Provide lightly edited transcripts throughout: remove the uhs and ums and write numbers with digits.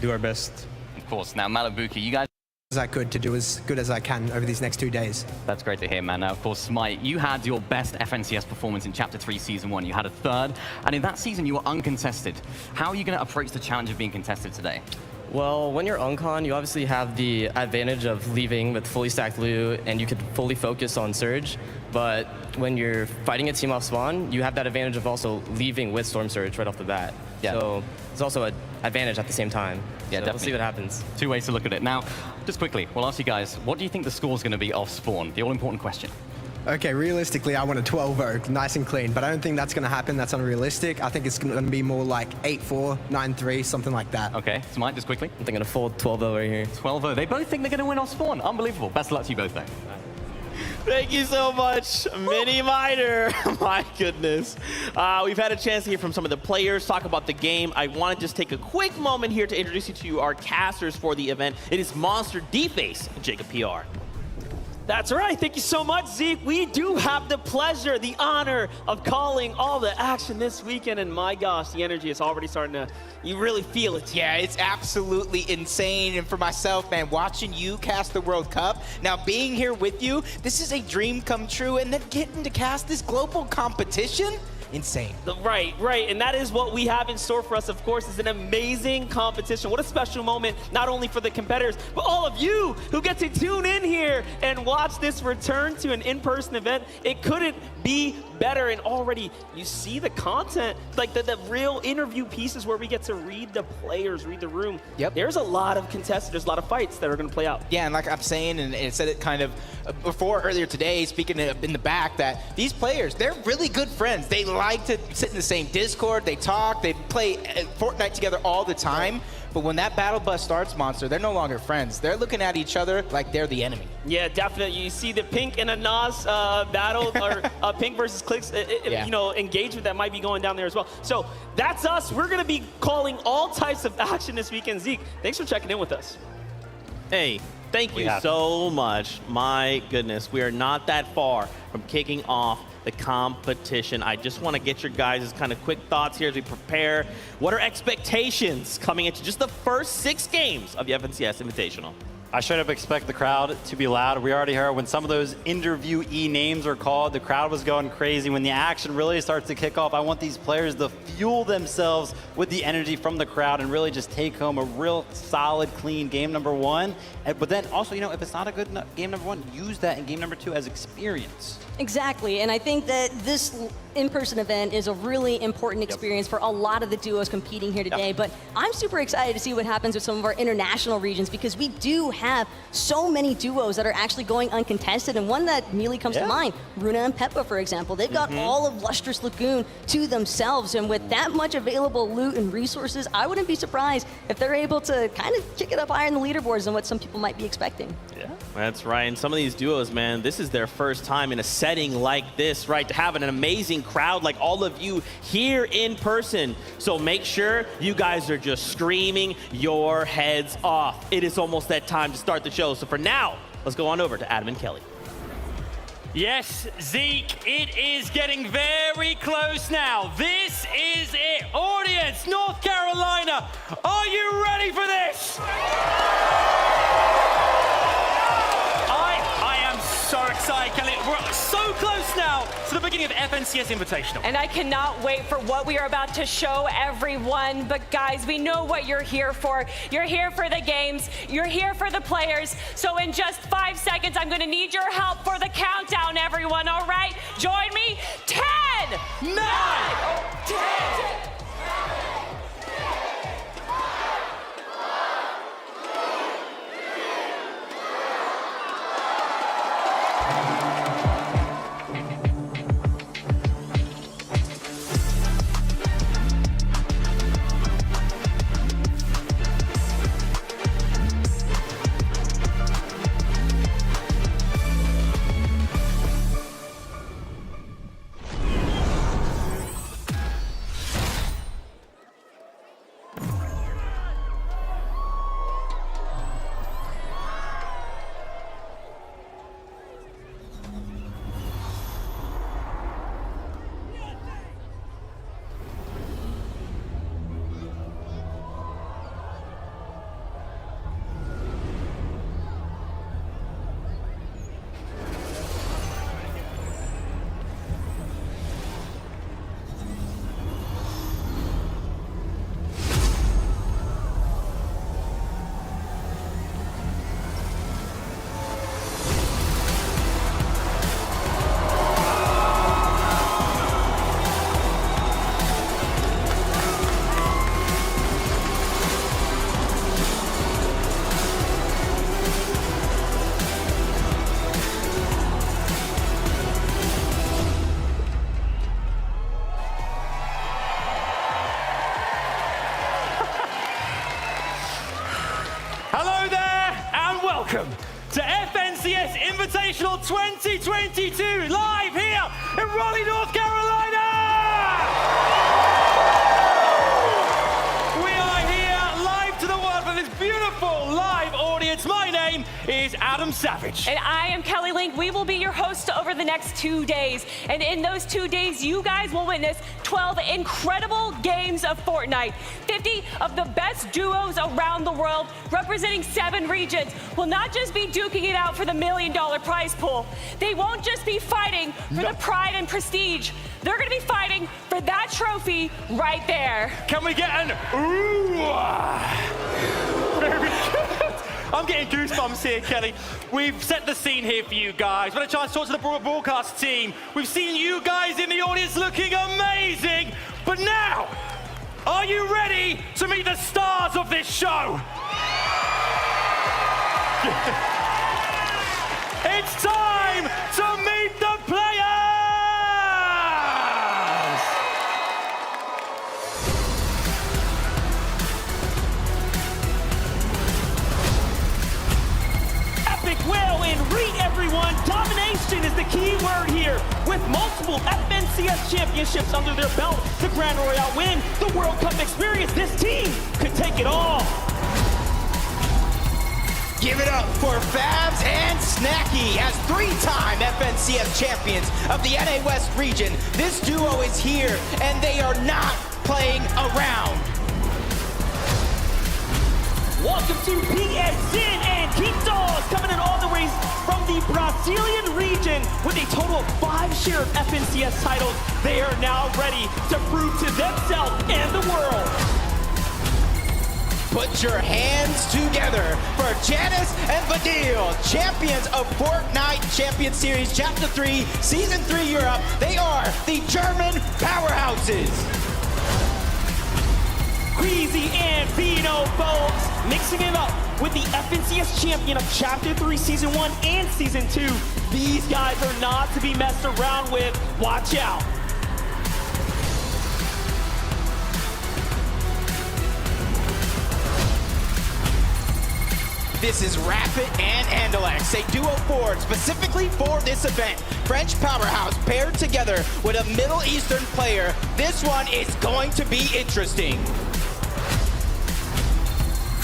do our best. Of course. Now, Malabuki, you guys... As I could to do as good as I can over these next 2 days. That's great to hear, man. Now, of course, Smite, you had your best FNCS performance in Chapter 3, Season 1. You had a third, and in that season, you were uncontested. How are you going to approach the challenge of being contested today? Well, when you're uncon, you obviously have the advantage of leaving with fully stacked loot, and you could fully focus on Surge. But when you're fighting a team off spawn, you have that advantage of also leaving with Storm Surge right off the bat. Yeah. So it's also an advantage at the same time. Yeah, so definitely. We'll see what happens. Two ways to look at it. Now, just quickly, we'll ask you guys, what do you think the score's going to be off spawn? The all-important question. Okay, realistically, I want a 12-0, nice and clean, but I don't think that's going to happen. That's unrealistic. I think it's going to be more like 8-4, 9-3, something like that. Okay, Smite, just quickly. I'm thinking a full 12-0 right here. 12-0. They both think they're going to win off spawn. Unbelievable. Best of luck to you both, though. Thank you so much, Mini Miter. My goodness. We've had a chance to hear from some of the players, talk about the game. I want to just take a quick moment here to introduce you to our casters for the event. It is Monster, D-Face, and Jacob PR. That's right. Thank you so much, Zeke. We do have the pleasure, the honor of calling all the action this weekend. And my gosh, the energy is already starting to, you really feel it. Yeah, it's absolutely insane. And for myself, man, watching you cast the World Cup, now being here with you, this is a dream come true. And then getting to cast this global competition, insane. Right. And that is what we have in store for us, of course. It's an amazing competition. What a special moment, not only for the competitors, but all of you who get to tune in here and watch this return to an in-person event. It couldn't be better. And already you see the content, like the real interview pieces where we get to read the players, read the room. Yep. There's a lot of contested, there's a lot of fights that are going to play out. Yeah, and like I'm saying, and it said it kind of before earlier today, speaking in the back, that these players, they're really good friends. They like to sit in the same Discord, they talk, they play Fortnite together all the time. But when that battle bus starts, Monster, they're no longer friends. They're looking at each other like they're the enemy. Yeah, definitely. You see the Pink and a Nas battle, or Pink versus Clicks, Yeah. you know, engagement that might be going down there as well. So that's us. We're going to be calling all types of action this weekend. Zeke, thanks for checking in with us. Hey, thank you so much. My goodness, we are not that far from kicking off the competition. I just want to get your guys' kind of quick thoughts here as we prepare. What are expectations coming into just the first 6 games of the FNCS Invitational? I straight up expect the crowd to be loud. We already heard when some of those interviewee names are called, the crowd was going crazy. When the action really starts to kick off, I want these players to fuel themselves with the energy from the crowd and really just take home a real solid, clean game number 1. But then also, you know, if it's not a good game number 1, use that in game number 2 as experience. Exactly, and I think that this in-person event is a really important experience for a lot of the duos competing here today, but I'm super excited to see what happens with some of our international regions, because we do have so many duos that are actually going uncontested, and one that immediately comes to mind, Runa and Peppa, for example. They've got all of Lustrous Lagoon to themselves, and with that much available loot and resources, I wouldn't be surprised if they're able to kind of kick it up higher in the leaderboards than what some people might be expecting. Yeah, that's right. And some of these duos, man, this is their first time in a setting like this, right? To have an amazing crowd like all of you here in person. So make sure you guys are just screaming your heads off. It is almost that time to start the show. So for now, let's go on over to Adam and Kelly. Yes, Zeke, it is getting very close now. This is it. Audience, North Carolina, are you ready for this? I am so excited, Kelly. We're so close now to the beginning of FNCS Invitational. And I cannot wait for what we are about to show everyone. But guys, we know what you're here for. You're here for the games. You're here for the players. So in just 5 seconds, I'm going to need your help for the countdown, everyone. All right? Join me. 10, 9, 10. welcome to FNCS Invitational 2022, live here in Raleigh, North Carolina! We are here live to the world for this beautiful live audience. My name is Adam Savage. And I am Kelly Link. We will be your hosts over the next 2 days. And in those 2 days, you guys will witness 12 incredible games of Fortnite. 50 of the best duos around the world, representing 7 regions, will not just be duking it out for the $1 million prize pool. They won't just be fighting for the pride and prestige. They're going to be fighting for that trophy right there. Can we get an ooh? Very good. I'm getting goosebumps here, Kelly. We've set the scene here for you guys. We've had a chance to talk to the broadcast team. We've seen you guys in the audience looking amazing. But now, are you ready to meet the stars of this show? It's time to meet the players! Well, and read everyone, domination is the key word here. With multiple FNCS championships under their belt, the Grand Royale win, the World Cup experience, this team could take it all. Give it up for Fabs and Snacky as 3-time FNCS champions of the NA West region. This duo is here, and they are not playing around. Welcome to PSN and Quintos, coming in all the way from the Brazilian region with a total of 5 shared FNCS titles. They are now ready to prove to themselves and the world. Put your hands together for Janice and Vadil, champions of Fortnite Champion Series Chapter 3, Season 3 Europe. They are the German powerhouses. Greasy and Vino, folks, mixing it up with the FNCS champion of Chapter 3, Season 1 and Season 2. These guys are not to be messed around with. Watch out. This is Rapid and Andalex, a duo forged specifically for this event. French powerhouse paired together with a Middle Eastern player. This one is going to be interesting.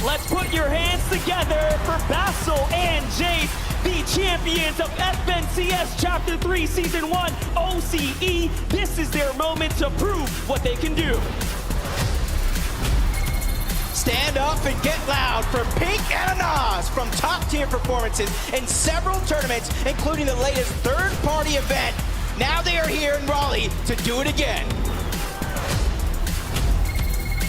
Let's put your hands together for Basil and Jace, the champions of FNCS Chapter 3 Season 1 OCE. This is their moment to prove what they can do. Stand up and get loud for Pink and Anaz from top-tier performances in several tournaments, including the latest third-party event. Now they are here in Raleigh to do it again.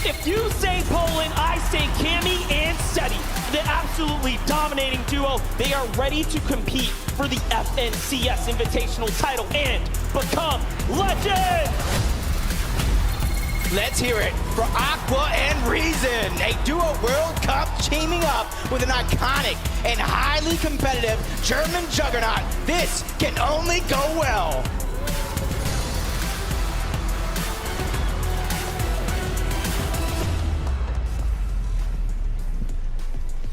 If you say Poland, I say Cammy and Seti. The absolutely dominating duo. They are ready to compete for the FNCS Invitational title and become legends. Let's hear it for Aqua and Reason, a duo World Cup teaming up with an iconic and highly competitive German juggernaut. This can only go well.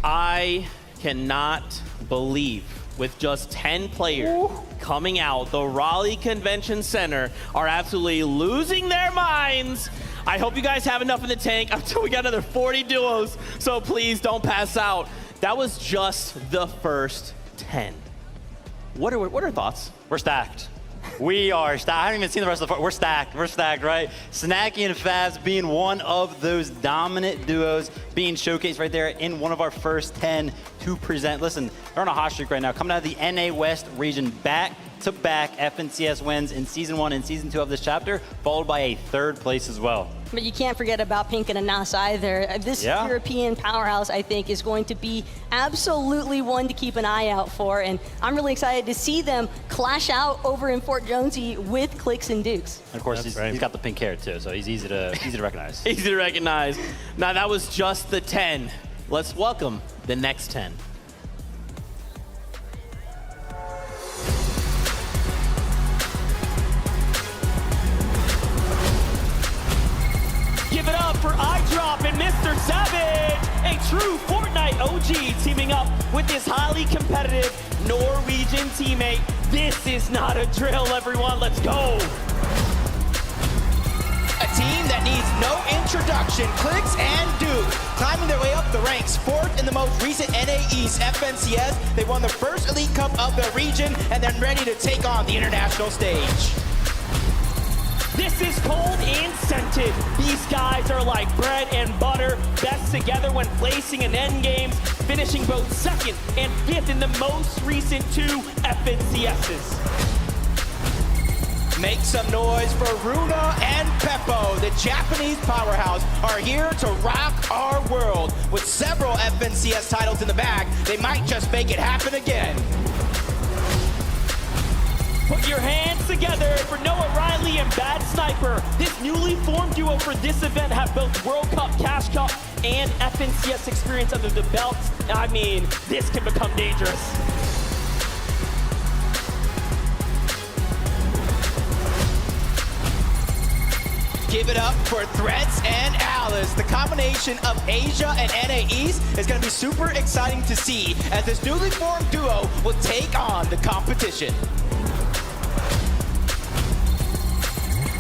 I cannot believe with just 10 players coming out, the Raleigh Convention Center are absolutely losing their minds. I hope you guys have enough in the tank until we got another 40 duos, so please don't pass out. That was just the first 10. What are thoughts? We're stacked. We are stacked. I haven't even seen the rest of the. We're stacked. We're stacked, right? Snacky and Fabs being one of those dominant duos being showcased right there in one of our first 10 to present. Listen, they're on a hot streak right now, coming out of the NA West region, back-to-back FNCS wins in Season 1 and Season 2 of this chapter, followed by a 3rd place as well. But you can't forget about Pink and Anas either. This European powerhouse, I think, is going to be absolutely one to keep an eye out for. And I'm really excited to see them clash out over in Fort Jonesy with Clicks and Dukes. And of course, he's got the pink hair too, so he's easy to recognize. Easy to recognize. Now that was just the 10. Let's welcome the next 10. Give it up for iDrop and Mr. Savage, a true Fortnite OG teaming up with this highly competitive Norwegian teammate. This is not a drill, everyone. Let's go. A team that needs no introduction, Clix and Duke, climbing their way up the ranks, fourth in the most recent NA East FNCS. They won the first Elite Cup of their region and then ready to take on the international stage. This is cold and scented. These guys are like bread and butter, best together when placing in end games, finishing both second and fifth in the most recent 2 FNCSs. Make some noise for Runa and Peppo. The Japanese powerhouse are here to rock our world. With several FNCS titles in the bag, they might just make it happen again. Put your hands together for Noah Riley and Bad Sniper. This newly formed duo for this event have both World Cup, Cash Cup, and FNCS experience under the belts. I mean, this can become dangerous. Give it up for Threats and Alice. The combination of Asia and NA East is going to be super exciting to see as this newly formed duo will take on the competition.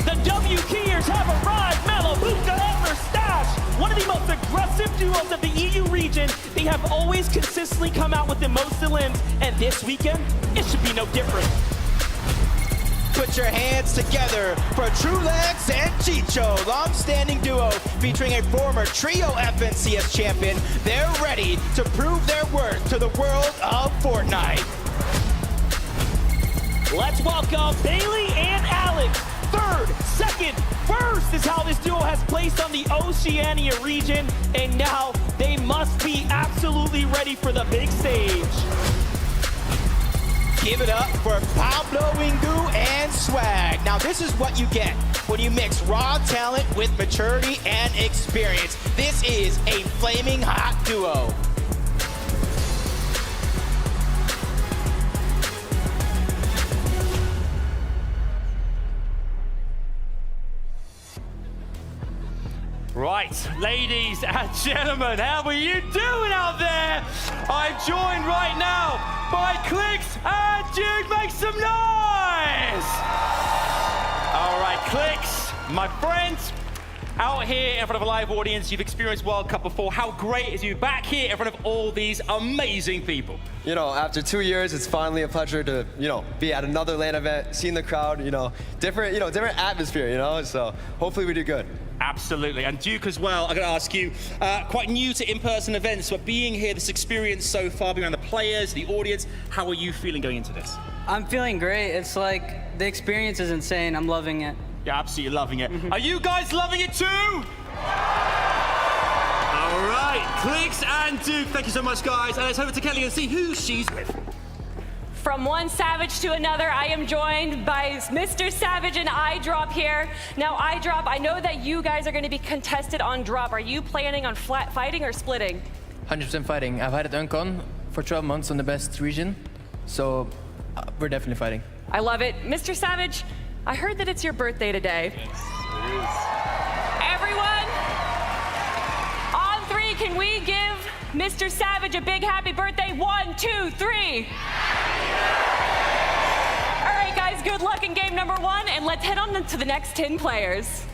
The W Keyers have arrived. Malabuka and Verstash, one of the most aggressive duos of the EU region. They have always consistently come out with the most limbs, and this weekend, it should be no different. Put your hands together for Trulex and Chicho, long-standing duo featuring a former Trio FNCS champion. They're ready to prove their worth to the world of Fortnite. Let's welcome Bailey and Alex. Third, second, first is how this duo has placed on the Oceania region, and now they must be absolutely ready for the big stage. Give it up for Pablo Wingu and Swag. Now this is what you get when you mix raw talent with maturity and experience. This is a flaming hot duo. Right, ladies and gentlemen, how are you doing out there? I'm joined right now by Clix and Duke. Make some noise! All right, Clix, my friends, out here in front of a live audience, you've experienced World Cup before. How great is you back here in front of all these amazing people? You know, after 2 years, it's finally a pleasure to, be at another LAN event, seeing the crowd, different atmosphere, so hopefully we do good. Absolutely, and Duke as well, I'm going to ask you, quite new to in-person events, but being here, this experience so far, being around the players, the audience, how are you feeling going into this? I'm feeling great. It's like, the experience is insane. I'm loving it. Yeah, absolutely loving it. Are you guys loving it too? All right, Clix and Duke, thank you so much, guys. And let's over to Kelly and see who she's with. From one Savage to another, I am joined by Mr. Savage and iDrop here. Now, iDrop, I know that you guys are going to be contested on drop. Are you planning on fighting or splitting? 100% fighting. I've had it Uncon for 12 months on the best region, so we're definitely fighting. I love it. Mr. Savage, I heard that it's your birthday today. Yes, it is. Everyone, on 3, can we give Mr. Savage a big happy birthday? 1, 2, 3. All right, guys, good luck in game number 1, and let's head on to the next 10 players.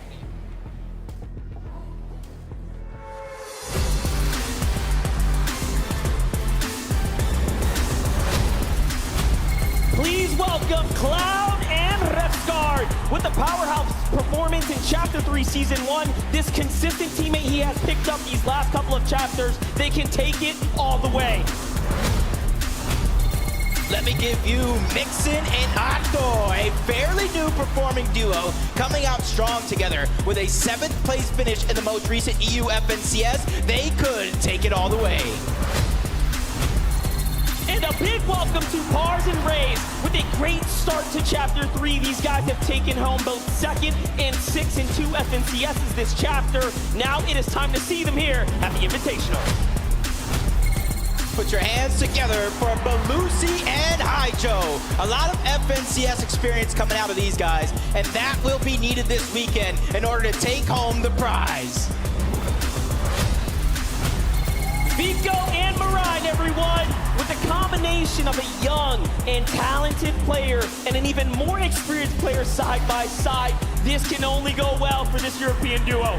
Please welcome Cloud and Repsguard. With the powerhouse performance in Chapter 3, Season 1, this consistent teammate he has picked up these last couple of chapters, they can take it all the way. Let me give you Mixin and Otto, a fairly new performing duo coming out strong together with a 7th place finish in the most recent EU FNCS. They could take it all the way. And a big welcome to Pars and Rays. With a great start to Chapter 3, these guys have taken home both 2nd and 6th in 2 FNCSs this chapter. Now it is time to see them here at the Invitational. Put your hands together for Belusi and Hijo. A lot of FNCS experience coming out of these guys, and that will be needed this weekend in order to take home the prize. Vico and combination of a young and talented player and an even more experienced player side by side. This can only go well for this European duo.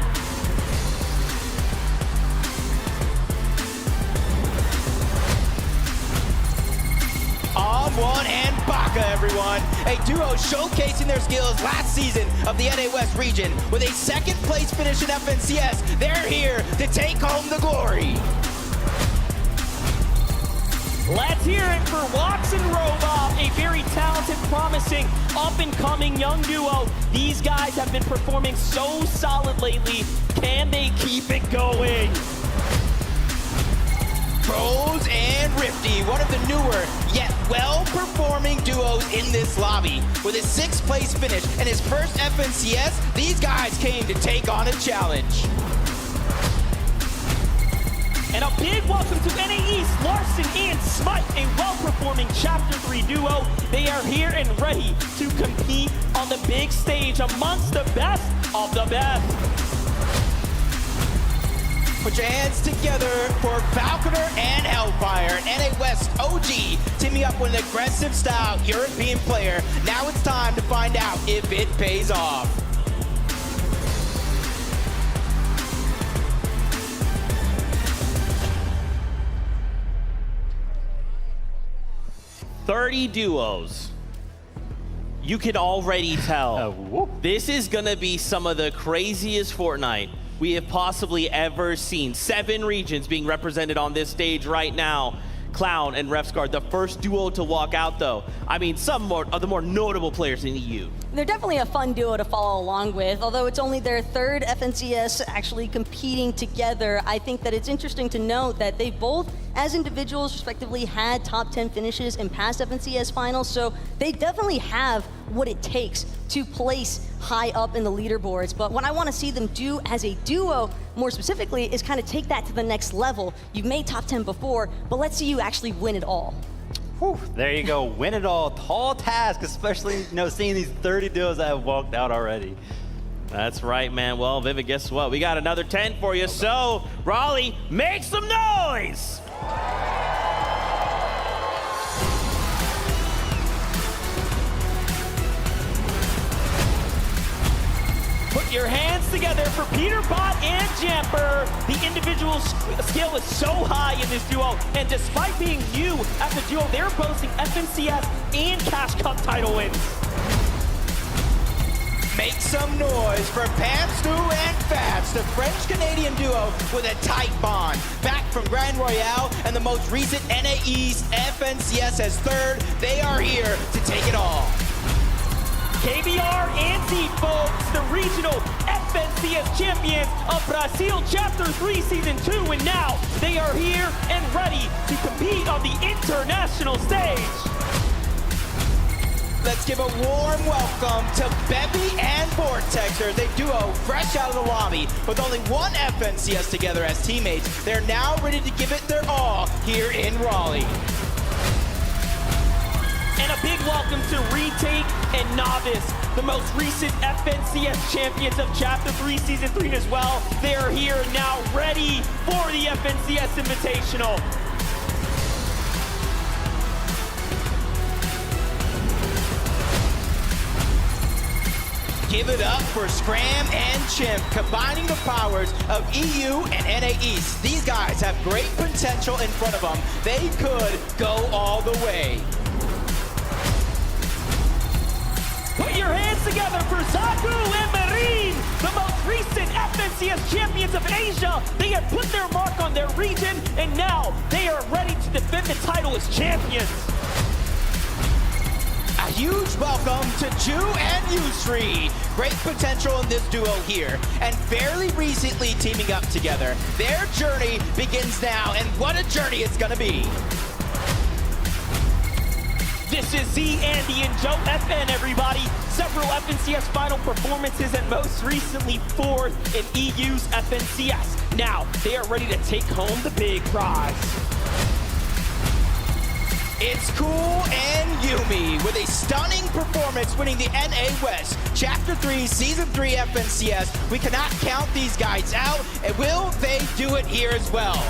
On1 and Baka, everyone. A duo showcasing their skills last season of the NA West region. With a second place finish in FNCS, they're here to take home the glory. Let's hear it for Watson Robot, a very talented, promising, up-and-coming young duo. These guys have been performing so solid lately. Can they keep it going? Pros and Rifty, one of the newer yet well-performing duos in this lobby. With his 6th place finish and his first FNCS, these guys came to take on a challenge. And a big welcome to NA East, Larson and Smite, a well-performing Chapter 3 duo. They are here and ready to compete on the big stage amongst the best of the best. Put your hands together for Falconer and Hellfire, an NA West OG, teaming up with an aggressive style European player. Now it's time to find out if it pays off. "30 duos." You can already tell this is gonna be some of the craziest Fortnite we have possibly ever seen. 7 regions being represented on this stage right now. Clown and Refsguard, the first duo to walk out though. I mean, some of the more notable players in EU. They're definitely a fun duo to follow along with. Although it's only their 3rd FNCS actually competing together, I think that it's interesting to note that they both, as individuals respectively, had top 10 finishes in past FNCS finals, so they definitely have what it takes to place high up in the leaderboards. But what I want to see them do as a duo, more specifically, is kind of take that to the next level. You've made top 10 before, but let's see you actually win it all. Whew, there you go, win it all. Tall task, especially seeing these 30 duos that have walked out already. That's right, man. Well, Vivid, guess what? We got another 10 for you. So, Raleigh, make some noise! Put your hands together for Peterbot and Jamper. The individual skill is so high in this duo, and despite being new as a duo, they're boasting FNCS and Cash Cup title wins. Make some noise for Pamstu and Fats, the French-Canadian duo with a tight bond. Back from Grand Royale and the most recent NA East FNCS as 3rd, they are here to take it all. KBR and Z, folks, the regional FNCS champions of Brazil Chapter 3 Season 2, and now they are here and ready to compete on the international stage. Let's give a warm welcome to Bevy and Vortexer, the duo fresh out of the lobby with only one FNCS together as teammates. They're now ready to give it their all here in Raleigh. And a big welcome to Retake and Novice, the most recent FNCS champions of Chapter 3 Season 3 as well. They are here now ready for the FNCS Invitational. Give it up for Scram and Chimp, combining the powers of EU and NA East. These guys have great potential in front of them. They could go all the way. Put your hands together for Zaku and Marine, the most recent FNCS champions of Asia. They have put their mark on their region, and now they are ready to defend the title as champions. A huge welcome to Ju and Yusri. Great potential in this duo here, and fairly recently teaming up together. Their journey begins now, and what a journey it's gonna be. This is Z, Andy, and Joe FN, everybody. Several FNCS final performances, and most recently 4th in EU's FNCS. Now, they are ready to take home the big prize. It's Cool and Yumi with a stunning performance winning the NA West Chapter 3 Season 3 FNCS. We cannot count these guys out, and will they do it here as well?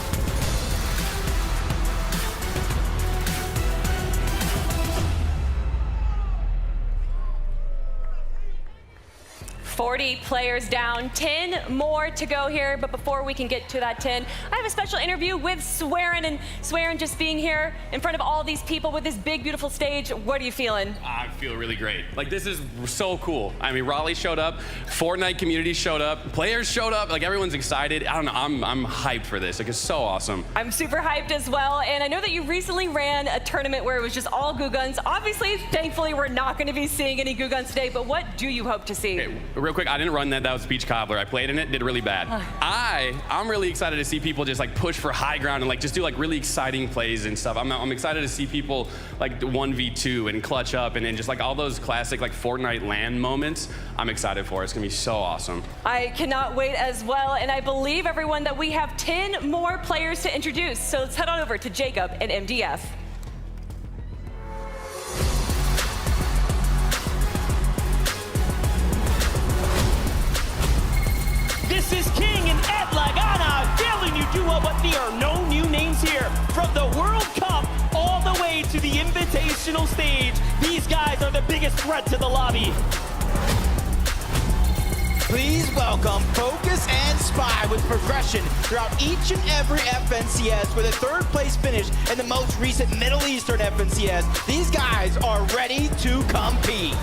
40 players down, 10 more to go here. But before we can get to that 10, I have a special interview with Swearin. And Swearin, just being here in front of all these people with this big, beautiful stage, what are you feeling? I feel really great. Like, this is so cool. I mean, Raleigh showed up, Fortnite community showed up, players showed up, like everyone's excited. I don't know, I'm hyped for this. Like, it's so awesome. I'm super hyped as well, and I know that you recently ran a tournament where it was just all goo guns. Obviously, thankfully, we're not going to be seeing any goo guns today, but what do you hope to see? Okay, real quick, I didn't run that. That was Beach Cobbler. I played in it, did really bad. I'm really excited to see people just like push for high ground and like just do like really exciting plays and stuff. I'm excited to see people like 1v2 and clutch up and just like all those classic like Fortnite LAN moments. I'm excited for it. It's gonna be so awesome. I cannot wait as well, and I believe, everyone, that we have 10 more players to introduce. So let's head on over to Jacob and MDF. This is King and Ed Lagana, telling you duo, but there are no new names here. From the World Cup all the way to the invitational stage, these guys are the biggest threat to the lobby. Please welcome Focus and Spy with progression throughout each and every FNCS with a third place finish in the most recent Middle Eastern FNCS. These guys are ready to compete.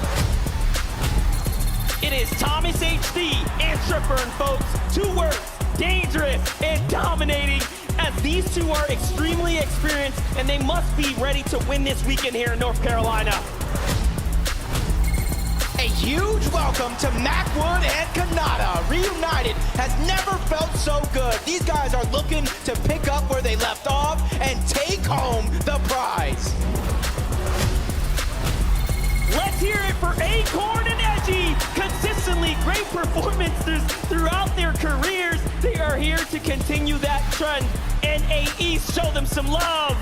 It is Thomas HD and Tripburn, folks. Two words: dangerous and dominating, as these two are extremely experienced and they must be ready to win this weekend here in North Carolina. A huge welcome to Macwood and Kanata. Reunited has never felt so good. These guys are looking to pick up where they left off and take home the prize. Let's hear it for Acorn and Edgy. Consistently great performances throughout their careers. They are here to continue that trend. And East, show them some love.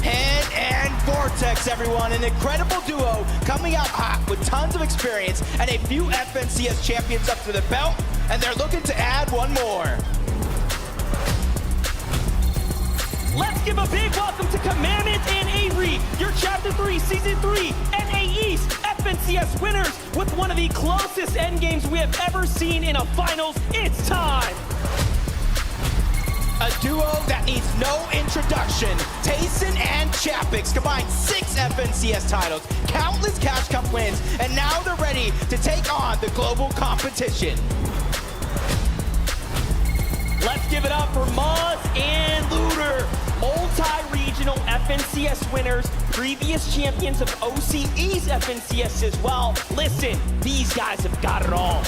Hen and Vortex, everyone. An incredible duo coming out hot with tons of experience and a few FNCS champions up to the belt, and they're looking to add one more. Let's give a big welcome to Commandment and Avery, your Chapter 3, Season 3, NA East FNCS winners with one of the closest end games we have ever seen in a finals. It's time. A duo that needs no introduction. Tayson and Chapix combined 6 FNCS titles, countless Cash Cup wins, and now they're ready to take on the global competition. Let's give it up for Muzz and Looter, multi-regional FNCS winners, previous champions of OCE's FNCS as well. Listen, these guys have got it all.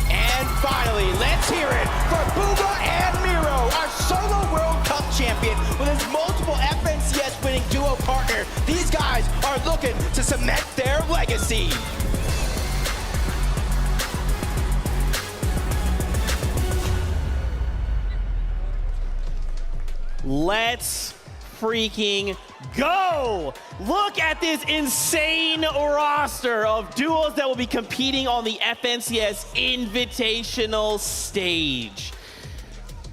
And finally, let's hear it for Booba and Miro, our solo World Cup champion with his multiple FNCS winning duo partner. These guys are looking to cement their legacy. Let's freaking go! Look at this insane roster of duos that will be competing on the FNCS Invitational stage.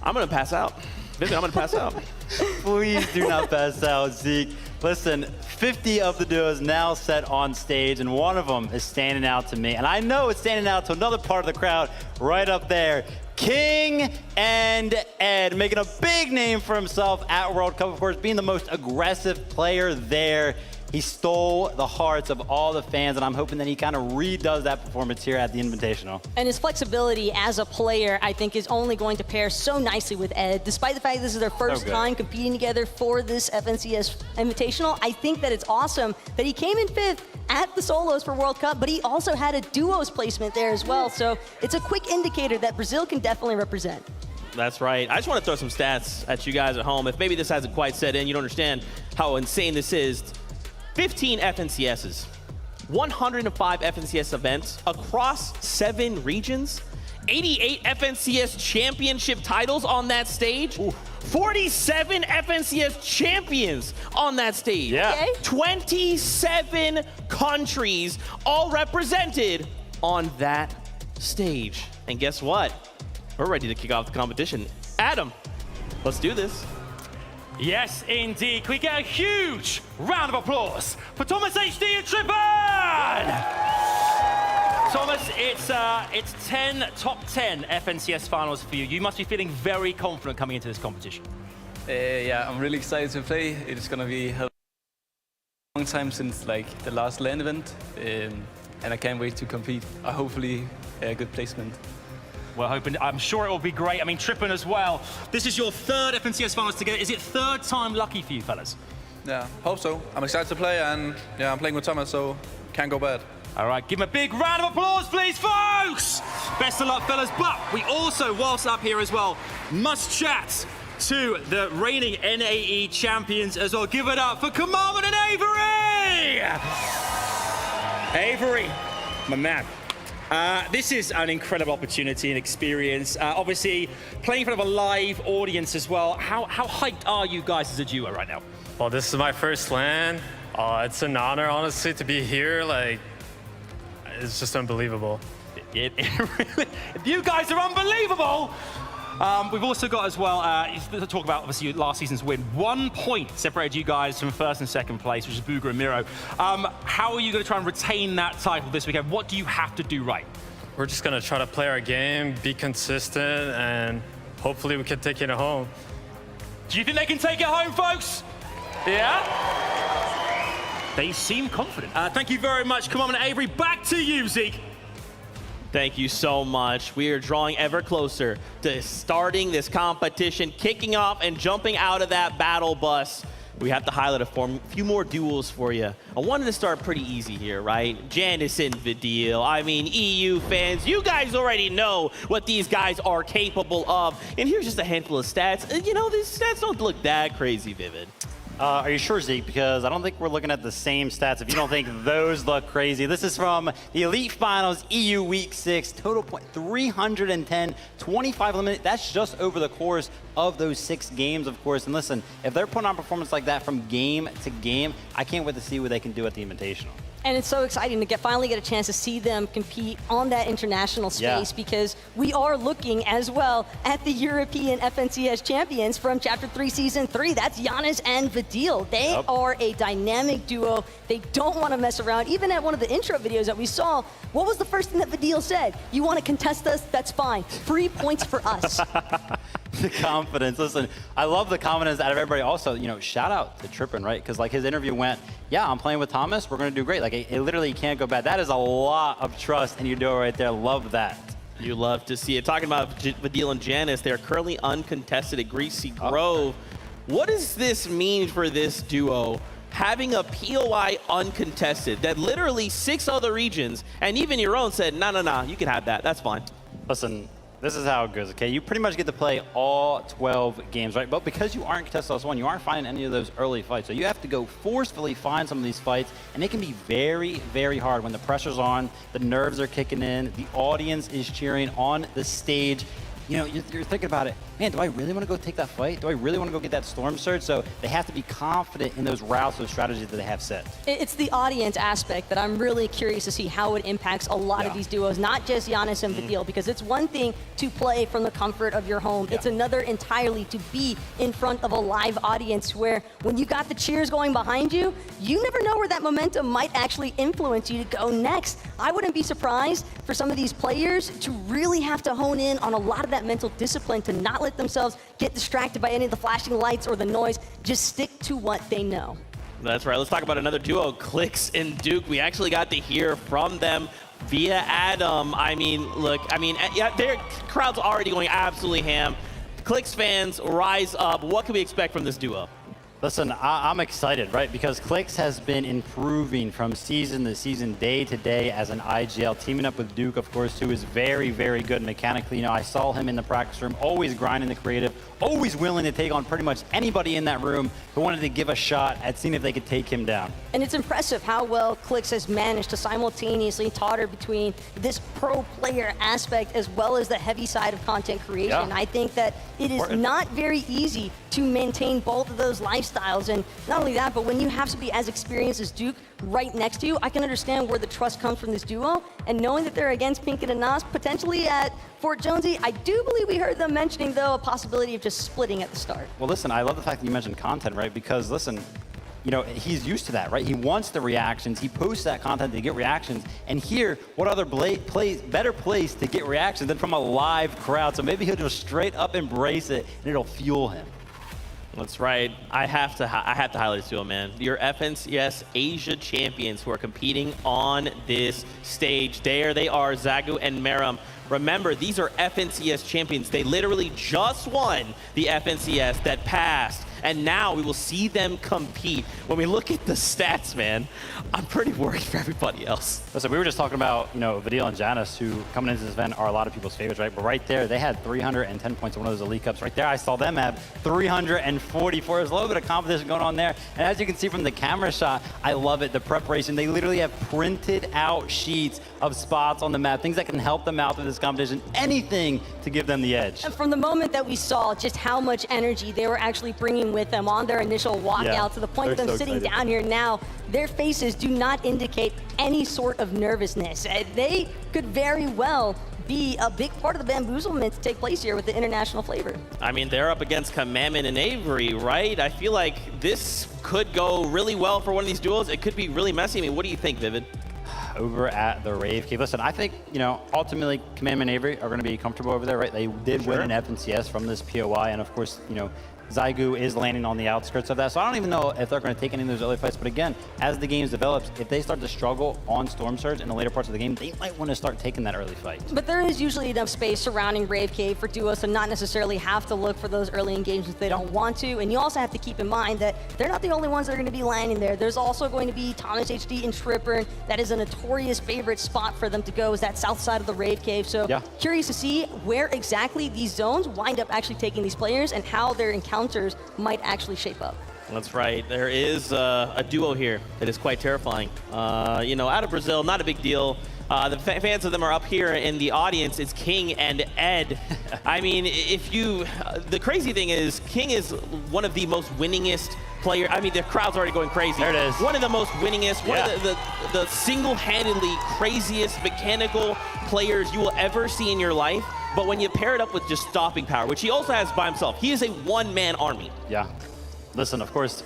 I'm gonna pass out. Vivian, I'm gonna pass out. Please do not pass out, Zeke. Listen, 50 of the duos now set on stage, and one of them is standing out to me. And I know it's standing out to another part of the crowd right up there. King and Ed, making a big name for himself at World Cup, of course, being the most aggressive player there. He stole the hearts of all the fans, and I'm hoping that he kind of redoes that performance here at the Invitational. And his flexibility as a player, I think, is only going to pair so nicely with Ed. Despite the fact this is their first time competing together for this FNCS Invitational, I think that it's awesome that he came in 5th at the solos for World Cup, but he also had a duos placement there as well. So it's a quick indicator that Brazil can definitely represent. That's right. I just want to throw some stats at you guys at home. If maybe this hasn't quite set in, you don't understand how insane this is. 15 FNCSs, 105 FNCS events across 7 regions, 88 FNCS championship titles on that stage, 47 FNCS champions on that stage, 27 countries all represented on that stage. And guess what? We're ready to kick off the competition. Adam, let's do this. Yes, indeed. Can we get a huge round of applause for Thomas HD and Trippin? Thomas, it's 10 top 10 FNCS finals for you. You must be feeling very confident coming into this competition. Yeah, I'm really excited to play. It's gonna be a long time since like the last LAN event, and I can't wait to compete. Hopefully, a good placement. We're hoping. I'm sure it will be great. I mean, Trippin as well. This is your third FNCS finals together. Is it third time lucky for you, fellas? Yeah, hope so. I'm excited to play, and yeah, I'm playing with Thomas, so can't go bad. All right, give him a big round of applause, please, folks! Best of luck, fellas. But we also, whilst up here as well, must chat to the reigning NAE champions as well. Give it up for Commandment and Avery! Avery, my man. This is an incredible opportunity and experience. Obviously, playing in front of a live audience as well. How hyped are you guys as a duo right now? Well, this is my first LAN. It's an honor, honestly, to be here. Like, it's just unbelievable. Really, you guys are unbelievable! We've also got as well, to talk about obviously last season's win. 1 point separated you guys from first and second place, which is Booger and Miro. How are you going to try and retain that title this weekend? What do you have to do right? We're just going to try to play our game, be consistent, and hopefully we can take it home. Do you think they can take it home, folks? Yeah? They seem confident. Thank you very much. Come on, Avery, back to you, Zeke. Thank you so much. We are drawing ever closer to starting this competition, kicking off and jumping out of that battle bus. We have to highlight a few more duels for you. I wanted to start pretty easy here, right? Janice and Vidil. I mean, EU fans, you guys already know what these guys are capable of. And here's just a handful of stats. You know, these stats don't look that crazy vivid. Are you sure, Zeke? Because I don't think we're looking at the same stats if you don't think those look crazy. This is from the Elite Finals EU Week 6. Total point 310, 25 eliminated. That's just over the course of those 6 games, of course. And listen, if they're putting on performance like that from game to game, I can't wait to see what they can do at the Invitational. And it's so exciting to finally get a chance to see them compete on that international space because we are looking as well at the European FNCS champions from Chapter 3 Season 3. That's Giannis and Vidil. They are a dynamic duo. They don't want to mess around. Even at one of the intro videos that we saw, what was the first thing that Vidil said? You want to contest us? That's fine. 3 points for us. The confidence. Listen, I love the confidence out of everybody. Also, you know, shout out to Trippin, right? Because like his interview went, yeah, I'm playing with Thomas. We're going to do great. Like it literally can't go bad. That is a lot of trust in your duo right there. Love that. You love to see it. Talking about Vidil and Janice, they're currently uncontested at Greasy Grove. What does this mean for this duo? Having a POI uncontested that literally 6 other regions and even your own said, no, you can have that. That's fine. Listen, this is how it goes, okay? You pretty much get to play all 12 games, right? But because you aren't contested plus 1, you aren't finding any of those early fights. So you have to go forcefully find some of these fights, and it can be very, very hard when the pressure's on, the nerves are kicking in, the audience is cheering on the stage. You know, you're thinking about it, man, do I really want to go take that fight? Do I really want to go get that storm surge? So they have to be confident in those routes, those strategies that they have set. It's the audience aspect that I'm really curious to see how it impacts a lot of these duos, not just Giannis and Vidil, because it's one thing to play from the comfort of your home. It's another entirely to be in front of a live audience where when you got the cheers going behind you, you never know where that momentum might actually influence you to go next. I wouldn't be surprised for some of these players to really have to hone in on a lot of that mental discipline to not let themselves get distracted by any of the flashing lights or the noise. Just stick to what they know. That's right. Let's talk about another duo, Clicks and Duke. We actually got to hear from them via Adam. I mean, look, yeah, their crowd's already going absolutely ham. Clicks fans, rise up. What can we expect from this duo? Listen, I'm excited, right? Because Clicks has been improving from season to season, day to day as an IGL, teaming up with Duke, of course, who is very, very good mechanically. You know, I saw him in the practice room, always grinding the creative, always willing to take on pretty much anybody in that room who wanted to give a shot at seeing if they could take him down. And it's impressive how well Clicks has managed to simultaneously totter between this pro player aspect as well as the heavy side of content creation. I think that it is not very easy to maintain both of those lifestyles styles. And not only that, but when you have somebody as experienced as Duke right next to you, I can understand where the trust comes from this duo. And knowing that they're against Pinkett and Nas, potentially at Fort Jonesy, I do believe we heard them mentioning, though, a possibility of just splitting at the start. Well, listen, I love the fact that you mentioned content, right? Because, listen, you know, he's used to that, right? He wants the reactions. He posts that content to get reactions. And here, what other better place to get reactions than from a live crowd? So maybe he'll just straight up embrace it, and it'll fuel him. That's right. I have to highlight this duo, man. Your FNCS Asia champions who are competing on this stage. There they are, Zagu and Meram. Remember, these are FNCS champions. They literally just won the FNCS that passed. And now we will see them compete. When we look at the stats, man, I'm pretty worried for everybody else. Listen, we were just talking about, you know, Vadil and Janice, who coming into this event are a lot of people's favorites, right? But right there, they had 310 points in one of those Elite Cups. Right there, I saw them have 344. There's a little bit of competition going on there. And as you can see from the camera shot, I love it, the preparation. They literally have printed out sheets of spots on the map, things that can help them out through this competition, anything to give them the edge. And from the moment that we saw just how much energy they were actually bringing with them on their initial walkout, to the point of them sitting down here now, their faces do not indicate any sort of nervousness. They could very well be a big part of the bamboozlement to take place here with the international flavor. I mean, they're up against Commandment and Avery, right? I feel like this could go really well for one of these duels. It could be really messy. I mean, what do you think, Vivid? Over at the Rave Cave. Listen, I think, you know, ultimately Commandment and Avery are going to be comfortable over there, right? They did win an FNCS from this POI, and of course, you know, Zygu is landing on the outskirts of that. So I don't even know if they're going to take any of those early fights. But again, as the game develops, if they start to struggle on Storm Surge in the later parts of the game, they might want to start taking that early fight. But there is usually enough space surrounding Rave Cave for duos to not necessarily have to look for those early engagements if they don't want to. And you also have to keep in mind that they're not the only ones that are going to be landing there. There's also going to be Thomas HD and Tripper. That is a notorious favorite spot for them to go, is that south side of the Rave Cave. So curious to see where exactly these zones wind up actually taking these players and how their encounters might actually shape up. That's right. There is a duo here that is quite terrifying. You know, out of Brazil, not a big deal. The fans of them are up here in the audience. It's King and Ed. I mean, if you... the crazy thing is, King is one of the most winningest player. I mean, the crowd's already going crazy. There it is. One of the most winningest, one of the single-handedly craziest mechanical players you will ever see in your life. But when you pair it up with just stopping power, which he also has by himself, he is a one-man army. Yeah. Listen, of course,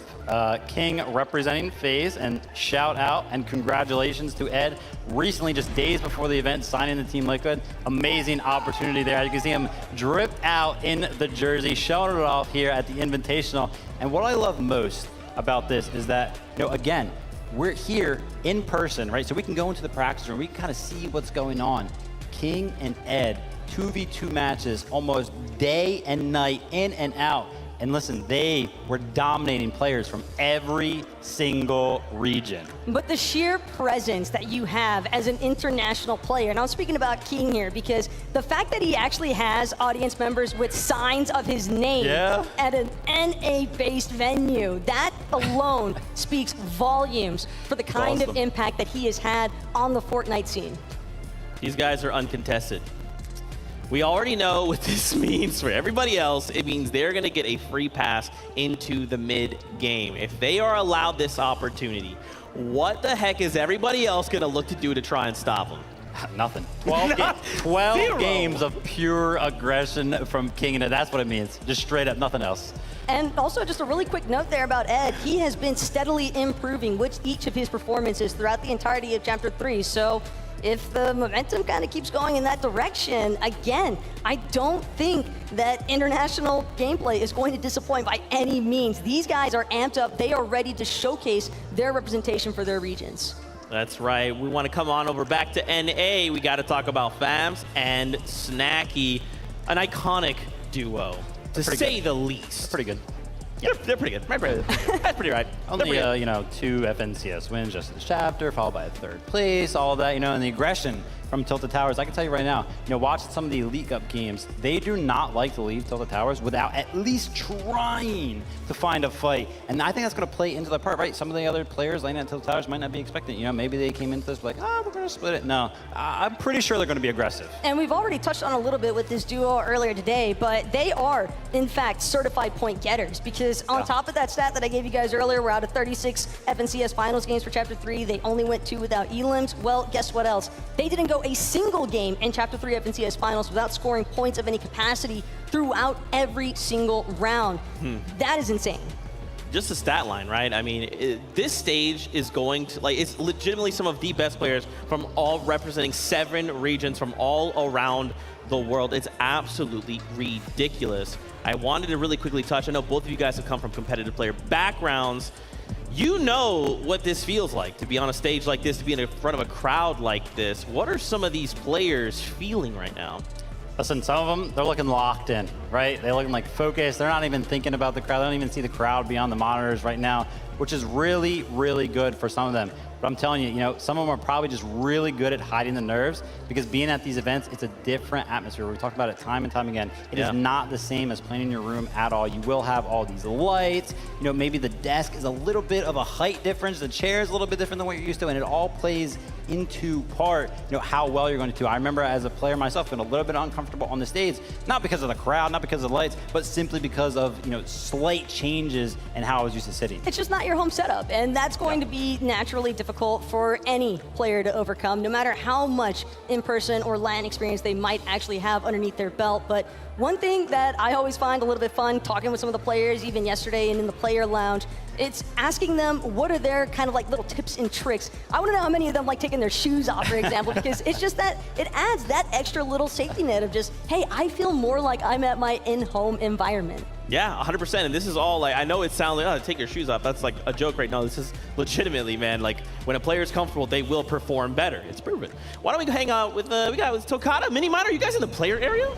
King representing FaZe, and shout out and congratulations to Ed. Recently, just days before the event, signing the Team Liquid. Amazing opportunity there. You can see him drip out in the jersey, showing it off here at the Invitational. And what I love most about this is that, you know, again, we're here in person, right? So we can go into the practice room, we can kind of see what's going on. King and Ed, 2v2 matches almost day and night, in and out. And listen, they were dominating players from every single region. But the sheer presence that you have as an international player, and I'm speaking about King here, because the fact that he actually has audience members with signs of his name at an NA-based venue, that alone speaks volumes for the kind of impact that he has had on the Fortnite scene. These guys are uncontested. We already know what this means for everybody else. It means they're going to get a free pass into the mid-game. If they are allowed this opportunity, what the heck is everybody else going to look to do to try and stop them? Nothing. 12 games of pure aggression from King, and that's what it means. Just straight up, nothing else. And also, just a really quick note there about Ed. He has been steadily improving with each of his performances throughout the entirety of Chapter 3. So if the momentum kind of keeps going in that direction, again, I don't think that international gameplay is going to disappoint by any means. These guys are amped up. They are ready to showcase their representation for their regions. That's right. We want to come on over back to NA. We got to talk about Fams and Snacky, an iconic duo, to say the least. That's pretty good. Yeah, they're pretty good. That's pretty right. Only, you know, 2 FNCS wins just this chapter, followed by a 3rd place, all that, you know, and the aggression from Tilted Towers. I can tell you right now, watching some of the Elite Cup games, they do not like to leave Tilted Towers without at least trying to find a fight. And I think that's going to play into the part, right? Some of the other players landing at Tilted Towers might not be expecting. Maybe they came into this like, we're going to split it. No, I'm pretty sure they're going to be aggressive. And we've already touched on a little bit with this duo earlier today, but they are, in fact, certified point getters, because on top of that stat that I gave you guys earlier, we're out of 36 FNCS finals games for Chapter 3. They only went 2 without elims. Well, guess what else? They didn't go a single game in Chapter 3 FNCS finals without scoring points of any capacity throughout every single round. That is insane. Just a stat line, right? I mean, this stage is going to, it's legitimately some of the best players from all representing 7 regions from all around the world. It's absolutely ridiculous. I wanted to really quickly touch, I know both of you guys have come from competitive player backgrounds. You know what this feels like to be on a stage like this, to be in front of a crowd like this. What are some of these players feeling right now? Listen, some of them, they're looking locked in, right? They're looking like focused. They're not even thinking about the crowd. They don't even see the crowd beyond the monitors right now, which is really, really good for some of them. But I'm telling you, some of them are probably just really good at hiding the nerves, because being at these events, it's a different atmosphere. We talked about it time and time again. It is not the same as playing in your room at all. You will have all these lights. Maybe the desk is a little bit of a height difference. The chair is a little bit different than what you're used to, and it all plays into part, how well you're going to do. I remember as a player myself, feeling a little bit uncomfortable on the stage, not because of the crowd, not because of the lights, but simply because of, slight changes in how I was used to sitting. It's just not your home setup, and that's going to be naturally difficult for any player to overcome, no matter how much in-person or LAN experience they might actually have underneath their belt. But one thing that I always find a little bit fun, talking with some of the players, even yesterday and in the player lounge, it's asking them what are their kind of like little tips and tricks. I want to know how many of them like taking their shoes off, for example, because it's just that it adds that extra little safety net of just, hey, I feel more like I'm at my in-home environment. Yeah, 100%. And this is all I know it sounds like, take your shoes off. That's like a joke right now. This is legitimately, man, when a player is comfortable, they will perform better. It's proven. Why don't we go hang out with, we got with Tokata, Mini Minor. Are you guys in the player area?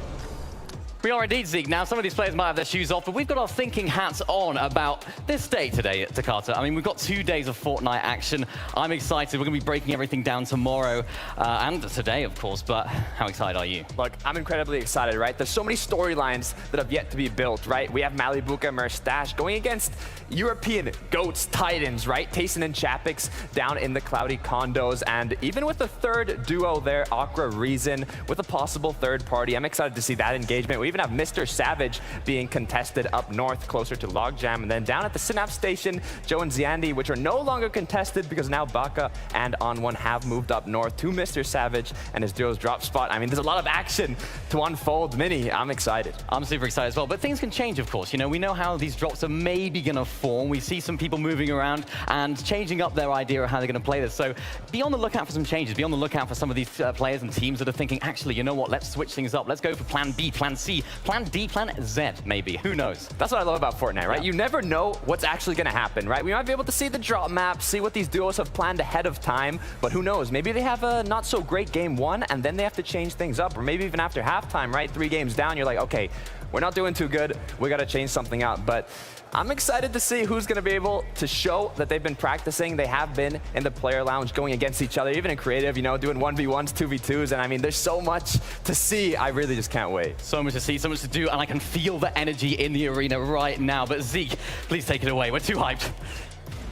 We are indeed, Zeke. Now, some of these players might have their shoes off, but we've got our thinking hats on about this day today at Takata. I mean, we've got 2 days of Fortnite action. I'm excited. We're going to be breaking everything down tomorrow and today, of course, but how excited are you? Look, I'm incredibly excited, right? There's so many storylines that have yet to be built, right? We have Malibuka and Merstash going against European GOATs, Titans, right? Tayson and Chapix down in the cloudy condos, and even with the third duo there, Aqua Reason, with a possible third party. I'm excited to see that engagement. We even have Mr. Savage being contested up north, closer to Logjam, and then down at the Synapse Station, Joe and Ziandi, which are no longer contested because now Baka and On1 have moved up north to Mr. Savage and his duo's drop spot. I mean, there's a lot of action to unfold. Mini, I'm excited. I'm super excited as well, but things can change, of course. We know how these drops are maybe going to form. We see some people moving around and changing up their idea of how they're going to play this. So be on the lookout for some changes. Be on the lookout for some of these players and teams that are thinking, actually, you know what, let's switch things up. Let's go for plan B, plan C, plan D, plan Z, maybe. Who knows? That's what I love about Fortnite, right? Yeah. You never know what's actually going to happen, right? We might be able to see the drop map, see what these duos have planned ahead of time, but who knows? Maybe they have a not so great game 1 and then they have to change things up, or maybe even after halftime, right? 3 games down, you're like, okay, we're not doing too good. We got to change something out. But I'm excited to see who's going to be able to show that they've been practicing. They have been in the player lounge going against each other, even in creative, doing 1v1s, 2v2s. And I mean, there's so much to see. I really just can't wait. So much to see, so much to do, and I can feel the energy in the arena right now. But Zeke, please take it away. We're too hyped.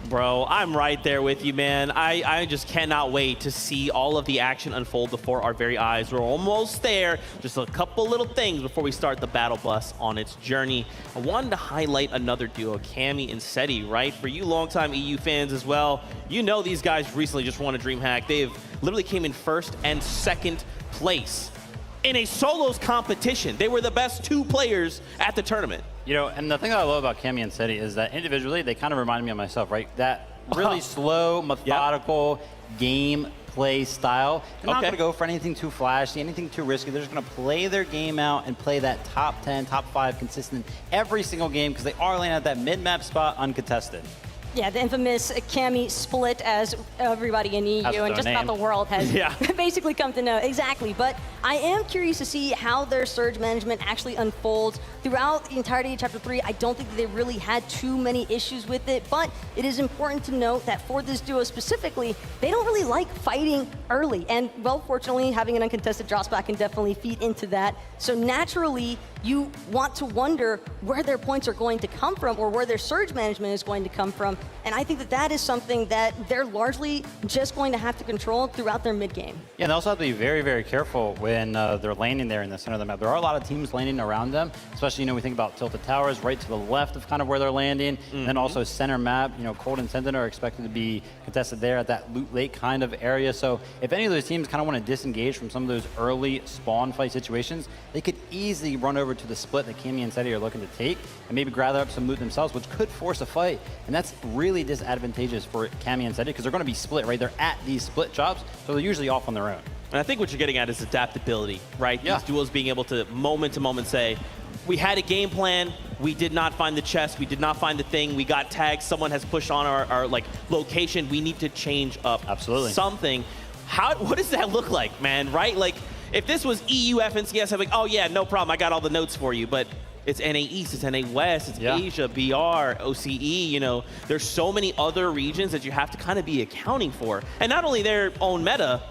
Bro, I'm right there with you, man. I just cannot wait to see all of the action unfold before our very eyes. We're almost there. Just a couple little things before we start the battle bus on its journey. I wanted to highlight another duo, Cammy and Seti, right? For you longtime EU fans as well, these guys recently just won a DreamHack. They've literally came in 1st and 2nd place in a solos competition. They were the best 2 players at the tournament. And the thing that I love about Cammy and Seti is that individually, they kind of remind me of myself, right? That really slow, methodical game play style. They're not going to go for anything too flashy, anything too risky. They're just going to play their game out and play that top 10, top 5 consistent every single game, because they are landing at that mid-map spot uncontested. Yeah, the infamous Cammy split, as everybody in EU That's and their just name. about the world has Yeah. basically come to know. Exactly, but I am curious to see how their surge management actually unfolds. Throughout the entirety of Chapter 3, I don't think that they really had too many issues with it, but it is important to note that for this duo specifically, they don't really like fighting early. And, well, fortunately, having an uncontested draw spot can definitely feed into that. So naturally, you want to wonder where their points are going to come from or where their surge management is going to come from. And I think that that is something that they're largely just going to have to control throughout their mid game. Yeah, and they also have to be very, very careful when they're landing there in the center of the map. There are a lot of teams landing around them, especially, we think about Tilted Towers right to the left of kind of where they're landing. And then also center map, Cold and Sentinel are expected to be contested there at that loot lake kind of area. So if any of those teams kind of want to disengage from some of those early spawn fight situations, they could easily run over to the split that Cammy and Seti are looking to take and maybe gather up some loot themselves, which could force a fight. And that's really disadvantageous for Cammy and Seti because they're going to be split, right? They're at these split jobs, so they're usually off on their own. And I think what you're getting at is adaptability, right? Yeah. These duos being able to moment say, we had a game plan, we did not find the chest, we did not find the thing, we got tagged, someone has pushed on our location, we need to change up something. What does that look like, man, right? Like, if this was EU FNCS, I'm like, oh yeah, no problem, I got all the notes for you, but it's NA East, it's NA West, it's Asia, BR, OCE, there's so many other regions that you have to kind of be accounting for. And not only their own meta,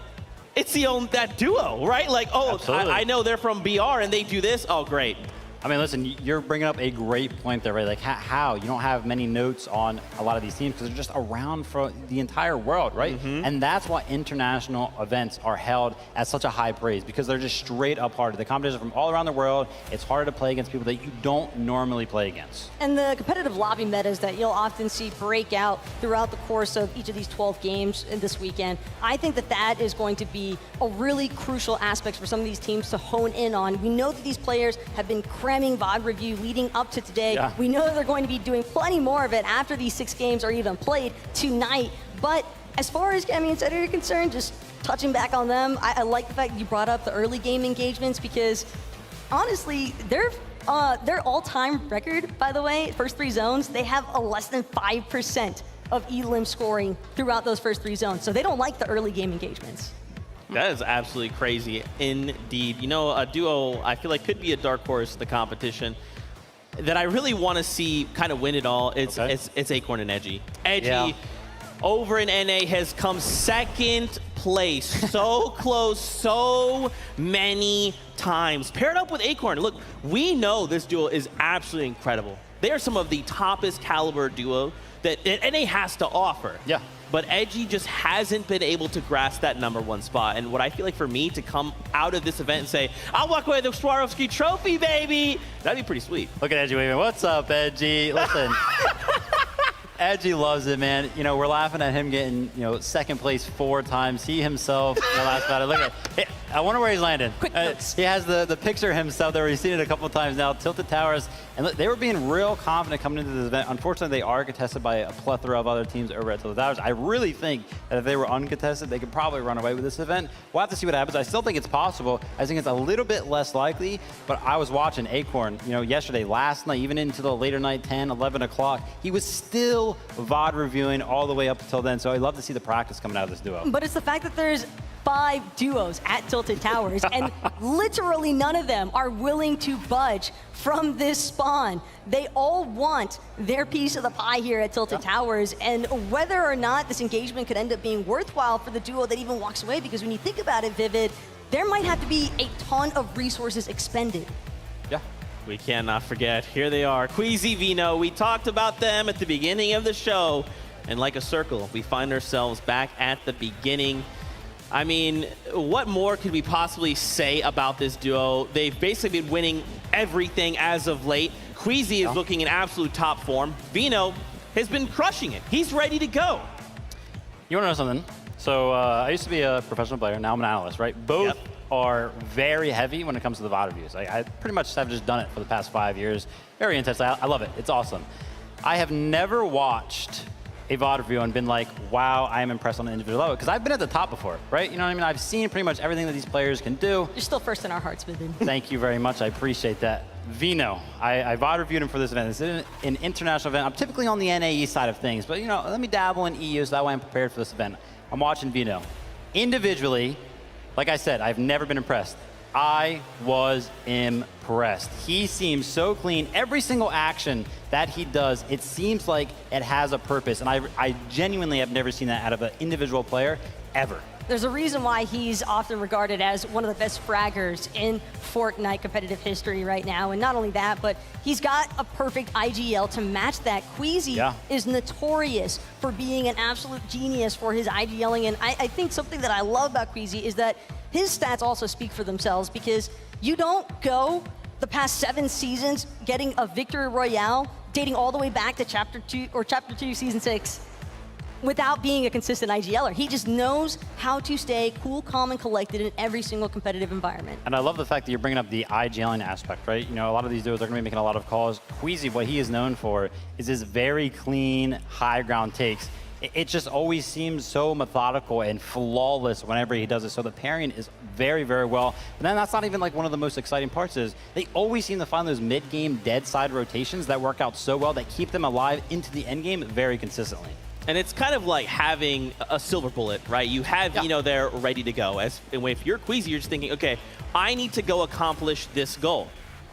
it's that duo, right? Like, oh, I know they're from BR and they do this, oh great. I mean, listen, you're bringing up a great point there, right? Like, how? You don't have many notes on a lot of these teams because they're just around for the entire world, right? And that's why international events are held at such a high praise because they're just straight up harder. The competition from all around the world, it's harder to play against people that you don't normally play against. And the competitive lobby metas that you'll often see break out throughout the course of each of these 12 games this weekend, I think that that is going to be a really crucial aspect for some of these teams to hone in on. We know that these players have been cramming VOD review leading up to today. Yeah. We know that they're going to be doing plenty more of it after these 6 games are even played tonight. But as far as Cammy and Seti are concerned, just touching back on them, I like the fact that you brought up the early game engagements because honestly, their all-time record, by the way, first 3 zones, they have a less than 5% of elim scoring throughout those first 3 zones. So they don't like the early game engagements. That is absolutely crazy indeed. A duo I feel like could be a dark horse in the competition that I really want to see kind of win it all. It's Acorn and Edgy. Edgy over in NA has come second place. So close so many times. Paired up with Acorn. Look, we know this duo is absolutely incredible. They are some of the toppest caliber duo that NA has to offer. Yeah. But Edgy just hasn't been able to grasp that #1 spot. And what I feel like for me to come out of this event and say, I'll walk away with the Swarovski trophy, baby, that'd be pretty sweet. Look at Edgy waving. What's up, Edgy? Listen. Edgy loves it, man. We're laughing at him getting, second place 4 times. He himself, last about it. Look at it. I wonder where he's landing. Quick notes. He has the picture himself there. We've seen it a couple of times now. Tilted Towers. And look, they were being real confident coming into this event. Unfortunately, they are contested by a plethora of other teams over at Tilted Towers. I really think that if they were uncontested, they could probably run away with this event. We'll have to see what happens. I still think it's possible. I think it's a little bit less likely. But I was watching Acorn, yesterday, last night, even into the later night, 10, 11 o'clock. He was still VOD reviewing all the way up until then. So I'd love to see the practice coming out of this duo. But it's the fact that there's 5 duos at Tilted Towers, and literally none of them are willing to budge from this spawn. They all want their piece of the pie here at Tilted Towers, and whether or not this engagement could end up being worthwhile for the duo that even walks away, because when you think about it, Vivid, there might have to be a ton of resources expended. Yeah. We cannot forget, here they are, Queasy Vino. We talked about them at the beginning of the show, and like a circle, we find ourselves back at the beginning. I mean, what more could we possibly say about this duo? They've basically been winning everything as of late. Queasy is looking in absolute top form. Vino has been crushing it. He's ready to go. You want to know something? So I used to be a professional player. Now I'm an analyst, right? Both are very heavy when it comes to the VOD reviews. I pretty much have just done it for the past 5 years. Very intense. I love it. It's awesome. I have never watched a VOD review and been like, wow, I am impressed on an individual level. Because I've been at the top before, right? You know what I mean? I've seen pretty much everything that these players can do. You're still first in our hearts, Vivian. Thank you very much. I appreciate that. Vino. I VOD reviewed him for this event. This is an international event. I'm typically on the NAE side of things, but let me dabble in EU so that way I'm prepared for this event. I'm watching Vino. Individually, like I said, I've never been impressed. I was impressed. He seems so clean. Every single action that he does, it seems like it has a purpose. And I genuinely have never seen that out of an individual player, ever. There's a reason why he's often regarded as one of the best fraggers in Fortnite competitive history right now. And not only that, but he's got a perfect IGL to match that. Queasy is notorious for being an absolute genius for his IGLing. And I think something that I love about Queasy is that his stats also speak for themselves, because you don't go the past 7 seasons getting a victory royale dating all the way back to Chapter 2, Season 6. Without being a consistent IGLer. He just knows how to stay cool, calm, and collected in every single competitive environment. And I love the fact that you're bringing up the IGLing aspect, right? A lot of these duos are going to be making a lot of calls. Queasy, what he is known for is his very clean, high ground takes. It just always seems so methodical and flawless whenever he does it. So the pairing is very, very well. But then that's not even like one of the most exciting parts is they always seem to find those mid-game dead side rotations that work out so well that keep them alive into the end game very consistently. And it's kind of like having a silver bullet, right? You have Vino there ready to go. And if you're Queasy, you're just thinking, okay, I need to go accomplish this goal.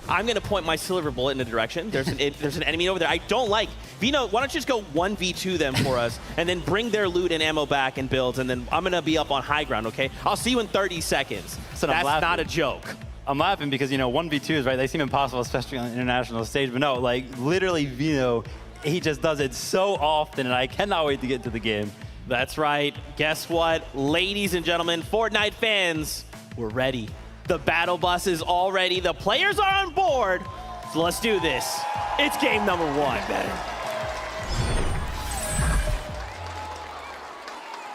I'm going to point my silver bullet in a direction. There's an enemy over there I don't like. Vino, why don't you just go 1v2 them for us and then bring their loot and ammo back and builds, and then I'm going to be up on high ground, okay? I'll see you in 30 seconds. So that's not a joke. I'm laughing because, 1v2s, right? They seem impossible, especially on the international stage. But no, like, literally, Vino, he just does it so often, and I cannot wait to get to the game. That's right. Guess what? Ladies and gentlemen, Fortnite fans, we're ready. The battle bus is all ready. The players are on board. So let's do this. It's game number 1.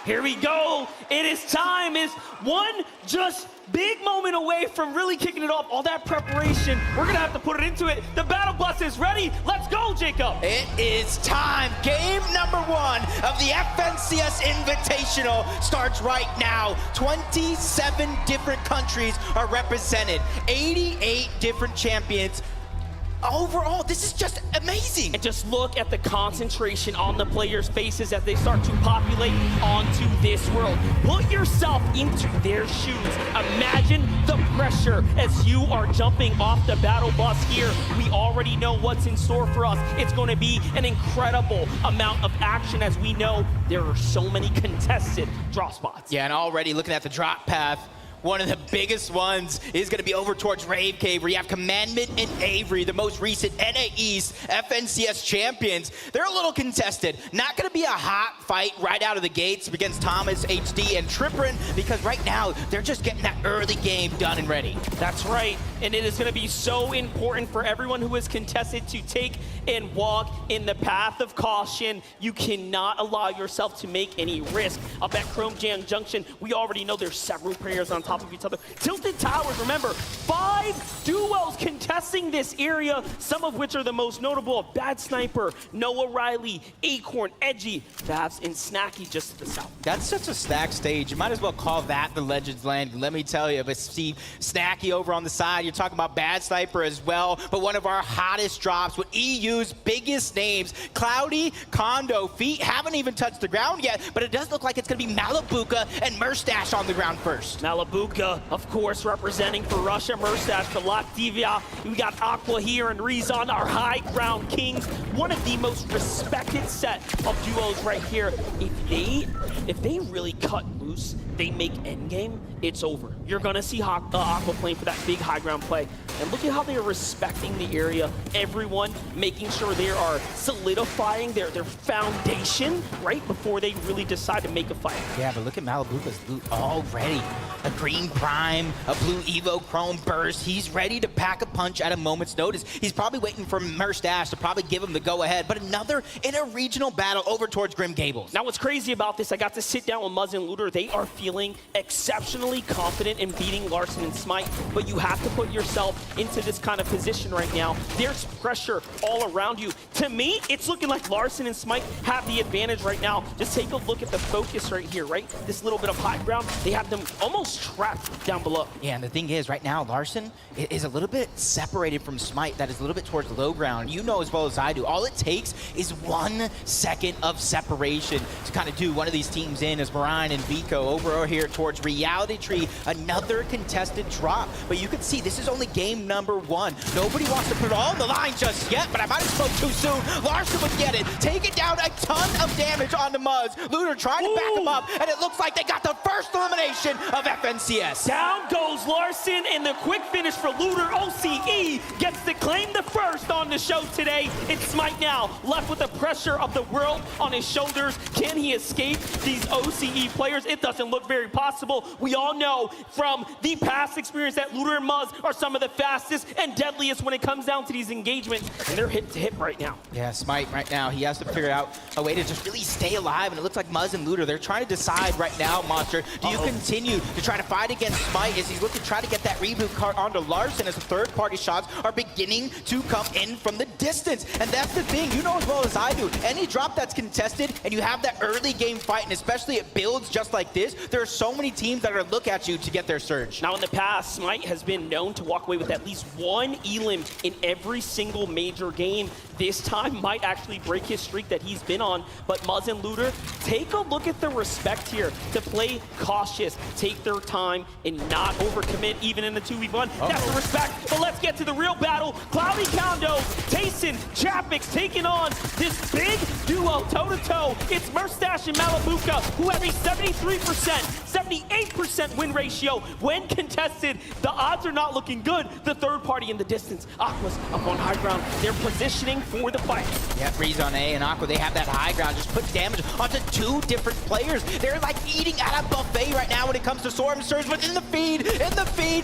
Here we go. It is time. It's one just big moment away from really kicking it off. All that preparation, we're going to have to put it into it. The battle bus is ready. Let's go, Jacob. It is time. Game number 1 of the FNCS Invitational starts right now. 27 different countries are represented. 88 different champions. Overall, this is just amazing. And just look at the concentration on the players' faces as they start to populate onto this world. Put yourself into their shoes. Imagine the pressure as you are jumping off the battle bus here. We already know what's in store for us. It's going to be an incredible amount of action, as we know there are so many contested drop spots. Yeah, and already looking at the drop path, one of the biggest ones is going to be over towards Rave Cave, where you have Commandment and Avery, the most recent NA East FNCS champions. They're a little contested. Not going to be a hot fight right out of the gates against Thomas, HD, and Triprin, because right now they're just getting that early game done and ready. That's right, and it is going to be so important for everyone who is contested to take and walk in the path of caution. You cannot allow yourself to make any risk. Up at Chrome Jam Junction, we already know there's several players on top of each other. Tilted Towers, remember, 5 duos contesting this area, some of which are the most notable: Bad Sniper, Noah Riley, Acorn, Edgy, Babs, and Snacky just to the south. That's such a stacked stage. You might as well call that the Legends Landing, let me tell you. But see Snacky over on the side, you're talking about Bad Sniper as well, but one of our hottest drops with EU's biggest names, Cloudy, Kondo, Feet haven't even touched the ground yet, but it does look like it's going to be Malibuka and Merstash on the ground first. Malibuka, of course, representing for Russia, Merstash for Latvia. We got Aqua here and Rezon, our high ground kings. One of the most respected set of duos right here. If they really cut loose, they make endgame, it's over. You're gonna see Aqua playing for that big high ground play. And look at how they are respecting the area. Everyone making sure they are solidifying their foundation right before they really decide to make a fight. Yeah, but look at Malibuka's loot already. A green prime, a blue Evo Chrome burst. He's ready to pack a punch at a moment's notice. He's probably waiting for Merstash to probably give him the go-ahead, but another in a regional battle over towards Grim Gables. Now what's crazy about this, I got to sit down with Muzz and Looter. They are feeling exceptionally confident in beating Larson and Smite, but you have to put yourself into this kind of position right now. There's pressure all around you. To me, it's looking like Larson and Smite have the advantage right now. Just take a look at the focus right here, right? This little bit of high ground, they have them almost just trapped down below. Yeah, and the thing is, right now, Larson is a little bit separated from Smite. That is a little bit towards the low ground. You know as well as I do, all it takes is 1 second of separation to kind of do one of these teams in, as Brian and Vico over here towards Reality Tree. Another contested drop. But you can see this is only game number 1. Nobody wants to put it all on the line just yet, but I might have spoke too soon. Larson would get it. Taking down a ton of damage on the Muzz. Looter trying to back him up, and it looks like they got the first elimination of FNCS. Down goes Larson, and the quick finish for Looter. OCE gets to claim the first on the show today. It's Smite now, left with the pressure of the world on his shoulders. Can he escape these OCE players? It doesn't look very possible. We all know from the past experience that Looter and Muzz are some of the fastest and deadliest when it comes down to these engagements, and they're hip to hip right now. Yeah, Smite right now, he has to figure out a way to just really stay alive, and it looks like Muzz and Looter, they're trying to decide right now, Monster, do you continue to try to fight against Smite as he's looking to try to get that reboot card onto Larson as the third-party shots are beginning to come in from the distance. And that's the thing, you know as well as I do, any drop that's contested and you have that early game fight, and especially it builds just like this, there are so many teams that are going to look at you to get their surge. Now in the past, Smite has been known to walk away with at least 1 elim in every single major game. This time might actually break his streak that he's been on, but Muzz and Looter, take a look at the respect here to play cautious, take their time, and not overcommit even in the 2v1. That's the respect, but let's get to the real battle. Cloudy Condo, Tayson, Chapix taking on this big duo toe-to-toe. It's Merstash and Malabuka, who have a 73%, 78% win ratio when contested. The odds are not looking good. The third party in the distance, Aqua's up on high ground. They're positioning for the fight. Yeah, Breeze on A and Aqua, they have that high ground. Just put damage onto 2 different players. They're like eating at a buffet right now when it comes to Storm Surge, but in the feed,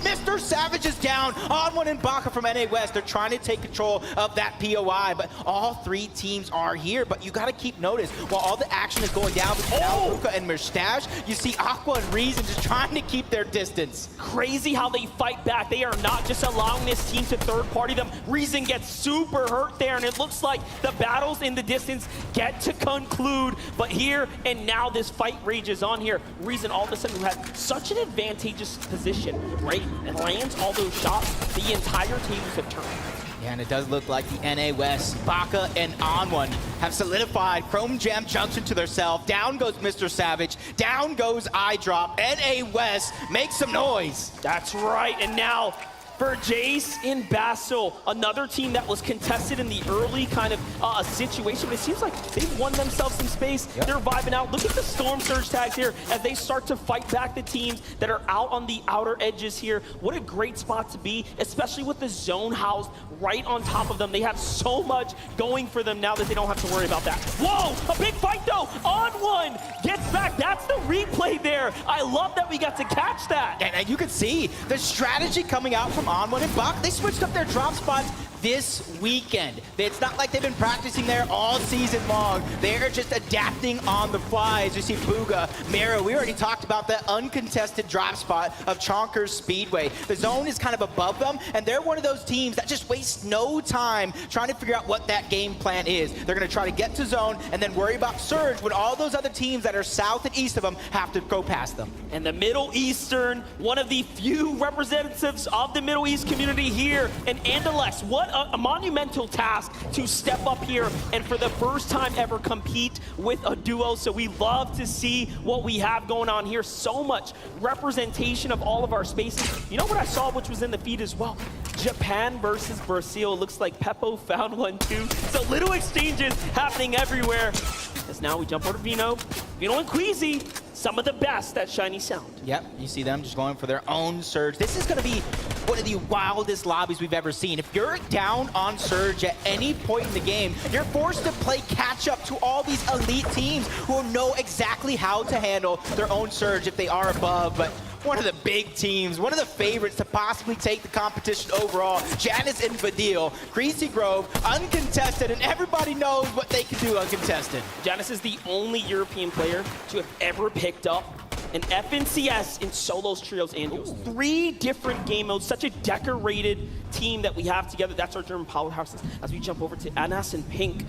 Mr. Savage is down. On one and Baka from NA West. They're trying to take control of that POI, but all 3 teams are here. But you got to keep notice, while all the action is going down between Malabuka and Merstash, you see Aqua and Reason just trying to keep their distance. Crazy how they fight back. They are not just allowing this team to third party them. Reason gets super hurt there, and it looks like the battles in the distance get to conclude. But here and now this fight rages on here. Reason all of a sudden who had such an advantageous position, right? And lands all those shots, the entire tables have turned. Yeah, and it does look like the NA West, Baka and On1 have solidified. Chrome Jam jumps into their self. Down goes Mr. Savage. Down goes Eyedrop. NA West makes some noise. That's right, and now for Jace and Basil, another team that was contested in the early kind of situation, but it seems like they've won themselves some space. Yep. They're vibing out. Look at the Storm Surge tags here as they start to fight back the teams that are out on the outer edges here. What a great spot to be, especially with the zone housed right on top of them. They have so much going for them now that they don't have to worry about that. Whoa, a big fight though. On1 gets back. That's the replay there. I love that we got to catch that. And you can see the strategy coming out from On1 and Baka. They switched up their drop spots this weekend. It's not like they've been practicing there all season long. They're just adapting on the fly. As you see Booga, Mero, we already talked about the uncontested drop spot of Chonkers Speedway. The zone is kind of above them, and they're one of those teams that just waste no time trying to figure out what that game plan is. They're going to try to get to zone and then worry about Surge when all those other teams that are south and east of them have to go past them. And the Middle Eastern, one of the few representatives of the Middle East community here, and Andalex, what a monumental task to step up here and for the first time ever compete with a duo. So we love to see what we have going on here. So much representation of all of our spaces. You know what I saw, which was in the feed as well? Japan versus Brazil. Looks like Peppo found one too. So little exchanges happening everywhere. As now we jump over to Vino and Queasy, some of the best at Shiny Sound. Yep, you see them just going for their own Surge. This is going to be one of the wildest lobbies we've ever seen. If you're down on Surge at any point in the game, you're forced to play catch up to all these elite teams who know exactly how to handle their own Surge if they are above. But one of the big teams, one of the favorites to possibly take the competition overall, Janice and Vadil, Greasy Grove, uncontested, and everybody knows what they can do uncontested. Janice is the only European player to have ever picked up an FNCS in solos, trios, and duos. 3 different game modes, such a decorated team that we have together. That's our German powerhouses. As we jump over to Anas and Pink,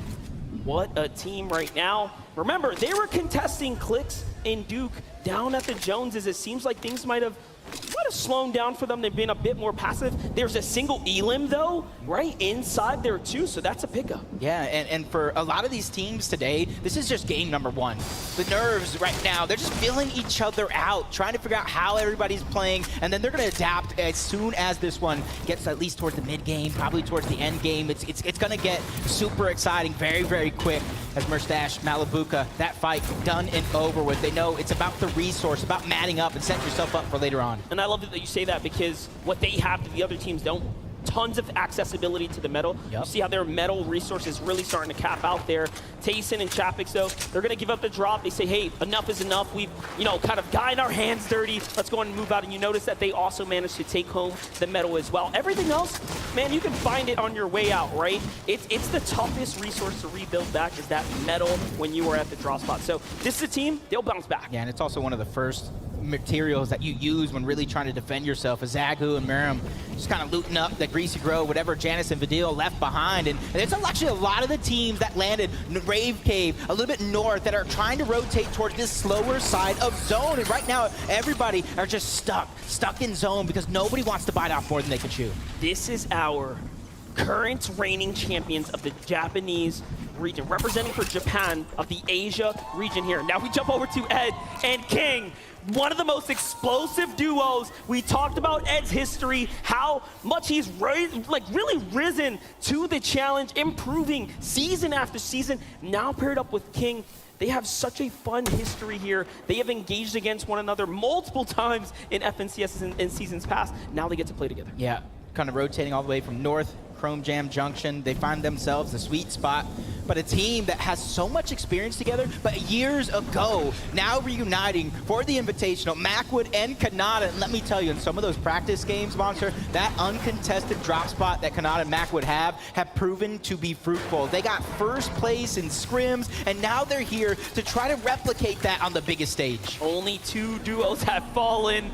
what a team right now. Remember, they were contesting Clicks and Duke down at the Joneses. It seems like things might have of slowing down for them. They've been a bit more passive. There's a single elim, though, right inside there, too, so that's a pickup. Yeah, and for a lot of these teams today, this is just game number one. The nerves right now, they're just feeling each other out, trying to figure out how everybody's playing, and then they're going to adapt as soon as this one gets at least towards the mid-game, probably towards the end game. It's going to get super exciting very, very quick as Merstash, Malibuca, that fight done and over with. They know it's about the resource, about matting up and setting yourself up for later on. And I love that you say that because what they have that the other teams don't, tons of accessibility to the metal. You see how their metal resources really starting to cap out there. Tayson and Chapix, though, they're going to give up the drop. They say, hey, enough is enough. We've, kind of gotten our hands dirty. Let's go and move out. And you notice that they also managed to take home the metal as well. Everything else, man, you can find it on your way out, right? It's the toughest resource to rebuild back is that metal when you are at the drop spot. So this is a team, they'll bounce back. Yeah, and it's also one of the first materials that you use when really trying to defend yourself. As Zagu and Miriam just kind of looting up the Greasy Grove, whatever Janice and Vidil left behind. And there's actually a lot of the teams that landed in Rave Cave a little bit north that are trying to rotate towards this slower side of zone. And right now, everybody are just stuck in zone because nobody wants to bite off more than they can chew. This is our current reigning champions of the Japanese region, representing for Japan of the Asia region here. Now we jump over to Ed and King. One of the most explosive duos. We talked about Ed's history, how much he's really risen to the challenge, improving season after season. Now paired up with King, they have such a fun history here. They have engaged against one another multiple times in FNCS in seasons past. Now they get to play together. Yeah, kind of rotating all the way from north, Chrome Jam Junction. They find themselves the sweet spot, but a team that has so much experience together, but years ago, now reuniting for the Invitational, Macwood and Kanata. And let me tell you, in some of those practice games, Monster, that uncontested drop spot that Kanata and Macwood have proven to be fruitful. They got first place in scrims, and now they're here to try to replicate that on the biggest stage. Only 2 duos have fallen,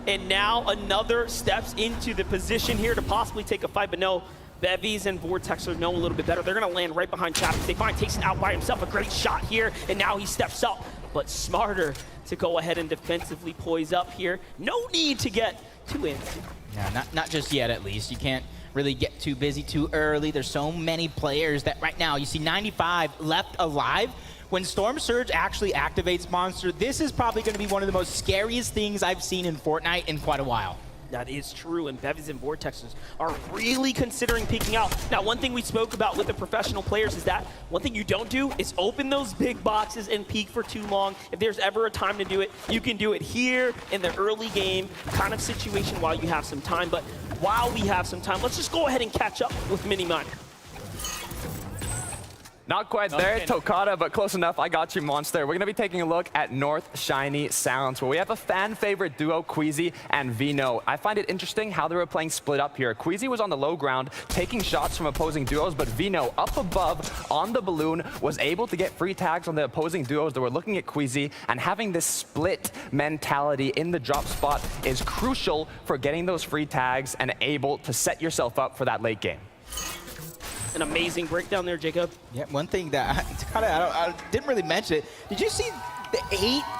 and now another steps into the position here to possibly take a fight, but no, Bevies and Vortex are know a little bit better. They're going to land right behind Chapix. They find Tayson out by himself. A great shot here, and now he steps up, but smarter to go ahead and defensively poise up here. No need to get too antsy. Yeah, not just yet, at least. You can't really get too busy too early. There's so many players that right now, you see 95 left alive. When Storm Surge actually activates Monster, this is probably going to be one of the most scariest things I've seen in Fortnite in quite a while. That is true, and Bevies and Vortexes are really considering peeking out. Now, one thing we spoke about with the professional players is that one thing you don't do is open those big boxes and peek for too long. If there's ever a time to do it, you can do it here in the early game kind of situation while you have some time. But while we have some time, let's just go ahead and catch up with Mini Miner. Not quite there, Tokata, but close enough. I got you, Monster. We're going to be taking a look at North Shiny Sounds, where we have a fan-favorite duo, Queasy and Vino. I find it interesting how they were playing split up here. Queasy was on the low ground, taking shots from opposing duos, but Vino, up above on the balloon, was able to get free tags on the opposing duos that were looking at Queasy, and having this split mentality in the drop spot is crucial for getting those free tags and able to set yourself up for that late game. An amazing breakdown there, Jacob. Yeah, one thing that I didn't really mention it. Did you see the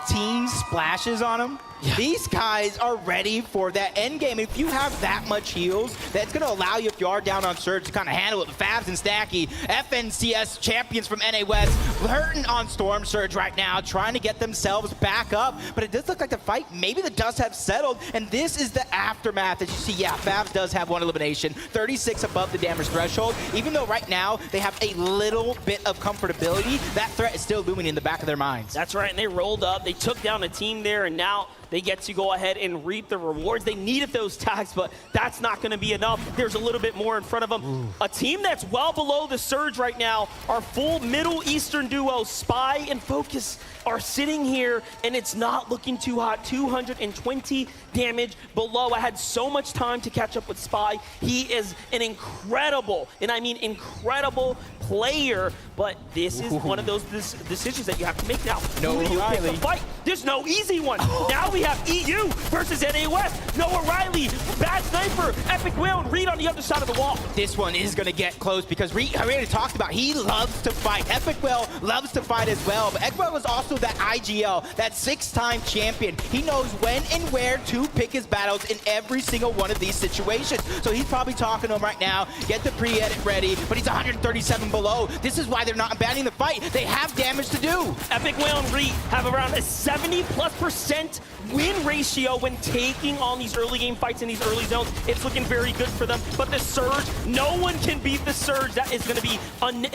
18 splashes on him? Yeah. These guys are ready for that end game. If you have that much heals, that's going to allow you, if you are down on Surge, to kind of handle it. The Fabs and Stacky, FNCS champions from NA West, hurting on Storm Surge right now, trying to get themselves back up. But it does look like the fight, maybe the dust have settled, and this is the aftermath. As you see, yeah, Fabs does have one elimination, 36 above the damage threshold. Even though right now they have a little bit of comfortability, that threat is still looming in the back of their minds. That's right, and they rolled up, they took down a team there, and now they get to go ahead and reap the rewards. They needed those tags, but that's not going to be enough. There's a little bit more in front of them. Ooh. A team that's well below the Surge right now, our full Middle Eastern duo, Spy and Focus, are sitting here, and it's not looking too hot. 220 damage below. I had so much time to catch up with Spy. He is an incredible, and I mean incredible player, but this is one of those decisions that you have to make now. No, who do you pick to fight? There's no easy one. Now we have EU versus NA West. No O'Reilly, bad sniper over. Epic Will and Reed on the other side of the wall. This one is going to get close because Reed, I already talked about, he loves to fight. Epic Will loves to fight as well. But Epic Will is also that IGL, that 6-time champion. He knows when and where to pick his battles in every single one of these situations. So he's probably talking to him right now, get the pre-edit ready, but he's 137 below. This is why they're not abandoning the fight. They have damage to do. Epic Will and Reed have around a 70+% win ratio when taking on these early game fights in these early zones. It's looking very good for them. But the Surge, no one can beat the Surge. That is going to be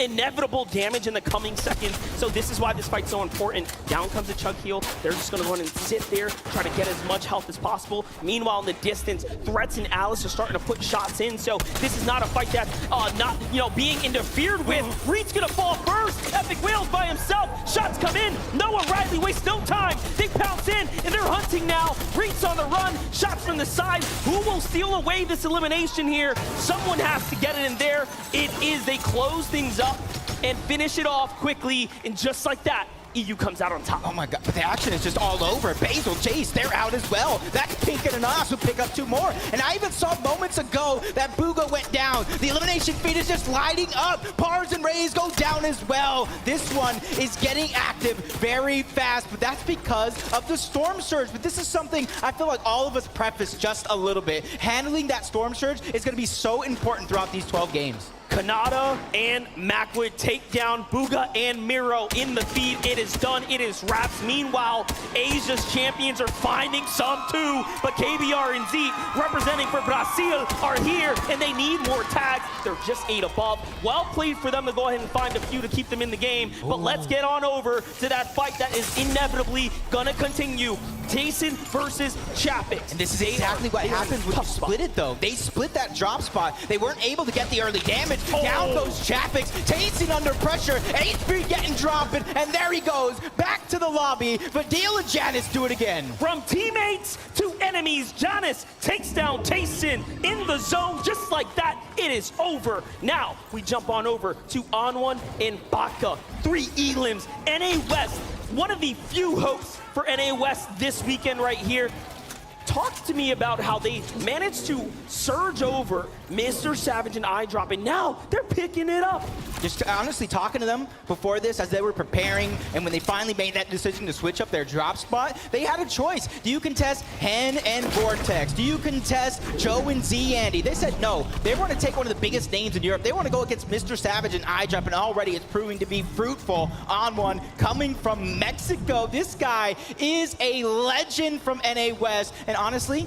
inevitable damage in the coming seconds. So this is why this fight's so important. Down comes the Chug Heal. They're just going to run and sit there, try to get as much health as possible. Meanwhile, in the distance, Threats and Alice are starting to put shots in. So this is not a fight that's not, being interfered with. Reed's going to fall first. Epic Will's by himself. Shots come in. Noah Riley wastes no time. They pounce in, and they're hunting now. Reed's on the run. Shots from the side. Who will steal away this elimination here? Someone has to get it in there. It is. They close things up and finish it off quickly, and just like that, EU comes out on top. Oh my god, but the action is just all over. Basil, Jace, they're out as well. That's Pink and Anas who pick up 2 more. And I even saw moments ago that Booga went down. The elimination feed is just lighting up. Pars and Rays go down as well. This one is getting active very fast, but that's because of the Storm Surge. But this is something I feel like all of us preface just a little bit. Handling that Storm Surge is going to be so important throughout these 12 games. Kanata and Macwood take down Booga and Miro in the feed. It is done. It is wraps. Meanwhile, Asia's champions are finding some too, but KBR and Zeke, representing for Brazil, are here, and they need more tags. They're just 8 above. Well played for them to go ahead and find a few to keep them in the game, but let's get on over to that fight that is inevitably gonna continue. Tayson versus Chapix. And this is exactly what happens when you split it, though. They split that drop spot. They weren't able to get the early damage. Down goes Chapix. Tayson under pressure. HP getting dropping. And there he goes. Back to the lobby. Vadil and Janice do it again. From teammates to enemies, Janice takes down Tayson in the zone. Just like that, it is over. Now, we jump on over to Onwon and Baka. 3 elims. NA West, one of the few hopes for NA West this weekend right here. Talk to me about how they managed to surge over Mr. Savage and iDrop, and now they're picking it up. Just honestly talking to them before this as they were preparing, and when they finally made that decision to switch up their drop spot, they had a choice. Do you contest Hen and Vortex? Do you contest Joe and Z Andy? They said no. They want to take one of the biggest names in Europe. They want to go against Mr. Savage and iDrop, and already it's proving to be fruitful. Onwon coming from Mexico. This guy is a legend from NA West, and honestly,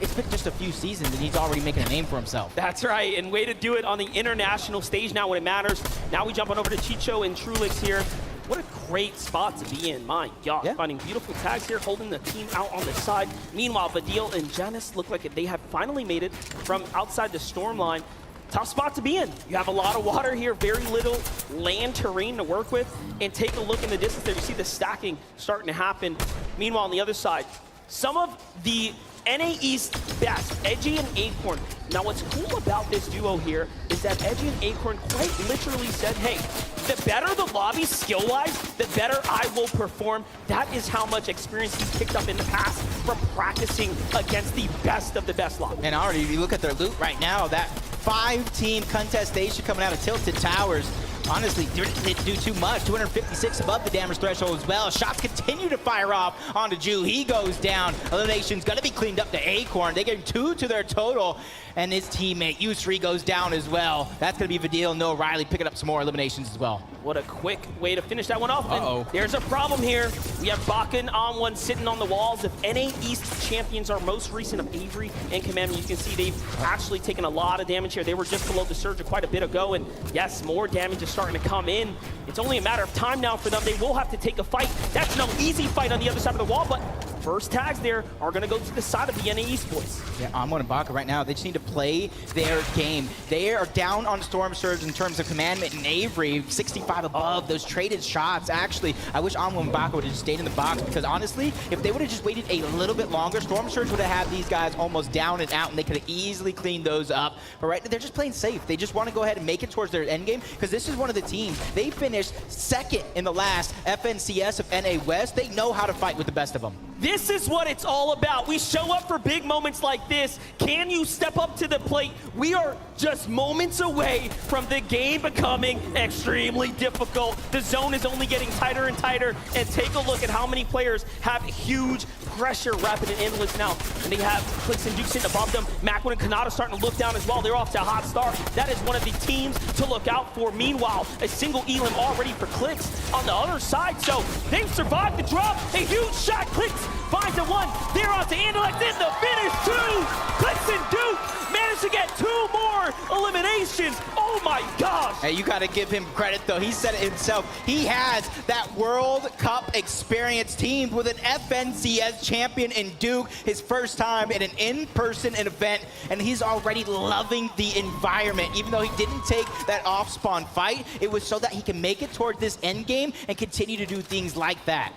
it's been just a few seasons and he's already making a name for himself. That's right, and way to do it on the international stage now when it matters. Now we jump on over to Chicho and Trulix here. What a great spot to be in, my God. Finding beautiful tags here, holding the team out on the side. Meanwhile, Vadil and Janice look like they have finally made it from outside the storm line. Tough spot to be in. You have a lot of water here, very little land terrain to work with, and take a look in the distance there. You see the stacking starting to happen. Meanwhile, on the other side, some of the NA East best, Edgy and Acorn. Now what's cool about this duo here is that Edgy and Acorn quite literally said, hey, the better the lobby skill-wise, the better I will perform. That is how much experience he's picked up in the past from practicing against the best of the best lobby. And already, if you look at their loot right now, that 5-team contestation coming out of Tilted Towers, honestly, didn't do too much. 256 above the damage threshold as well. Shots continue to fire off onto Ju. He goes down. Elimination's going to be cleaned up to Acorn. They get 2 to their total. And his teammate, Yusri, goes down as well. That's going to be Vadil. No, Riley picking up some more eliminations as well. What a quick way to finish that one off. And there's a problem here. We have Baka and Onwon sitting on the walls. If NA East champions are most recent of Avery and Commandment, you can see they've actually taken a lot of damage here. They were just below the surge quite a bit ago. And yes, more damage is starting to come in. It's only a matter of time now for them. They will have to take a fight. That's no easy fight on the other side of the wall, but first tags there are going to go to the side of the NA East boys. Yeah, Onwon and Baka right now, they just need to play their game. They are down on Storm Surge in terms of Commandment and Avery, 65 above, those traded shots. Actually, I wish Onwon and Baka would have just stayed in the box, because honestly, if they would have just waited a little bit longer, Storm Surge would have had these guys almost down and out, and they could have easily cleaned those up. But right now, they're just playing safe. They just want to go ahead and make it towards their end game, because this is one of the teams. They finished second in the last FNCS of NA West. They know how to fight with the best of them. This is what it's all about. We show up for big moments like this. Can you step up to the plate? We are just moments away from the game becoming extremely difficult. The zone is only getting tighter and tighter. And take a look at how many players have huge pressure. Rapid and Endless now. And they have Clicks and Duke sitting above them. Macwin and Kanata starting to look down as well. They're off to a hot start. That is one of the teams to look out for. Meanwhile, a single Elim already for Clicks on the other side. So they've survived the drop. A huge shot. Clicks finds a one. They're on to Andalex in the finish. Two. Clicks and Duke managed to get 2 more eliminations. Oh my gosh. Hey, you got to give him credit, though. He said it himself. He has that World Cup experience teamed with an FNCS champion in Duke, his first time in an in-person event, and he's already loving the environment. Even though he didn't take that off-spawn fight, it was so that he can make it toward this end game and continue to do things like that.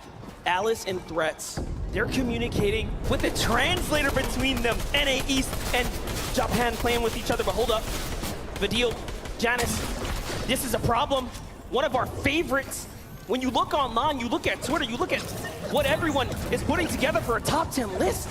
Alice and Threats, they're communicating with a translator between them. NA East and Japan playing with each other, but hold up. Vadil, Janice, this is a problem. One of our favorites. When you look online, you look at Twitter, you look at what everyone is putting together for a top 10 list.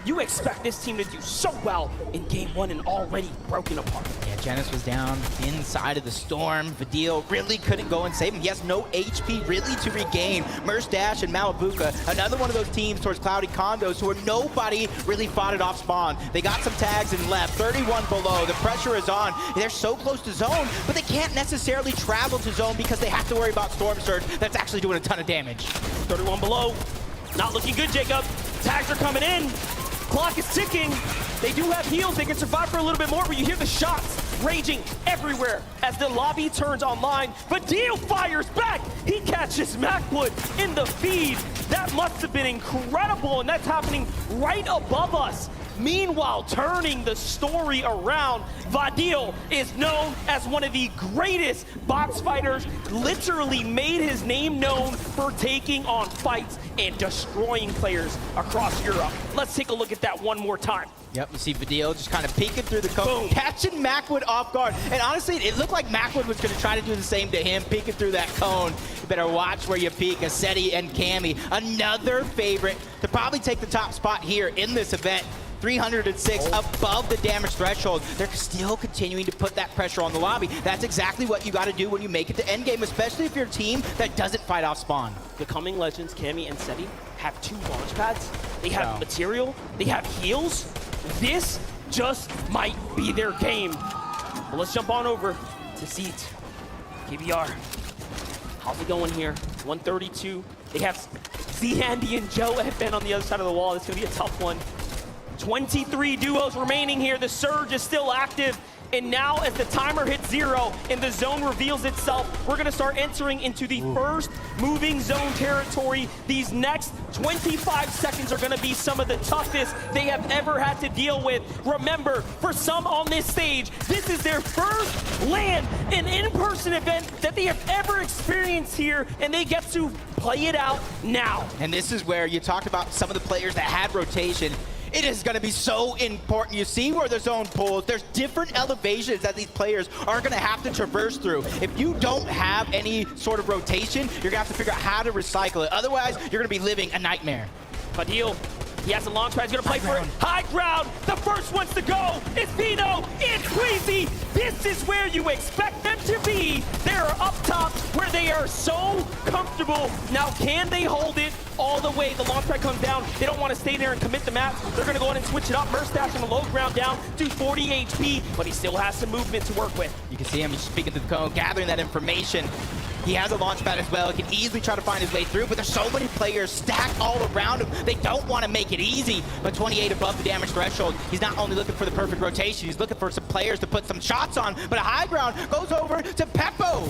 You expect this team to do so well in game 1 and already broken apart. Yeah, Janice was down inside of the storm. Vadil really couldn't go and save him. He has no HP really to regain. Merstash and Malabuka, another one of those teams towards Cloudy Condos who are nobody really fought it off spawn. They got some tags and left, 31 below. The pressure is on. They're so close to zone, but they can't necessarily travel to zone because they have to worry about Storm Surge. That's actually doing a ton of damage. 31 below. Not looking good, Jacob. Tags are coming in. Clock is ticking. They do have heals. They can survive for a little bit more, but you hear the shots raging everywhere as the lobby turns online. But Dio fires back. He catches Macwood in the feed. That must have been incredible, and that's happening right above us. Meanwhile, turning the story around, Vadil is known as one of the greatest box fighters, literally made his name known for taking on fights and destroying players across Europe. Let's take a look at that one more time. Yep, you see Vadil just kind of peeking through the cone, catching Macwood off guard. And honestly, it looked like Macwood was going to try to do the same to him, peeking through that cone. You better watch where you peek. Aseti and Cammy, another favorite to probably take the top spot here in this event. 306 above the damage threshold. They're still continuing to put that pressure on the lobby. That's exactly what you got to do when you make it to endgame, especially if you're a team that doesn't fight off spawn. Becoming Legends, Cammy and Seti have 2 launch pads. They have material. They have heals. This just might be their game. But let's jump on over to Seat. KBR. How's it going here? 132. They have Z-Handy and Joe FN on the other side of the wall. It's going to be a tough one. 23 duos remaining here. The surge is still active. And now as the timer hits 0 and the zone reveals itself, we're going to start entering into the first moving zone territory. These next 25 seconds are going to be some of the toughest they have ever had to deal with. Remember, for some on this stage, this is their first LAN, an in-person event that they have ever experienced here, and they get to play it out now. And this is where you talked about some of the players that had rotation. It is going to be so important. You see where the zone pulls. There's different elevations that these players are going to have to traverse through. If you don't have any sort of rotation, you're going to have to figure out how to recycle it. Otherwise, you're going to be living a nightmare. Fadil, he has a launch pad. He's going to play for it. High ground. The first ones to go is Pino. It's Queasy. This is where you expect them to be. They're up top where they are so comfortable. Now, can they hold it all the way? The launch pad comes down. They don't want to stay there and commit the map. They're going to go ahead and switch it up. Merstash in the low ground down to 40 HP, but he still has some movement to work with. You can see him just speaking through the cone, gathering that information. He has a launch pad as well. He can easily try to find his way through, but there's so many players stacked all around him. They don't want to make it easy, but 28 above the damage threshold. He's not only looking for the perfect rotation, he's looking for some players to put some shots on, but a high ground goes over to Peppo.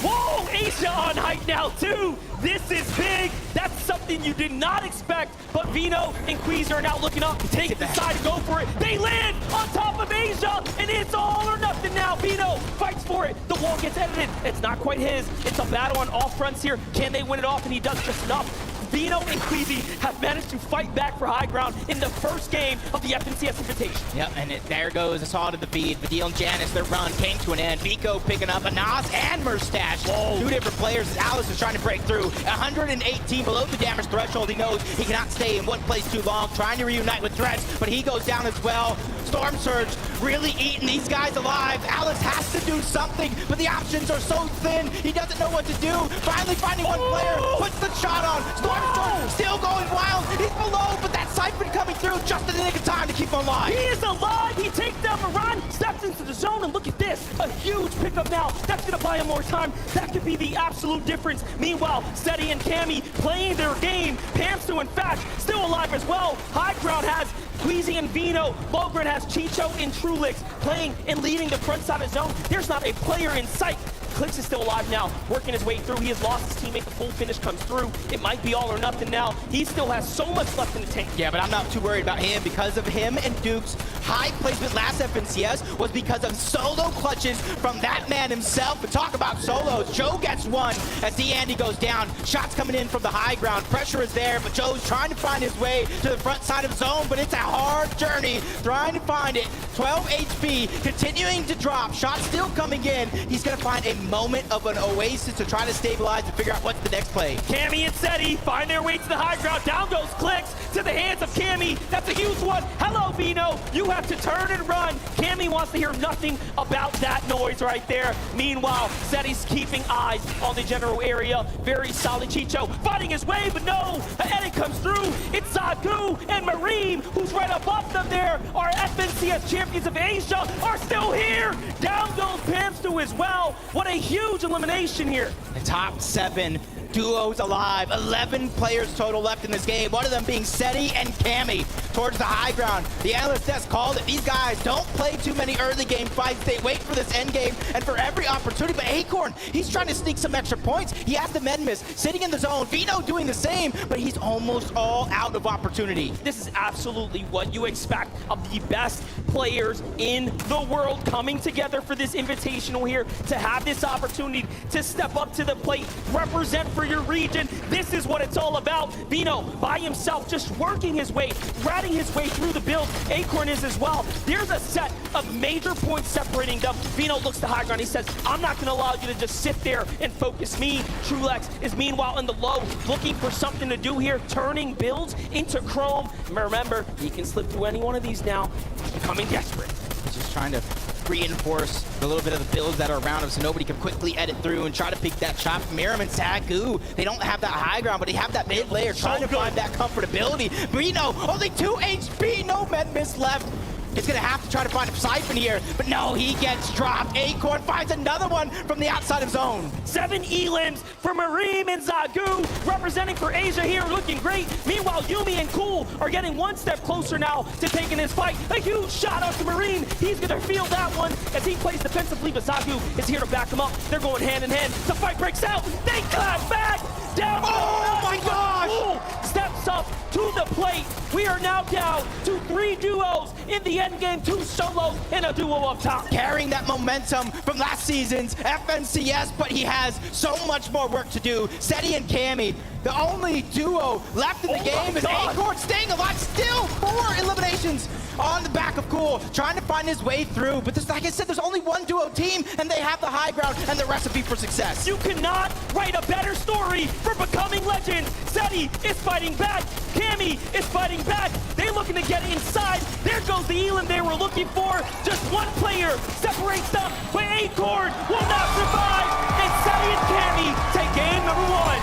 Whoa, Asia on height now too. This is big. That's something you did not expect, but Vino and Queezer are now looking up, take the side to go for it. They land on top of Asia, and it's all or nothing now. Vino fights for it. The wall gets edited. It's not quite his. It's a battle on all fronts here. Can they win it off? And he does just enough. Vino and Queasy have managed to fight back for high ground in the first game of the FNCS Invitation. Yep, and there goes Assault to the feed. Vadil and Janice, their run came to an end. Vico picking up Anas and Merstash. Two different players as Alice is trying to break through. 118 below the damage threshold. He knows he cannot stay in one place too long, trying to reunite with Threats, but he goes down as well. Storm Surge really eating these guys alive. Alice has to do something, but the options are so thin. He doesn't know what to do. Finally finding one player, puts the shot on. Storm Surge still going wild. He's below, but that Siphon coming through just in the nick of time to keep him alive. He is alive. He takes down Moran, steps into the zone, and look at this. A huge pickup now. That's going to buy him more time. That could be the absolute difference. Meanwhile, Seti and Cammy playing their game. Pamstu and Fatch still alive as well. High ground has Queasy and Vino. Low ground has Chicho and Trulix playing and leading the front side of the zone. There's not a player in sight. Clix is still alive now, working his way through. He has lost his teammate. The full finish comes through. It might be all or nothing now. He still has so much left in the tank. Yeah, but I'm not too worried about him because of him and Duke's high placement last FNCS was because of solo clutches from that man himself. But talk about solos. Joe gets one as Andy goes down. Shots coming in from the high ground. Pressure is there, but Joe's trying to find his way to the front side of zone, but it's a hard journey trying to find it. 12 HP, continuing to drop. Shots still coming in. He's going to find a moment of an oasis to try to stabilize and figure out what's the next play. Cammy and Seti find their way to the high ground. Down goes Clix to the hands of Cammy. That's a huge one. Hello, Vino. You have to turn and run. Cammy wants to hear nothing about that noise right there. Meanwhile, Seti's keeping eyes on the general area. Very solid. Chicho fighting his way, but no. An edit comes through. It's Zagu and Mareem, who's right above them there. Our FNCS champions of Asia are still here. Down goes Pamstu as well. What a huge elimination here. The top 7 duos alive. 11 players total left in this game. One of them being Seti and Cammy towards the high ground. The analyst desk called it. These guys don't play too many early game fights. They wait for this end game and for every opportunity. But Acorn, he's trying to sneak some extra points. He has the med miss sitting in the zone. Vino doing the same, but he's almost all out of opportunity. This is absolutely what you expect of the best players in the world coming together for this invitational here, to have this opportunity to step up to the plate, represent for your region. This is what it's all about. Vino by himself, just working his way, ratting his way through the build. Acorn is as well. There's a set of major points separating them. Vino looks to high ground. He says, I'm not going to allow you to just sit there and focus me. Trulex is meanwhile in the low, looking for something to do here, turning builds into Chrome. And remember, he can slip through any one of these now, becoming desperate. He's just trying to reinforce a little bit of the builds that are around him so nobody can quickly edit through and try to pick that shot from Miram and Zagu. They don't have that high ground, but they have that mid layer trying to find that comfortability. Vino, only 2 HP, no med miss left. He's gonna have to try to find a Siphon here, but no, he gets dropped. Acorn finds another one from the outside of zone. 7 elims for Mareem and Zagu, representing for Asia here, looking great. Meanwhile, Yumi and Cool are getting one step closer now to taking this fight. A huge shot out to Mareem. He's gonna feel that one as he plays defensively, but Zagu is here to back him up. They're going hand in hand. The fight breaks out. They clap back. Down. Oh my gosh! Cool steps up to the plate. We are now down to 3 duos in the end game, 2 solos and a duo up top. Carrying that momentum from last season's FNCS, but he has so much more work to do. Seti and Cammy, the only duo left in the game is Acorn staying alive. Still 4 eliminations on the back of Cool, trying to find his way through. But there's, like I said, there's only 1 duo team, and they have the high ground and the recipe for success. You cannot write a better story for becoming legends. Seti is fighting back. Cammy is fighting back. They're looking to get inside. There goes the elim they were looking for. Just 1 player separates them, but Acorn will not survive. And Seti and Cammy take game number 1.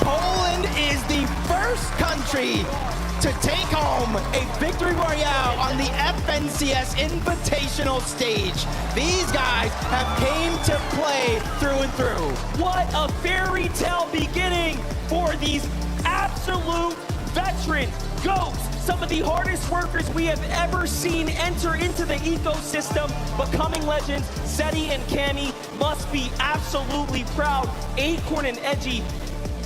Poland is the first country to take home a victory royale on the FNCS Invitational stage. These guys have came to play through and through. What a fairy tale beginning for these absolute veteran GOATs. Some of the hardest workers we have ever seen enter into the ecosystem, becoming legends. Seti and Cammy must be absolutely proud. Acorn and Edgy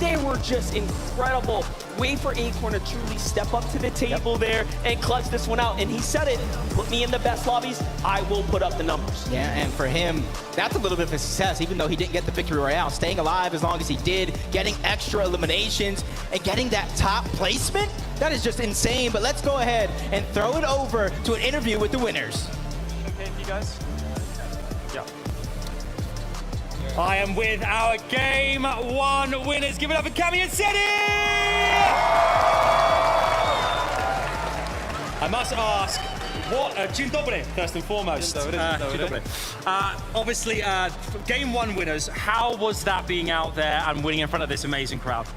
They were just incredible. Wait for Acorn to truly step up to the table there and clutch this one out. And he said it, put me in the best lobbies, I will put up the numbers. Yeah, and for him, that's a little bit of a success, even though he didn't get the victory royale. Staying alive as long as he did, getting extra eliminations, and getting that top placement, that is just insane. But let's go ahead and throw it over to an interview with the winners. Okay, you guys? Yeah. I am with our Game 1 winners. Give it up for Cami and City! I must ask, what, Dzień dobry, first and foremost. Dzień dobry. Obviously, Game 1 winners, how was that being out there and winning in front of this amazing crowd?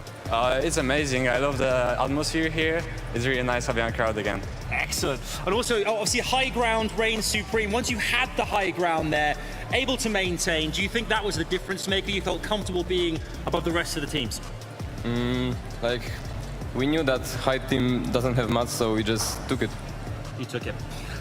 It's amazing. I love the atmosphere here. It's really nice having a crowd again. Excellent. And also, obviously, high ground reigns supreme. Once you had the high ground there, able to maintain, do you think that was the difference maker? You felt comfortable being above the rest of the teams? Like, we knew that high team doesn't have much, so we just took it. You took it.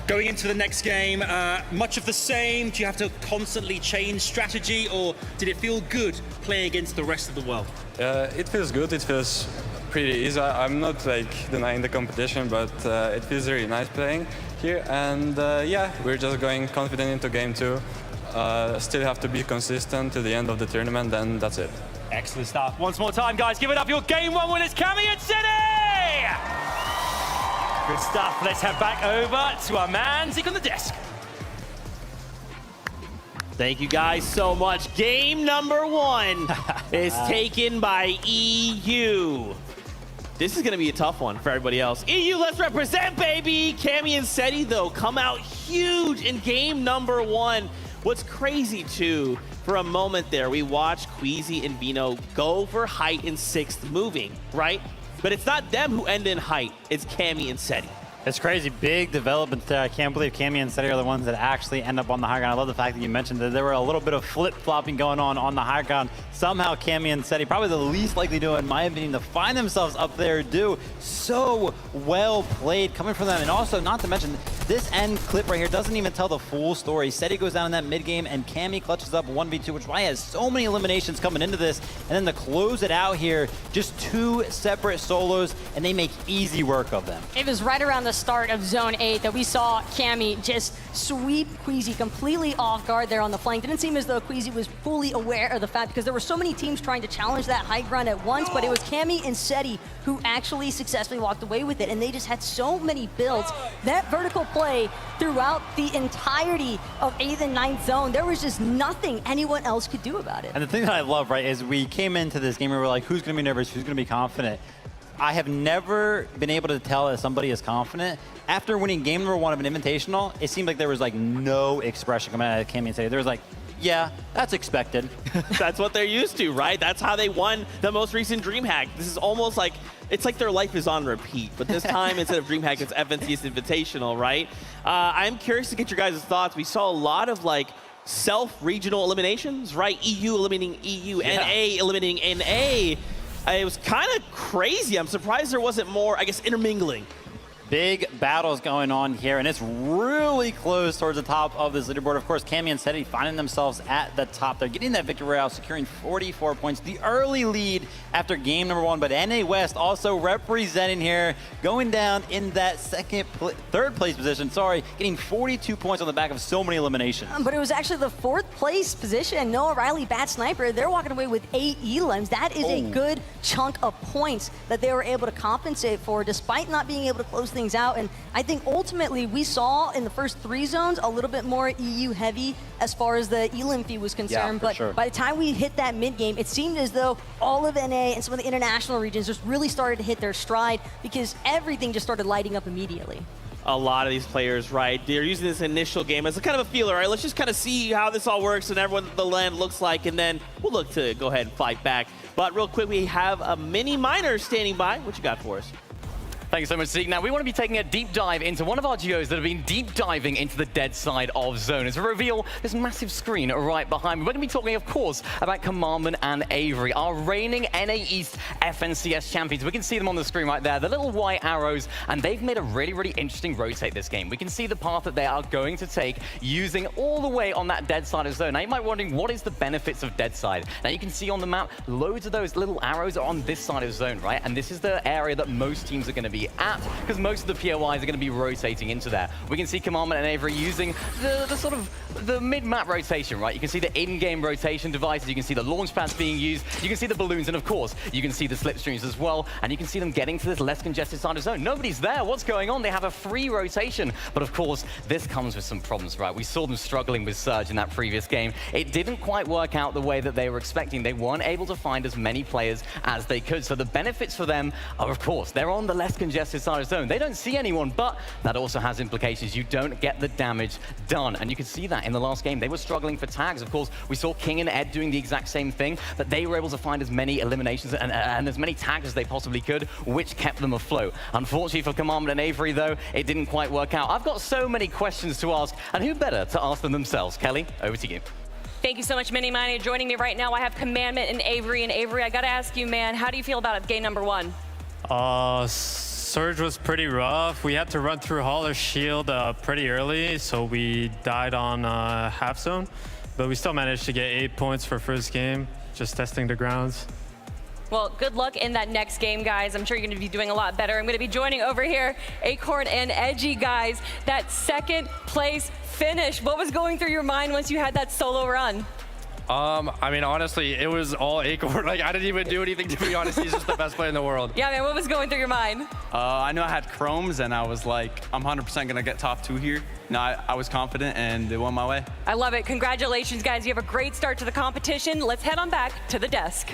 Going into the next game, much of the same? Do you have to constantly change strategy, or did it feel good playing against the rest of the world? It feels good. It feels pretty easy. I'm not like denying the competition, but it feels really nice playing here. And yeah, we're just going confident into game 2. Still have to be consistent to the end of the tournament, then that's it. Excellent stuff. Once more time, guys, give it up. Your Game 1 winners, Cami and City! Good stuff. Let's head back over to our man, Zeke on the desk. Thank you guys so much. Game number 1 is taken by EU. This is going to be a tough one for everybody else. EU, let's represent, baby! Cami and Seti, though, come out huge in game number 1. What's crazy, too, for a moment there, we watched Queasy and Vino go for height in 6th moving, right? But it's not them who end in height. It's Cami and Seti. It's crazy, big developments there. I can't believe Cami and Seti are the ones that actually end up on the high ground. I love the fact that you mentioned that there were a little bit of flip-flopping going on the high ground. Somehow Cami and Seti, probably the least likely duo in my opinion to find themselves up there, do so well played coming from them. And also, not to mention, this end clip right here doesn't even tell the full story. Seti goes down in that mid game and Cami clutches up 1v2, which is why he has so many eliminations coming into this. And then to close it out here, just 2 separate solos, and they make easy work of them. It was right around the start of Zone 8 that we saw Cami just sweep Queasy completely off guard there on the flank. Didn't seem as though Queasy was fully aware of the fact, because there were so many teams trying to challenge that high ground at once, but it was Cami and Seti who actually successfully walked away with it, and they just had so many builds. That vertical play throughout the entirety of 8th and 9th zone, there was just nothing anyone else could do about it. And the thing that I love, right, is we came into this game and we were like, who's going to be nervous, who's going to be confident? I have never been able to tell if somebody is confident. After winning game number 1 of an invitational, it seemed like there was like no expression coming out of Cami and Seti. There was like, yeah, that's expected. That's what they're used to, right? That's how they won the most recent DreamHack. This is almost like, it's like their life is on repeat, but this time instead of DreamHack, it's FNCS Invitational, right? I'm curious to get your guys' thoughts. We saw a lot of like self-regional eliminations, right? EU eliminating EU, yeah. NA eliminating NA. It was kind of crazy. I'm surprised there wasn't more, I guess, intermingling. Big battles going on here, and it's really close towards the top of this leaderboard. Of course, Cami and Seti finding themselves at the top. They're getting that victory royale, securing 44 points. The early lead after game number 1, but NA West also representing here, going down in that third place position, getting 42 points on the back of so many eliminations. But it was actually the 4th place position. Noah Riley, Bat Sniper, they're walking away with 8 elims. That is a good chunk of points that they were able to compensate for, despite not being able to close things out. And I think ultimately we saw in the first 3 zones a little bit more EU heavy as far as the elim fee was concerned. Yeah, but sure. By the time we hit that mid game, it seemed as though all of NA and some of the international regions just really started to hit their stride, because everything just started lighting up immediately. A lot of these players, right, they're using this initial game as a kind of a feeler, right? Let's just kind of see how this all works and everyone the land looks like, and then we'll look to go ahead and fight back. But real quick, we have a mini miner standing by. What you got for us? Thanks so much, Zeke. Now, we want to be taking a deep dive into one of our duos that have been deep diving into the dead side of Zone. As we reveal this massive screen right behind me, we're going to be talking, of course, about Commandment and Avery, our reigning NA East FNCS champions. We can see them on the screen right there, the little white arrows, and they've made a really, really interesting rotate this game. We can see the path that they are going to take using all the way on that dead side of Zone. Now, you might be wondering, what is the benefits of dead side? Now, you can see on the map, loads of those little arrows are on this side of Zone, right? And this is the area that most teams are going to be at, because most of the POIs are going to be rotating into there. We can see Commandment and Avery using the sort of the mid-map rotation, right? You can see the in-game rotation devices, you can see the launch pads being used, you can see the balloons, and of course, you can see the slipstreams as well, and you can see them getting to this less congested side of Zone. Nobody's there. What's going on? They have a free rotation, but of course, this comes with some problems, right? We saw them struggling with Surge in that previous game. It didn't quite work out the way that they were expecting. They weren't able to find as many players as they could, so the benefits for them are, of course, they're on the less congested side of Zone. They don't see anyone, but that also has implications. You don't get the damage done, and you can see that in the last game. They were struggling for tags. Of course, we saw King and Ed doing the exact same thing, but they were able to find as many eliminations and as many tags as they possibly could, which kept them afloat. Unfortunately for Commandment and Avery, though, it didn't quite work out. I've got so many questions to ask, and who better to ask them themselves? Kelly, over to you. Thank you so much, Mini Mani. Joining me right now, I have Commandment and Avery. And Avery, I got to ask you, man, how do you feel about game number 1? Surge was pretty rough. We had to run through Hauler's shield pretty early, so we died on half zone. But we still managed to get 8 points for first game, just testing the grounds. Well, good luck in that next game, guys. I'm sure you're going to be doing a lot better. I'm going to be joining over here Acorn and Edgy, guys. That second place finish, what was going through your mind once you had that solo run? I mean, honestly, it was all Acorn. Like, I didn't even do anything, to be honest. He's just the best player in the world. Yeah, man, what was going through your mind? I know I had chromes, and I was like, I'm 100% going to get top 2 here. No, I was confident, and it went my way. I love it. Congratulations, guys. You have a great start to the competition. Let's head on back to the desk.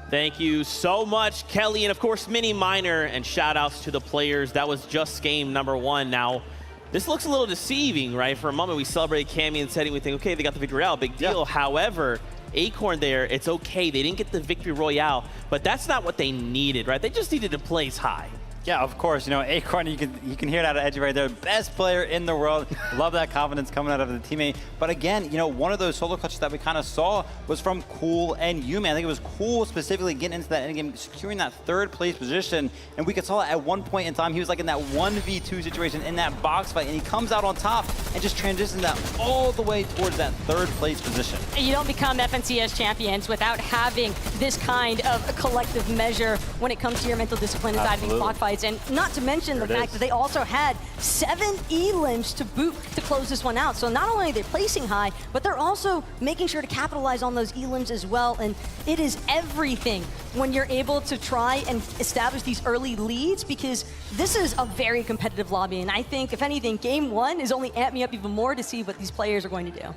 Thank you so much, Kelly, and of course, Mini Minor, and shout outs to the players. That was just game number 1. Now, this looks a little deceiving, right? For a moment, we celebrate Cammy and setting, we think, okay, they got the victory royale, big deal. Yeah. However, Acorn there, it's okay. They didn't get the victory royale, but that's not what they needed, right? They just needed to place high. Yeah, of course. You know, Acorn, you can hear that at Edgy right there. Best player in the world. Love that confidence coming out of the teammate. But again, you know, one of those solo clutches that we kind of saw was from Cool and Yumi. I think it was Cool specifically getting into that endgame, securing that 3rd place position. And we could saw at one point in time, he was like in that 1v2 situation in that box fight, and he comes out on top and just transitions that all the way towards that 3rd place position. You don't become FNCS champions without having this kind of a collective measure when it comes to your mental discipline inside of these block fights. And not to mention the fact that they also had 7 elims to boot to close this one out. So not only are they placing high, but they're also making sure to capitalize on those elims as well. And it is everything when you're able to try and establish these early leads, because this is a very competitive lobby. And I think, if anything, game 1 is only amped me up even more to see what these players are going to do.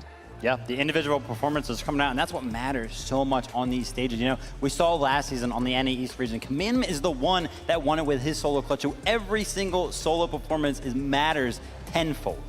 Yeah, the individual performances coming out, and that's what matters so much on these stages. You know, we saw last season on the NA East region, Commandment is the one that won it with his solo clutch. So every single solo performance matters tenfold.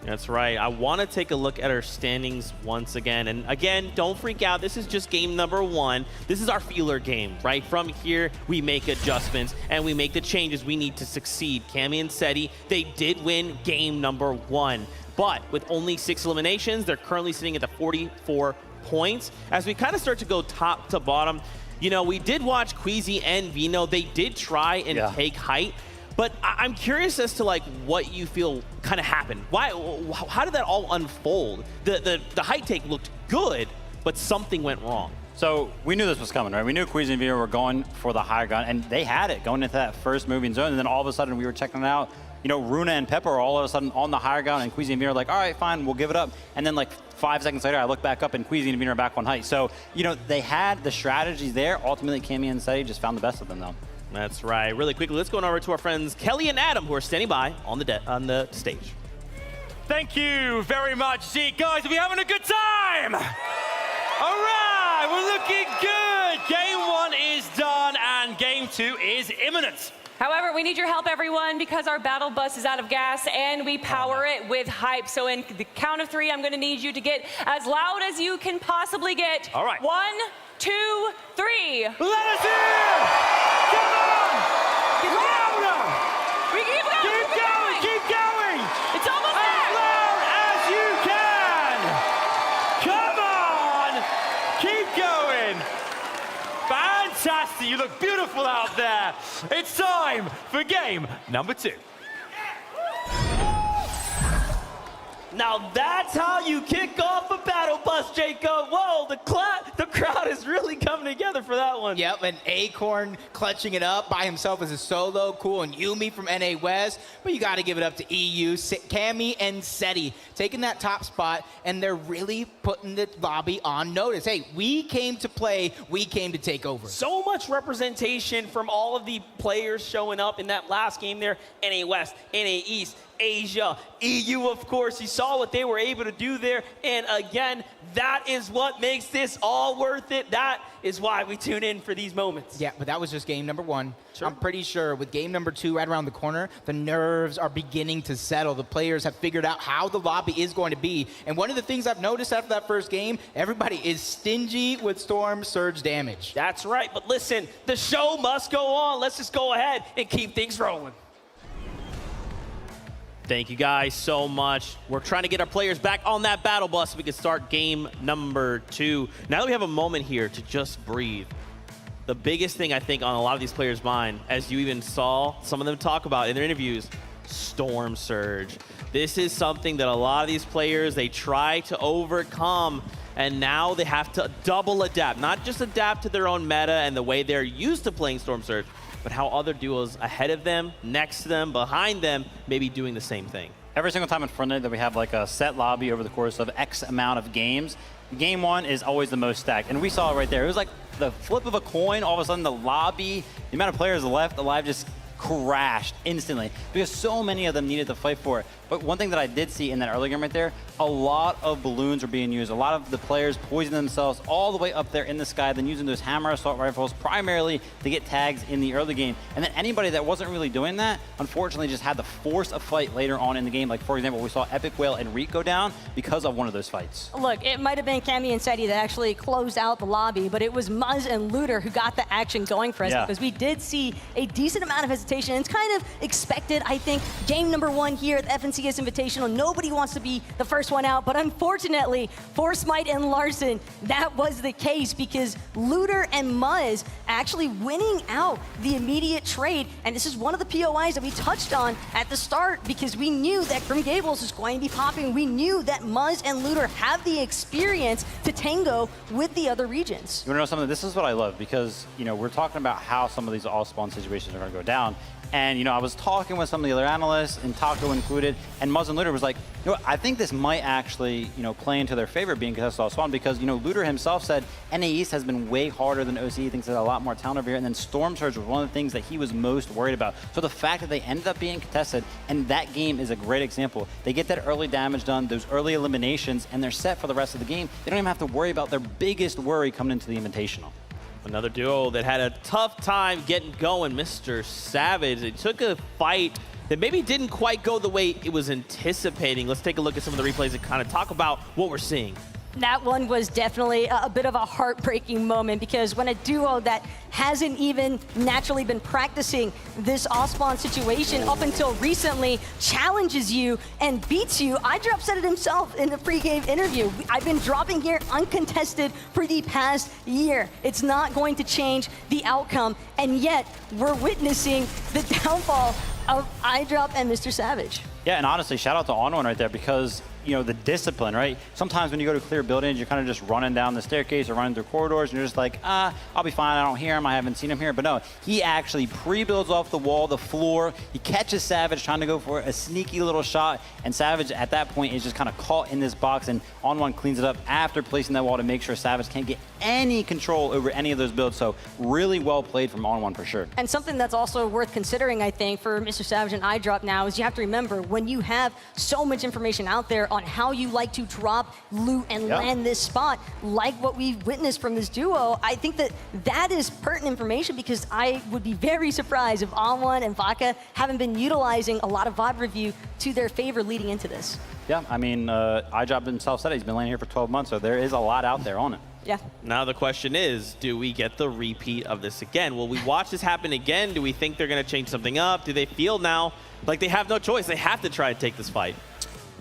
That's right. I want to take a look at our standings once again. And again, don't freak out. This is just game number 1. This is our feeler game, right? From here, we make adjustments and we make the changes we need to succeed. Cammy and Seti, they did win game number 1. But with only 6 eliminations, they're currently sitting at the 44 points. As we kind of start to go top to bottom, you know, we did watch Queasy and Vino. They did try and take height. But I'm curious as to like what you feel kind of happened. How did that all unfold? The height take looked good, but something went wrong. So we knew this was coming, right? We knew Queasy and Vino were going for the higher gun, and they had it going into that first moving zone. And then all of a sudden we were checking it out. You know, Runa and Pepper are all of a sudden on the higher ground, and Queasy and Vino are like, all right, fine, we'll give it up. And then like 5 seconds later, I look back up and Queasy and Vino are back on height. So, you know, they had the strategies there. Ultimately, Cammy and Seti just found the best of them, though. That's right. Really quickly, let's go on over to our friends Kelly and Adam, who are standing by on the stage. Thank you very much, Zeke. Guys, are we having a good time? All right, we're looking good. Game 1 is done, and game 2 is imminent. However, we need your help, everyone, because our battle bus is out of gas and we power it with hype. So in the count of 3, I'm going to need you to get as loud as you can possibly get. All right. 1, 2, 3. Let us in! Come on! beautiful out there. It's time for game number 2. Now that's how you kick off a battle bus, Jacob. Whoa, the crowd is really coming together for that one. Yep, and Acorn clutching it up by himself as a solo. Cool, and Yumi from NA West. But you got to give it up to EU, Cammy, and Seti taking that top spot, and they're really putting the lobby on notice. Hey, we came to play, we came to take over. So much representation from all of the players showing up in that last game there. NA West, NA East, Asia, EU, of course. You saw what they were able to do there. And again, that is what makes this all worth it. That is why we tune in for these moments. Yeah, but that was just game number 1. Sure. I'm pretty sure with game number 2 right around the corner, the nerves are beginning to settle. The players have figured out how the lobby is going to be. And one of the things I've noticed after that first game, everybody is stingy with Storm Surge damage. That's right. But listen, the show must go on. Let's just go ahead and keep things rolling. Thank you guys so much. We're trying to get our players back on that battle bus so we can start game number 2. Now that we have a moment here to just breathe, the biggest thing I think on a lot of these players' mind, as you even saw some of them talk about in their interviews, Storm Surge. This is something that a lot of these players, they try to overcome, and now they have to double adapt. Not just adapt to their own meta and the way they're used to playing Storm Surge, but how other duos ahead of them, next to them, behind them, may be doing the same thing. Every single time in front of it that we have like a set lobby over the course of X amount of games, game 1 is always the most stacked. And we saw it right there. It was like the flip of a coin. All of a sudden, the lobby, the amount of players left alive just crashed instantly because so many of them needed to fight for it. But one thing that I did see in that early game right there, a lot of balloons were being used. A lot of the players poisoning themselves all the way up there in the sky, then using those hammer assault rifles primarily to get tags in the early game. And then anybody that wasn't really doing that, unfortunately, just had to force a fight later on in the game. Like, for example, we saw Epic Whale and Reek go down because of one of those fights. Look, it might have been Cammy and Seti that actually closed out the lobby, but it was Muzz and Looter who got the action going for us because we did see a decent amount of hesitation. It's kind of expected, I think. Game number 1 here at the FNCS Invitational. Nobody wants to be the first one out, but unfortunately for Smite and Larson, that was the case because Looter and Muzz actually winning out the immediate trade. And this is one of the POIs that we touched on at the start because we knew that Grim Gables was going to be popping. We knew that Muzz and Looter have the experience to tango with the other regions. You want to know something? This is what I love because, you know, we're talking about how some of these all-spawn situations are going to go down. And, you know, I was talking with some of the other analysts, and Taco included, and Muzz and Looter was like, you know what, I think this might actually, you know, play into their favor being contested all spawn because, you know, Looter himself said NA East has been way harder than OC. He thinks there's a lot more talent over here. And then Storm Surge was one of the things that he was most worried about. So the fact that they ended up being contested, and that game is a great example. They get that early damage done, those early eliminations, and they're set for the rest of the game. They don't even have to worry about their biggest worry coming into the Invitational. Another duo that had a tough time getting going, Mr. Savage. They took a fight that maybe didn't quite go the way it was anticipating. Let's take a look at some of the replays and kind of talk about what we're seeing. That one was definitely a bit of a heartbreaking moment because when a duo that hasn't even naturally been practicing this off-spawn situation up until recently challenges you and beats you, iDrop said it himself in the pre-game interview. I've been dropping here uncontested for the past year. It's not going to change the outcome, and yet we're witnessing the downfall of iDrop and Mr. Savage. Yeah, and honestly, shout out to On1 right there because, you know, the discipline, right? Sometimes when you go to clear buildings, you're kind of just running down the staircase or running through corridors, and you're just like, I'll be fine, I don't hear him, I haven't seen him here. But no, he actually pre-builds off the wall, the floor, he catches Savage trying to go for a sneaky little shot, and Savage at that point is just kind of caught in this box, and On1 cleans it up after placing that wall to make sure Savage can't get any control over any of those builds. So really well played from On1 for sure. And something that's also worth considering, I think, for Mr. Savage and iDrop now is you have to remember when you have so much information out there on how you like to drop, loot, and land this spot, like what we've witnessed from this duo, I think that that is pertinent information because I would be very surprised if On1 and Vaca haven't been utilizing a lot of vibe review to their favor leading into this. Yeah, I mean, iDrop himself said he's been laying here for 12 months, so there is a lot out there on it. Yeah. Now the question is, do we get the repeat of this again? Will we watch this happen again? Do we think they're going to change something up? Do they feel now like they have no choice? They have to try to take this fight.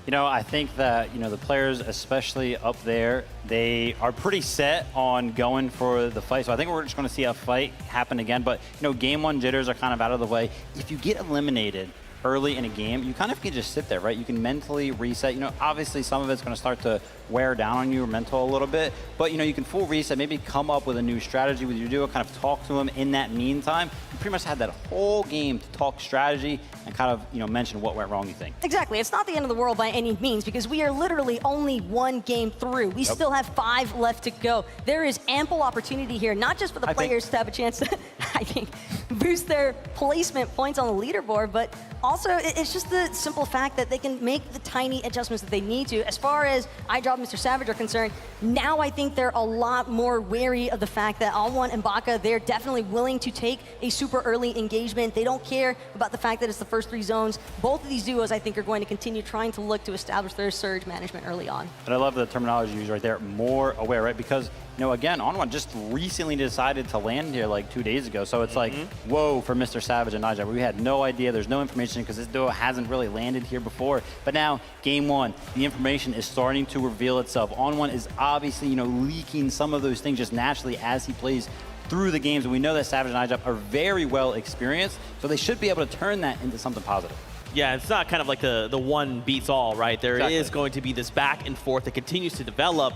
You know, I think that, the players, especially up there, they are pretty set on going for the fight. So I think we're just going to see a fight happen again. But, game one jitters are kind of out of the way. If you get eliminated early in a game, you kind of can just sit there, right? You can mentally reset. Obviously some of it's going to start to wear down on your mental a little bit, but you can full reset, maybe come up with a new strategy with your duo, kind of talk to them in that meantime. You pretty much had that whole game to talk strategy and kind of, mention what went wrong, you think. Exactly. It's not the end of the world by any means because we are literally only one game through. We still have 5 left to go. There is ample opportunity here, not just for the players to have a chance to, I think, boost their placement points on the leaderboard, but also it's just the simple fact that they can make the tiny adjustments that they need to. As far as iDrop Mr. Savage are concerned, now I think they're a lot more wary of the fact that All1 and Baka, they're definitely willing to take a super early engagement. They don't care about the fact that it's the first 3 zones. Both of these duos, I think, are going to continue trying to look to establish their surge management early on. And I love the terminology used right there, more aware, right? Because, again, All1 just recently decided to land here like 2 days ago. So it's like, whoa, for Mr. Savage and iDrop. We had no idea. There's no information because this duo hasn't really landed here before. But now, game 1, the information is starting to reveal itself. All1 is obviously, leaking some of those things just naturally as he plays through the games. And we know that Savage and iDrop are very well experienced, so they should be able to turn that into something positive. Yeah, it's not kind of like the one beats all, right? There is going to be this back and forth that continues to develop.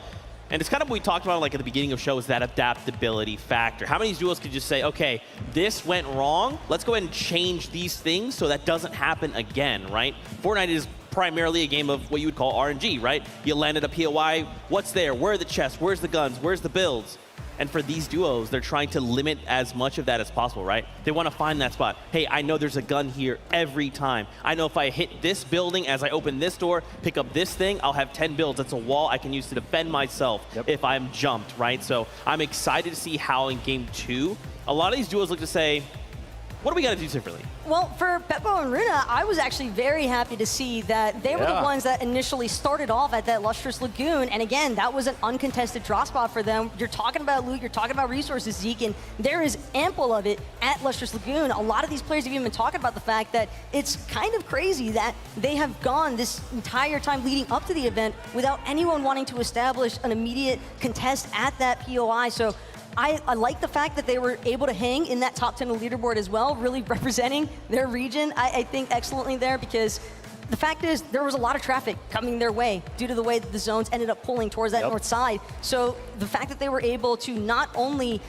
And it's kind of what we talked about like at the beginning of the show, is that adaptability factor. How many duos could just say, okay, this went wrong, let's go ahead and change these things so that doesn't happen again, right? Fortnite is primarily a game of what you would call RNG, right? You landed a POI, what's there? Where are the chests? Where's the guns? Where's the builds? And for these duos, they're trying to limit as much of that as possible, right? They want to find that spot. Hey, I know there's a gun here every time. I know if I hit this building as I open this door, pick up this thing, I'll have 10 builds. That's a wall I can use to defend myself if I'm jumped, right? So I'm excited to see how in game 2, a lot of these duos look to say, what do we got to do differently? Well, for Beppo and Runa, I was actually very happy to see that they were the ones that initially started off at that Lustrous Lagoon. And again, that was an uncontested drop spot for them. You're talking about loot, you're talking about resources, Zeke, and there is ample of it at Lustrous Lagoon. A lot of these players have even been talking about the fact that it's kind of crazy that they have gone this entire time leading up to the event without anyone wanting to establish an immediate contest at that POI. So I like the fact that they were able to hang in that top 10 of the leaderboard as well, really representing their region, I think, excellently there, because the fact is there was a lot of traffic coming their way due to the way that the zones ended up pulling towards that north side. So the fact that they were able to not only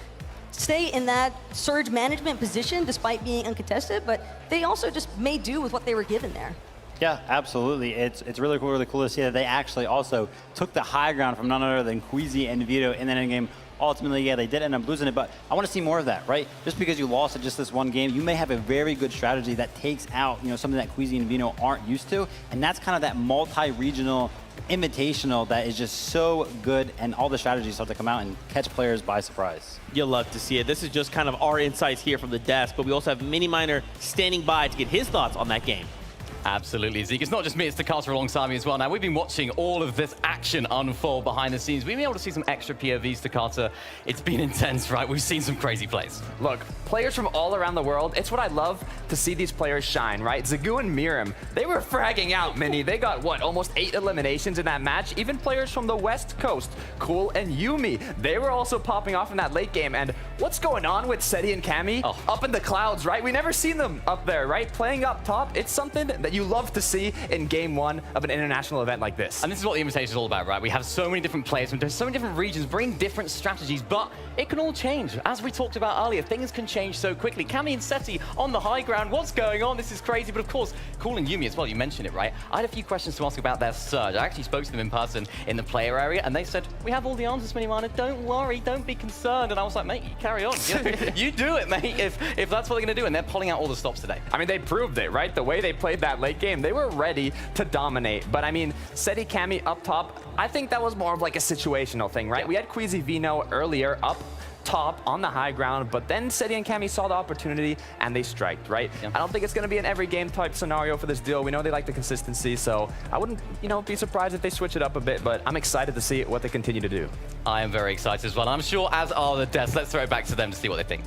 stay in that surge management position despite being uncontested, but they also just made do with what they were given there. Yeah, absolutely. It's really cool to see that they actually also took the high ground from none other than Queasy and Vito in that game. Ultimately, yeah, they did end up losing it, but I want to see more of that, right? Just because you lost at just this one game, you may have a very good strategy that takes out, something that Queasy and Vino aren't used to, and that's kind of that multi-regional invitational that is just so good, and all the strategies start to come out and catch players by surprise. You'll love to see it. This is just kind of our insights here from the desk, but we also have Mini Miner standing by to get his thoughts on that game. Absolutely, Zeke. It's not just me, it's Takata alongside me as well. Now, we've been watching all of this action unfold behind the scenes. We've been able to see some extra POVs, Takata. It's been intense, right? We've seen some crazy plays. Look, players from all around the world, it's what I love to see these players shine, right? Zagu and Mirim, they were fragging out, Mini. They got, what, almost 8 eliminations in that match? Even players from the West Coast, Cool and Yumi, they were also popping off in that late game. And what's going on with Seti and Cammy? Up in the clouds, right? We never seen them up there, right? Playing up top, it's something that you love to see in game 1 of an international event like this. And this is what the invitation is all about, right? We have so many different players from so many different regions, bring different strategies, but it can all change. As we talked about earlier, things can change so quickly. Cammy and Seti on the high ground, what's going on? This is crazy, but of course, Cool and Yumi as well, you mentioned it, right? I had a few questions to ask about their surge. I actually spoke to them in person in the player area, and they said, we have all the answers, Mini Miner, don't worry, don't be concerned. And I was like, mate, you carry on. You do it, mate, if that's what they're gonna do, and they're pulling out all the stops today. I mean, they proved it, right? The way they played that late game, they were ready to dominate. But I mean, Seti, Cammy up top, I think that was more of like a situational thing, right? We had Queasy Vino earlier up top on the high ground, but then Seti and Cammy saw the opportunity and they striked, right? I don't think it's going to be an every game type scenario for this duo. We know they like the consistency, so I wouldn't, be surprised if they switch it up a bit, but I'm excited to see what they continue to do. I am very excited as well. I'm sure as are the devs. Let's throw it back to them to see what they think.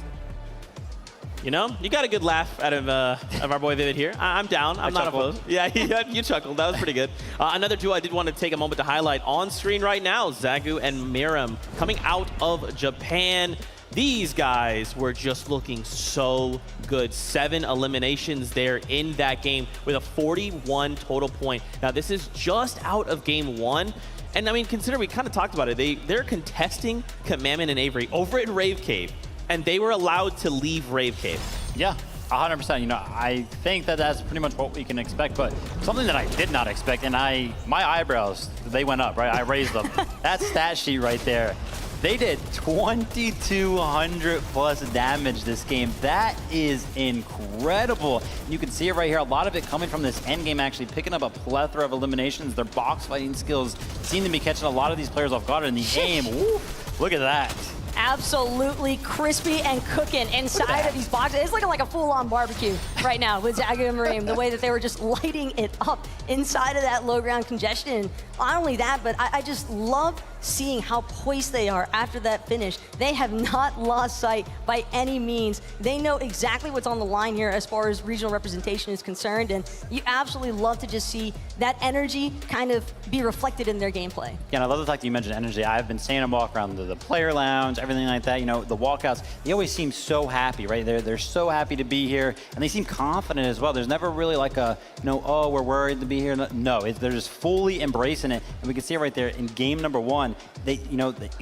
You know, you got a good laugh out of our boy Vivid here. I'm down. I'm not opposed. Yeah, you chuckled. That was pretty good. Another duo I did want to take a moment to highlight on screen right now, Zagu and Miram, coming out of Japan. These guys were just looking so good. 7 eliminations there in that game with a 41 total point. Now, this is just out of game 1. And I mean, consider, we kind of talked about it. They're contesting Commandment and Avery over at Rave Cave, and they were allowed to leave Rave Cave. Yeah, 100%. You know, I think that that's pretty much what we can expect, but something that I did not expect, and my eyebrows, they went up, right? I raised them. That stat sheet right there. They did 2,200 plus damage this game. That is incredible. You can see it right here. A lot of it coming from this end game, actually picking up a plethora of eliminations. Their box fighting skills seem to be catching a lot of these players off guard in the game. Woo, look at that. Absolutely crispy and cooking inside of these boxes. It's looking like a full-on barbecue right now with Zagu and Miram, the way that they were just lighting it up inside of that low ground congestion. Not only that, but I just love seeing how poised they are after that finish. They have not lost sight by any means. They know exactly what's on the line here as far as regional representation is concerned, and you absolutely love to just see that energy kind of be reflected in their gameplay. Yeah, and I love the fact that you mentioned energy. I've been seeing them walk around the player lounge, everything like that. You know, the walkouts, they always seem so happy, right? They're so happy to be here, and they seem confident as well. There's never really like a, you know, oh, we're worried to be here. No, they're just fully embracing it, and we can see it right there in game number 1. They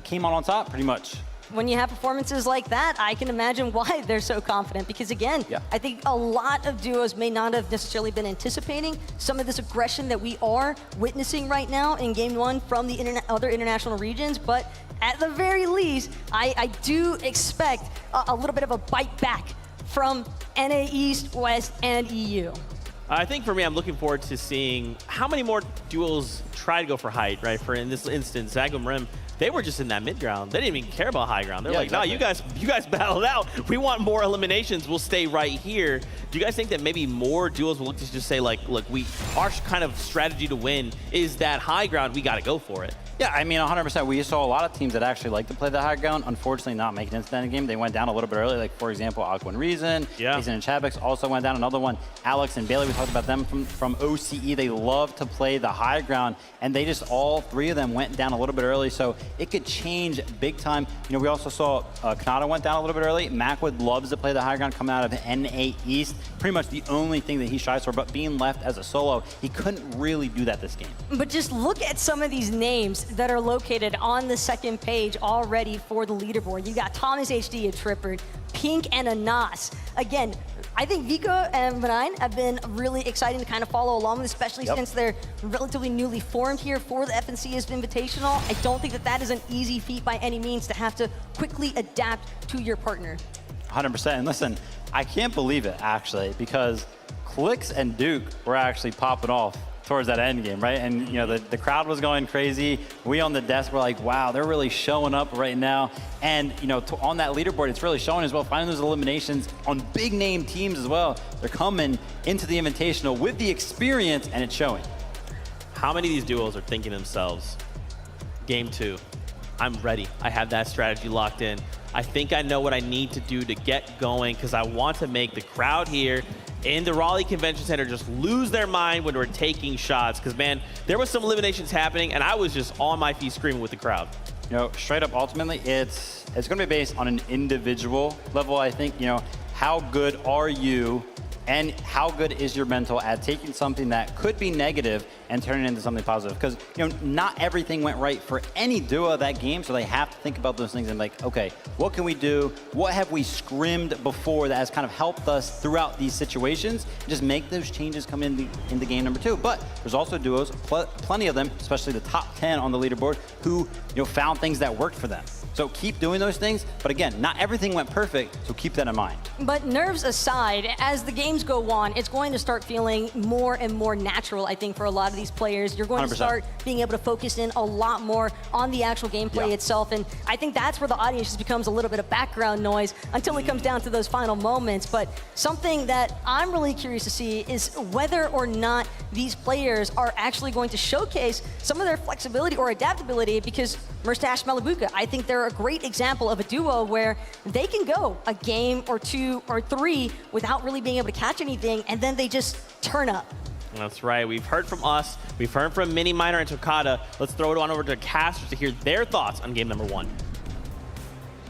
came on top pretty much. When you have performances like that, I can imagine why they're so confident. Because again, I think a lot of duos may not have necessarily been anticipating some of this aggression that we are witnessing right now in game 1 from the other international regions. But at the very least, I do expect a little bit of a bite back from NA East, West, and EU. I think for me, I'm looking forward to seeing how many more duels try to go for height, right? For in this instance, Zagu and Miram, they were just in that mid ground. They didn't even care about high ground. They're like, exactly. No, you guys battled out. We want more eliminations. We'll stay right here. Do you guys think that maybe more duels will look to just say, like, look, our kind of strategy to win is that high ground. We got to go for it. Yeah, I mean, 100%. We saw a lot of teams that actually like to play the high ground. Unfortunately, not making it into that game. They went down a little bit early. Like, for example, Aqua and Reason, Jason and Chabix also went down. Another one, Alex and Bailey, we talked about them from OCE. They love to play the high ground, and they just, all 3 of them went down a little bit early, so it could change big time. You know, we also saw Kanata went down a little bit early. Macwood loves to play the high ground coming out of NA East. Pretty much the only thing that he shies for, but being left as a solo, he couldn't really do that this game. But just look at some of these names that are located on the second page already for the leaderboard. You got Thomas HD, a Tripper, Pink, and a Nas. Again, I think Vico and Varine have been really exciting to kind of follow along with, especially since they're relatively newly formed here for the FNCS Invitational. I don't think that is an easy feat by any means to have to quickly adapt to your partner. 100%. And listen, I can't believe it, actually, because Clix and Duke were actually popping off towards that end game, right? And, you know, the crowd was going crazy. We on the desk were like, wow, they're really showing up right now. And, you know, on that leaderboard, it's really showing as well, finding those eliminations on big name teams as well. They're coming into the Invitational with the experience, and it's showing. How many of these duos are thinking to themselves, game 2, I'm ready. I have that strategy locked in. I think I know what I need to do to get going, because I want to make the crowd here in the Raleigh Convention Center just lose their mind when we're taking shots. Because, man, there was some eliminations happening, and I was just on my feet screaming with the crowd. You know, straight up, ultimately, it's going to be based on an individual level, I think. You know, how good are you, and how good is your mental at taking something that could be negative and turning it into something positive? Because, you know, not everything went right for any duo of that game, so they have to think about those things and like, okay, what can we do? What have we scrimmed before that has kind of helped us throughout these situations? And just make those changes come into game number 2. But there's also duos, plenty of them, especially the top 10 on the leaderboard, who, you know, found things that worked for them. So keep doing those things, but again, not everything went perfect, so keep that in mind. But nerves aside, as the game games go on, it's going to start feeling more and more natural, I think, for a lot of these players. You're going 100%. to start being able to focus in a lot more on the actual gameplay itself, and I think that's where the audience just becomes a little bit of background noise until it comes down to those final moments. But something that I'm really curious to see is whether or not these players are actually going to showcase some of their flexibility or adaptability, because Merstash Malabuka, I think they're a great example of a duo where they can go a game or 2 or 3 without really being able to catch anything, and then they just turn up. That's right. We've heard from us. We've heard from Mini Miner and Tokata. Let's throw it on over to casters to hear their thoughts on game number 1.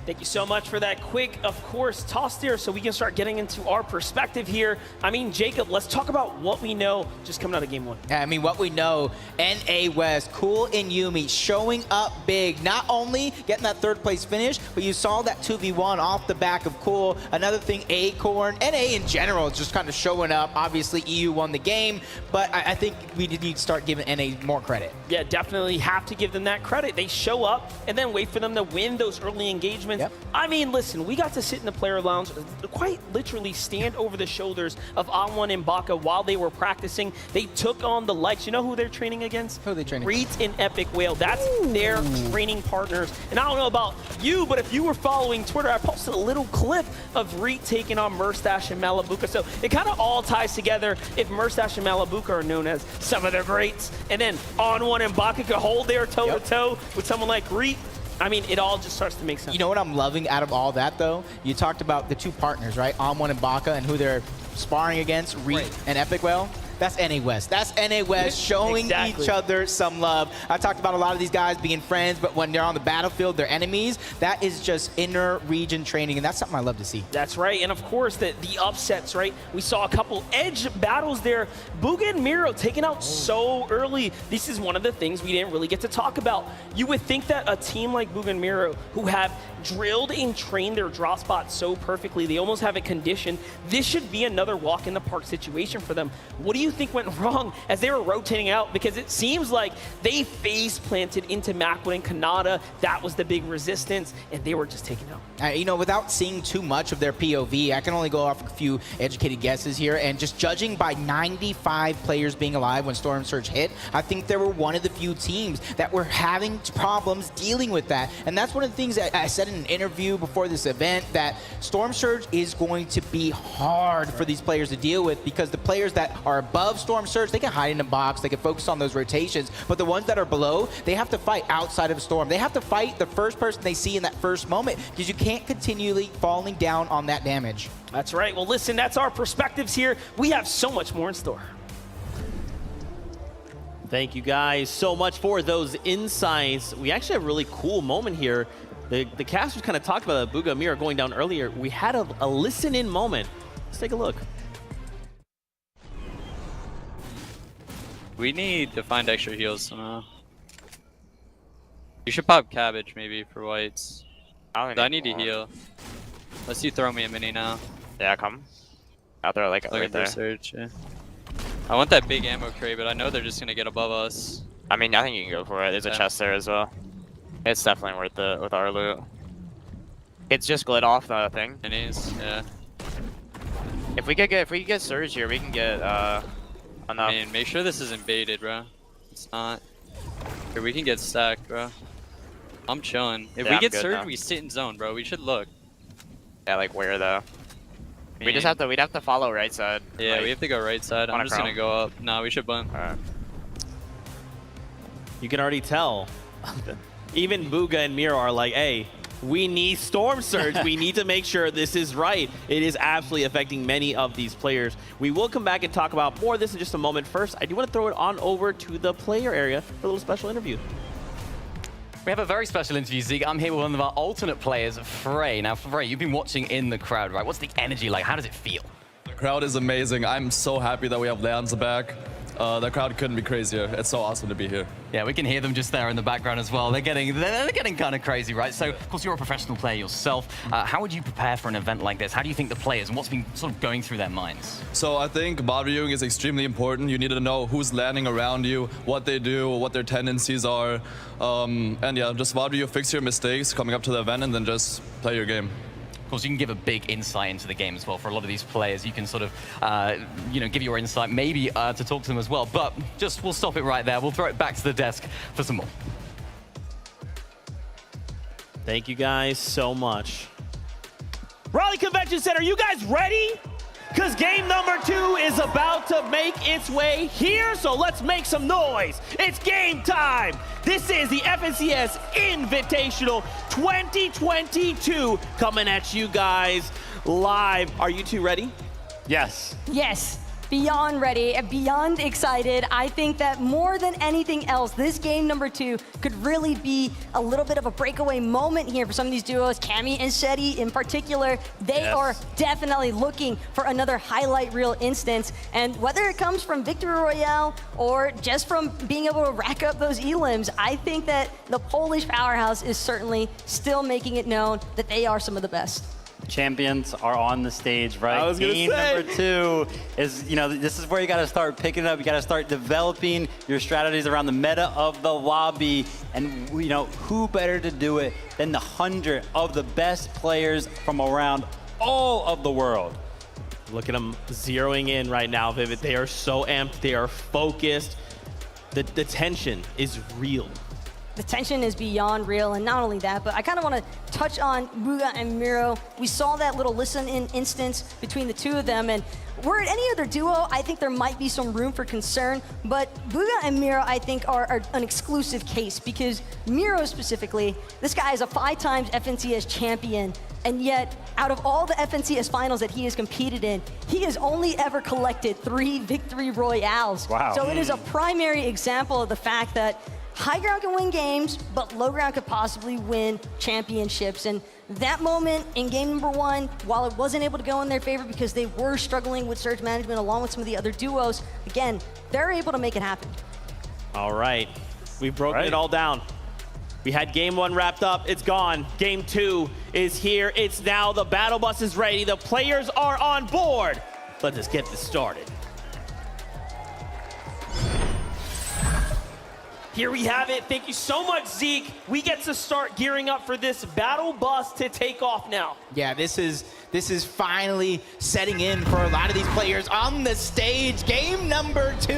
Thank you so much for that quick, of course, toss there so we can start getting into our perspective here. I mean, Jacob, let's talk about what we know just coming out of game 1. I mean, what we know, NA West, Cool and Yumi showing up big. Not only getting that 3rd place finish, but you saw that 2v1 off the back of Cool. Another thing, Acorn, NA in general, just kind of showing up. Obviously, EU won the game, but I think we need to start giving NA more credit. Yeah, definitely have to give them that credit. They show up and then wait for them to win those early engagements. Yep. I mean, listen, we got to sit in the player lounge, quite literally stand over the shoulders of Anwan and Baka while they were practicing. They took on the likes. You know who they're training against? Who are they training? Reet and Epic Whale. That's their training partners. And I don't know about you, but if you were following Twitter, I posted a little clip of Reet taking on Merstash and Malabuka. So it kind of all ties together if Merstash and Malabuka are known as some of their greats. And then Anwan and Baka could hold their toe-to-toe with someone like Reet. I mean, it all just starts to make sense. You know what I'm loving out of all that, though? You talked about the 2 partners, right? Anwan and Baka, and who they're sparring against, Reet and Epic Whale. That's NA West. That's NA West showing each other some love. I talked about a lot of these guys being friends, but when they're on the battlefield, they're enemies. That is just inner region training, and that's something I love to see. That's right, and of course, the upsets, right? We saw a couple edge battles there. Bugha and Miro taken out so early. This is one of the things we didn't really get to talk about. You would think that a team like Bugha and Miro, who have drilled and trained their drop spot so perfectly, they almost have it conditioned, this should be another walk in the park situation for them. What do you think went wrong as they were rotating out? Because it seems like they face planted into Macwood and Kanata. That was the big resistance, and they were just taken out. You know, without seeing too much of their POV, I can only go off a few educated guesses here, and just judging by 95 players being alive when Storm Surge hit, I think they were one of the few teams that were having problems dealing with that. And that's one of the things that I said in an interview before this event, that Storm Surge is going to be hard for these players to deal with, because the players that are above Storm Surge, they can hide in a box, they can focus on those rotations, but the ones that are below, they have to fight outside of Storm. They have to fight the first person they see in that first moment, because you can't continually falling down on that damage. That's right. Well, listen, that's our perspectives here. We have so much more in store. Thank you guys so much for those insights. We actually have a really cool moment here. The casters kind of talked about Bugha and Miro going down earlier. We had a listen-in moment. Let's take a look. We need to find extra heals somehow. You should pop cabbage maybe for whites. I need to heal. Unless you throw me a mini now. Yeah, come. I'll throw like Looking right for there. Surge, yeah. I want that big ammo crate, but I know they're just gonna get above us. I mean, I think you can go for it. There's a chest there as well. It's definitely worth it with our loot. It's just glid off the thing. Minis, yeah. If we could get Surge here, we can get enough. I mean, make sure this isn't baited, bro. It's not. Here, we can get stacked, bro. I'm chilling. If we get Surge, we sit in zone, bro. We should look. Yeah, like where though? We'd have to follow right side. Yeah, like, we have to go right side. I'm just gonna go up. No, we should bump. Alright. You can already tell. Even Bugha and Miro are like, hey, we need Storm Surge. We need to make sure this is right. It is absolutely affecting many of these players. We will come back and talk about more of this in just a moment. First, I do want to throw it on over to the player area for a little special interview. We have a very special interview, Zeke. I'm here with one of our alternate players, Frey. Now, Frey, you've been watching in the crowd, right? What's the energy like? How does it feel? The crowd is amazing. I'm so happy that we have Leon's back. The crowd couldn't be crazier. It's so awesome to be here. Yeah, we can hear them just there in the background as well. They're getting kind of crazy, right? So, of course, you're a professional player yourself. How would you prepare for an event like this? How do you think the players and what's been sort of going through their minds? So I think bot viewing is extremely important. You need to know who's landing around you, what they do, what their tendencies are. And yeah, just bot view, fix your mistakes coming up to the event, and then just play your game. Of course, you can give a big insight into the game as well. For a lot of these players, you can sort of, give your insight, maybe to talk to them as well. But we'll stop it right there. We'll throw it back to the desk for some more. Thank you guys so much. Raleigh Convention Center, you guys ready? Because game number 2 is about to make its way here, so let's make some noise. It's game time. This is the FNCS Invitational 2022 coming at you guys live. Are you two ready? Yes. Yes. Beyond ready, beyond excited. I think that more than anything else, this game number 2 could really be a little bit of a breakaway moment here for some of these duos. Cammy and Shetty in particular, they are definitely looking for another highlight reel instance. And whether it comes from Victory Royale or just from being able to rack up those elims, I think that the Polish powerhouse is certainly still making it known that they are some of the best. Champions are on the stage, right? I was gonna Game say. number 2 is, this is where you got to start picking it up. You got to start developing your strategies around the meta of the lobby. And, who better to do it than the 100 of the best players from around all of the world? Look at them zeroing in right now, Vivid. They are so amped. They are focused. The tension is real. The tension is beyond real, and not only that, but I kind of want to touch on Buga and Miro. We saw that little listen-in instance between the two of them, and were it any other duo, I think there might be some room for concern, but Buga and Miro, I think, are an exclusive case, because Miro specifically, this guy is a 5-time FNCS champion, and yet, out of all the FNCS finals that he has competed in, he has only ever collected 3 victory royales. Wow. So it is a primary example of the fact that high ground can win games, but low ground could possibly win championships. And that moment in game number 1, while it wasn't able to go in their favor because they were struggling with surge management along with some of the other duos, again, they're able to make it happen. All right, we've broken it all down. We had game 1 wrapped up, it's gone. Game 2 is here, it's now, the battle bus is ready, the players are on board. Let's just get this started. Here we have it. Thank you so much, Zeke. We get to start gearing up for this battle bus to take off now. Yeah, this is finally setting in for a lot of these players on the stage. Game number 2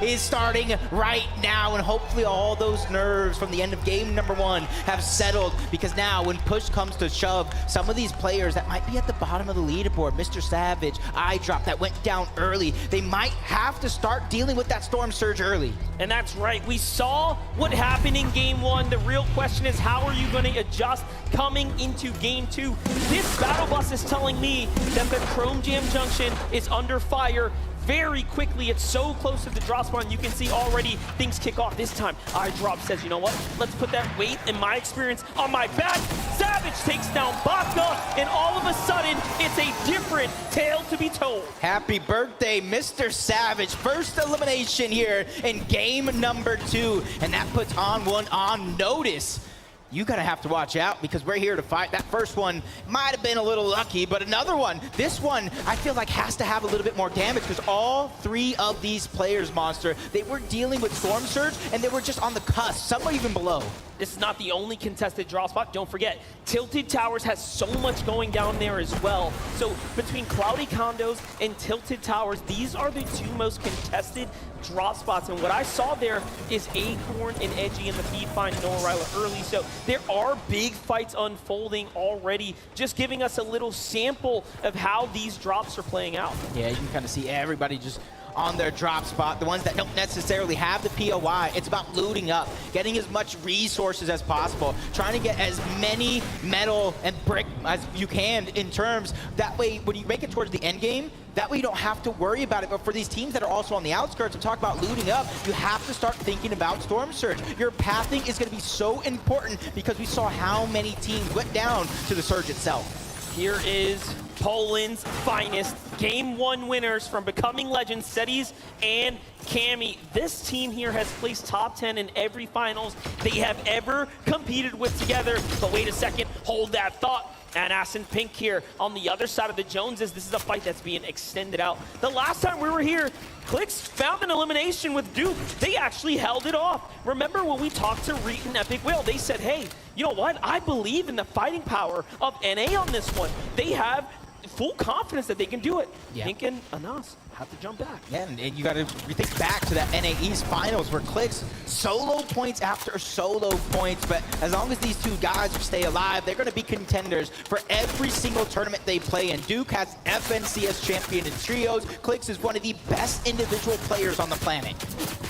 is starting right now, and hopefully all those nerves from the end of game number 1 have settled, because now when push comes to shove, some of these players that might be at the bottom of the leaderboard, Mr. Savage, iDrop, that went down early, they might have to start dealing with that storm surge early. And that's right. We saw what happened in game 1. The real question is, how are you going to adjust coming into game 2? This battle bus is telling me that the Chrome Jam Junction is under fire very quickly. It's so close to the drop spawn. You can see already things kick off. This time, iDrop says, you know what? Let's put that weight, in my experience, on my back. Savage takes down Baka, and all of a sudden, it's a different tale to be told. Happy birthday, Mr. Savage. First elimination here in game number 2, and that puts On1 on notice. You gotta have to watch out, because we're here to fight. That first one might have been a little lucky, but another one, this one, I feel like has to have a little bit more damage, because all 3 of these players, Monster, they were dealing with Storm Surge, and they were just on the cusp, some were even below. This is not the only contested draw spot. Don't forget, Tilted Towers has so much going down there as well. So between Cloudy Condos and Tilted Towers, these are the 2 most contested drop spots. And what I saw there is Acorn and Edgy in the feed find Noah Ryla early. So there are big fights unfolding already, just giving us a little sample of how these drops are playing out. Yeah, you can kind of see everybody just on their drop spot. The ones that don't necessarily have the POI, it's about looting up, getting as much resources as possible, trying to get as many metal and brick as you can in terms. That way, when you make it towards the end game, that way you don't have to worry about it. But for these teams that are also on the outskirts and talk about looting up, you have to start thinking about Storm Surge. Your pathing is going to be so important, because we saw how many teams went down to the Surge itself. Here is Poland's finest Game 1 winners from Becoming Legends, Cetis and Cammy. This team here has placed top 10 in every finals they have ever competed with together. But wait a second, hold that thought. And Asin Pink here on the other side of the Joneses. This is a fight that's being extended out. The last time we were here, Clix found an elimination with Duke. They actually held it off. Remember when we talked to Reet and Epic Whale, they said, hey, you know what? I believe in the fighting power of NA on this one. They have full confidence that they can do it. Yeah. Pink and Anas have to jump back. Yeah, and you got to think back to that NA East Finals where Clix solo points after solo points, but as long as these two guys stay alive, they're going to be contenders for every single tournament they play in. Duke has FNCS champion in trios. Clix is one of the best individual players on the planet.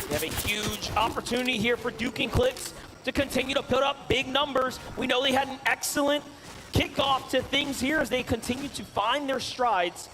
We have a huge opportunity here for Duke and Clix to continue to put up big numbers. We know they had an excellent kickoff to things here as they continue to find their strides,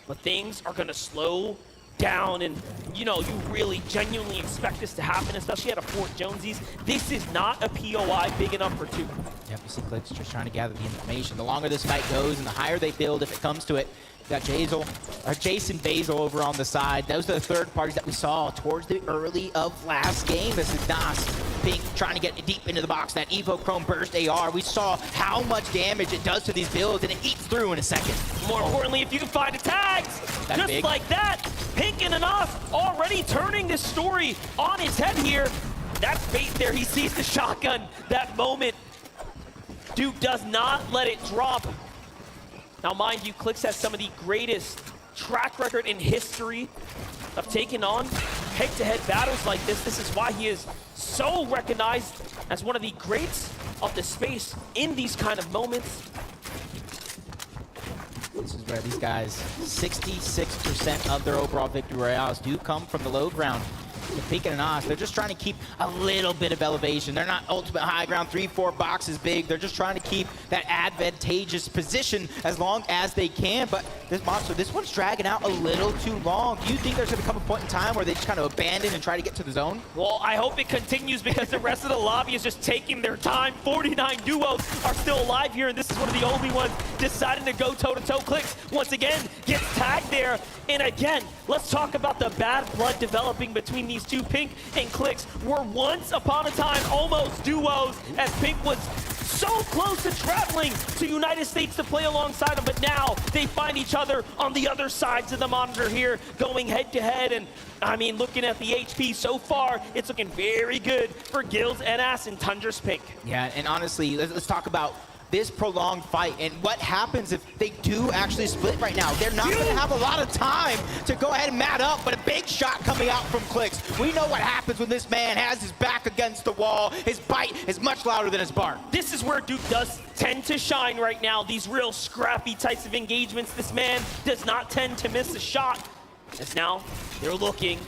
but things are going to slow down, and you know, you really genuinely expect this to happen, especially at a Fort Jonesies. This is not a POI big enough for two. Yep, you see Clix just trying to gather the information. The longer this fight goes and the higher they build, if it comes to it, you got Jason Basil over on the side. Those are the third parties that we saw towards the early of last game. This is Nas Pink trying to get deep into the box. That Evo Chrome Burst AR, we saw how much damage it does to these builds, and it eats through in a second. More importantly, if you can find the tags, just big. like that, Pink and Anas already turning this story on its head here. That's fate there. He sees the shotgun that moment. Duke does not let it drop. Now, mind you, Clix has some of the greatest track record in history of taking on head-to-head battles like this. This is why he is so recognized as one of the greats of the space in these kind of moments. This is where these guys, 66% of their overall victory royales do come from the low ground. Pink and Anas, they're just trying to keep a little bit of elevation. They're not ultimate high ground, 3-4 boxes big. They're just trying to keep that advantageous position as long as they can. But this monster, this one's dragging out a little too long. Do you think there's going to come a point in time where they just kind of abandon and try to get to the zone? Well, I hope it continues because the rest of the lobby is just taking their time. 49 duos are still alive here, and this is one of the only ones deciding to go toe-to-toe. Clix, once again, gets tagged there. And again, let's talk about the bad blood developing between these two. Pink and Clix were once upon a time almost duos, as Pink was so close to traveling to United States to play alongside them, but now they find each other on the other sides of the monitor here, going head-to-head. And I mean, looking at the HP so far, it's looking very good for Gills and Ass and Tundra's Pink. Yeah, and honestly, let's talk about this prolonged fight and what happens if they do actually split right now. They're not going to have a lot of time to go ahead and mat up, but a big shot coming out from Clix. We know what happens when this man has his back against the wall. His bite is much louder than his bark. This is where Duke does tend to shine right now. These real scrappy types of engagements. This man does not tend to miss a shot. As now they're looking.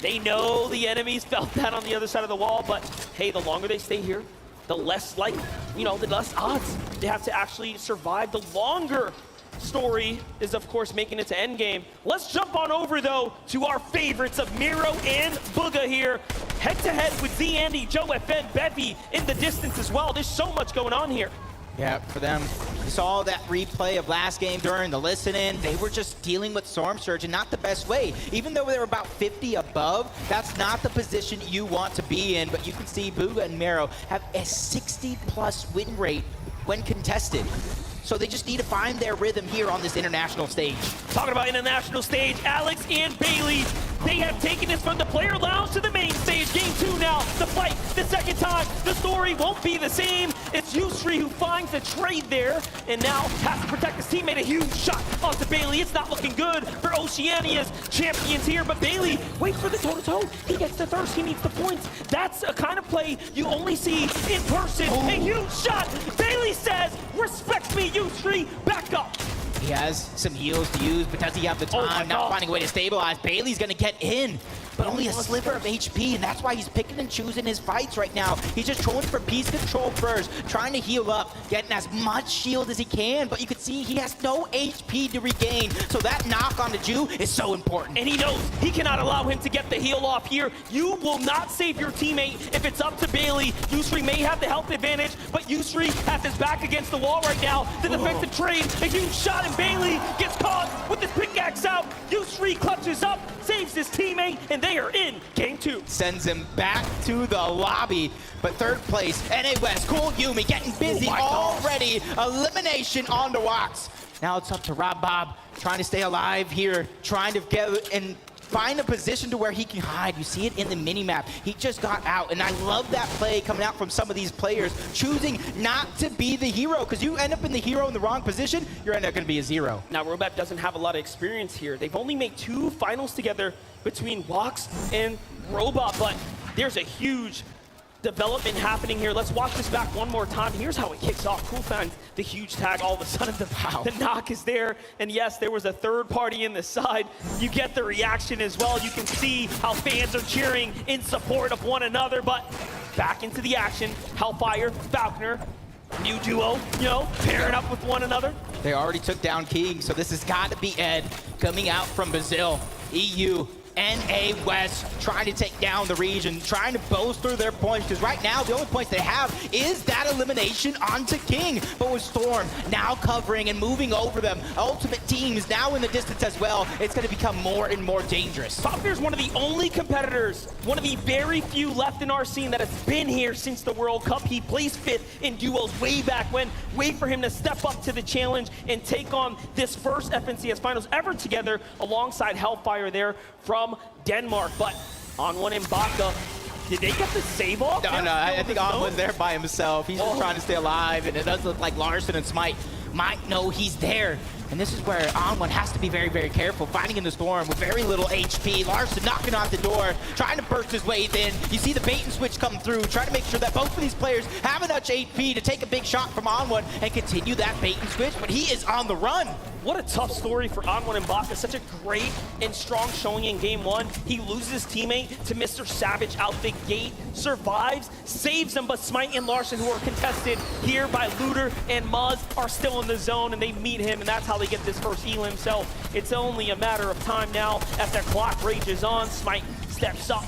They know the enemies felt that on the other side of the wall, but hey, the longer they stay here, the less the less odds they have to actually survive. The longer story is, of course, making it to endgame. Let's jump on over, though, to our favorites of Miro and Booga here. Head-to-head with Z, Andy, Joe, FN, Bevy in the distance as well. There's so much going on here. Yeah, for them, we saw that replay of last game during the listen-in. They were just dealing with Storm Surge in not the best way. Even though they were about 50 above, that's not the position you want to be in. But you can see Booga and Mero have a 60+ win rate when contested. So they just need to find their rhythm here on this international stage. Talking about international stage, Alex and Bailey, they have taken this from the player lounge to the main stage. Game 2 now, the fight, the second time. The story won't be the same. It's Yusri who finds the trade there, and now has to protect his teammate. A huge shot onto Bailey. It's not looking good for Oceania's champions here, but Bailey waits for the toe-to-toe. He gets the thirst, he needs the points. That's a kind of play you only see in person. A huge shot. Bailey says, respect me, Yusri, back up. He has some heals to use, but does he have the time? Not finding a way to stabilize. Bailey's gonna get in. but only a sliver of HP, and that's why he's picking and choosing his fights right now. He's just trolling for piece control first, trying to heal up, getting as much shield as he can, but you can see he has no HP to regain, so that knock on the Jew is so important. And he knows he cannot allow him to get the heal off here. You will not save your teammate if it's up to Bailey. Yusri may have the health advantage, but Yusri has his back against the wall right now. The defensive trade, a huge shot, and Bailey gets caught with his pickaxe out. Yusri clutches up, saves his teammate, and they are in game 2. Sends him back to the lobby, but third place, NA West, Cool Yumi getting busy already. Elimination on the Wax. Now it's up to Rob Bob, trying to stay alive here, trying to get and find a position to where he can hide. You see it in the mini-map. He just got out, and I love that play coming out from some of these players, choosing not to be the hero, because you end up in the hero in the wrong position, you're end up going to be a 0. Now, Robot doesn't have a lot of experience here. They've only made 2 finals together between Wax and Robot, but there's a huge development happening here. Let's watch this back one more time. Here's how it kicks off. Cool finds the huge tag. All of a sudden, the knock is there. And yes, there was a third party in the side. You get the reaction as well. You can see how fans are cheering in support of one another. But back into the action. Hellfire, Falconer, new duo, you know, pairing up with one another. They already took down King, so this has got to be Ed coming out from Brazil. EU, NA West trying to take down the region, trying to bolster their points, because right now the only points they have is that elimination onto King. But with Storm now covering and moving over them, Ultimate Team is now in the distance as well. It's going to become more and more dangerous. Falconer's one of the only competitors, one of the very few left in our scene that has been here since the World Cup. He placed 5th in duos way back when. Wait for him to step up to the challenge and take on this first FNCS Finals ever together alongside Hellfire there from Denmark. But On1 and Baka, did they get the save off? No, I think On1's there by himself. He's just trying to stay alive, and it does look like Larson and Smite might know he's there. And this is where On1 has to be very, very careful, fighting in the storm with very little HP. Larson knocking on the door, trying to burst his way in. You see the bait and switch come through, trying to make sure that both of these players have enough HP to take a big shot from On1 and continue that bait and switch, but he is on the run. What a tough story for On1 and Baka. Such a great and strong showing in game 1. He loses his teammate to Mr. Savage out the gate, survives, saves him, but Smite and Larson, who are contested here by Looter and Muzz, are still in the zone, and they meet him, and that's how they get this first elim. So it's only a matter of time now as their clock rages on. Smite steps up,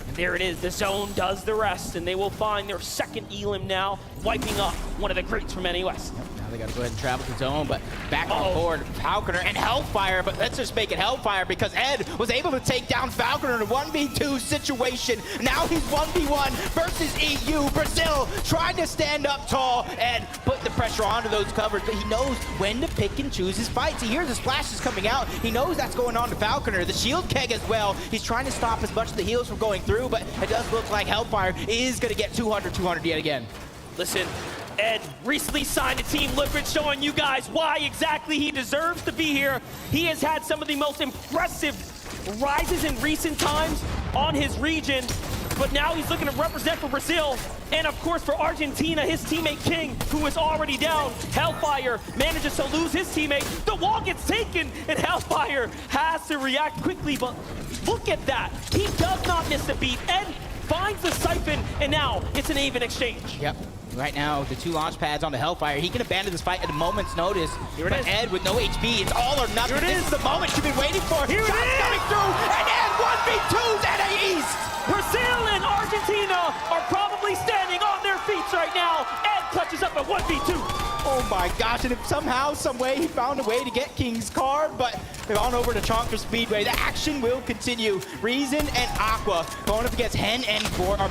and there it is. The zone does the rest, and they will find their second elim now, wiping up one of the greats from NA West. Now they got to go ahead and travel to zone, but back on board, Falconer and Hellfire, but let's just make it Hellfire because Ed was able to take down Falconer in a 1v2 situation. Now he's 1v1 versus EU. Brazil trying to stand up tall and put the pressure onto those covers, but he knows when to pick and choose his fights. He hears the splashes coming out. He knows that's going on to Falconer. The shield keg as well. He's trying to stop as much of the heals from going through, but it does look like Hellfire is going to get 200 yet again. Listen, Ed recently signed to Team Liquid, showing you guys why exactly he deserves to be here. He has had some of the most impressive rises in recent times on his region, but now he's looking to represent for Brazil and, of course, for Argentina. His teammate King, who is already down. Hellfire manages to lose his teammate. The wall gets taken, and Hellfire has to react quickly, but look at that. He does not miss a beat. Ed finds the siphon, and now it's an even exchange. Yep. Right now, the 2 launch pads on the Hellfire. He can abandon this fight at a moment's notice. Here it is. Ed with no HP, it's all or nothing. This is the moment you've been waiting for. Here it is. Coming through, and Ed 1v2s NA East. Brazil and Argentina are probably standing on their feet right now. Ed clutches up a 1v2. Oh my gosh, and if somehow, some way, he found a way to get King's card, but they've on over to Chonker Speedway. The action will continue. Reason and Aqua going up against Hen and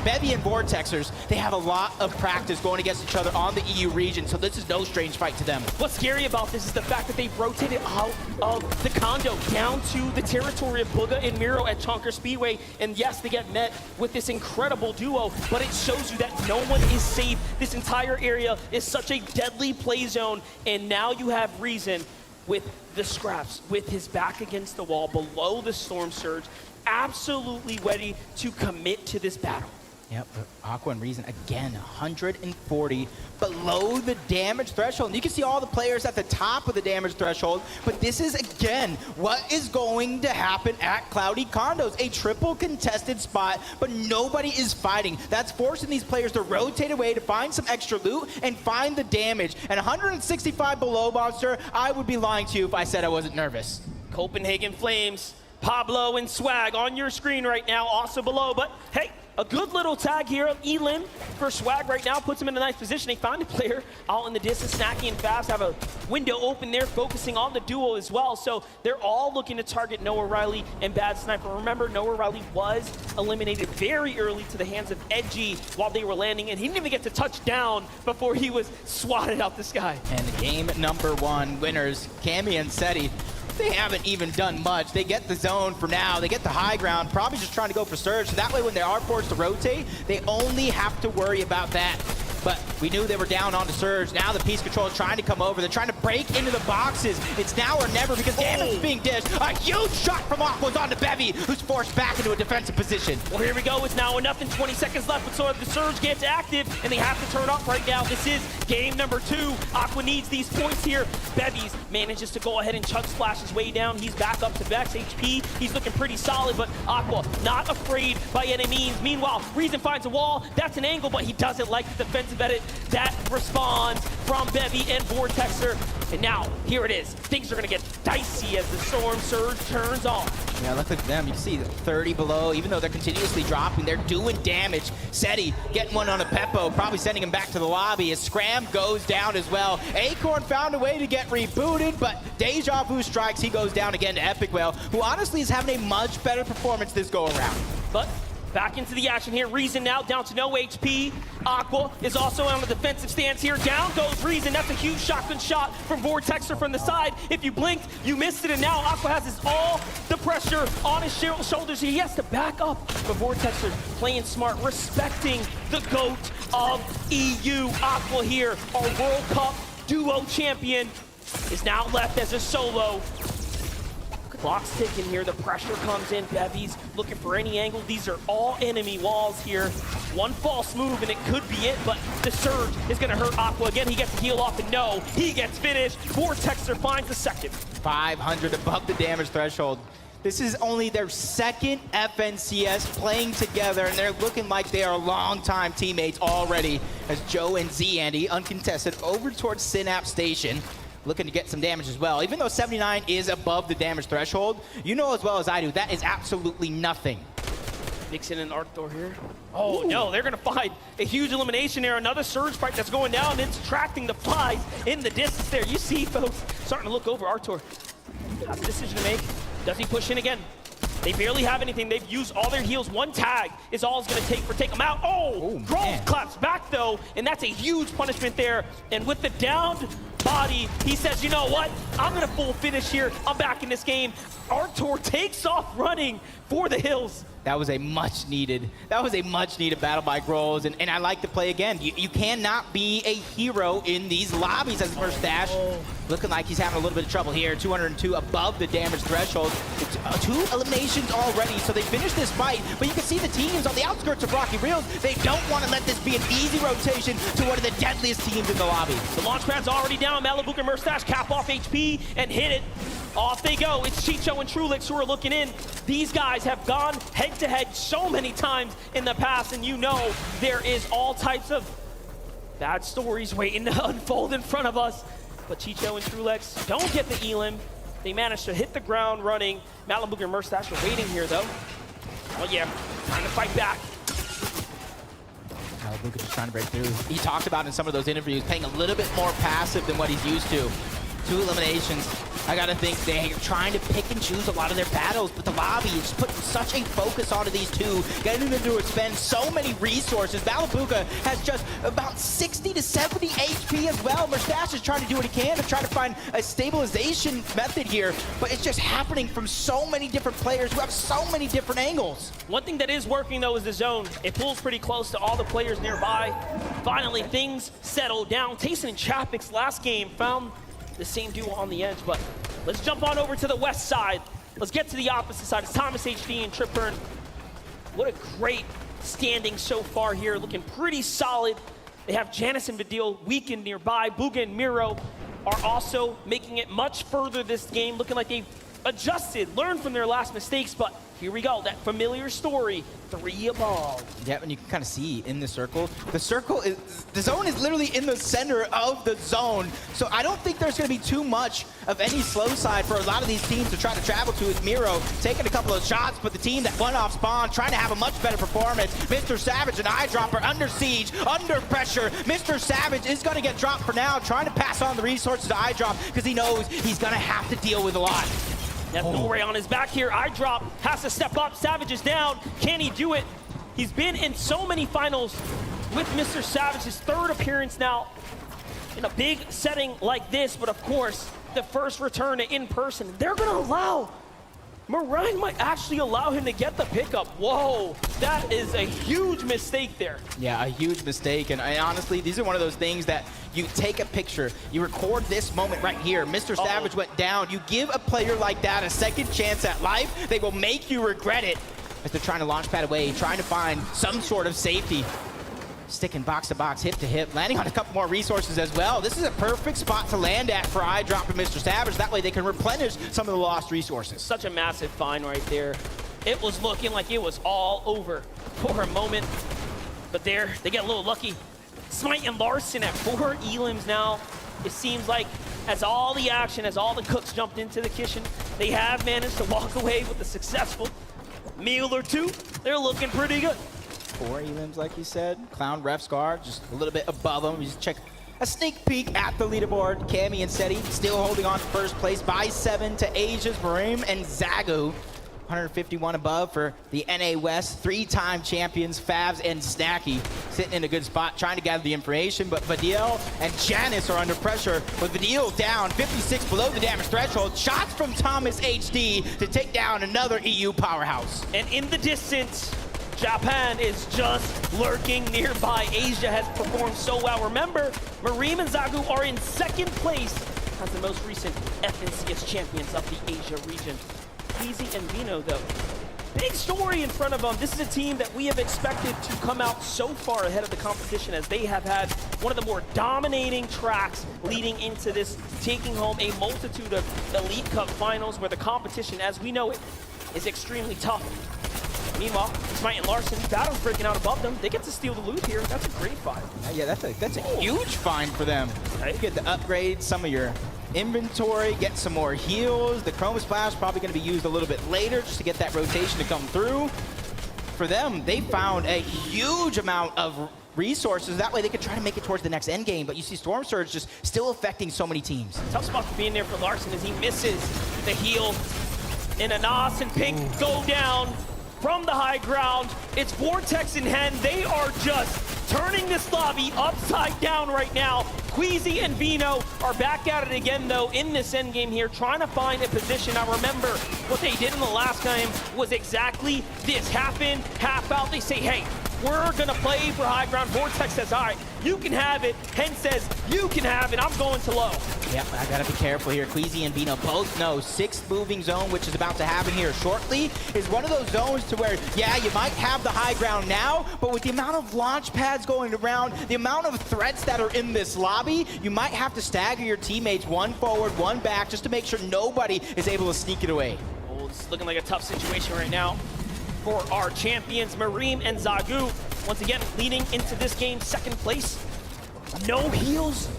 Bevy and Vortexers. They have a lot of practice going against each other on the EU region, so this is no strange fight to them. What's scary about this is the fact that they've rotated out of the condo down to the territory of Booga and Miro at Chonker Speedway, and yes, they get met with this incredible duo, but it shows you that no one is safe. This entire area is such a deadly play zone, and now you have Reason with the scraps, with his back against the wall, below the storm surge, absolutely ready to commit to this battle. Yep, Aqua and Reason again, 140, but below the damage threshold. And you can see all the players at the top of the damage threshold, but this is, again, what is going to happen at Cloudy Condos. A triple contested spot, but nobody is fighting. That's forcing these players to rotate away to find some extra loot and find the damage. And 165 below, Monster, I would be lying to you if I said I wasn't nervous. Copenhagen Flames, Pablo and Swag on your screen right now, also below. But hey, a good little tag here of Elim for Swag right now, puts him in a nice position. They find a player out in the distance, Snacky and Fast have a window open there, focusing on the duo as well. So they're all looking to target Noah Riley and Bad Sniper. Remember, Noah Riley was eliminated very early to the hands of Edgy while they were landing, and he didn't even get to touch down before he was swatted out the sky. And game number 1 winners, Cammy and Seti. They haven't even done much. They get the zone for now. They get the high ground, probably just trying to go for Surge. So that way when they are forced to rotate, they only have to worry about that. But we knew they were down onto Surge. Now the Peace Control is trying to come over. They're trying to break into the boxes. It's now or never because damage is being dished. A huge shot from Aqua's onto Bevy, who's forced back into a defensive position. Well, here we go. It's now enough in 20 seconds left, but so the Surge gets active, and they have to turn up right now. This is game number 2. Aqua needs these points here. Bevies manages to go ahead and chug splash his way down. He's back up to Vex HP. He's looking pretty solid, but Aqua not afraid by any means. Meanwhile, Reason finds a wall. That's an angle, but he doesn't like the defensive edit. That responds from Bevy and Vortexer. And now, here it is. Things are going to get dicey as the Storm Surge turns on. Yeah, luckily for them, you can see 30 below. Even though they're continuously dropping, they're doing damage. Seti getting one on a Peppo, probably sending him back to the lobby as Scram goes down as well. Acorn found a way to get rebooted, but Deja Vu strikes. He goes down again to Epic Whale, who honestly is having a much better performance this go around. But back into the action here. Reason now down to no HP. Aqua is also on the defensive stance here. Down goes Reason. That's a huge shotgun shot from Vortexer from the side. If you blinked, you missed it, and now Aqua has all the pressure on his shoulders. He has to back up. But Vortexer playing smart, respecting the GOAT of EU. Aqua here, our World Cup duo champion, is now left as a solo. Clock's ticking here, the pressure comes in. Bevy's looking for any angle. These are all enemy walls here. One false move and it could be it, but the Surge is gonna hurt Aqua again. He gets to heal off and no, he gets finished. Vortexer finds the second. 500 above the damage threshold. This is only their second FNCS playing together, and they're looking like they are longtime teammates already as Joe and Z Andy uncontested over towards Synapse Station, looking to get some damage as well. Even though 79 is above the damage threshold, you know as well as I do, that is absolutely nothing. Nixon and Arctor here. Oh, no, they're going to find a huge elimination here. Another Surge fight that's going down, and it's tracking the flies in the distance there. You see folks starting to look over. Arctor has a decision to make. Does he push in again? They barely have anything. They've used all their heals. One tag is all it's going to take for take them out. Oh, Grove claps back, though, and that's a huge punishment there. And with the downed body, he says, you know what? I'm going to full finish here. I'm back in this game. Arctor takes off running for the hills. That was a much needed battle by Groves, and I like to play again. You cannot be a hero in these lobbies as Mustache. Looking like he's having a little bit of trouble here. 202 above the damage threshold. 2 eliminations already, so they finished this fight, but you can see the teams on the outskirts of Rocky Reels. They don't want to let this be an easy rotation to one of the deadliest teams in the lobby. The launch pad's already down. Malibu and Mustache cap off HP and hit it. Off they go. It's Chicho and Trulix who are looking in. These guys have gone head-to-head so many times in the past, and you know there is all types of bad stories waiting to unfold in front of us. But Chicho and Trulix don't get the Elim. They managed to hit the ground running. Malibu and Mustache are waiting here, though. Oh, yeah. Time to fight back. Malibu just trying to break through. He talked about in some of those interviews playing a little bit more passive than what he's used to. 2 eliminations. I gotta think they're trying to pick and choose a lot of their battles, but the lobby is putting such a focus onto these 2, getting them to expend so many resources. Malabuka has just about 60 to 70 HP as well. Mustache is trying to do what he can to try to find a stabilization method here, but it's just happening from so many different players who have so many different angles. One thing that is working, though, is the zone. It pulls pretty close to all the players nearby. Finally, things settle down. Tayson and Chapik's last game found the same duo on the edge, but let's jump on over to the west side. Let's get to the opposite side. It's Thomas HD and Trip Burn. What a great standing so far here, looking pretty solid. They have Janice and Vidil weakened nearby. Bugha and Miro are also making it much further this game, looking like they've adjusted, learned from their last mistakes, but here we go, that familiar story, 3 above. Yeah, and you can kind of see in the circle is, the zone is literally in the center of the zone. So I don't think there's going to be too much of any slow side for a lot of these teams to try to travel to. With Miro taking a couple of shots, but the team that won off spawn trying to have a much better performance. Mr. Savage and Eyedropper under siege, under pressure. Mr. Savage is going to get dropped for now, trying to pass on the resources to Eyedrop because he knows he's going to have to deal with a lot. Have Norway on his back here. Eyedrop has to step up. Savage is down. Can he do it? He's been in so many finals with Mr. Savage. His 3rd appearance now in a big setting like this. But of course, the first return to in-person. They're going to allow, Marine might actually allow him to get the pickup. Whoa, that is a huge mistake there. Yeah, a huge mistake. And honestly, these are one of those things that you take a picture, you record this moment right here. Mr. Savage went down. You give a player like that a second chance at life, they will make you regret it as they're trying to launch pad away, trying to find some sort of safety. Sticking box to box, hip to hip, landing on a couple more resources as well. This is a perfect spot to land at for Eyedrop and Mr. Savage. That way they can replenish some of the lost resources. Such a massive find right there. It was looking like it was all over for a moment, but there, they get a little lucky. Smite and Larson at 4 elims now. It seems like as all the action, as all the cooks jumped into the kitchen, they have managed to walk away with a successful meal or 2. They're looking pretty good. 4 elims, like you said. Clown Ref Scar, just a little bit above them. You just check a sneak peek at the leaderboard. Cammy and Seti still holding on to first place by 7 to Asia's Barim and Zagu. 151 above for the NA West. 3-time champions, Favs and Snacky, sitting in a good spot, trying to gather the information. But Vidil and Janice are under pressure, with Vidil down 56 below the damage threshold. Shots from Thomas HD to take down another EU powerhouse. And in the distance, Japan is just lurking nearby. Asia has performed so well. Remember, Mareem and Zagu are in 2nd place as the most recent FNCS champions of the Asia region. Easy and Vino, though. Big story in front of them. This is a team that we have expected to come out so far ahead of the competition, as they have had one of the more dominating tracks leading into this, taking home a multitude of Elite Cup finals where the competition, as we know it, is extremely tough. Meanwhile, Smite and Larson, battle's breaking out above them. They get to steal the loot here. That's a great find. Yeah, that's a huge find for them. You get to upgrade some of your inventory, get some more heals. The Chroma Splash probably going to be used a little bit later just to get that rotation to come through. For them, they found a huge amount of resources. That way they could try to make it towards the next end game. But you see Storm Surge just still affecting so many teams. Tough spot to be in there for Larson as he misses the heal. And Anas and Pink go down from the high ground. It's Vortex in hand. They are just turning this lobby upside down right now. Queasy and Vino are back at it again, though, in this endgame here, trying to find a position. Now remember, what they did in the last game was exactly this. Half in, half out. They say, hey, we're gonna play for high ground. Vortex says, all right, you can have it. Hen says, you can have it. I'm going to low. Yep, I gotta be careful here. Queasy and Vino both know 6th moving zone, which is about to happen here shortly, is one of those zones to where, yeah, you might have the high ground now, but with the amount of launch pads going around, the amount of threats that are in this lobby, you might have to stagger your teammates 1 forward, 1 back, just to make sure nobody is able to sneak it away. Oh, it's looking like a tough situation right now for our champions, Mareem and Zagu. Once again, leading into this game, 2nd place. No heals.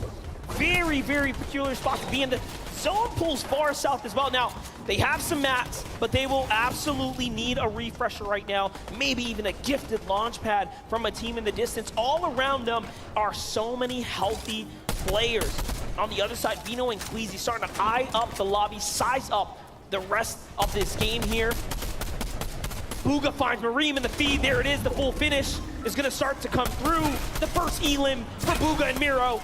Very, very peculiar spot to be in. The zone pulls far south as well. Now, they have some mats, but they will absolutely need a refresher right now. Maybe even a gifted launch pad from a team in the distance. All around them are so many healthy players. On the other side, Vino and Queasy starting to eye up the lobby, size up the rest of this game here. Bugha finds Mareem in the feed. There it is. The full finish is going to start to come through. The first elim for Bugha and Miro.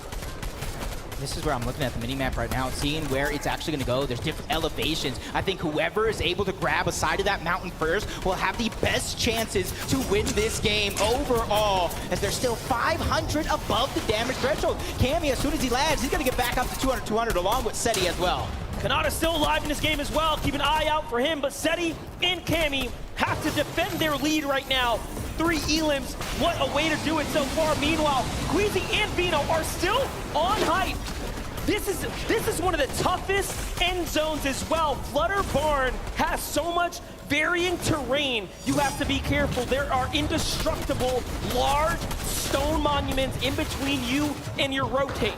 This is where I'm looking at the mini-map right now, seeing where it's actually going to go. There's different elevations. I think whoever is able to grab a side of that mountain first will have the best chances to win this game overall, as they're still 500 above the damage threshold. Cammy, as soon as he lands, he's going to get back up to 200 along with Seti as well. Kanata's still alive in this game as well. Keep an eye out for him, but Seti and Cammy have to defend their lead right now. 3 elims, what a way to do it so far. Meanwhile, Queasy and Vino are still on height. This is one of the toughest end zones as well. Flutter Barn has so much varying terrain. You have to be careful. There are indestructible, large stone monuments in between you and your rotate.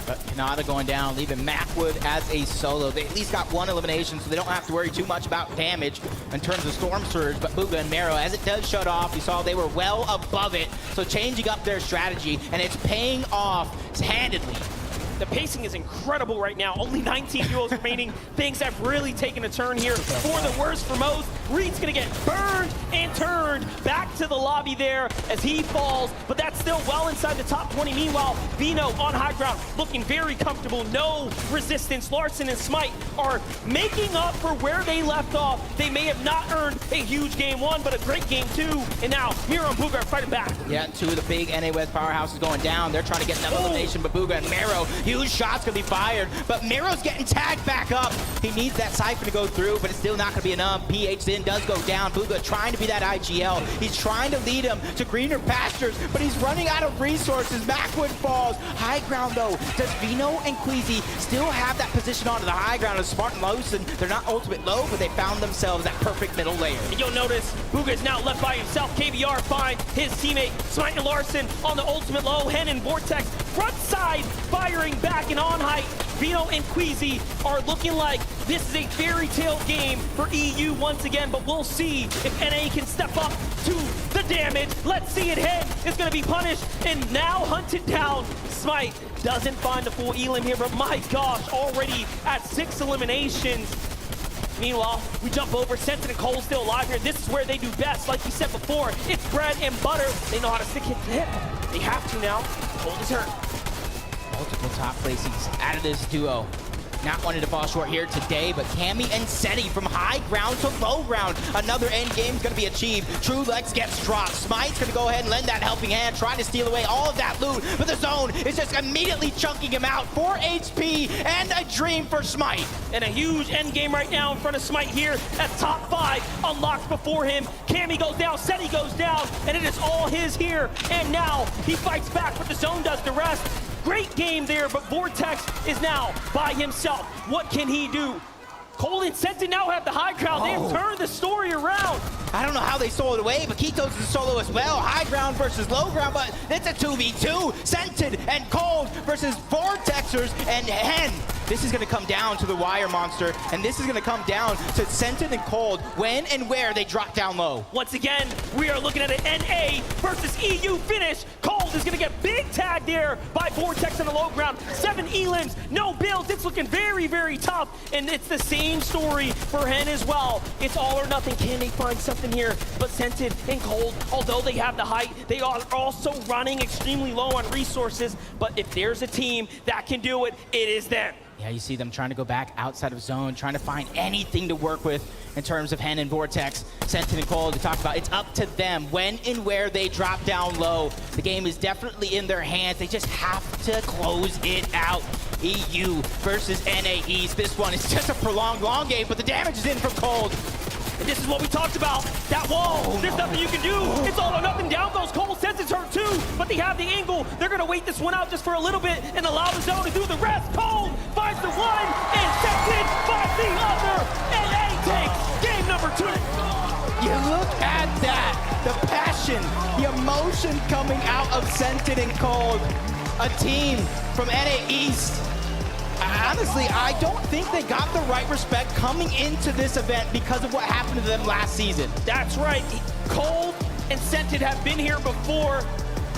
But Kanata going down, leaving Macwood as a solo. They at least got 1 elimination, so they don't have to worry too much about damage in terms of Storm Surge. But Bugha and Mero, as it does shut off, you saw they were well above it. So changing up their strategy, and it's paying off handedly. The pacing is incredible right now. Only 19 duels remaining. Things have really taken a turn here for the worst for most. Reed's gonna get burned and turned back to the lobby there as he falls, but that's still well inside the top 20. Meanwhile, Vino on high ground, looking very comfortable. No resistance. Larson and Smite are making up for where they left off. They may have not earned a huge game 1, but a great game 2. And now Mero and Bugha are fighting back. Yeah, 2 of the big NA West powerhouses going down. They're trying to get another elimination, but Bugha and Mero, huge shots gonna be fired, but Mero's getting tagged back up. He needs that Cypher to go through, but it's still not gonna be enough. PH then does go down. Bugha trying to be that IGL. He's trying to lead him to greener pastures, but he's running out of resources. Macwood falls. High ground though. Does Vino and Queasy still have that position onto the high ground of Smart and Lawson? They're not ultimate low, but they found themselves that perfect middle layer. And you'll notice Bugha is now left by himself. KBR finds his teammate Smite and Larson on the ultimate low. Hen and Vortex front side firing back and on height. Vino and Queasy are looking like this is a fairy tale game for EU once again, but we'll see if NA can step up to the damage. Let's see it. Hen is going to be punished and now hunted down. Smite doesn't find the full elim here, but my gosh, already at 6 eliminations. Meanwhile, we jump over. Sentin and Cole still alive here. This is where they do best. Like we said before, it's bread and butter. They know how to stick it to hip. They have to now. Cole is hurt. Multiple top placings out of this duo. Not wanting to fall short here today, but Cammy and Seti from high ground to low ground. Another end game is going to be achieved. True Lex gets dropped. Smite's going to go ahead and lend that helping hand, trying to steal away all of that loot, but the zone is just immediately chunking him out. 4 HP and a dream for Smite. And a huge end game right now in front of Smite here. That top 5 unlocks before him. Cammy goes down, Seti goes down, and it is all his here. And now he fights back, but the zone does the rest. Great game there, but Vortex is now by himself. What can he do? Cole and Sentin now have the high ground. They've turned the story around. I don't know how they stole it away, but Kitos is solo as well. High ground versus low ground, but it's a 2v2. Sentin and Cold versus Vortexers and Hen. This is going to come down to the wire monster, and this is going to come down to Sentin and Cold when and where they drop down low. Once again, we are looking at an NA versus EU finish. Cold is going to get big tagged there by Vortex on the low ground. 7 elims, no builds. It's looking very, very tough, and it's the same story for Hen as well. It's all or nothing. Can they find something here? But Sentin and Cold, although they have the height, they are also running extremely low on resources. But if there's a team that can do it, it is them. Yeah, you see them trying to go back outside of zone, trying to find anything to work with in terms of Hen and Vortex. Sentin and Cole to talk about. It's up to them when and where they drop down low. The game is definitely in their hands. They just have to close it out. EU versus NA East. This one is just a prolonged long game, but the damage is in from Cold. And this is what we talked about. That wall, there's nothing you can do. It's all or nothing. Down goes Cole. Sentin's hurt too, but they have the angle. They're going to wait this one out just for a little bit and allow the zone to do the rest. Cole finds the one, and Sentin finds the other. NA takes game number 2. You look at that. The passion, the emotion coming out of Sentin and Cold. A team from NA East. Honestly, I don't think they got the right respect coming into this event because of what happened to them last season. That's right. Cold and Sentin have been here before,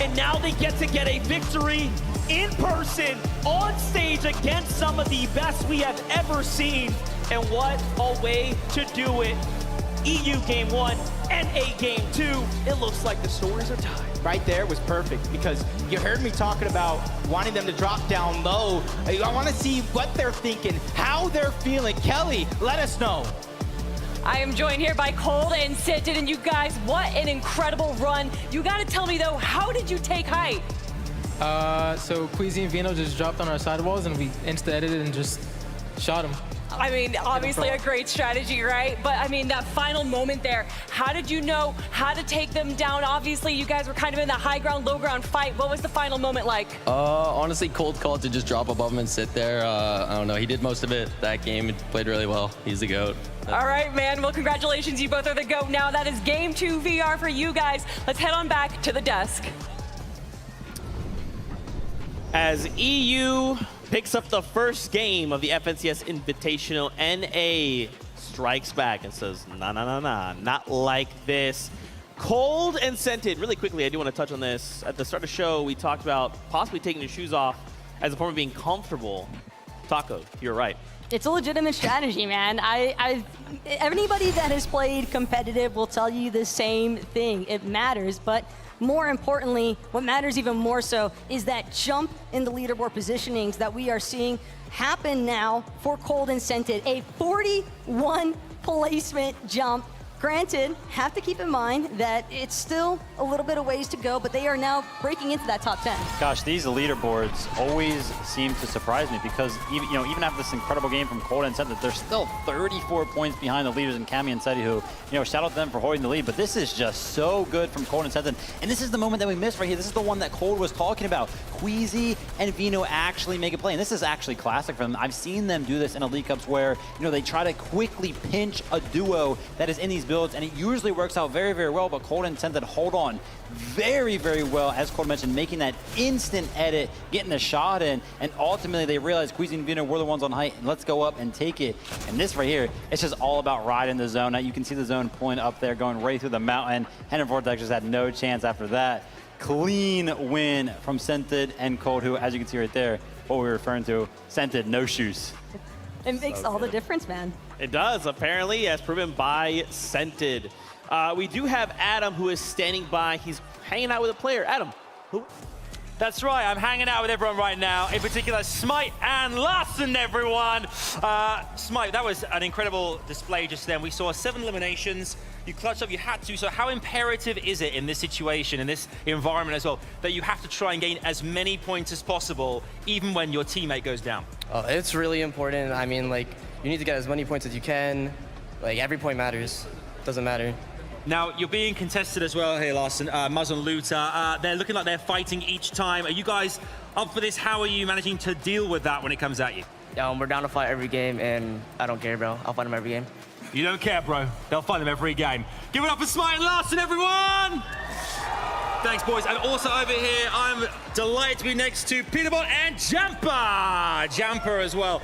and now they get a victory in person, on stage against some of the best we have ever seen. And what a way to do it. EU game 1, NA game 2. It looks like the stories are tied. Right there was perfect because you heard me talking about wanting them to drop down low. I want to see what they're thinking, how they're feeling. Kelly, let us know. I am joined here by Cold and Sentin, and you guys, what an incredible run. You got to tell me, though, how did you take height? So Queasy and Vino just dropped on our sidewalls, and we insta-edited and just Shot him. I mean, obviously a great strategy, right? But I mean, that final moment there, how did you know how to take them down? Obviously, you guys were kind of in that high ground, low ground fight. What was the final moment like? Honestly, cold called to just drop above him and sit there. I don't know. He did most of it that game. He played really well. He's the GOAT. All right, man. Well, congratulations. You both are the GOAT now. That is Game 2 VR for you guys. Let's head on back to the desk. As EU picks up the first game of the FNCS Invitational, NA strikes back and says, nah, not like this. Cold and scented. Really quickly, I do want to touch on this. At the start of the show, we talked about possibly taking your shoes off as a form of being comfortable. Taco, you're right. It's a legitimate strategy, man. Anybody that has played competitive will tell you the same thing. It matters, but more importantly, what matters even more so is that jump in the leaderboard positionings that we are seeing happen now for Cold and Scented. A 41 placement jump. Granted, have to keep in mind that it's still a little bit of ways to go, but they are now breaking into that top 10. Gosh, these leaderboards always seem to surprise me because even after this incredible game from Cold and Scented, they're still 34 points behind the leaders in Cami and Seti, who, shout out to them for holding the lead. But this is just so good from Cold and Scented. And this is the moment that we missed right here. This is the one that Cold was talking about. Queasy and Vino actually make a play. And this is actually classic for them. I've seen them do this in Elite Cups where, they try to quickly pinch a duo that is in these builds, and it usually works out very, very well, but Cold and Scented hold on very, very well, as Cold mentioned, making that instant edit, getting the shot in, and ultimately they realize Queasy and Vino were the ones on height, and let's go up and take it. And this right here, it's just all about riding the zone. Now you can see the zone pulling up there, going right through the mountain. Henry Vortex just had no chance after that. Clean win from Scented and Cold, who, as you can see right there, what we were referring to, Scented, no shoes. It makes all the difference, man. It does, apparently, as proven by Scented. We do have Adam, who is standing by. He's hanging out with a player. Adam, who? That's right, I'm hanging out with everyone right now, in particular Smite and Larson, everyone. Smite, that was an incredible display just then. We saw 7 eliminations. You clutched up, you had to. So how imperative is it in this situation, in this environment as well, that you have to try and gain as many points as possible, even when your teammate goes down? It's really important. I mean, you need to get as many points as you can. Every point matters. Doesn't matter. Now, you're being contested as well here, Larson. Muzz and Luta, they're looking like they're fighting each time. Are you guys up for this? How are you managing to deal with that when it comes at you? We're down to fight every game, and I don't care, bro. I'll fight them every game. You don't care, bro. They'll fight them every game. Give it up for Smite and Larson, everyone! Thanks, boys. And also over here, I'm delighted to be next to Peterbot and Jamper. Jamper as well.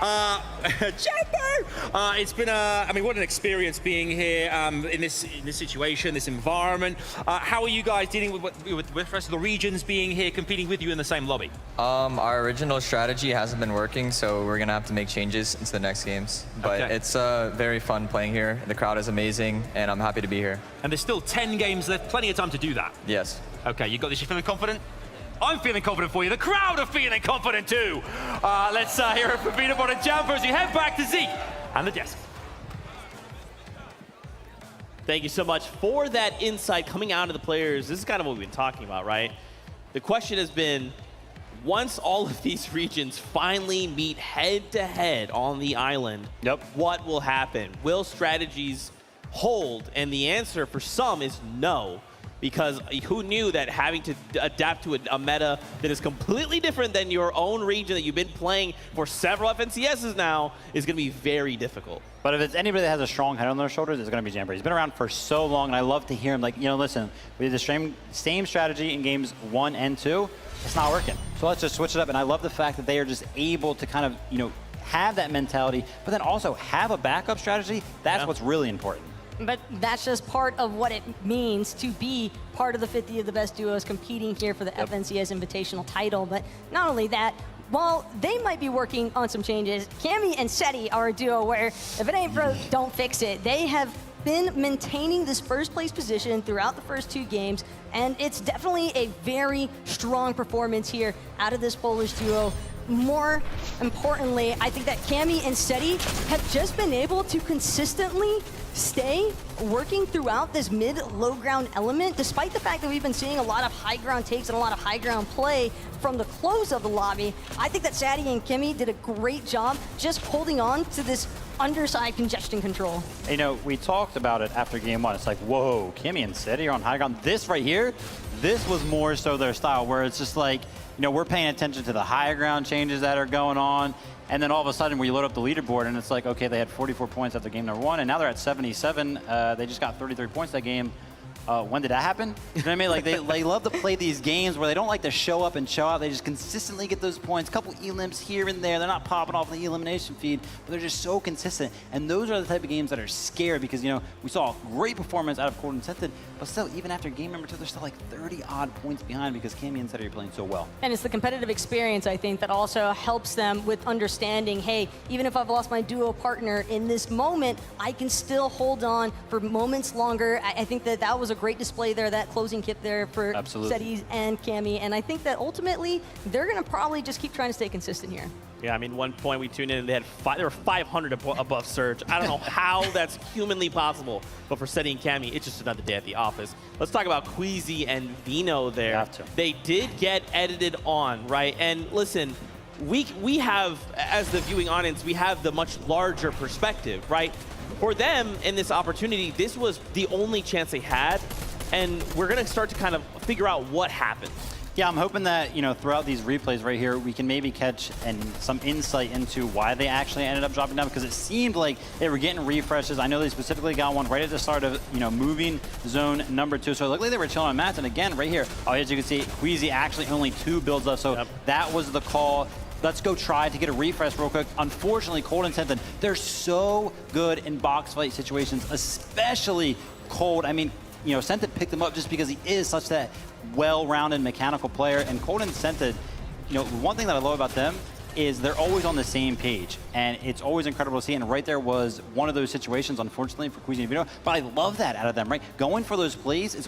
Jamper! It's been what an experience being here in this situation, this environment. How are you guys dealing with the rest of the regions being here, competing with you in the same lobby? Our original strategy hasn't been working, so we're gonna have to make changes into the next games. But it's very fun playing here. The crowd is amazing, and I'm happy to be here. And there's still 10 games left, plenty of time to do that. Yes. Okay, you got this, you feeling confident? I'm feeling confident for you. The crowd are feeling confident too. Let's hear it from Peterbot and Jamper as we head back to Zeke and the desk. Thank you so much for that insight coming out of the players. This is kind of what we've been talking about, right? The question has been, once all of these regions finally meet head-to-head on the island, what will happen? Will strategies hold? And the answer for some is no. Because who knew that having to adapt to a meta that is completely different than your own region that you've been playing for several FNCSs now is going to be very difficult. But if it's anybody that has a strong head on their shoulders, it's going to be Jamper. He's been around for so long, and I love to hear him listen, we did the same strategy in games 1 and 2. It's not working. So let's just switch it up. And I love the fact that they are just able to kind of, have that mentality, but then also have a backup strategy. That's what's really important. But that's just part of what it means to be part of the 50 of the best duos competing here for the FNCS Invitational title. But not only that, while they might be working on some changes, Cammy and Seti are a duo where if it ain't broke, don't fix it. They have been maintaining this first place position throughout the first 2 games, and it's definitely a very strong performance here out of this Polish duo. More importantly, I think that Cammy and Seti have just been able to consistently stay working throughout this mid-low ground element, despite the fact that we've been seeing a lot of high ground takes and a lot of high ground play from the close of the lobby. I think that Sadie and Kimmy did a great job just holding on to this underside congestion control. You know, we talked about it after game one. It's like, whoa, Kimmy and Sadie are on high ground. This right here, this was more so their style, where it's just like, you know, we're paying attention to the higher ground changes that are going on. And then all of a sudden, we load up the leaderboard, and it's like, okay, they had 44 points after game number one, and now they're at 77. They just got 33 points that game. When did that happen? You know what I mean? Like, they love to play these games where they don't like to show up and show out. They just consistently get those points. A couple elims here and there. They're not popping off the elimination feed, but they're just so consistent. And those are the type of games that are scary because, you know, we saw a great performance out of Cold and Scented, but still, even after game number two, they're still like 30-odd points behind because Cammy and Scented are playing so well. And it's the competitive experience, I think, that also helps them with understanding, hey, even if I've lost my duo partner in this moment, I can still hold on for moments longer. I think that that was a great display there, that closing kit there for Seti and Cammy. And I think that ultimately, they're going to probably just keep trying to stay consistent here. Yeah, I mean, one point we tuned in and they were 500 above Surge. I don't know how that's humanly possible, but for Seti and Cammy, it's just another day at the office. Let's talk about Queasy and Vino there. They did get edited on, right? And listen, we have, as the viewing audience, we have the much larger perspective, right? For them, in this opportunity, this was the only chance they had, and we're going to start to kind of figure out what happened. Yeah, I'm hoping that, you know, throughout these replays right here, we can maybe catch some insight into why they actually ended up dropping down, because it seemed like they were getting refreshes. I know they specifically got one right at the start of, you know, moving zone number 2. So it looked like they were chilling on mats. And again, right here, as you can see, Queasy actually only 2 builds up. So that was the call. Let's go try to get a refresh real quick. Unfortunately, Cold and Scented, they're so good in box fight situations, especially Cold. I mean, you know, Scented picked him up just because he is such that well-rounded mechanical player. And Cold and Scented, you know, one thing that I love about them is they're always on the same page. And it's always incredible to see. And right there was one of those situations, unfortunately, for Queasy and Vino. But I love that out of them, right? Going for those plays is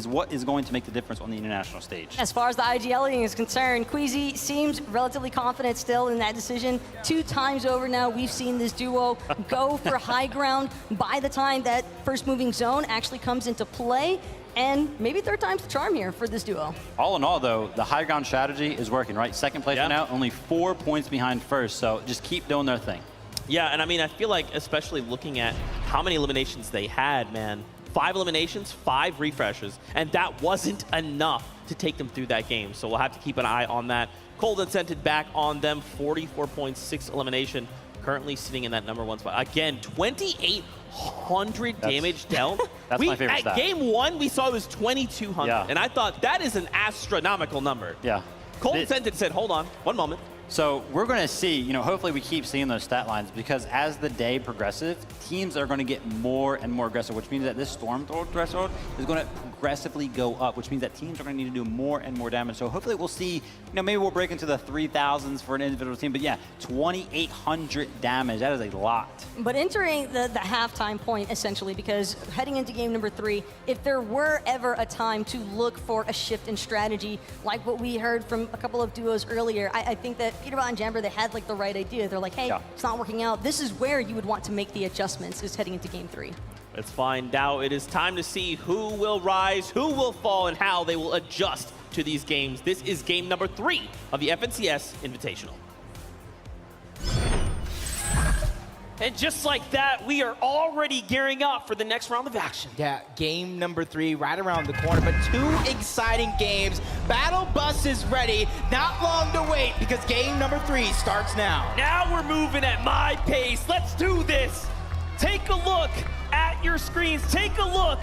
what is going to make the difference on the international stage. As far as the IGLing is concerned, Queasy seems relatively confident still in that decision. 2 times over now, we've seen this duo go for high ground by the time that first moving zone actually comes into play. And maybe 3rd time's the charm here for this duo. All in all, though, the high ground strategy is working, right? Second place right now, only 4 points behind first, so just keep doing their thing. Yeah, and I mean, I feel like, especially looking at how many eliminations they had, man, 5 eliminations, 5 refreshes, and that wasn't enough to take them through that game. So we'll have to keep an eye on that. Cold and Scented back on them, 44 points, 6 elimination, currently sitting in that number 1 spot. Again, 2,800 damage dealt. That's my favorite stat. At game 1, we saw it was 2,200, and I thought that is an astronomical number. Yeah. Cold and Scented said, hold on, 1 moment. So we're going to see, you know, hopefully we keep seeing those stat lines, because as the day progresses, teams are going to get more and more aggressive, which means that this storm threshold is going to progressively go up, which means that teams are going to need to do more and more damage. So hopefully we'll see, you know, maybe we'll break into the 3,000s for an individual team, but yeah, 2,800 damage, that is a lot. But entering the halftime point, essentially, because heading into game number 3, if there were ever a time to look for a shift in strategy, like what we heard from a couple of duos earlier, I think that Peterbot and Jamber, they had like the right idea. They're like, hey, it's not working out. This is where you would want to make the adjustments, is heading into game 3. Let's find out. It is time to see who will rise, who will fall, and how they will adjust to these games. This is game number 3 of the FNCS Invitational. And just like that, we are already gearing up for the next round of action. Yeah, game number 3 right around the corner, but 2 exciting games. Battle Bus is ready. Not long to wait, because game number 3 starts now. Now we're moving at my pace. Let's do this. Take a look at your screens. Take a look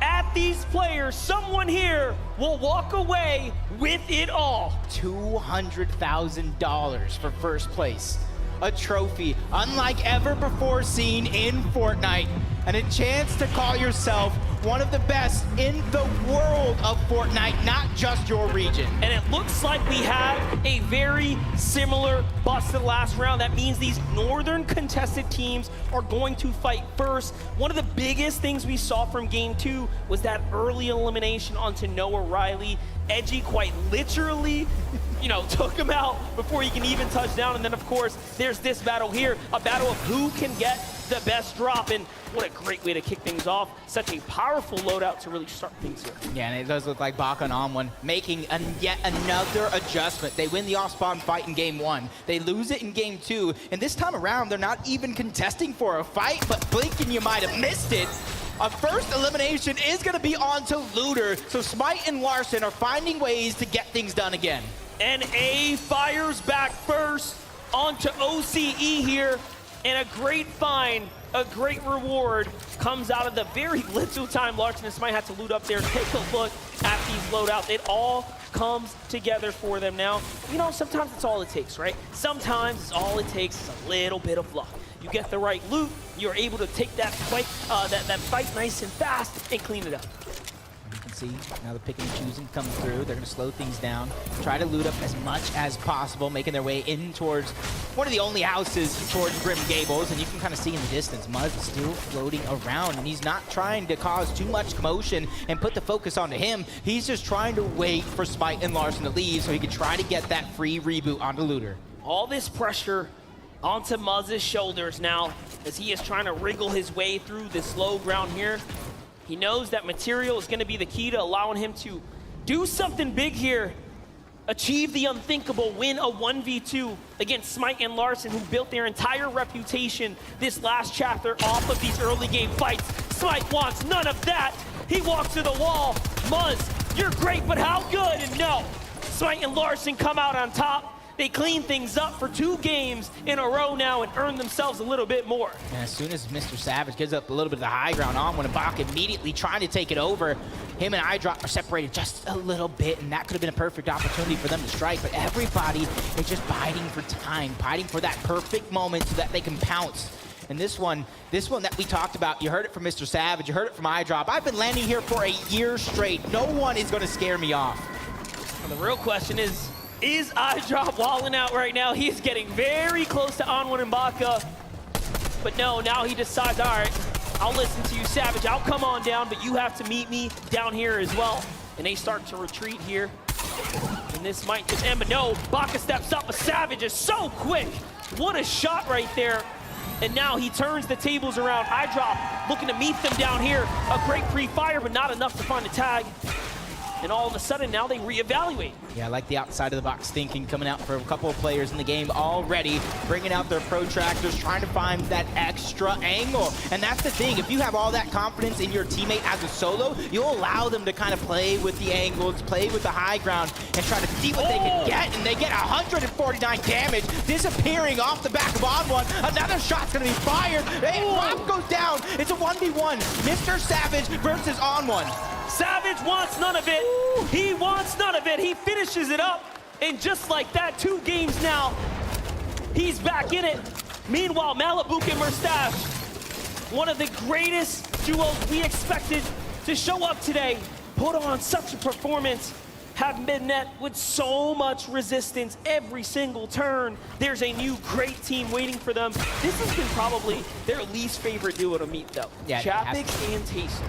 at these players. Someone here will walk away with it all. $200,000 for first place. A trophy unlike ever before seen in Fortnite, and a chance to call yourself one of the best in the world of Fortnite, not just your region. And it looks like we have a very similar bus to the last round. That means these northern contested teams are going to fight first. One of the biggest things we saw from game 2 was that early elimination onto Noah Riley. Edgy quite literally, you know, took him out before he can even touch down. And then, of course, there's this battle here, a battle of who can get the best drop, and what a great way to kick things off. Such a powerful loadout to really start things here. Yeah, and it does look like Baka and On1 making yet another adjustment. They win the off-spawn fight in game 1. They lose it in game 2, and this time around, they're not even contesting for a fight, but blink and you might have missed it. A first elimination is going to be on to Looter, so Smite and Larson are finding ways to get things done again. And A fires back first onto OCE here, and a great find, a great reward comes out of the very little time Larson and Smite had to loot up there. Take a look at these loadouts. It all comes together for them now. You know, sometimes it's all it takes, right? Sometimes it's all it takes is a little bit of luck. You get the right loot, you're able to take that fight, that fight nice and fast and clean it up. You can see now the picking and choosing comes through. They're going to slow things down, try to loot up as much as possible, making their way in towards one of the only houses towards Grim Gables, and you can kind of see in the distance, Muzz is still floating around, and he's not trying to cause too much commotion and put the focus onto him. He's just trying to wait for Smite and Larson to leave so he can try to get that free reboot onto Looter. All this pressure onto Muzz's shoulders now as he is trying to wriggle his way through this low ground here. He knows that material is going to be the key to allowing him to do something big here, achieve the unthinkable, win a 1v2 against Smite and Larson, who built their entire reputation this last chapter off of these early game fights. Smite wants none of that. He walks to the wall. Muzz, you're great, but how good? And no, Smite and Larson come out on top. They clean things up for 2 games in a row now and earn themselves a little bit more. And as soon as Mr. Savage gives up a little bit of the high ground on when Baka immediately trying to take it over, him and iDrop are separated just a little bit, and that could have been a perfect opportunity for them to strike, but everybody is just biding for time, biding for that perfect moment so that they can pounce. And this one that we talked about, you heard it from Mr. Savage, you heard it from iDrop. I've been landing here for a year straight. No one is going to scare me off. Well, the real question is iDrop walling out right now? He is getting very close to On1 and Baka. But no, now he decides, all right, I'll listen to you, Savage. I'll come on down, but you have to meet me down here as well. And they start to retreat here. And this might just end, but no, Baka steps up, but Savage is so quick. What a shot right there. And now he turns the tables around. iDrop looking to meet them down here. A great pre-fire, but not enough to find a tag. And all of a sudden, now they reevaluate. Yeah, I like the outside of the box thinking, coming out for a couple of players in the game already, bringing out their protractors, trying to find that extra angle. And that's the thing, if you have all that confidence in your teammate as a solo, you'll allow them to kind of play with the angles, play with the high ground, and try to see what they can get. And they get 149 damage, disappearing off the back of On1. Another shot's gonna be fired. Hey, Rob goes down. It's a 1v1. Mr. Savage versus On1. Savage wants none of it. He wants none of it. He finishes it up. And just like that, 2 games now, he's back in it. Meanwhile, Malibuk and Mustache, one of the greatest duos we expected to show up today, put on such a performance, have been met with so much resistance every single turn. There's a new great team waiting for them. This has been probably their least favorite duo to meet, though. Yeah, Chapik and Tayson.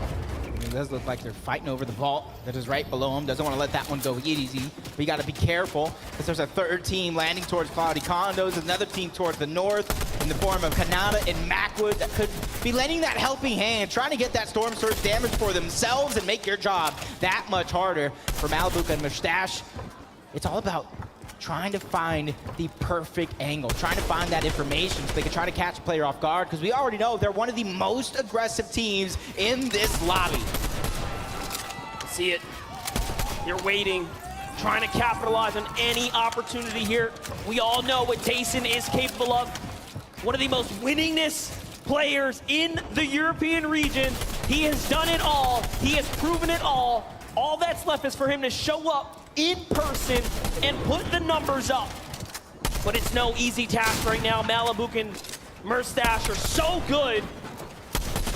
It does look like they're fighting over the vault that is right below him. Doesn't want to let that one go easy. But you got to be careful because there's a 3rd team landing towards Cloudy Condos, another team towards the north in the form of Kanata and Macwood that could be lending that helping hand, trying to get that Storm Surge damage for themselves and make your job that much harder. For Malibuk and Mustache, it's all about trying to find the perfect angle, trying to find that information so they can try to catch a player off guard, because we already know they're one of the most aggressive teams in this lobby. See it. You're waiting, trying to capitalize on any opportunity here. We all know what Tayson is capable of. One of the most winningest players in the European region. He has done it all. He has proven it all. All that's left is for him to show up in person and put the numbers up. But it's no easy task right now. Malibuk and Mustache are so good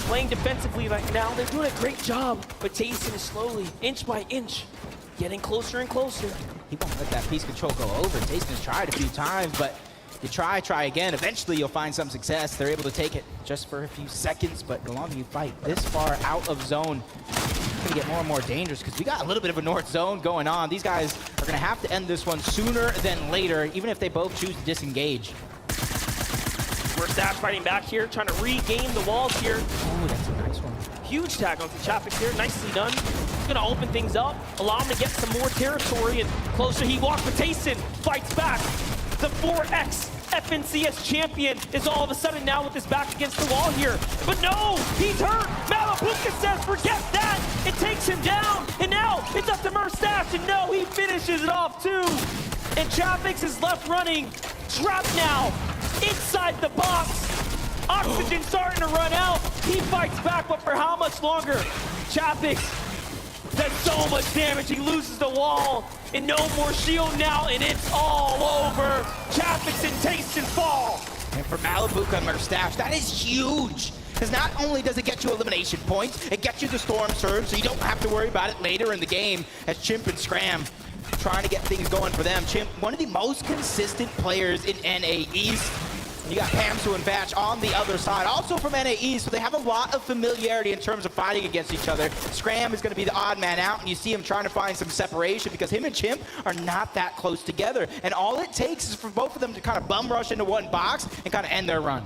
playing defensively right now. They're doing a great job, but Tayson is slowly, inch by inch, getting closer and closer. He won't let that piece control go over. Tayson has tried a few times, but you try again. Eventually you'll find some success. They're able to take it just for a few seconds, but the longer you fight this far out of zone, it's gonna get more and more dangerous because we got a little bit of a north zone going on. These guys are gonna have to end this one sooner than later, even if they both choose to disengage. Merstash fighting back here, trying to regain the walls here. Oh, that's a nice one. Huge tag onto Chapix here, nicely done. He's gonna open things up, allow him to get some more territory, and closer he walks, but Tayson fights back. The 4X FNCS champion is all of a sudden now with his back against the wall here. But no, he's hurt. Malabuka says, forget that. It takes him down, and now it's up to Merstash, and no, he finishes it off too. And Chapix is left running, trapped now, inside the box. Oxygen starting to run out. He fights back, but for how much longer? Chapix does so much damage. He loses the wall, and no more shield now, and it's all over. Chapix and Tayson fall. And for Malabuka and Merstash, that is huge. Because not only does it get you elimination points, it gets you the Storm Surge, so you don't have to worry about it later in the game as Chimp and Scram trying to get things going for them. Chimp, one of the most consistent players in NA East. You got Hamsu and Batch on the other side, also from NA East, so they have a lot of familiarity in terms of fighting against each other. Scram is going to be the odd man out, and you see him trying to find some separation because him and Chimp are not that close together. And all it takes is for both of them to kind of bum rush into one box and kind of end their run.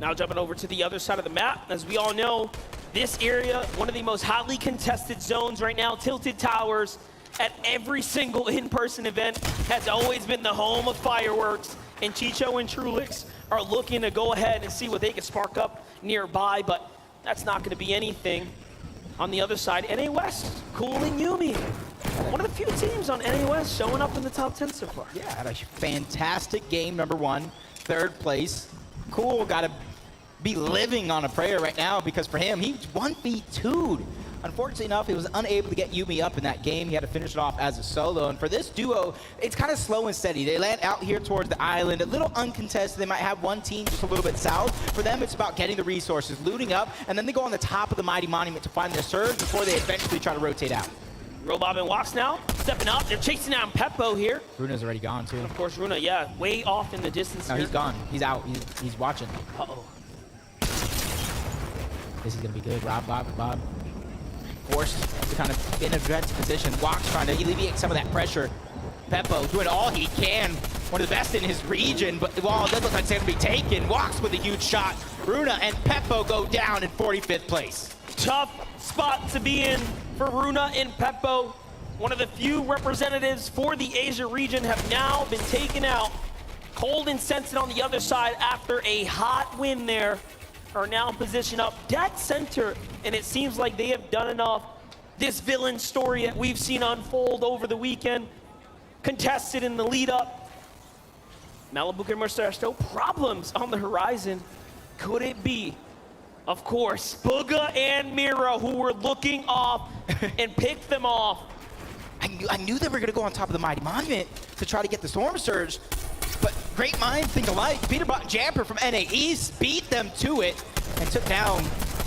Now jumping over to the other side of the map. As we all know, this area, one of the most hotly contested zones right now, Tilted Towers, at every single in-person event, has always been the home of fireworks. And Chicho and Trulix are looking to go ahead and see what they can spark up nearby, but that's not going to be anything. On the other side, NA West, cooling Yumi. One of the few teams on NA West showing up in the top 10 so far. Yeah, had a fantastic game, number one, third place. Cool, got to be living on a prayer right now because for him, he's 1v2'd. Unfortunately enough, he was unable to get Yumi up in that game. He had to finish it off as a solo. And for this duo, it's kind of slow and steady. They land out here towards the island, a little uncontested. They might have one team just a little bit south. For them, it's about getting the resources, looting up, and then they go on the top of the Mighty Monument to find their surge before they eventually try to rotate out. Robob and Wax now, stepping up. They're chasing down Peppo here. Runa's already gone, too. And of course, Runa, yeah, way off in the distance No, here. he's gone. He's out. He's watching. Uh-oh. This is going to be good. Bob. Forced to kind of in a defensive position. Wax trying to alleviate some of that pressure. Peppo doing all he can. One of the best in his region, but the wall does look like it's going to be taken. Wax with a huge shot. Runa and Peppo go down in 45th place. Tough spot to be in for Runa and Peppo. One of the few representatives for the Asia region have now been taken out. Cold and Sensed on the other side after a hot win there are now positioned up dead center, and it seems like they have done enough. This villain story that we've seen unfold over the weekend, contested in the lead up. Malabuka and Merstash still problems on the horizon. Could it be, of course, Booga and Mira who were looking off and picked them off? I knew they were going to go on top of the Mighty Monument to try to get the Storm Surge. But great minds think alike. Peterbot and Jamper from NA East beat them to it and took down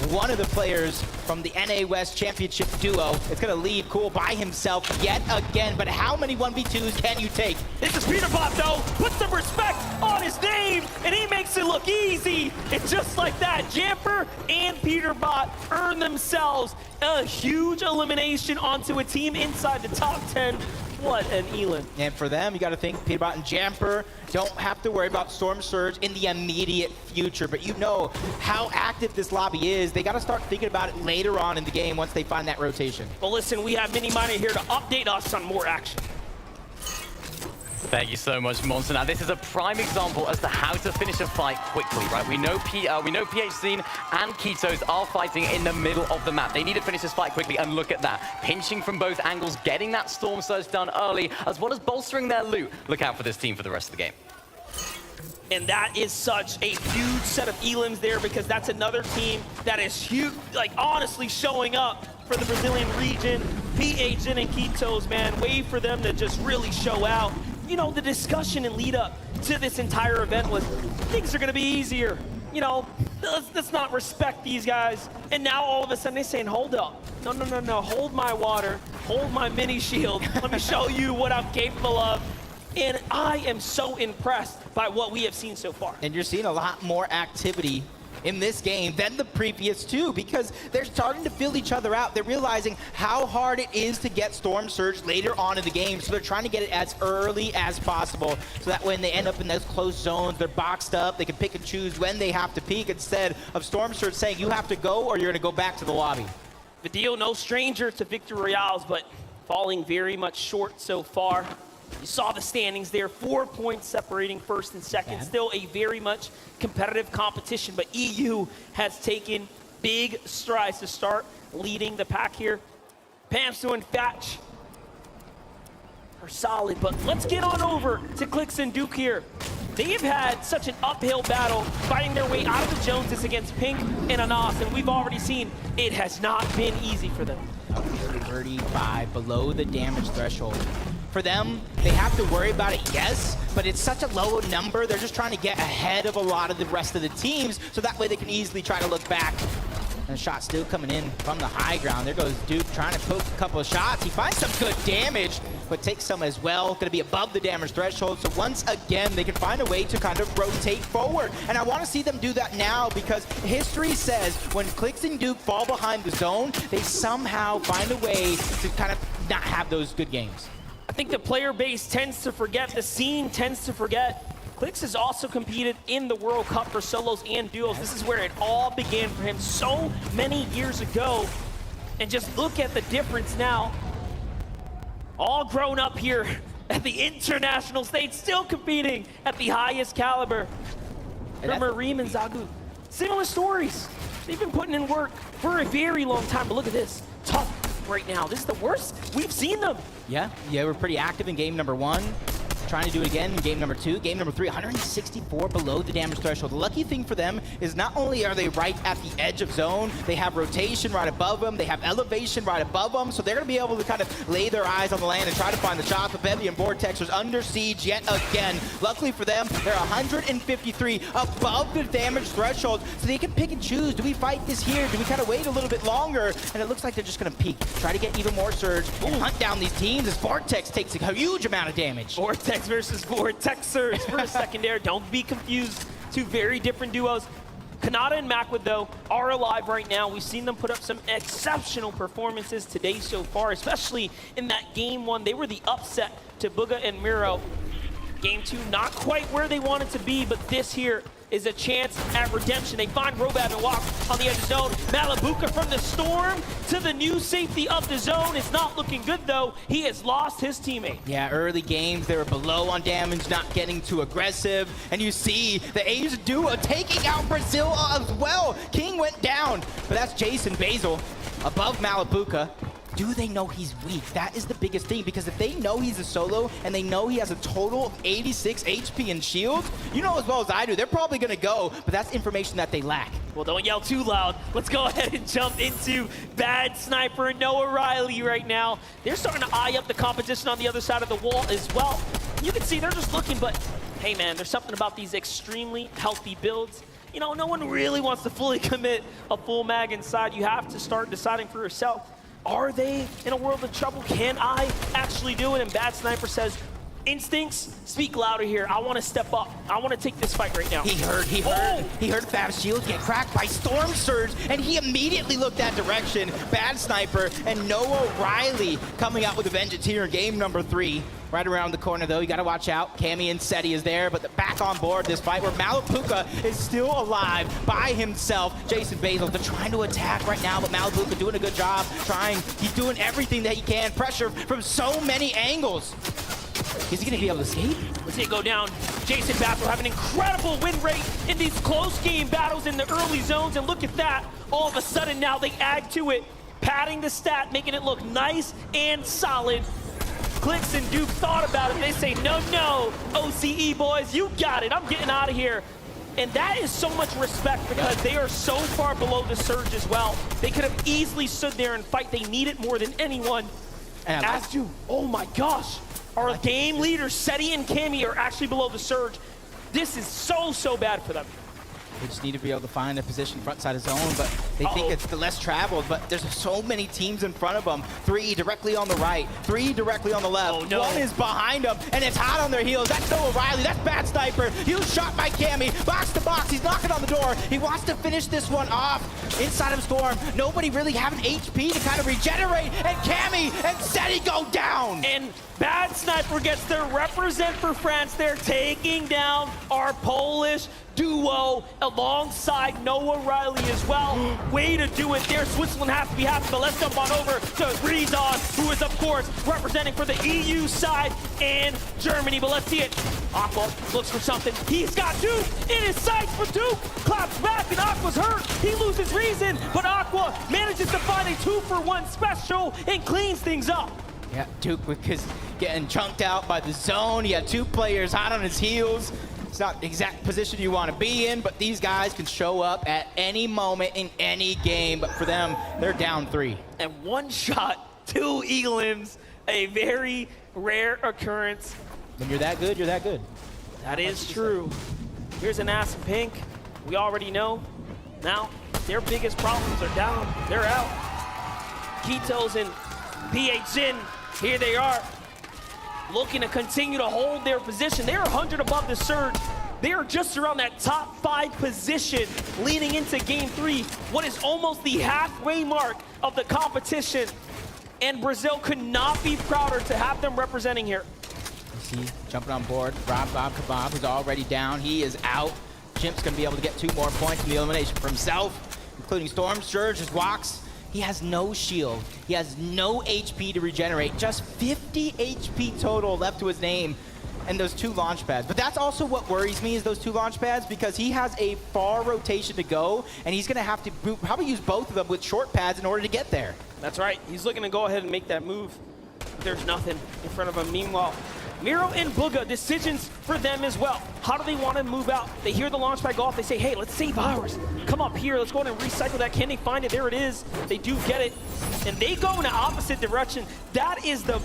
one of the players from the NA West Championship duo. It's going to leave Cool by himself yet again. But how many 1v2s can you take? This is Peterbot, though. Put some respect on his name, and he makes it look easy. And just like that, Jamper and Peterbot earn themselves a huge elimination onto a team inside the top 10. What an Elin. And for them, you got to think Peterbot and Jamper don't have to worry about Storm Surge in the immediate future. But you know how active this lobby is. They got to start thinking about it later on in the game once they find that rotation. Well, listen, we have Mini Miner here to update us on more action. Thank you so much, Monster. Now, this is a prime example as to how to finish a fight quickly, right? We know PH Scene and Ketos are fighting in the middle of the map. They need to finish this fight quickly, and look at that. Pinching from both angles, getting that Storm Surge done early, as well as bolstering their loot. Look out for this team for the rest of the game. And that is such a huge set of elims there, because that's another team that is huge, like honestly showing up for the Brazilian region. PH and Ketos, man, wait for them to just really show out. You know, the discussion and lead up to this entire event was things are going to be easier. You know, let's not respect these guys. And now all of a sudden they're saying, hold up. No, hold my water. Hold my mini shield. Let me show you what I'm capable of. And I am so impressed by what we have seen so far. And you're seeing a lot more activity in this game than the previous two, because they're starting to fill each other out. They're realizing how hard it is to get Storm Surge later on in the game, so they're trying to get it as early as possible, so that when they end up in those close zones, they're boxed up, they can pick and choose when they have to peek, instead of Storm Surge saying you have to go or you're going to go back to the lobby. Vidio, no stranger to victory royales, but falling very much short so far. You saw the standings there, 4 points separating first and second. Still a very much competitive competition, but EU has taken big strides to start leading the pack here. Pamsu and Thatch are solid, but let's get on over to Clix and Duke here. They've had such an uphill battle fighting their way out of the Joneses against Pink and Anas, and we've already seen it has not been easy for them. 35 below the damage threshold. For them, they have to worry about it, yes, but it's such a low number. They're just trying to get ahead of a lot of the rest of the teams, so that way they can easily try to look back. And the shot still coming in from the high ground. There goes Duke trying to poke a couple of shots. He finds some good damage, but takes some as well. Going to be above the damage threshold, so once again, they can find a way to kind of rotate forward. And I want to see them do that now, because history says when Clix and Duke fall behind the zone, they somehow find a way to kind of not have those good games. I think the player base tends to forget, the scene tends to forget. Clix has also competed in the World Cup for solos and duos. This is where it all began for him so many years ago. And just look at the difference now. All grown up here at the international stage, still competing at the highest caliber. Remember Reem and Zagu, similar stories. They've been putting in work for a very long time, but look at this, tough right now. This is the worst we've seen them. Yeah, we're pretty active in game number 1. Trying to do it again in game number 2. Game number 3, 164 below the damage threshold. The lucky thing for them is not only are they right at the edge of zone, they have rotation right above them, they have elevation right above them, so they're going to be able to kind of lay their eyes on the land and try to find the shots. But Bevy and Vortex are under siege yet again. Luckily for them, they're 153 above the damage threshold, so they can pick and choose. Do we fight this here? Do we kind of wait a little bit longer? And it looks like they're just going to peek, try to get even more surge, and hunt down these teams as Vortex takes a huge amount of damage. Vortex versus Vortex Surge for a secondary. Don't be confused. Two very different duos. Kanata and Macwood, though, are alive right now. We've seen them put up some exceptional performances today so far, especially in that game 1. They were the upset to Bugha and Miro. Game 2, not quite where they wanted to be, but this here is a chance at redemption. They find Robab and walk on the edge of zone. Malabuka from the Storm to the new safety of the zone. It's not looking good, though. He has lost his teammate. Yeah, early games, they were below on damage, not getting too aggressive. And you see the A's duo taking out Brazil as well. King went down, but that's Jason Basil above Malabuka. Do they know he's weak? That is the biggest thing, because if they know he's a solo and they know he has a total of 86 HP and shields, you know as well as I do, they're probably going to go, but that's information that they lack. Well, don't yell too loud. Let's go ahead and jump into Bad Sniper and Noah Riley right now. They're starting to eye up the competition on the other side of the wall as well. You can see they're just looking, but hey man, there's something about these extremely healthy builds. You know, no one really wants to fully commit a full mag inside. You have to start deciding for yourself. Are they in a world of trouble? Can I actually do it? And Bad Sniper says, instincts speak louder here. I want to step up. I want to take this fight right now. He heard Fab's shield get cracked by Storm Surge, and he immediately looked that direction. Bad Sniper and Noah Riley coming out with a vengeance here in game number 3. Right around the corner, though, you got to watch out. Cammy and Seti is there, but back on board this fight where Malabuka is still alive by himself. Jason Basil, they're trying to attack right now, but Malabuka doing a good job. He's doing everything that he can. Pressure from so many angles. Is he going to be able to escape? Let's see it go down. Jason Basil have an incredible win rate in these close game battles in the early zones, and look at that. All of a sudden now they add to it, padding the stat, making it look nice and solid. Clix and Duke thought about it. They say, no, OCE boys, you got it. I'm getting out of here. And that is so much respect, because they are so far below the surge as well. They could have easily stood there and fight. They need it more than anyone. And as do, oh my gosh, our game leaders, Seti and Cammy, are actually below the surge. This is so bad for them. They just need to be able to find a position front side of zone, but they think it's the less traveled, but there's so many teams in front of them. 3 directly on the right, 3 directly on the left. Oh, no. 1 is behind them, and it's hot on their heels. That's Noah Riley, that's Bad Sniper. Huge shot by Cammy, box to box, he's knocking on the door. He wants to finish this one off. Inside of Storm, nobody really having HP to kind of regenerate, and Cammy and Seti go down. And Bad Sniper gets to represent for France. They're taking down our Polish duo alongside Noah Riley as well. Way to do it there. Switzerland has to be happy, but let's jump on over to Rezon, who is, of course, representing for the EU side and Germany. But let's see it. Aqua looks for something. He's got Duke in his sights for Duke. Claps back, and Aqua's hurt. He loses reason, but Aqua manages to find a 2-for-1 special and cleans things up. Yeah, Duke was getting chunked out by the zone. He had 2 players hot on his heels. It's not the exact position you want to be in, but these guys can show up at any moment in any game. But for them, they're down 3. And 1 shot, 2 elims, a very rare occurrence. When you're that good, you're that good. That is true. Here's an ass in pink. We already know. Now, their biggest problems are down. They're out. Ketos and PHN, here they are, looking to continue to hold their position. They're 100 above the surge. They are just around that top 5 position leading into game 3, what is almost the halfway mark of the competition. And Brazil could not be prouder to have them representing here. You see, jumping on board, Bob Kebab is already down. He is out. Chimp's going to be able to get 2 more points in the elimination for himself, including Storm. Surge just walks. He has no shield. He has no HP to regenerate. Just 50 HP total left to his name and those 2 launch pads. But that's also what worries me is those 2 launch pads, because he has a far rotation to go, and he's going to have to probably use both of them with short pads in order to get there. That's right. He's looking to go ahead and make that move. There's nothing in front of him. Meanwhile, Miro and Bugha, decisions for them as well. How do they want to move out? They hear the launch pad go off. They say, hey, let's save ours. Come up here. Let's go ahead and recycle that. Can they find it? There it is. They do get it. And they go in the opposite direction. That is the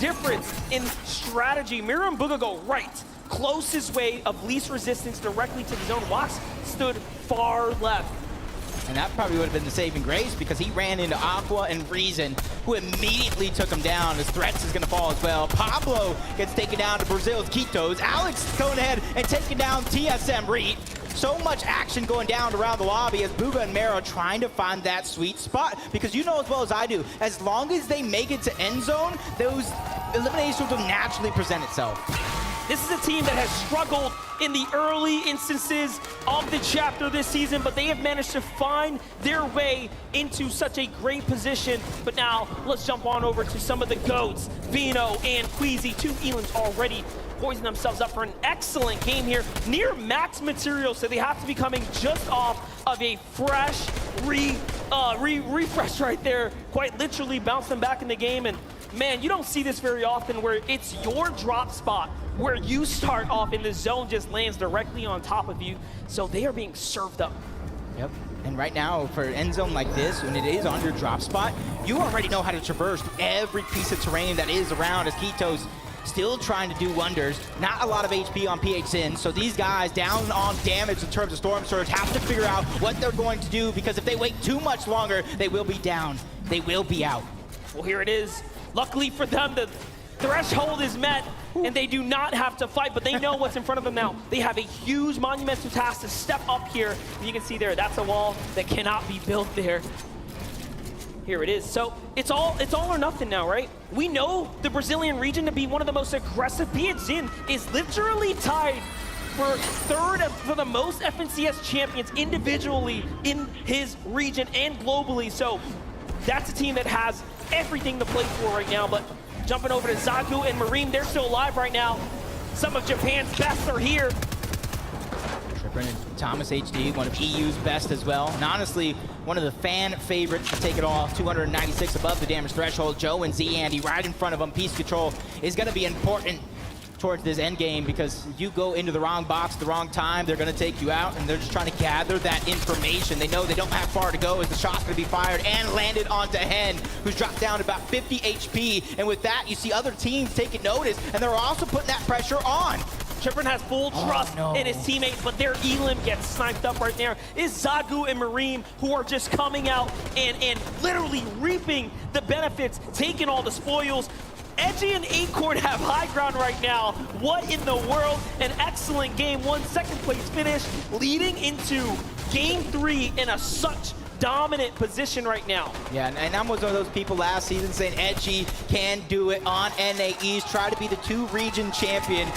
difference in strategy. Miro and Bugha go right. Closest way of least resistance directly to the zone. Wax stood far left. And that probably would have been the saving grace, because he ran into Aqua and Reason, who immediately took him down. His threats is going to fall as well. Pablo gets taken down to Brazil's Ketos. Alex going ahead and taking down TSM Reed. So much action going down around the lobby as Bugha and Mero trying to find that sweet spot, because you know as well as I do, as long as they make it to end zone, those eliminations will naturally present itself. This is a team that has struggled in the early instances of the chapter this season, but they have managed to find their way into such a great position. But now, let's jump on over to some of the GOATs. Vino and Queasy, 2 Elans already poising themselves up for an excellent game here. Near max material, so they have to be coming just off of a fresh refresh right there. Quite literally bounce them back in the game. And man, you don't see this very often, where it's your drop spot where you start off and the zone just lands directly on top of you. So they are being served up. Yep. And right now, for end zone like this, when it is on your drop spot, you already know how to traverse every piece of terrain that is around, as Ketos still trying to do wonders. Not a lot of HP on PHN, so these guys down on damage in terms of Storm Surge have to figure out what they're going to do, because if they wait too much longer, they will be down. They will be out. Well, here it is. Luckily for them, the threshold is met, and they do not have to fight, but they know what's in front of them now. They have a huge monumental task to step up here. You can see there, that's a wall that cannot be built there. Here it is. So it's all or nothing now, right? We know the Brazilian region to be one of the most aggressive. PHN is literally tied for 3rd for the most FNCS champions individually in his region and globally. So that's a team that has everything to play for right now. But jumping over to Zagu and Marine, they're still alive right now. Some of Japan's best are here. Trippin and Thomas HD, one of EU's best as well. And honestly, one of the fan favorites to take it off. 296 above the damage threshold. Joe and Z Andy right in front of him. Piece control is going to be important towards this end game, because if you go into the wrong box at the wrong time, they're going to take you out, and they're just trying to gather that information. They know they don't have far to go as the shot's going to be fired and landed onto Hen, who's dropped down to about 50 HP. And with that, you see other teams taking notice, and they're also putting that pressure on. Trippin has full trust in his teammates, but their Elim gets sniped up right there. It's Zagu and Mareem who are just coming out and literally reaping the benefits, taking all the spoils. Edgy and Acorn have high ground right now. What in the world? An excellent game, 1 second place finish, leading into game 3 in a such dominant position right now. Yeah, and I was one of those people last season saying Edgy can do it on NAEs, try to be the 2 region champion.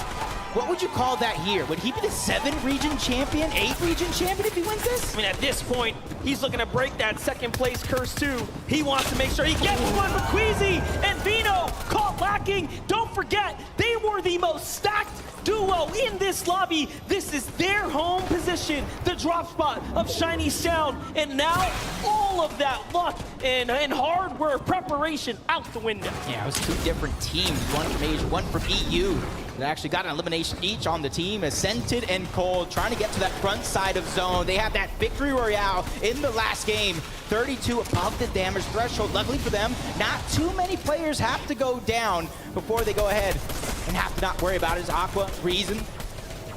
What would you call that here? Would he be the 7 region champion, 8 region champion if he wins this? I mean, at this point, he's looking to break that second place curse too. He wants to make sure he gets one for Queasy and Vino caught lacking. Don't forget, they were the most stacked duo in this lobby. This is their home position, the drop spot of Shiny Sound. And now all of that luck and hard work, preparation out the window. Yeah, it was 2 different teams, one from Asia, one from EU. They actually got an elimination each on the team as Scented and Cold trying to get to that front side of zone. They have that victory royale in the last game. 32 above the damage threshold. Luckily for them, not too many players have to go down before they go ahead and have to not worry about it. Is Aqua, Reason,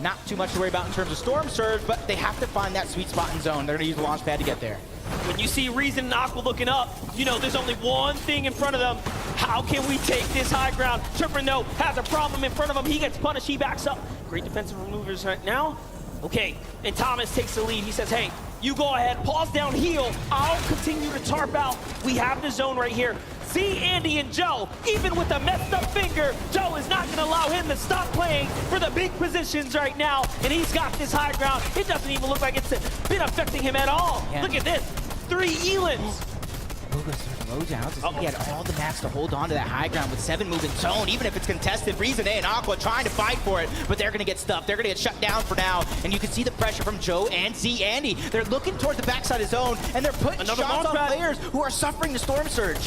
not too much to worry about in terms of Storm Surge, but they have to find that sweet spot in zone. They're gonna use the launch pad to get there. When you see Reason and Aqua looking up, you know there's only one thing in front of them. How can we take this high ground? Trippin, though, has a problem in front of him. He gets punished, he backs up. Great defensive maneuvers right now. Okay, and Thomas takes the lead. He says, hey, you go ahead, pause down, heal. I'll continue to tarp out. We have the zone right here. See Andy and Joe, even with a messed up finger, Joe is not gonna allow him to stop playing for the big positions right now, and he's got this high ground. It doesn't even look like it's been affecting him at all. Yeah. Look at this, 3 Elans. He had all the mats to hold on to that high ground with 7 moving zone, even if it's contested. Reason and Aqua trying to fight for it, but they're gonna get stuffed. They're gonna get shut down for now, and you can see the pressure from Joe and Z Andy. They're looking towards the backside of zone, and they're putting shots on players who are suffering the Storm Surge.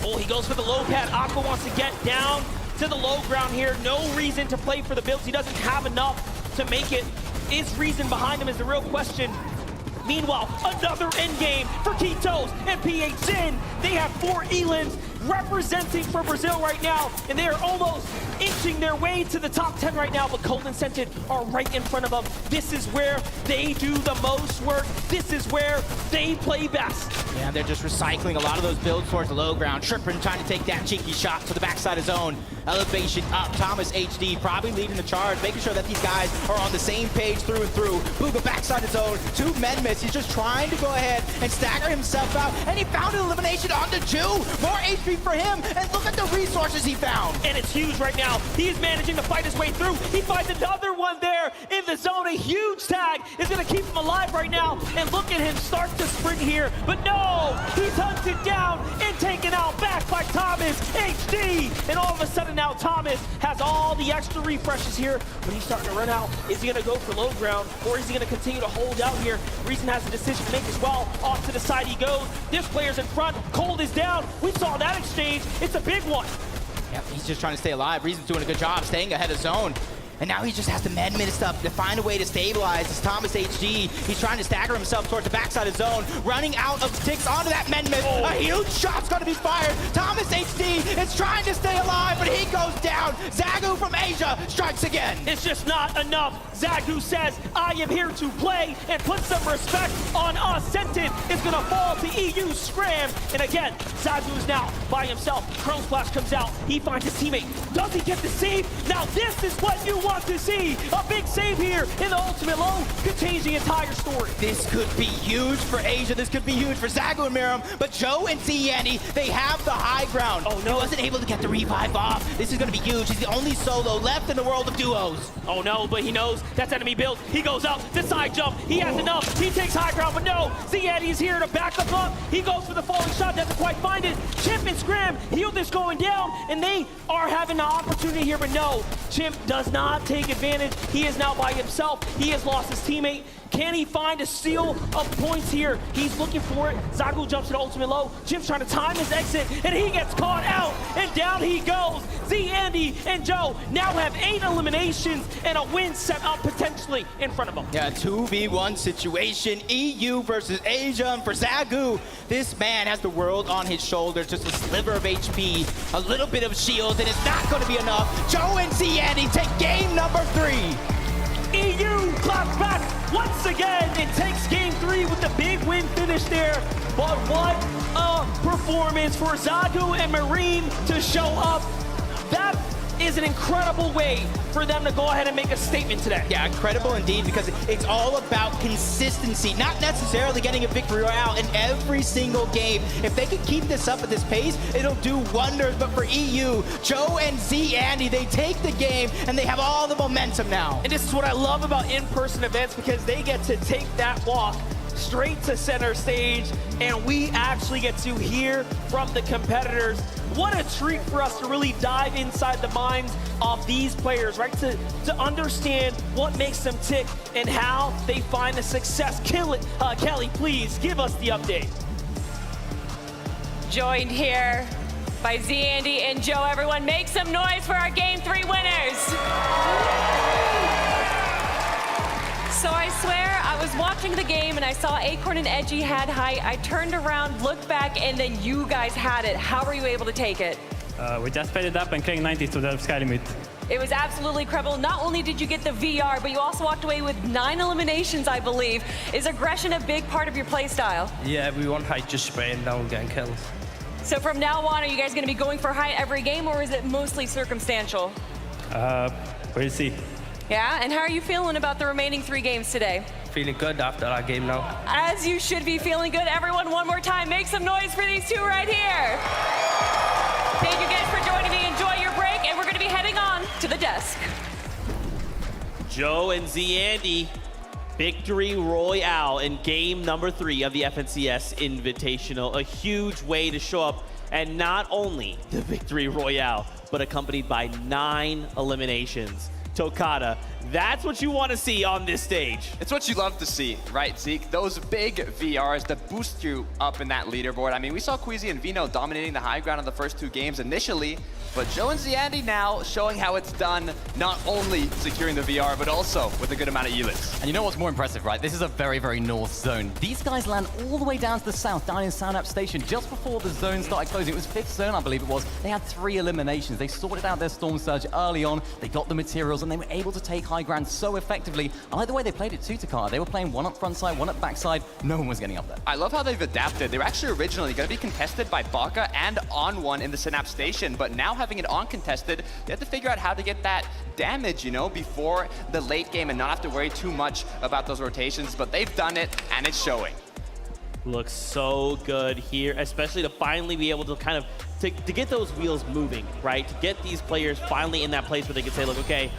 Oh, he goes for the low pad. Aqua wants to get down to the low ground here. No reason to play for the builds. He doesn't have enough to make it. Is Reason behind him is the real question. Meanwhile, another endgame for Kitos and PHN. They have 4 Elans representing for Brazil right now, and they are almost inching their way to the top 10 right now, but Cold and Scented are right in front of them. This is where they do the most work. This is where they play best. Yeah, they're just recycling a lot of those builds towards the low ground. Trippin trying to take that cheeky shot to the backside of zone. Elevation up, Thomas HD probably leading the charge, making sure that these guys are on the same page through and through. Booga backside of zone, 2 men miss. He's just trying to go ahead and stagger himself out, and he found an elimination onto Jew. More HP for him, and look at the resources he found. And it's huge right now. He is managing to fight his way through. He finds another one there in the zone. A huge tag is going to keep him alive right now. And look at him start to sprint here. But no, he's hunted down and taken out back by Thomas HD. And all of a sudden now Thomas has all the extra refreshes here, but he's starting to run out. Is he going to go for low ground, or is he going to continue to hold out here? Reason has a decision to make as well. Off to the side he goes. This player's in front. Cold is down. We saw that exchange. It's a big one. Yep, he's just trying to stay alive. Reason's doing a good job staying ahead of zone. And now he just has to med-mist up to find a way to stabilize. It's Thomas HD. He's trying to stagger himself towards the backside of zone, running out of sticks onto that med-mist. A huge shot's going to be fired. Thomas HD is trying to stay alive, but he goes down. Zagu from Asia strikes again. It's just not enough. Zagu says, I am here to play and put some respect on us. Scented is going to fall to EU Scram. And again, Zagu is now by himself. Chrome Splash comes out. He finds his teammate. Does he get the save? Now this is what you want to see. A big save here in the ultimate low could change the entire story. This could be huge for Asia. This could be huge for Zagu and Miram. But Joe and Ziani, they have the high ground. Oh no, he wasn't able to get the revive off. This is going to be huge. He's the only solo left in the world of duos. Oh no, but he knows that's enemy build. He goes up, the side jump. He has enough. He takes high ground, but no. Ziani is here to back up up. He goes for the falling shot, doesn't quite find it. Chimp and Scram, Heal this going down, and they are having an opportunity here, but no. Chimp does not take advantage. He is now by himself. He has lost his teammate. Can he find a steal of points here? He's looking for it. Zagu jumps to the ultimate low. Jim's trying to time his exit, and he gets caught out, and down he goes. Z, Andy, and Joe now have 8 eliminations and a win set up potentially in front of them. Yeah, 2v1 situation. EU versus Asia, and for Zagu, this man has the world on his shoulders. Just a sliver of HP, a little bit of shield, and it's not going to be enough. Joe and Z, Andy take game number number 3. EU claps back once again. It takes game 3 with the big win finish there. But what a performance for Zagu and Marine to show up. That is an incredible way for them to go ahead and make a statement today. Yeah, incredible indeed, because it's all about consistency, not necessarily getting a victory royale in every single game. If they can keep this up at this pace, it'll do wonders. But for EU, Joe and Z Andy, they take the game and they have all the momentum now. And this is what I love about in-person events, because they get to take that walk straight to center stage, and we actually get to hear from the competitors. What a treat for us to really dive inside the minds of these players, right? To understand what makes them tick and how they find the success. Kelly, please give us the update. Joined here by Z Andy and Joe. Everyone make some noise for our Game 3 winners. So I swear, I was watching the game and I saw Acorn and Edgy had height. I turned around, looked back, and then you guys had it. How were you able to take it? We just faded up and cleared 90 to the sky limit. It was absolutely incredible. Not only did you get the VR, but you also walked away with 9 eliminations, I believe. Is aggression a big part of your play style? Yeah, we want height, just spraying down, getting kills. So from now on, are you guys going to be going for height every game, or is it mostly circumstantial? We'll see. Yeah, and how are you feeling about the remaining 3 games today? Feeling good after that game now. As you should be feeling good. Everyone, one more time, make some noise for these 2 right here. Thank you guys for joining me. Enjoy your break, and we're going to be heading on to the desk. Joe and Z Andy, victory royale in game number 3 of the FNCS Invitational. A huge way to show up, and not only the victory royale, but accompanied by 9 eliminations. Tokata, that's what you want to see on this stage. It's what you love to see, right, Zeke? Those big VRs that boost you up in that leaderboard. I mean, we saw Queasy and Vino dominating the high ground in the first 2 games initially, but Joe and Ziandy now showing how it's done, not only securing the VR, but also with a good amount of elites. And you know what's more impressive, right? This is a very, very north zone. These guys land all the way down to the south, down in Synapse Station, just before the zone started closing. It was 5th zone, I believe it was. They had 3 eliminations. They sorted out their Storm Surge early on. They got the materials, and they were able to take high ground so effectively. I like the way they played it too, Takara. They were playing one up front side, one up back side. No one was getting up there. I love how they've adapted. They were actually originally going to be contested by Baka and On1 in the Synapse Station, but now having it uncontested, they have to figure out how to get that damage, you know, before the late game and not have to worry too much about those rotations, but they've done it, and it's showing. Looks so good here, especially to finally be able to kind of, to get those wheels moving, right? To get these players finally in that place where they can say, look, okay,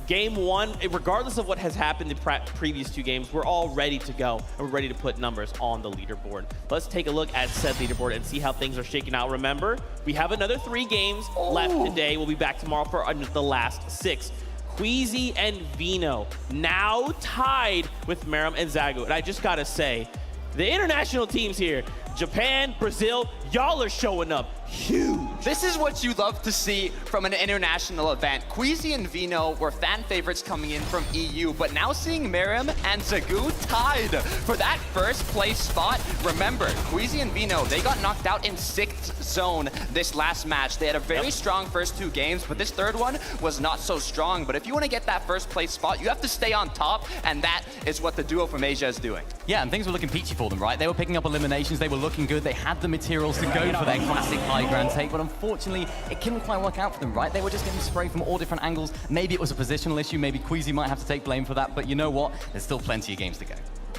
game 1, regardless of what has happened in the previous 2 games, we're all ready to go, and we're ready to put numbers on the leaderboard. Let's take a look at said leaderboard and see how things are shaking out. Remember, we have another 3 games left today. We'll be back tomorrow for the last 6. Queasy and Vino now tied with Meram and Zagu. And I just gotta say, the international teams here, Japan, Brazil, y'all are showing up huge. This is what you love to see from an international event. Queasy and Vino were fan favorites coming in from EU, but now seeing Miriam and Zagu tied for that first place spot. Remember, Queasy and Vino, they got knocked out in 6th zone this last match. They had a very strong first 2 games, but this 3rd one was not so strong. But if you want to get that first place spot, you have to stay on top, and that is what the duo from Asia is doing. Yeah, and things were looking peachy for them, right? They were picking up eliminations, they were looking good, they had the materials to go for their classic high ground take, but unfortunately, it couldn't quite work out for them, right? They were just getting sprayed from all different angles. Maybe it was a positional issue, maybe Queasy might have to take blame for that, but you know what? There's still plenty of games to go.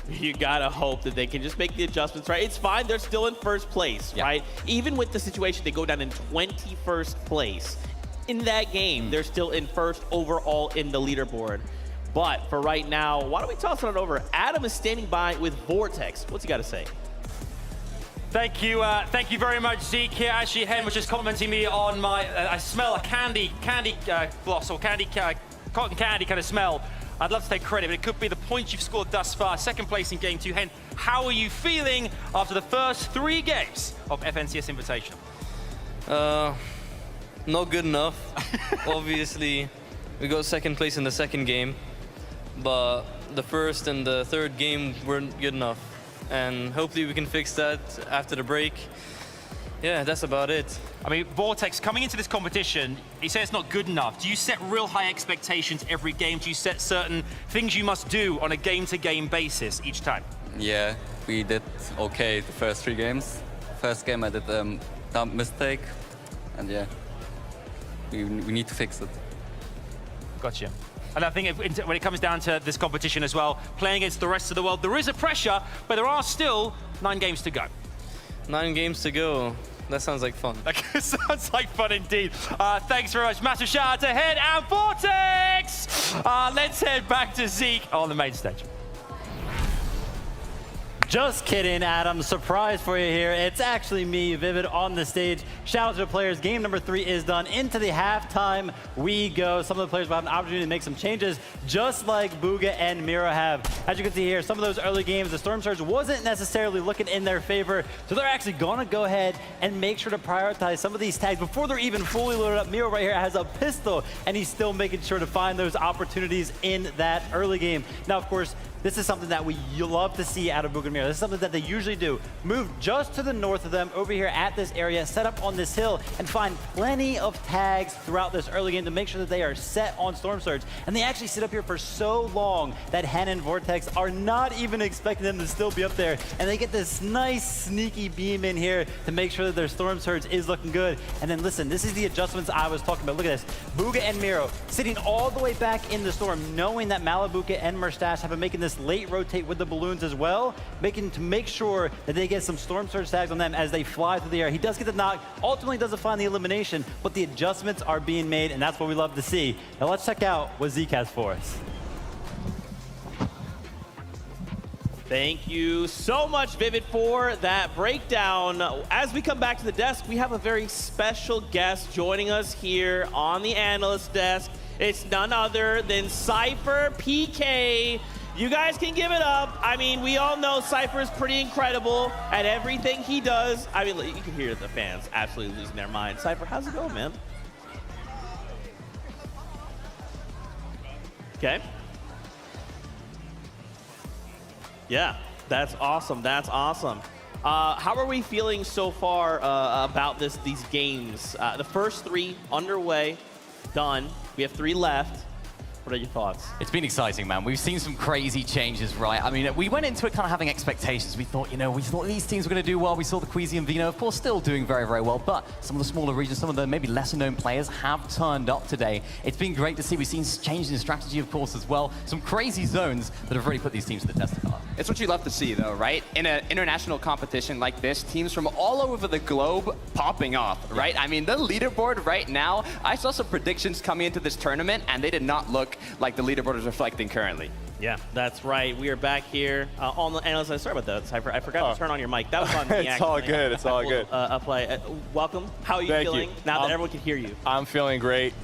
You gotta hope that they can just make the adjustments, right? It's fine, they're still in first place, right? Even with the situation, they go down in 21st place. In that game, they're still in first overall in the leaderboard. But for right now, why don't we toss it over? Adam is standing by with Vortex. What's he got to say? Thank you very much, Zeke. Here, actually, Hen was just complimenting me on my. I smell a candy floss or cotton candy kind of smell. I'd love to take credit, but it could be the points you've scored thus far. 2nd place in game 2. Hen, how are you feeling after the first 3 games of FNCS Invitational? Not good enough. Obviously, we got 2nd place in the 2nd game, but the 1st and the 3rd game weren't good enough. And hopefully we can fix that after the break. Yeah, that's about it. I mean, Vortex, coming into this competition, you say it's not good enough. Do you set real high expectations every game? Do you set certain things you must do on a game-to-game basis each time? Yeah, we did okay the first 3 games. First game I did a dumb mistake, and yeah, we need to fix it. Gotcha. And I think when it comes down to this competition as well, playing against the rest of the world, there is a pressure, but there are still 9 games to go. 9 games to go. That sounds like fun. That sounds like fun indeed. Thanks very much. Massive shout out to Head and Vortex. Let's head back to Zeke on the main stage. Just kidding, Adam. Surprise for you here. It's actually me, Vivid, on the stage. Shout out to the players. Game number 3 is done. Into the halftime we go. Some of the players will have an opportunity to make some changes, just like Bugha and Miro have. As you can see here, some of those early games, the Storm Surge wasn't necessarily looking in their favor, so they're actually going to go ahead and make sure to prioritize some of these tags before they're even fully loaded up. Miro right here has a pistol, and he's still making sure to find those opportunities in that early game. Now, of course, this is something that we love to see out of Bugha and Miro. This is something that they usually do. Move just to the north of them, over here at this area, set up on this hill, and find plenty of tags throughout this early game to make sure that they are set on Storm Surge. And they actually sit up here for so long that Hen and Vortex are not even expecting them to still be up there. And they get this nice sneaky beam in here to make sure that their Storm Surge is looking good. And then listen, this is the adjustments I was talking about. Look at this. Bugha and Miro sitting all the way back in the storm, knowing that Malibuca and Merstash have been making this late rotate with the balloons as well, to make sure that they get some Storm Surge tags on them as they fly through the air. He does get the knock, ultimately doesn't find the elimination, but the adjustments are being made, and that's what we love to see. Now let's check out what Zeke has for us. Thank you so much, Vivid, for that breakdown. As we come back to the desk, we have a very special guest joining us here on the analyst desk. It's none other than Cypher PK. You guys can give it up. I mean, we all know Cypher is pretty incredible at everything he does. I mean, you can hear the fans absolutely losing their mind. Cypher, how's it going, man? Okay. Yeah, that's awesome. That's awesome. How are we feeling so far about these games? The first 3 underway, done. We have 3 left. What are your thoughts? It's been exciting, man. We've seen some crazy changes, right? I mean, we went into it kind of having expectations. We thought, we thought these teams were going to do well. We saw the Queasy and Vino, of course, still doing very, very well. But some of the smaller regions, some of the maybe lesser-known players have turned up today. It's been great to see. We've seen changes in strategy, of course, as well. Some crazy zones that have really put these teams to the test of time. It's what you love to see, though, right? In an international competition like this, teams from all over the globe popping off, right? I mean, the leaderboard right now, I saw some predictions coming into this tournament, and they did not look like the leaderboard is reflecting currently. Yeah, that's right. We are back here on the analyst. Sorry about that, Cypher. I forgot to turn on your mic. That was on me. It's all good. It's all good. Welcome. How are you feeling now that everyone can hear you? I'm feeling great.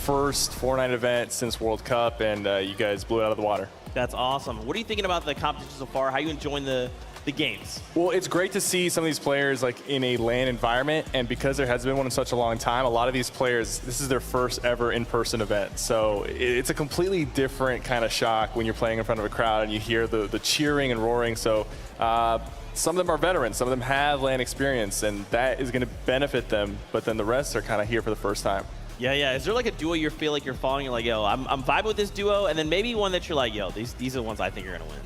First Fortnite event since World Cup, and you guys blew it out of the water. That's awesome. What are you thinking about the competition so far? How are you enjoying the games? Well, it's great to see some of these players in a LAN environment, and because there has been one in such a long time, a lot of these players, this is their first ever in-person event. So it's a completely different kind of shock when you're playing in front of a crowd and you hear the cheering and roaring. So some of them are veterans, some of them have LAN experience, and that is going to benefit them, but then the rest are kind of here for the first time. Yeah. Is there a duo you feel like you're following? You're like, yo, I'm vibing with this duo, and then maybe one that you're like, yo, these are the ones I think are going to win?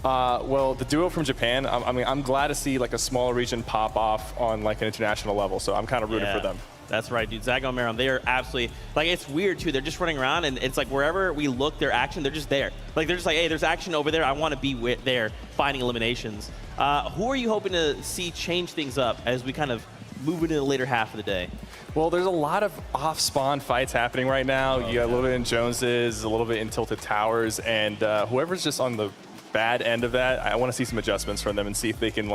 Well, the duo from Japan, I'm glad to see a small region pop off on an international level, so I'm kind of rooting for them. That's right, dude. Zago and Maram, they are absolutely, it's weird too. They're just running around, and it's wherever we look, their action, they're just there. They're just hey, there's action over there. I want to be there finding eliminations. Who are you hoping to see change things up as we kind of move into the later half of the day? Well, there's a lot of off-spawn fights happening right now. You got a little bit in Joneses, a little bit in Tilted Towers, and whoever's just on the bad end of that, I want to see some adjustments from them and see if they can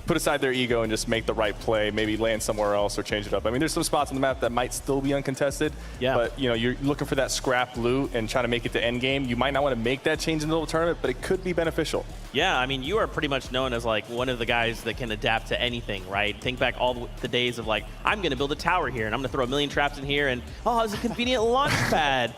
put aside their ego and just make the right play, maybe land somewhere else or change it up. I mean, there's some spots on the map that might still be uncontested, but you're looking for that scrap loot and trying to make it to end game. You might not want to make that change in the middle of the tournament, but it could be beneficial. Yeah, I mean, you are pretty much known as one of the guys that can adapt to anything, right? Think back all the days of I'm going to build a tower here and I'm going to throw a million traps in here and it's a convenient launch pad.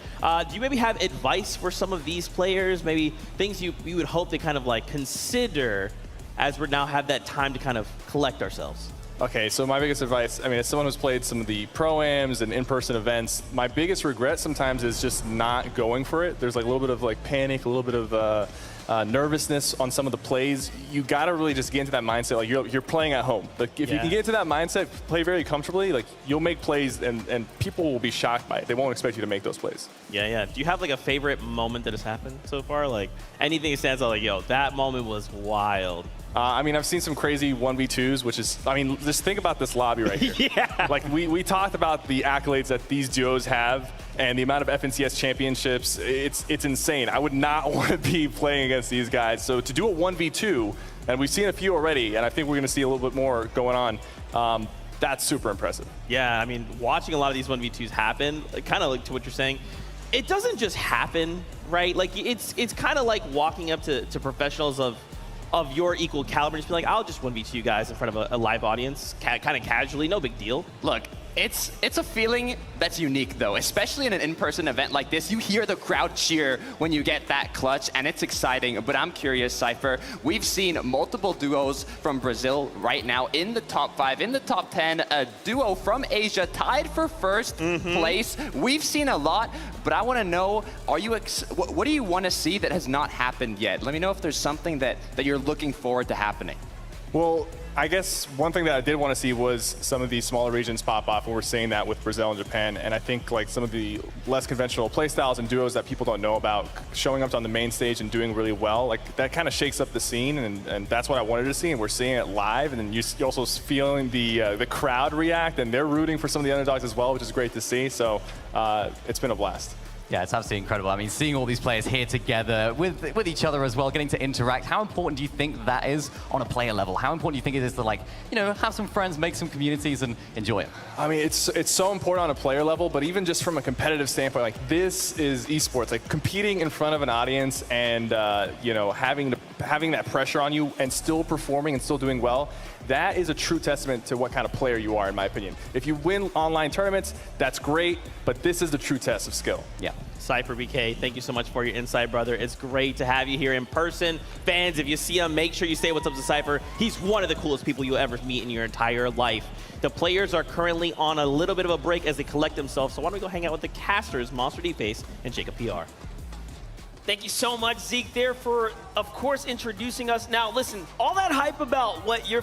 Do you maybe have advice for some of these players? Maybe things you would hope they kind of consider as we now have that time to kind of collect ourselves? Okay, so my biggest advice, I mean, as someone who's played some of the pro-ams and in-person events, my biggest regret sometimes is just not going for it. There's like a little bit of like panic, a little bit of nervousness on some of the plays. You gotta really just get into that mindset. Like you're playing at home. Like if you can get into that mindset, play very comfortably, like you'll make plays and people will be shocked by it. They won't expect you to make those plays. Yeah. Do you have like a favorite moment that has happened so far? Like anything that stands out like, yo, that moment was wild. I mean, I've seen some crazy 1v2s, which is, I mean, just think about this lobby right here. Yeah. Like, we talked about the accolades that these duos have and the amount of FNCS championships. It's insane. I would not want to be playing against these guys. So to do a 1v2, and we've seen a few already, and I think we're going to see a little bit more going on, that's super impressive. Yeah, I mean, watching a lot of these 1v2s happen, kind of like to what you're saying, it doesn't just happen, right? Like, it's kind of like walking up to professionals of your equal caliber and just be like, I'll just 1v2 you guys in front of a live audience, kind of casually, no big deal. Look, it's a feeling that's unique, though, especially in an in-person event like this. You hear the crowd cheer when you get that clutch, and it's exciting. But I'm curious, Cypher, we've seen multiple duos from Brazil right now in the top 5, in the top 10, a duo from Asia tied for first place. We've seen a lot, but I want to know, what do you want to see that has not happened yet? Let me know if there's something that you're looking forward to happening. Well, I guess one thing that I did want to see was some of these smaller regions pop off, and we're seeing that with Brazil and Japan. And I think like some of the less conventional play styles and duos that people don't know about showing up on the main stage and doing really well, like that kind of shakes up the scene, and that's what I wanted to see. And we're seeing it live, and then you're also feeling the crowd react, and they're rooting for some of the underdogs as well, which is great to see. So it's been a blast. Yeah, it's absolutely incredible. I mean, seeing all these players here together with each other as well, getting to interact, how important do you think that is on a player level? How important do you think it is to, like, you know, have some friends, make some communities, and enjoy it? I mean, it's so important on a player level, but even just from a competitive standpoint, like this is esports, like competing in front of an audience and you know, having that pressure on you and still performing and still doing well. That is a true testament to what kind of player you are, in my opinion. If you win online tournaments, that's great, but this is the true test of skill. Yeah. Cypher BK, thank you so much for your insight, brother. It's great to have you here in person. Fans, if you see him, make sure you say what's up to Cypher. He's one of the coolest people you'll ever meet in your entire life. The players are currently on a little bit of a break as they collect themselves, so why don't we go hang out with the casters, Monster D-Face and Jacob PR. Thank you so much, Zeke, there for, of course, introducing us. Now, listen, all that hype about what you're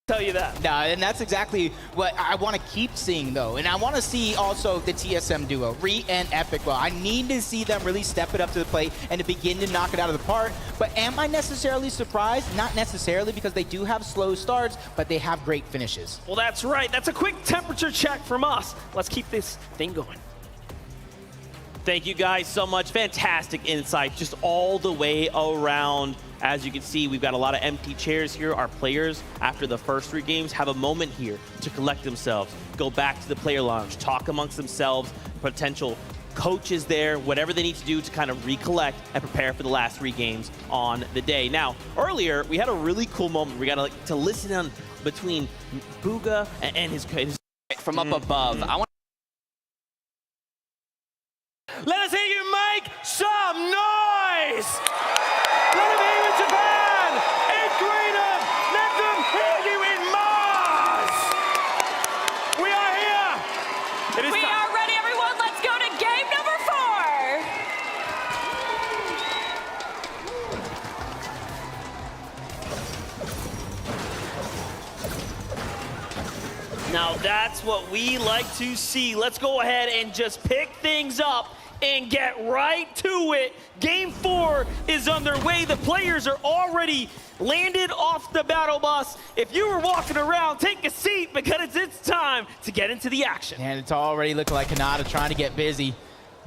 Tell you that. No, and that's exactly what I want to keep seeing, though. And I want to see also the TSM duo, Re and Epic. Well, I need to see them really step it up to the plate and to begin to knock it out of the park. But am I necessarily surprised? Not necessarily, because they do have slow starts, but they have great finishes. Well, that's right. That's a quick temperature check from us. Let's keep this thing going. Thank you guys so much. Fantastic insight, just all the way around. As you can see, we've got a lot of empty chairs here. Our players, after the first 3 games, have a moment here to collect themselves, go back to the player lounge, talk amongst themselves, potential coaches there, whatever they need to do to kind of recollect and prepare for the last 3 games on the day. Now, earlier, we had a really cool moment. We got to listen in between Bugha and his from up above. I want. Let us hear you make some noise! Let them hear you in Japan! In Greenham! Let them hear you in Mars! We are here! We are ready, everyone. Let's go to game number 4. Now that's what we like to see. Let's go ahead and just pick things up and get right to it. Game 4 is underway. The players are already landed off the battle bus. If you were walking around, take a seat because it's time to get into the action. And it's already looking like Kanata trying to get busy.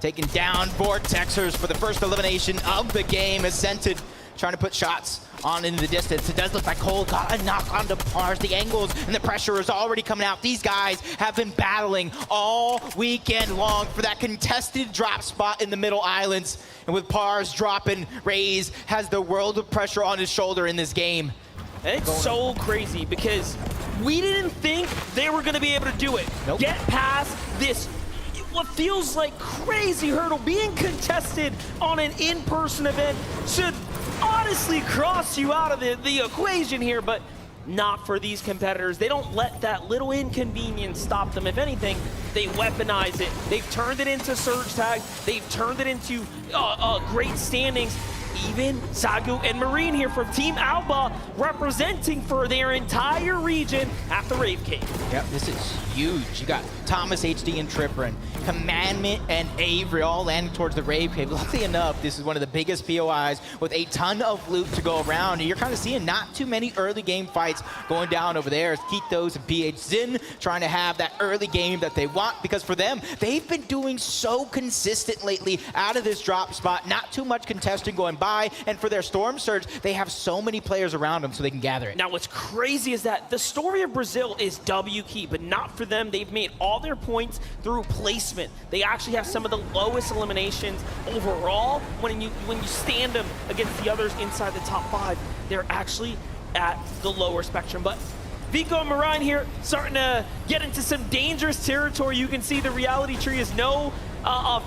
Taking down Vortexers for the first elimination of the game. Ascented trying to put shots on into the distance. It does look like Cole got a knock onto Pars. The angles and the pressure is already coming out. These guys have been battling all weekend long for that contested drop spot in the middle islands. And with Pars dropping, Raze has the world of pressure on his shoulder in this game. It's so crazy because we didn't think they were going to be able to do it. Nope. Get past this, what feels like crazy hurdle. Being contested on an in-person event should honestly cross you out of the equation here, but not for these competitors. They don't let that little inconvenience stop them. If anything, they weaponize it. They've turned it into surge tag. They've turned it into great standings. Even Sagu and Marine here from Team Alba representing for their entire region at the Rave Cave. Yep, this is huge. You got Thomas, HD, and Tripper, and Commandment and Avery all landing towards the Rave Cave. Luckily enough, this is one of the biggest POIs with a ton of loot to go around. And you're kind of seeing not too many early game fights going down over there as Kitos and PH Zin trying to have that early game that they want, because for them, they've been doing so consistent lately out of this drop spot. Not too much contesting going by, and for their Storm Surge, they have so many players around them so they can gather it. Now what's crazy is that the story of Brazil is W key, but not for them. They've made all their points through placement. They actually have some of the lowest eliminations overall. When you stand them against the others inside the top 5, they're actually at the lower spectrum. But Vico and Marine here starting to get into some dangerous territory. You can see the reality tree is no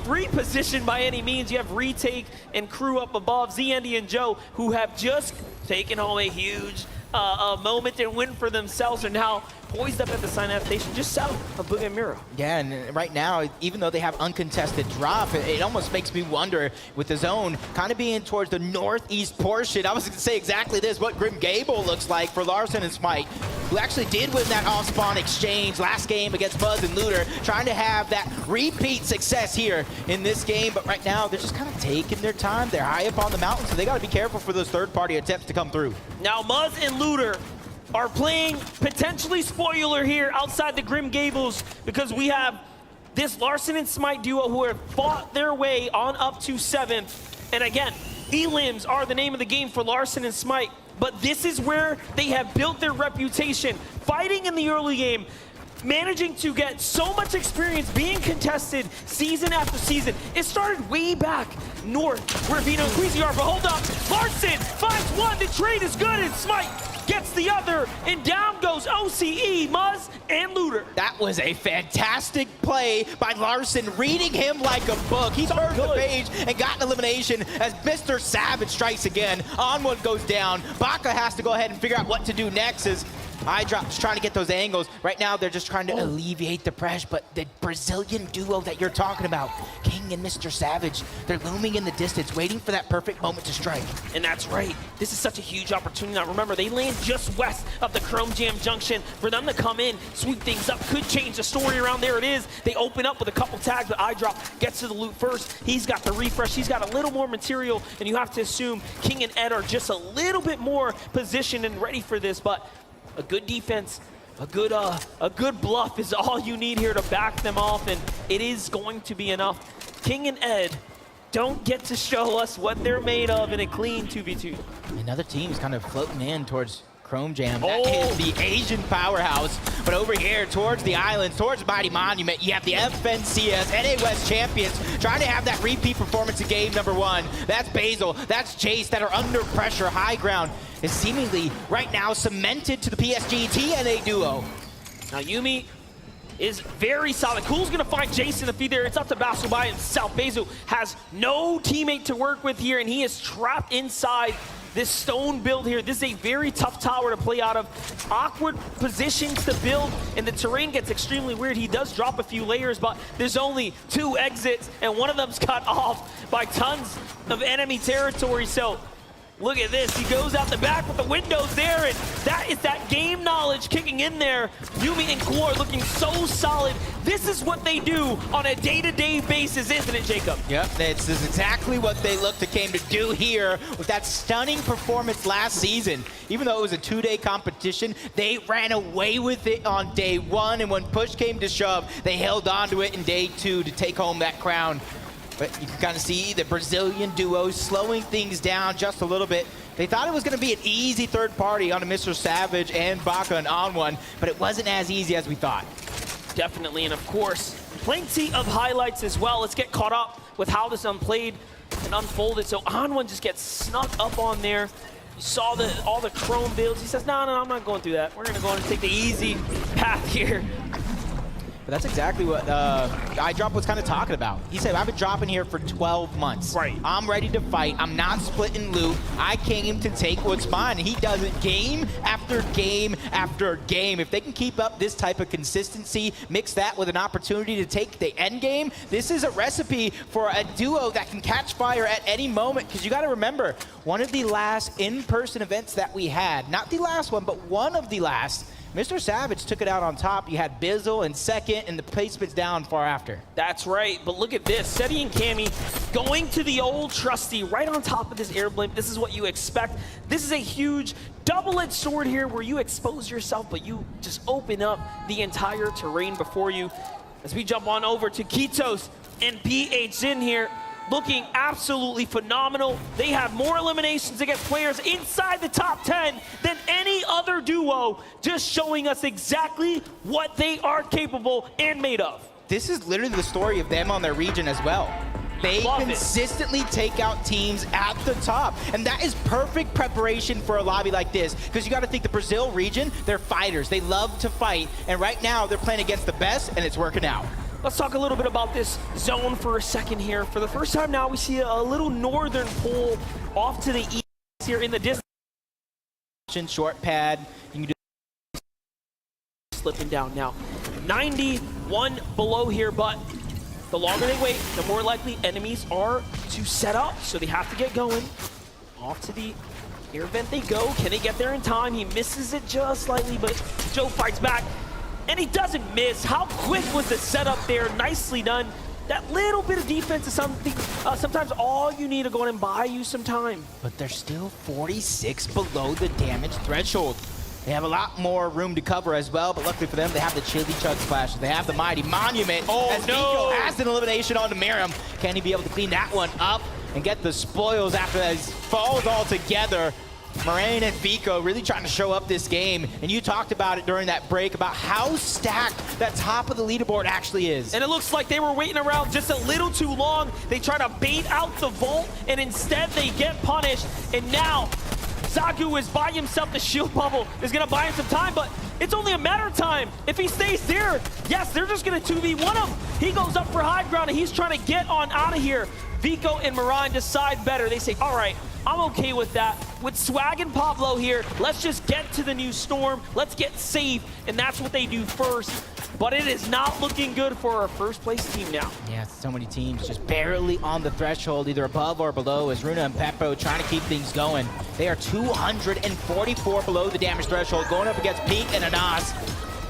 free position by any means. You have Retake and crew up above, Z-Andy and Joe, who have just taken home a huge moment and win for themselves, are now poised up at the sign station just south of Bugha and Miro. Yeah, and right now, even though they have uncontested drop, it almost makes me wonder with the zone kind of being towards the northeast portion. I was going to say exactly this, what Grim Gable looks like for Larson and Smite, who actually did win that off-spawn exchange last game against Buzz and Looter, trying to have that repeat success here in this game. But right now, they're just kind of taking their time. They're high up on the mountain, so they got to be careful for those third-party attempts to come through. Now, Buzz and Looter are playing potentially spoiler here outside the Grim Gables, because we have this Larson and Smite duo who have fought their way on up to 7th. And again, elims are the name of the game for Larson and Smite, but this is where they have built their reputation, fighting in the early game, managing to get so much experience being contested season after season. It started way back north where Vino and Queasy are, but hold up, Larson finds one, the trade is good, and Smite gets the other, and down goes OCE, Muzz, and Looter. That was a fantastic play by Larson, reading him like a book. He turned the page and got an elimination as Mr. Savage strikes again. Onward goes down. Baka has to go ahead and figure out what to do next as iDrop's trying to get those angles. Right now, they're just trying to alleviate the pressure, but the Brazilian duo that you're talking about, King and Mr. Savage, they're looming in the distance, waiting for that perfect moment to strike. And that's right. This is such a huge opportunity. Now remember, they land just west of the Chrome Jam Junction. For them to come in, sweep things up, could change the story around. There it is. They open up with a couple tags, but iDrop gets to the loot first. He's got the refresh. He's got a little more material, and you have to assume King and Ed are just a little bit more positioned and ready for this, but a good defense, a good bluff is all you need here to back them off, and it is going to be enough. King and Ed don't get to show us what they're made of in a clean 2v2. Another team is kind of floating in towards Chrome Jam. That is the Asian powerhouse. But over here, towards the islands, towards Mighty Monument, you have the FNCS, NA West champions, trying to have that repeat performance in game number 1. That's Basil, that's Chase, that are under pressure. High ground is seemingly right now cemented to the PSG TNA duo. Now Yuumi is very solid. Cool's gonna find Jason if he there. It's up to Basil by himself. Basil has no teammate to work with here, and he is trapped inside this stone build here. This is a very tough tower to play out of. Awkward positions to build, and the terrain gets extremely weird. He does drop a few layers, but there's only 2 exits, and one of them's cut off by tons of enemy territory. So look at this. He goes out the back with the windows there, and that is that game knowledge kicking in there. Yuumi and Cool are looking so solid. This is what they do on a day-to-day basis, isn't it, Jacob? Yep, this is exactly what they came to do here with that stunning performance last season. Even though it was a 2-day competition, they ran away with it on day 1, and when push came to shove, they held on to it in day 2 to take home that crown. But you can kind of see the Brazilian duo slowing things down just a little bit. They thought it was going to be an easy third party onto Mr. Savage and Baka and On1, but it wasn't as easy as we thought. Definitely, and of course, plenty of highlights as well. Let's get caught up with how this unplayed and unfolded. So On1 just gets snuck up on there. You saw all the Chrome builds. He says, no, I'm not going through that. We're going to go on and take the easy path here. But that's exactly what iDrop was kind of talking about. He said, I've been dropping here for 12 months. Right. I'm ready to fight. I'm not splitting loot. I came to take what's mine. And he does it game after game after game. If they can keep up this type of consistency, mix that with an opportunity to take the end game, this is a recipe for a duo that can catch fire at any moment. Because you got to remember, one of the last in-person events that we had, not the last one, but one of the last, Mr. Savage took it out on top. You had Bizzle in second, and the placement's down far after. That's right, but look at this. Seti and Cammy going to the old trusty right on top of this air blimp. This is what you expect. This is a huge double-edged sword here where you expose yourself, but you just open up the entire terrain before you. As we jump on over to Kitos and PH in here, looking absolutely phenomenal. They have more eliminations against players inside the top 10 than any other duo, just showing us exactly what they are capable and made of. This is literally the story of them on their region as well. They consistently take out teams at the top, and that is perfect preparation for a lobby like this, because you got to think the Brazil region, they're fighters. They love to fight, and right now they're playing against the best, and it's working out. Let's talk a little bit about this zone for a second here. For the first time now, we see a little northern pull off to the east here in the distance. Short pad. You can do slipping down now. 91 below here, but the longer they wait, the more likely enemies are to set up. So they have to get going. Off to the air vent they go. Can they get there in time? He misses it just slightly, but Joe fights back. And he doesn't miss. How quick was the setup there? Nicely done. That little bit of defense is something, sometimes all you need to go in and buy you some time. But they're still 46 below the damage threshold. They have a lot more room to cover as well, but luckily for them, they have the Chili Chug Splash. They have the Mighty Monument. As Vico has an elimination onto Miriam. Can he be able to clean that one up and get the spoils after that falls all together? Moraine and Vico really trying to show up this game, and you talked about it during that break about how stacked that top of the leaderboard actually is. And it looks like they were waiting around just a little too long. They try to bait out the vault, and instead they get punished. And now Zagu is by himself. The shield bubble is going to buy him some time, but it's only a matter of time. If he stays there, yes, they're just going to 2v1 him. He goes up for high ground, and he's trying to get on out of here. Vico and Moran decide better. They say, all right, I'm okay with that. with Swag and Pablo here, let's just get to the new storm. Let's get safe, and that's what they do first. But it is not looking good for our first place team now. Yeah, so many teams just barely on the threshold, either above or below, as Runa and Peppo trying to keep things going. They are 244 below the damage threshold, going up against Peak and Anas,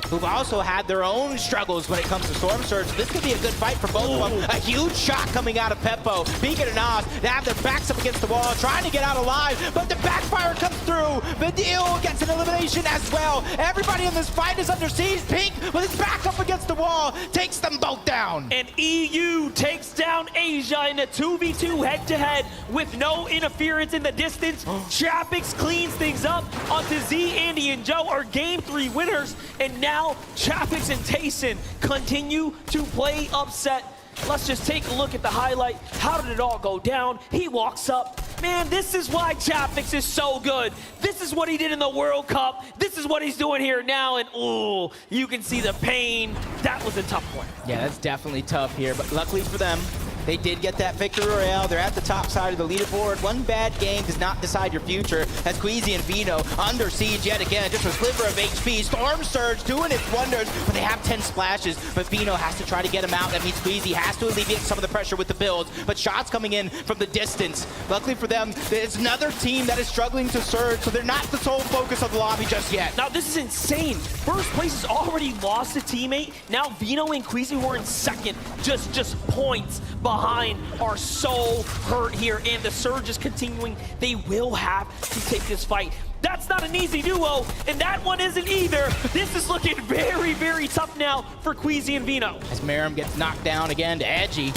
who've also had their own struggles when it comes to Storm Surge. So this could be a good fight for both of them. A huge shot coming out of Peppo. Peak and Anas, they have their backs up against the wall, trying to get out alive, but the backfire comes through. Vidil gets an elimination as well. Everybody in this fight is under siege. Pink, with his back up against the wall, takes them both down. And EU takes down Asia in a 2v2 head-to-head with no interference in the distance. Chapix cleans things up onto Z, Andy, and Joe are Game 3 winners. And now Chapix and Tayson continue to play upset. Let's just take a look at the highlight. How did it all go down? He walks up. Man, this is why Chapix is so good. This is what he did in the World Cup. This is what he's doing here now. And oh, you can see the pain. That was a tough one. Yeah, that's definitely tough here, but luckily for them, they did get that victory royale. They're at the top side of the leaderboard. One bad game does not decide your future, as Queasy and Vino under siege yet again. Just a sliver of HP. Storm Surge doing its wonders, but they have 10 splashes. But Vino has to try to get him out. That means Queasy has to alleviate some of the pressure with the builds. But shots coming in from the distance. Luckily for them, there's another team that is struggling to surge, so they're not the sole focus of the lobby just yet. Now this is insane. First place has already lost a teammate. Now Vino and Queasy, who are in second, just points behind, are so hurt here, and the surge is continuing. They will have to take this fight. That's not an easy duo, and that one isn't either. This is looking very, very tough now for Queasy and Vino. As Merrim gets knocked down again to Edgy.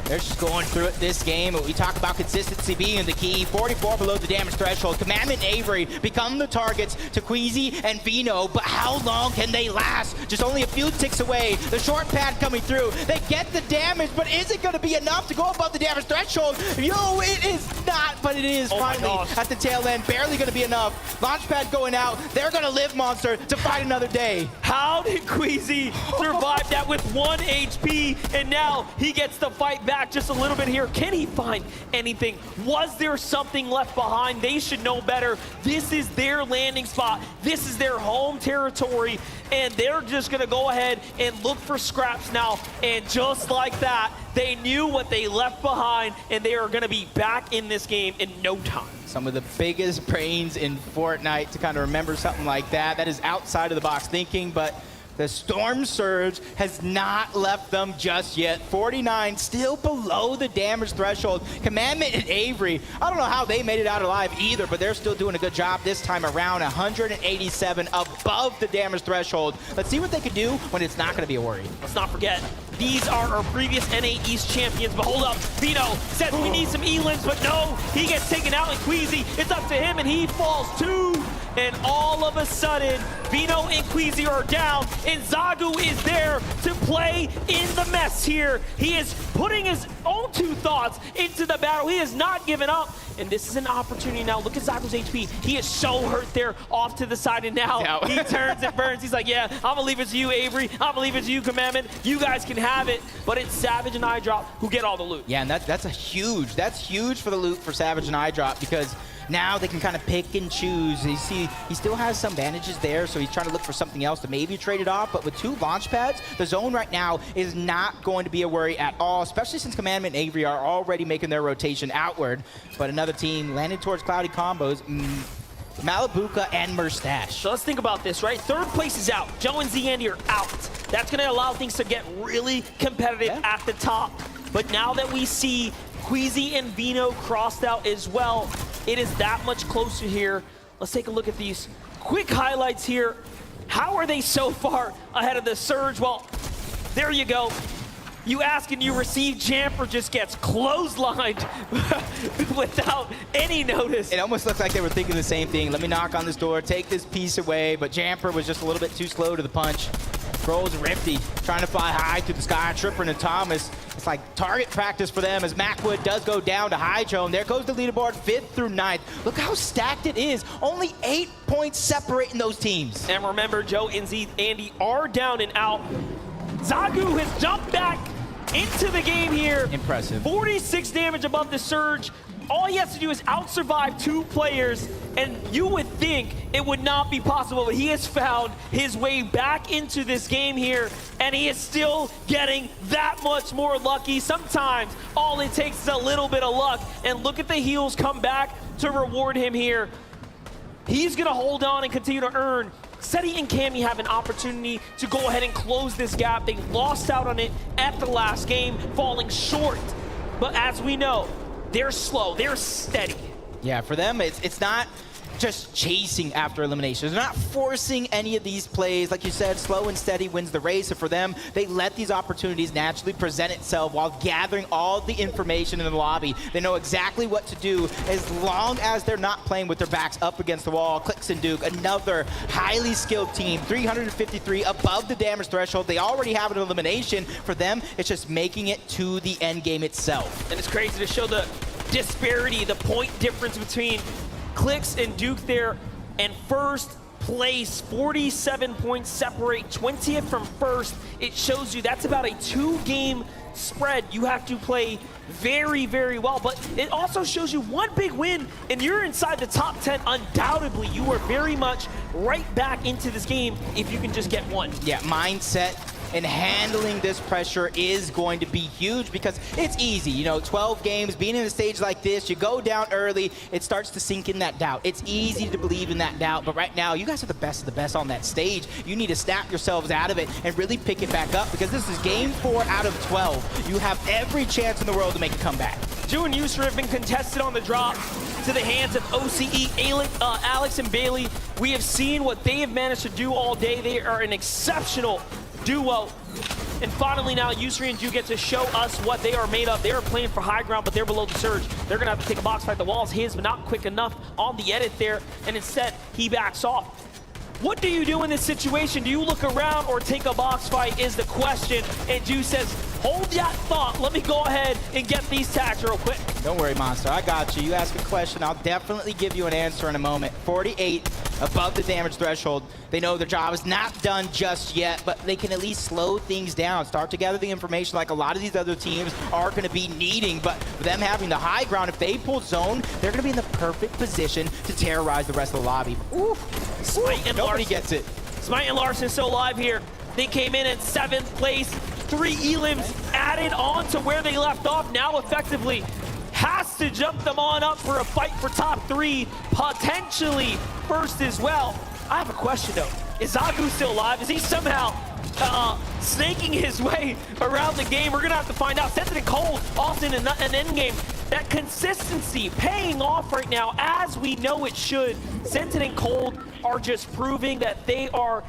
They're just going through it this game. We talk about consistency being the key. 44 below the damage threshold. Commandment and Avery become the targets to Queasy and Vino, but how long can they last? Just only a few ticks away. The short pad coming through. They get the damage, but is it going to be enough to go above the damage threshold? Yo, it is not, but it is finally at the tail end. Barely going to be enough. Launch pad going out. They're going to live, Monster, to fight another day. How did Queasy survive that with 1 HP, and now he gets to fight back just a little bit here? Can he find anything? Was there something left behind? They should know better. This is their landing spot. This is their home territory, and they're just gonna go ahead and look for scraps now. And just like that, they knew what they left behind, and they are gonna be back in this game in no time. Some of the biggest brains in Fortnite to kind of remember something like that. That is outside of the box thinking, but the Storm Surge has not left them just yet. 49 still below the damage threshold. Commandment and Avery, I don't know how they made it out alive either, but they're still doing a good job this time around. 187 above the damage threshold. Let's see what they can do when it's not going to be a worry. Let's not forget, these are our previous NA East champions, but hold up, Vino says we need some elims, but no, he gets taken out, and Queasy, it's up to him, and he falls too. And all of a sudden, Vino and Queasy are down, and Zagu is there to play in the mess here. He is putting his own two thoughts into the battle. He has not given up, and this is an opportunity now. Look at Zagu's HP. He is so hurt there off to the side, and now he turns and burns. He's like, yeah, I'm gonna leave it to you, Avery. I'm gonna leave it to you, Commandment. You guys can have it, but it's Savage and iDrop who get all the loot. Yeah, and that's huge for the loot for Savage and iDrop, because now they can kind of pick and choose. You see, he still has some bandages there, so he's trying to look for something else to maybe trade it off. But with 2 launch pads, the zone right now is not going to be a worry at all, especially since Commandment and Avery are already making their rotation outward. But another team landed towards Cloudy Combos, Malibuca and Mustache. So let's think about this, right? Third place is out. Joe and Z-Andy are out. That's going to allow things to get really competitive at the top. But now that we see Queasy and Vino crossed out as well, it is that much closer here. Let's take a look at these quick highlights here. How are they so far ahead of the Surge? Well, there you go. You ask and you receive. Jamper just gets clotheslined without any notice. It almost looks like they were thinking the same thing. Let me knock on this door, take this piece away, but Jamper was just a little bit too slow to the punch. Throws Rifty, trying to fly high through the sky. Tripper and Thomas, it's like target practice for them as Macwood does go down to Hydro. There goes the leaderboard, 5th through 9th. Look how stacked it is. Only 8 points separating those teams. And remember, Joe and Andy are down and out. Zagu has jumped back into the game here. Impressive. 46 damage above the Surge. All he has to do is out-survive 2 players, and you would think it would not be possible, but he has found his way back into this game here, and he is still getting that much more lucky. Sometimes all it takes is a little bit of luck, and look at the heals come back to reward him here. He's gonna hold on and continue to earn. Seti and Cammy have an opportunity to go ahead and close this gap. They lost out on it at the last game, falling short. But as we know, they're slow, they're steady. Yeah, for them, it's not just chasing after eliminations. They're not forcing any of these plays. Like you said, slow and steady wins the race. And for them, they let these opportunities naturally present itself while gathering all the information in the lobby. They know exactly what to do as long as they're not playing with their backs up against the wall. Clix and Duke, another highly skilled team, 353 above the damage threshold. They already have an elimination. For them, it's just making it to the end game itself. And it's crazy to show the disparity, the point difference between Clix and Duke there, and first place, 47 points separate, 20th from first. It shows you that's about a 2-game spread. You have to play very, very well, but it also shows you one big win, and you're inside the top 10 undoubtedly. You are very much right back into this game if you can just get one. Yeah, mindset and handling this pressure is going to be huge because it's easy. You know, 12 games, being in a stage like this, you go down early, it starts to sink in that doubt. It's easy to believe in that doubt, but right now, you guys are the best of the best on that stage. You need to snap yourselves out of it and really pick it back up because this is game 4 out of 12. You have every chance in the world to make a comeback. Ju and Yusra have been contested on the drop to the hands of OCE, Alex and Bailey. We have seen what they have managed to do all day. They are an exceptional duo. And finally now, Yusri and Ju get to show us what they are made of. They are playing for high ground, but they're below the surge. They're gonna have to take a box fight. The wall's his, but not quick enough on the edit there, and instead, he backs off. What do you do in this situation? Do you look around or take a box fight is the question. And Ju says, hold that thought. Let me go ahead and get these tags real quick. Don't worry, Monster. I got you. You ask a question, I'll definitely give you an answer in a moment. 48 above the damage threshold. They know their job is not done just yet, but they can at least slow things down, start to gather the information like a lot of these other teams are going to be needing. But for them having the high ground, if they pull zone, they're going to be in the perfect position to terrorize the rest of the lobby. Ooh. Smite and Nobody Larson gets it. Smite and Larson still alive here. They came in 7th place. 3 elims added on to where they left off. Now effectively has to jump them on up for a fight for top 3, potentially first as well. I have a question though. Is Zaku still alive? Is he somehow snaking his way around the game? We're gonna have to find out. Sensitive and Cold, often in an end game. That consistency paying off right now, as we know it should. Sensitive and Cold are just proving that they are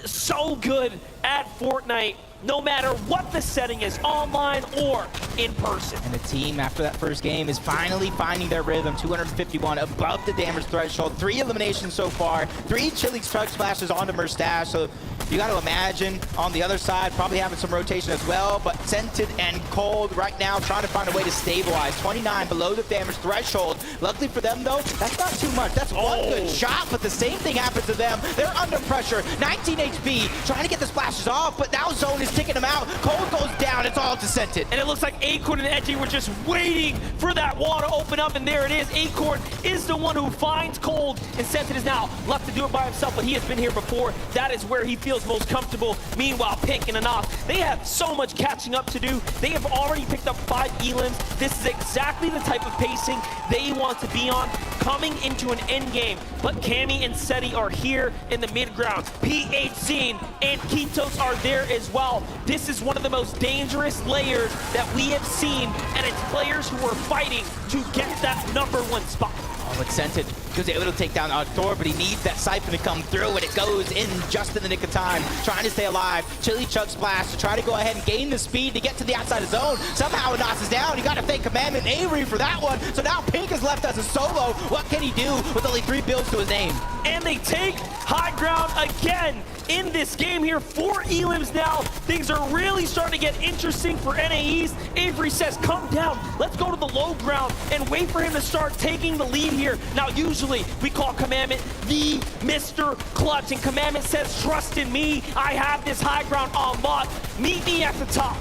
so good at Fortnite, no matter what the setting is, online or in person. And the team, after that first game, is finally finding their rhythm. 251 above the damage threshold. 3 eliminations so far. 3 chilly truck splashes onto Merstash. So you got to imagine on the other side, probably having some rotation as well. But Scented and Cold right now trying to find a way to stabilize. 29 below the damage threshold. Luckily for them, though, that's not too much. That's one good shot, but the same thing happens to them. They're under pressure. 19 HP, trying to get the splashes off, but now Zone is taking them out. Cold goes down. It's all to Scented. And it looks like Acorn and Edgy were just waiting for that wall to open up, and there it is. Acorn is the one who finds Cold, and Scented is now left to do it by himself, but he has been here before. That is where he feels most comfortable. Meanwhile, Pink and Anas, they have so much catching up to do. They have already picked up 5 elims. This is exactly the type of pacing they want to be on coming into an end game. But Cammy and Seti are here in the mid ground. PHC and Kitos are there as well. This is one of the most dangerous layers that we have seen, and it's players who are fighting to get that #1 spot. Oh, but Scented was able to take down Thor, but he needs that Siphon to come through, and it goes in just in the nick of time, trying to stay alive. Chili Chug Splash to try to go ahead and gain the speed to get to the outside of zone. Somehow Anas is down. You got to thank Commandment and Avery for that one. So now Pink is left as a solo. What can he do with only 3 builds to his name? And they take high ground again in this game here. 4 elims now. Things are really starting to get interesting for NAEs. Avery says, come down. Let's go to the low ground and wait for him to start taking the lead here. Now, usually we call Commandment the Mr. Clutch, and Commandment says, trust in me. I have this high ground on lock. Meet me at the top.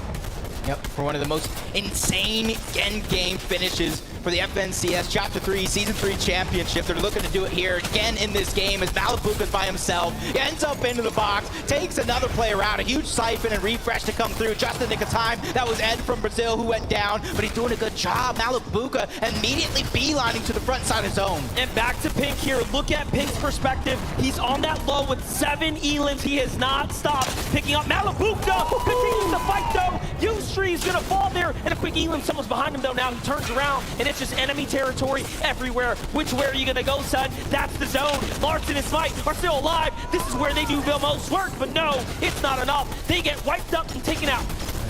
Yep, for one of the most insane end game finishes for the FNCS Chapter 3 Season 3 Championship. They're looking to do it here again in this game as Malibuca's by himself. He ends up into the box, takes another player out. A huge siphon and refresh to come through just in the nick of time. That was Ed from Brazil who went down, but he's doing a good job. Malibuca immediately beelining to the front side of zone. And back to Pink here. Look at Pink's perspective. He's on that low with 7 elims. He has not stopped picking up. Malibuca continues to fight though. Ustree's gonna fall there, and a quick elim. Someone's behind him though. Now he turns around, and it's just enemy territory everywhere. Which way are you gonna go, son? That's the zone. Larson and Smite are still alive. This is where they do the most work, but no, it's not enough. They get wiped up and taken out.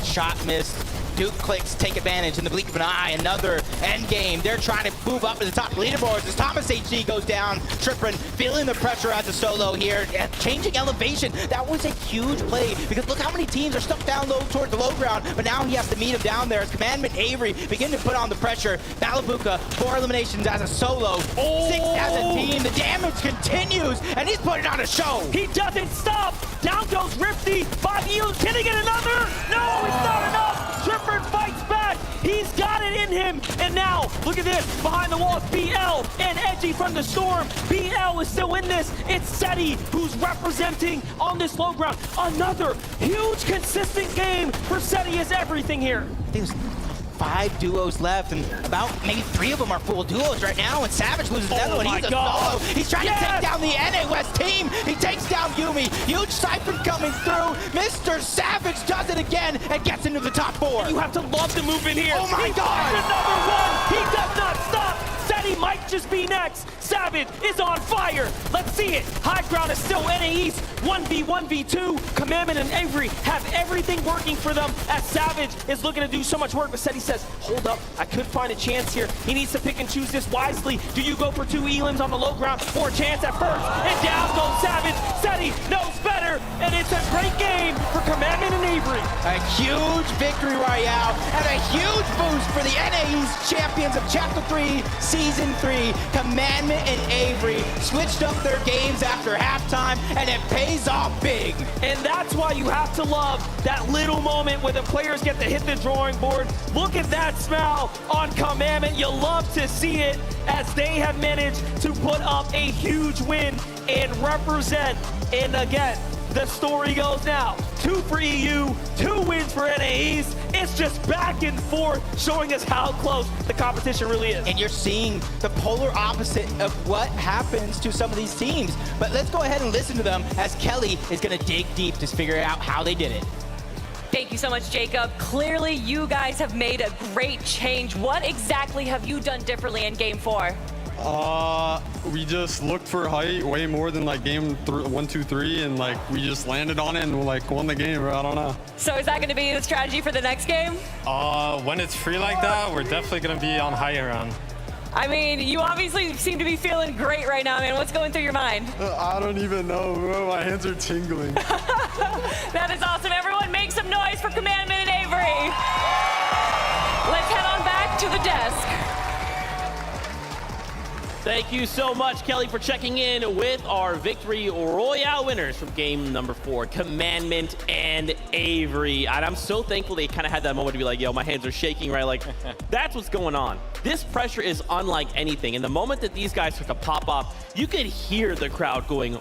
Shot missed. Duke clicks, take advantage in the blink of an eye. Another end game. They're trying to move up to the top leaderboards as Thomas HG goes down. Trippin feeling the pressure as a solo here. And changing elevation. That was a huge play because look how many teams are stuck down low towards the low ground. But now he has to meet him down there as Commandment Avery begin to put on the pressure. Malibuca, 4 eliminations as a solo. 6 as a team. The damage continues and he's putting on a show. He doesn't stop. Down goes Rifty. 5 elims. Can he get another? No, it's not enough. Trifford fights back. He's got it in him. And now, look at this. Behind the walls, BL and Edgy from the Storm. BL is still in this. It's Seti who's representing on this low ground. Another huge, consistent game for Seti is everything here. I think there's 5 duos left, and about maybe 3 of them are full duos right now, and Savage loses another one. He's a solo. He's trying to take down the NA West team. He takes down Yumi. Huge siphon coming through. Mr. Savage does it again and gets into the top 4. You have to love the movement here. Oh my God! Another one. He does not stop. Seti might just be next. Savage is on fire. Let's see it. High ground is still NA East. 1v1v2. Commandment and Avery have everything working for them as Savage is looking to do so much work. But Seti says, hold up, I could find a chance here. He needs to pick and choose this wisely. Do you go for 2 elims on the low ground or a chance at first? And down goes Savage. Seti knows better. And it's a great game for Commandment and Avery. A huge victory royale and a huge boost for the NA East champions of Chapter 3 Season 3. Commandment and Avery switched up their games after halftime, and it pays off big. And that's why you have to love that little moment where the players get to hit the drawing board. Look at that smile on Commandment. You love to see it as they have managed to put up a huge win and represent. And again, the story goes now. 2 for EU, 2 wins for NA East. It's just back and forth, showing us how close the competition really is. And you're seeing the polar opposite of what happens to some of these teams. But let's go ahead and listen to them as Kelly is going to dig deep to figure out how they did it. Thank you so much, Jacob. Clearly, you guys have made a great change. What exactly have you done differently in Game 4? We just looked for height way more than like game 1, 2, 3, and like we just landed on it and like won the game. I don't know. So is that going to be the strategy for the next game? When it's free like that, we're definitely going to be on high ground. I mean, you obviously seem to be feeling great right now, man. What's going through your mind? I don't even know, bro. My hands are tingling. That is awesome. Everyone make some noise for Commandment and Avery. Let's head on back to the desk. Thank you so much, Kelly, for checking in with our Victory Royale winners from game number 4, Commandment and Avery. And I'm so thankful they kind of had that moment to be like, yo, my hands are shaking, right? Like, that's what's going on. This pressure is unlike anything. And the moment that these guys took a pop off, you could hear the crowd going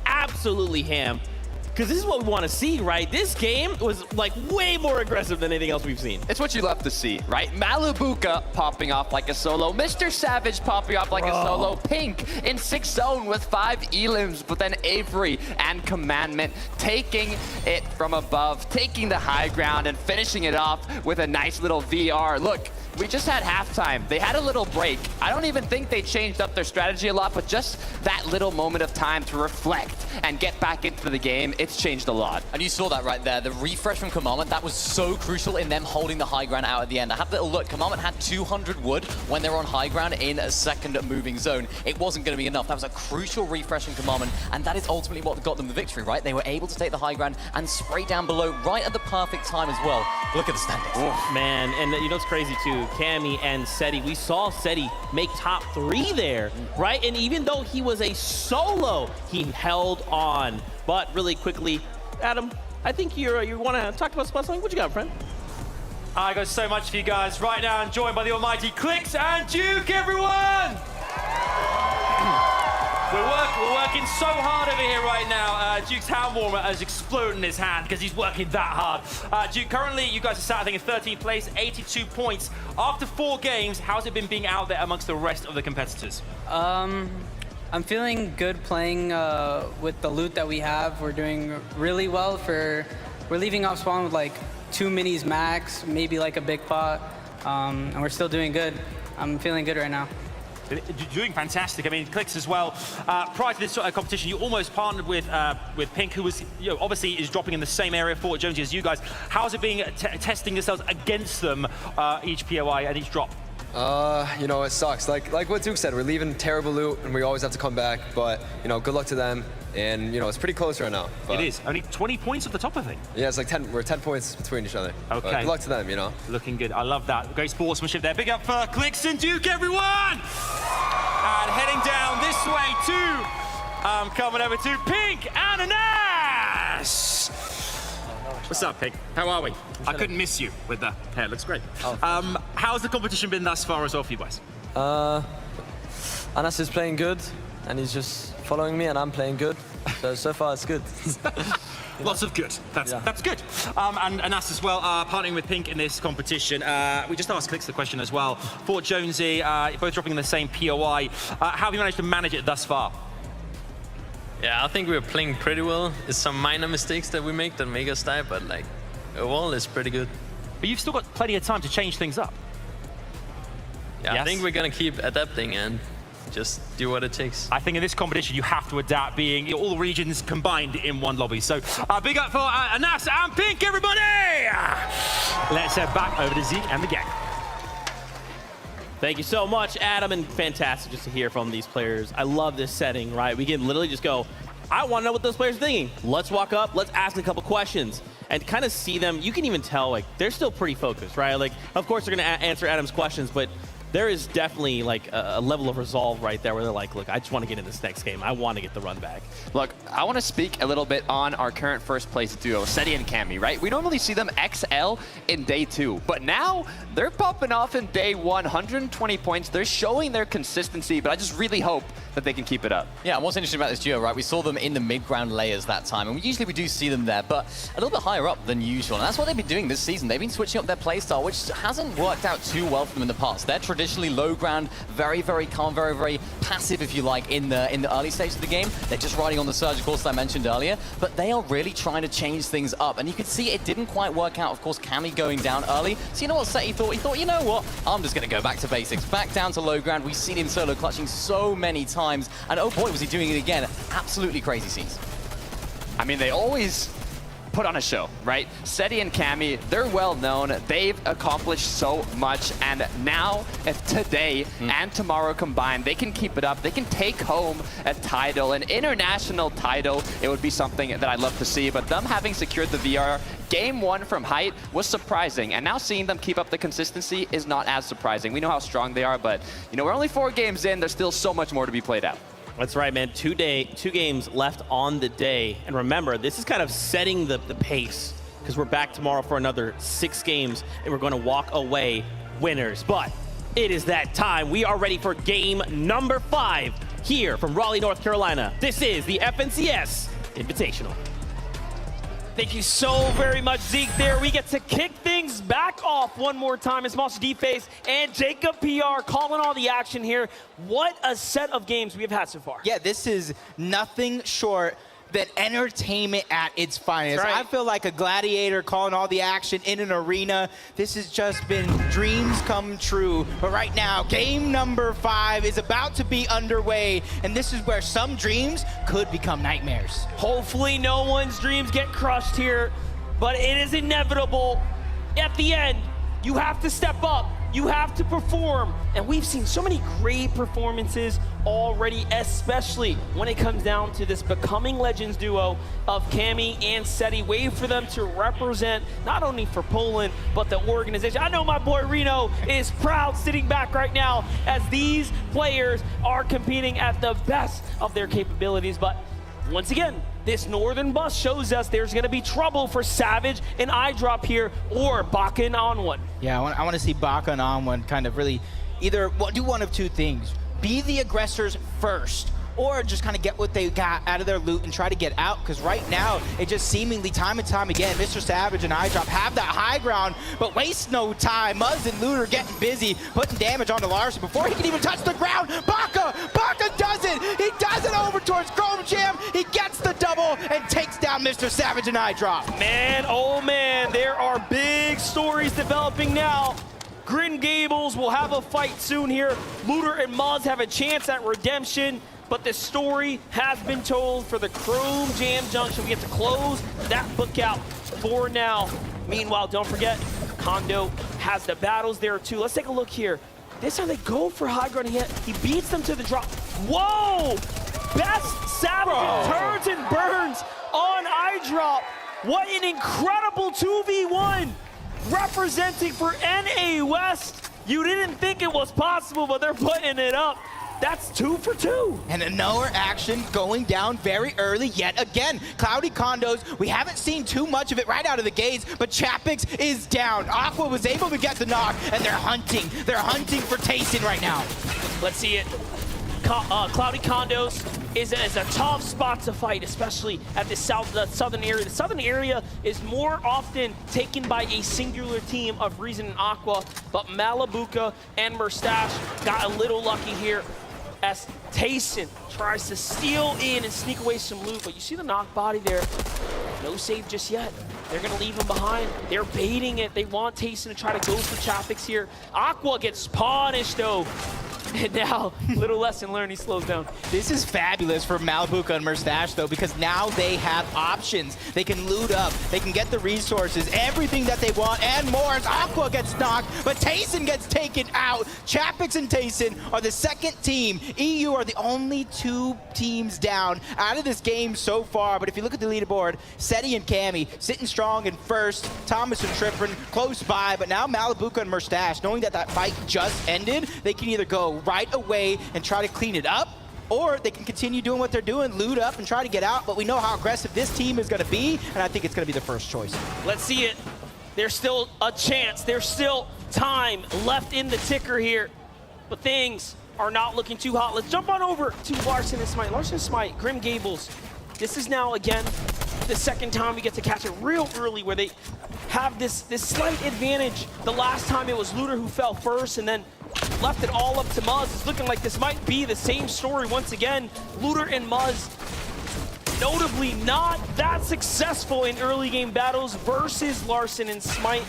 absolutely ham. Because this is what we want to see, right? This game was like way more aggressive than anything else we've seen. It's what you love to see, right? Malibuca popping off like a solo. Mr. Savage popping off like a solo. Pink in 6th zone with 5 elims, but then Avery and Commandment taking it from above, taking the high ground and finishing it off with a nice little VR. Look, we just had halftime. They had a little break. I don't even think they changed up their strategy a lot, but just that little moment of time to reflect and get back into the game, it's changed a lot. And you saw that right there. The refresh from Commandment, that was so crucial in them holding the high ground out at the end. I had a little look. Commandment had 200 wood when they were on high ground in a second moving zone. It wasn't going to be enough. That was a crucial refresh from Commandment, and that is ultimately what got them the victory, right? They were able to take the high ground and spray down below right at the perfect time as well. Look at the standings. Oh, man, and you know what's crazy too? Cammy and Seti, we saw Seti make top 3 there, right? And even though he was a solo, he held on. But really quickly, Adam, I think you want to talk to us about something. What you got, friend? I got so much for you guys. Right now, I'm joined by the almighty Clicks and Duke, everyone! We're working so hard over here right now. Duke's hand warmer has exploded in his hand because he's working that hard. Duke, currently you guys are sat, I think, in 13th place, 82 points. After 4 games, how's it been being out there amongst the rest of the competitors? I'm feeling good playing with the loot that we have. We're doing really well. We're leaving off spawn with like 2 minis max, maybe like a big pot, and we're still doing good. I'm feeling good right now. Doing fantastic. I mean, Clicks as well. Prior to this competition, you almost partnered with Pink, who was, obviously is dropping in the same area for Jonesy as you guys. How's it being testing yourselves against them each POI and each drop? It sucks. Like what Duke said, we're leaving terrible loot, and we always have to come back. But good luck to them. And it's pretty close right now. But it is only 20 points at the top, I think. Yeah, it's like 10. We're 10 points between each other. Okay. But good luck to them. Looking good. I love that. Great sportsmanship there. Big up for Clicks and Duke, everyone. And heading down this way to, coming over to Pink and Anas. What's up, Pink? How are we? I couldn't miss you with the hair. Looks great. How's the competition been thus far as well for you guys? Anas is playing good, and he's just following me, and I'm playing good. So far, it's good. Lots of good. That's good. And Anas as well, partnering with Pink in this competition. We just asked Clicks the question as well. Fort Jonesy, both dropping in the same POI. How have you managed to manage it thus far? Yeah, I think we're playing pretty well. It's some minor mistakes that we make that make us die, but like overall, it's pretty good. But you've still got plenty of time to change things up. Yeah, Yes? I think we're gonna keep adapting and just do what it takes. I think in this competition, you have to adapt, being all the regions combined in one lobby. So big up for Anas and Pink, everybody! Let's head back over to Zeke and the gang. Thank you so much, Adam, and fantastic just to hear from these players. I love this setting, right? We can literally just go, I want to know what those players are thinking. Let's walk up, let's ask a couple questions and kind of see them. You can even tell, like, they're still pretty focused, right? Like, of course, they're going to answer Adam's questions, but there is definitely like a level of resolve right there where they're like, look, I just want to get in this next game. I want to get the run back. Look, I want to speak a little bit on our current first place duo, Seti and Cammy, right? We normally see them XL in day 2, but now they're popping off in day 1, 120 points. They're showing their consistency, but I just really hope that they can keep it up. Yeah, and what's interesting about this duo, right? We saw them in the mid-ground layers that time, and usually we do see them there, but a little bit higher up than usual. And that's what they've been doing this season. They've been switching up their playstyle, which hasn't worked out too well for them in the past. They're traditionally low ground, very, very calm, very, very passive, if you like, in the early stage of the game. They're just riding on the surge, of course, that I mentioned earlier, but they are really trying to change things up. And you can see it didn't quite work out, of course, Cammy going down early. So you know what Seti thought? He thought, you know what? I'm just going to go back to basics. Back down to low ground. We've seen him solo clutching so many times. And oh boy, was he doing it again. Absolutely crazy scenes. I mean, they always put on a show, right? Seti and Cammy, they're well known. They've accomplished so much. And now, if today and tomorrow combined, they can keep it up. They can take home a title, an international title. It would be something that I'd love to see. But them having secured the VR, game 1 from height was surprising. And now seeing them keep up the consistency is not as surprising. We know how strong they are, but we're only 4 games in. There's still so much more to be played out. That's right, man. 2 games left on the day. And remember, this is kind of setting the pace because we're back tomorrow for another 6 games and we're going to walk away winners. But it is that time. We are ready for game number 5 here from Raleigh, North Carolina. This is the FNCS Invitational. Thank you so very much, Zeke. There we get to kick things back off one more time. It's Monster D-Face and Jacob PR calling all the action here. What a set of games we've had so far. Yeah, this is nothing short than entertainment at its finest. Right. I feel like a gladiator calling all the action in an arena. This has just been dreams come true. But right now, game number 5 is about to be underway, and this is where some dreams could become nightmares. Hopefully no one's dreams get crushed here, but it is inevitable. At the end, you have to step up. You have to perform. And we've seen so many great performances already, especially when it comes down to this Becoming Legends duo of Cammy and Seti. Wait for them to represent not only for Poland, but the organization. I know my boy Reno is proud sitting back right now as these players are competing at the best of their capabilities. But Once again, this northern bus shows us there's going to be trouble for Savage and iDrop here, or Baka and On1. Yeah, I want to see Baka and On1 kind of really either do one of two things. Be the aggressors first, or just kind of get what they got out of their loot and try to get out, because right now, it just seemingly time and time again, Mr. Savage and iDrop have that high ground, but waste no time. Muzz and Looter getting busy, putting damage onto Larson before he can even touch the ground. Baka does it! He does it over towards Chrome Jam. He gets the double and takes down Mr. Savage and iDrop. Man, oh man, there are big stories developing now. Green Gables will have a fight soon here. Looter and Muzz have a chance at redemption. But the story has been told for the Chrome Jam Junction. We have to close that book out for now. Meanwhile, don't forget, Kondo has the battles there too. Let's take a look here. This time they go for high ground. He beats them to the drop. Whoa! Best Savage turns and burns on iDrop. What an incredible 2v1 representing for NA West. You didn't think it was possible, but they're putting it up. That's 2 for 2. And another action going down very early yet again. Cloudy Condos, we haven't seen too much of it right out of the gates, but Chapix is down. Aqua was able to get the knock, and they're hunting. They're hunting for Tayson right now. Let's see it. Cloudy Condos is a tough spot to fight, especially at the southern area. The southern area is more often taken by a singular team of Reason and Aqua, but Malabuka and Murstache got a little lucky here as Tayson tries to steal in and sneak away some loot. But you see the knock body there. No save just yet. They're going to leave him behind. They're baiting it. They want Tayson to try to go for Chapix here. Aqua gets punished, though. And now, little lesson learned, he slows down. This is fabulous for Malabuka and Murstache, though, because now they have options. They can loot up, they can get the resources, everything that they want, and more as Aqua gets knocked, but Tayson gets taken out. Chapix and Tayson are the second team. EU are the only 2 teams down out of this game so far, but if you look at the leaderboard, Seti and Cammy sitting strong in first, Thomas and Trippin close by, but now Malabuka and Murstache, knowing that that fight just ended, they can either go right away and try to clean it up, or they can continue doing what they're doing, loot up and try to get out, but we know how aggressive this team is going to be, and I think it's going to be the first choice. Let's see it. There's still a chance. There's still time left in the ticker here, but things are not looking too hot. Let's jump on over to Larson and Smite. Larson and Smite, Grim Gables. This is now, again, the second time we get to catch it real early where they have this slight advantage. The last time it was Looter who fell first and then left it all up to Muzz. It's looking like this might be the same story once again. Looter and Muzz, notably not that successful in early game battles versus Larson and Smite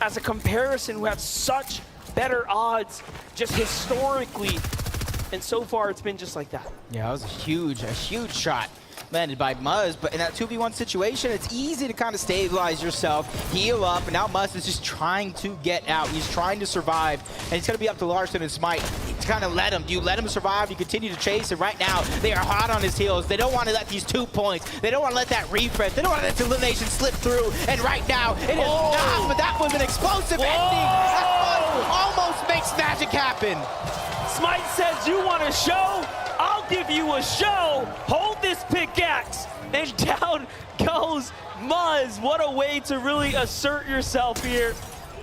as a comparison who have such better odds just historically. And so far, it's been just like that. Yeah, that was a huge shot landed by Muzz, but in that 2v1 situation, it's easy to kind of stabilize yourself, heal up, and now Muzz is just trying to get out. He's trying to survive, and it's going to be up to Larson and Smite to kind of let him. Do you let him survive? Do you continue to chase? And right now, they are hot on his heels. They don't want to let these 2 points. They don't want to let that refresh. They don't want to let the elimination slip through, and right now, it is not, but that was an explosive ending. That almost makes magic happen. Smite says, you want a show? I'll give you a show. Hold this pickaxe. And down goes Muzz. What a way to really assert yourself here.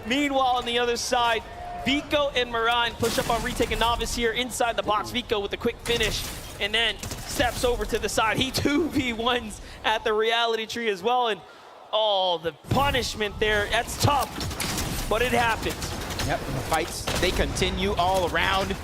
Meanwhile, on the other side, Vico and Marine push up on retake and Novice here inside the box. Vico with a quick finish and then steps over to the side. He 2v1s at the reality tree as well. And oh, the punishment there, that's tough, but it happens. Yep, and the fights, they continue all around.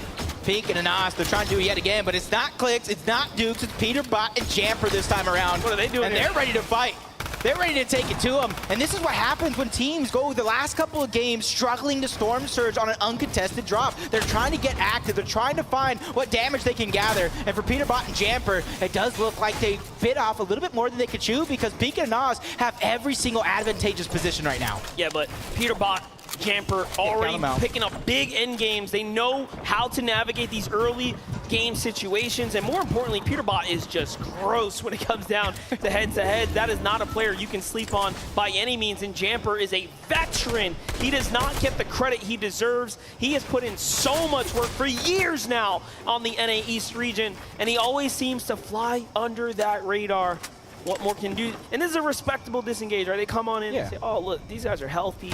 Pink and Anas, they're trying to do it yet again, but it's not Clicks, it's not Dukes, it's Peter Bot and Jamper this time around. What are they doing And here? they're ready to fight. They're ready to take it to them. And this is what happens when teams go the last couple of games struggling to Storm Surge on an uncontested drop. They're trying to get active. They're trying to find what damage they can gather. And for Peter Bot and Jamper, it does look like they bit off a little bit more than they could chew because Pink and Anas have every single advantageous position right now. Yeah, but Peter Bot Jamper already picking up big end games. They know how to navigate these early game situations, and more importantly, Peterbot is just gross when it comes down to head-to-head. That is not a player you can sleep on by any means, and Jamper is a veteran. He does not get the credit he deserves. He has put in so much work for years now on the NA East region, and he always seems to fly under that radar. What more can do? And this is a respectable disengage, right? They come on in and say, oh, look, these guys are healthy.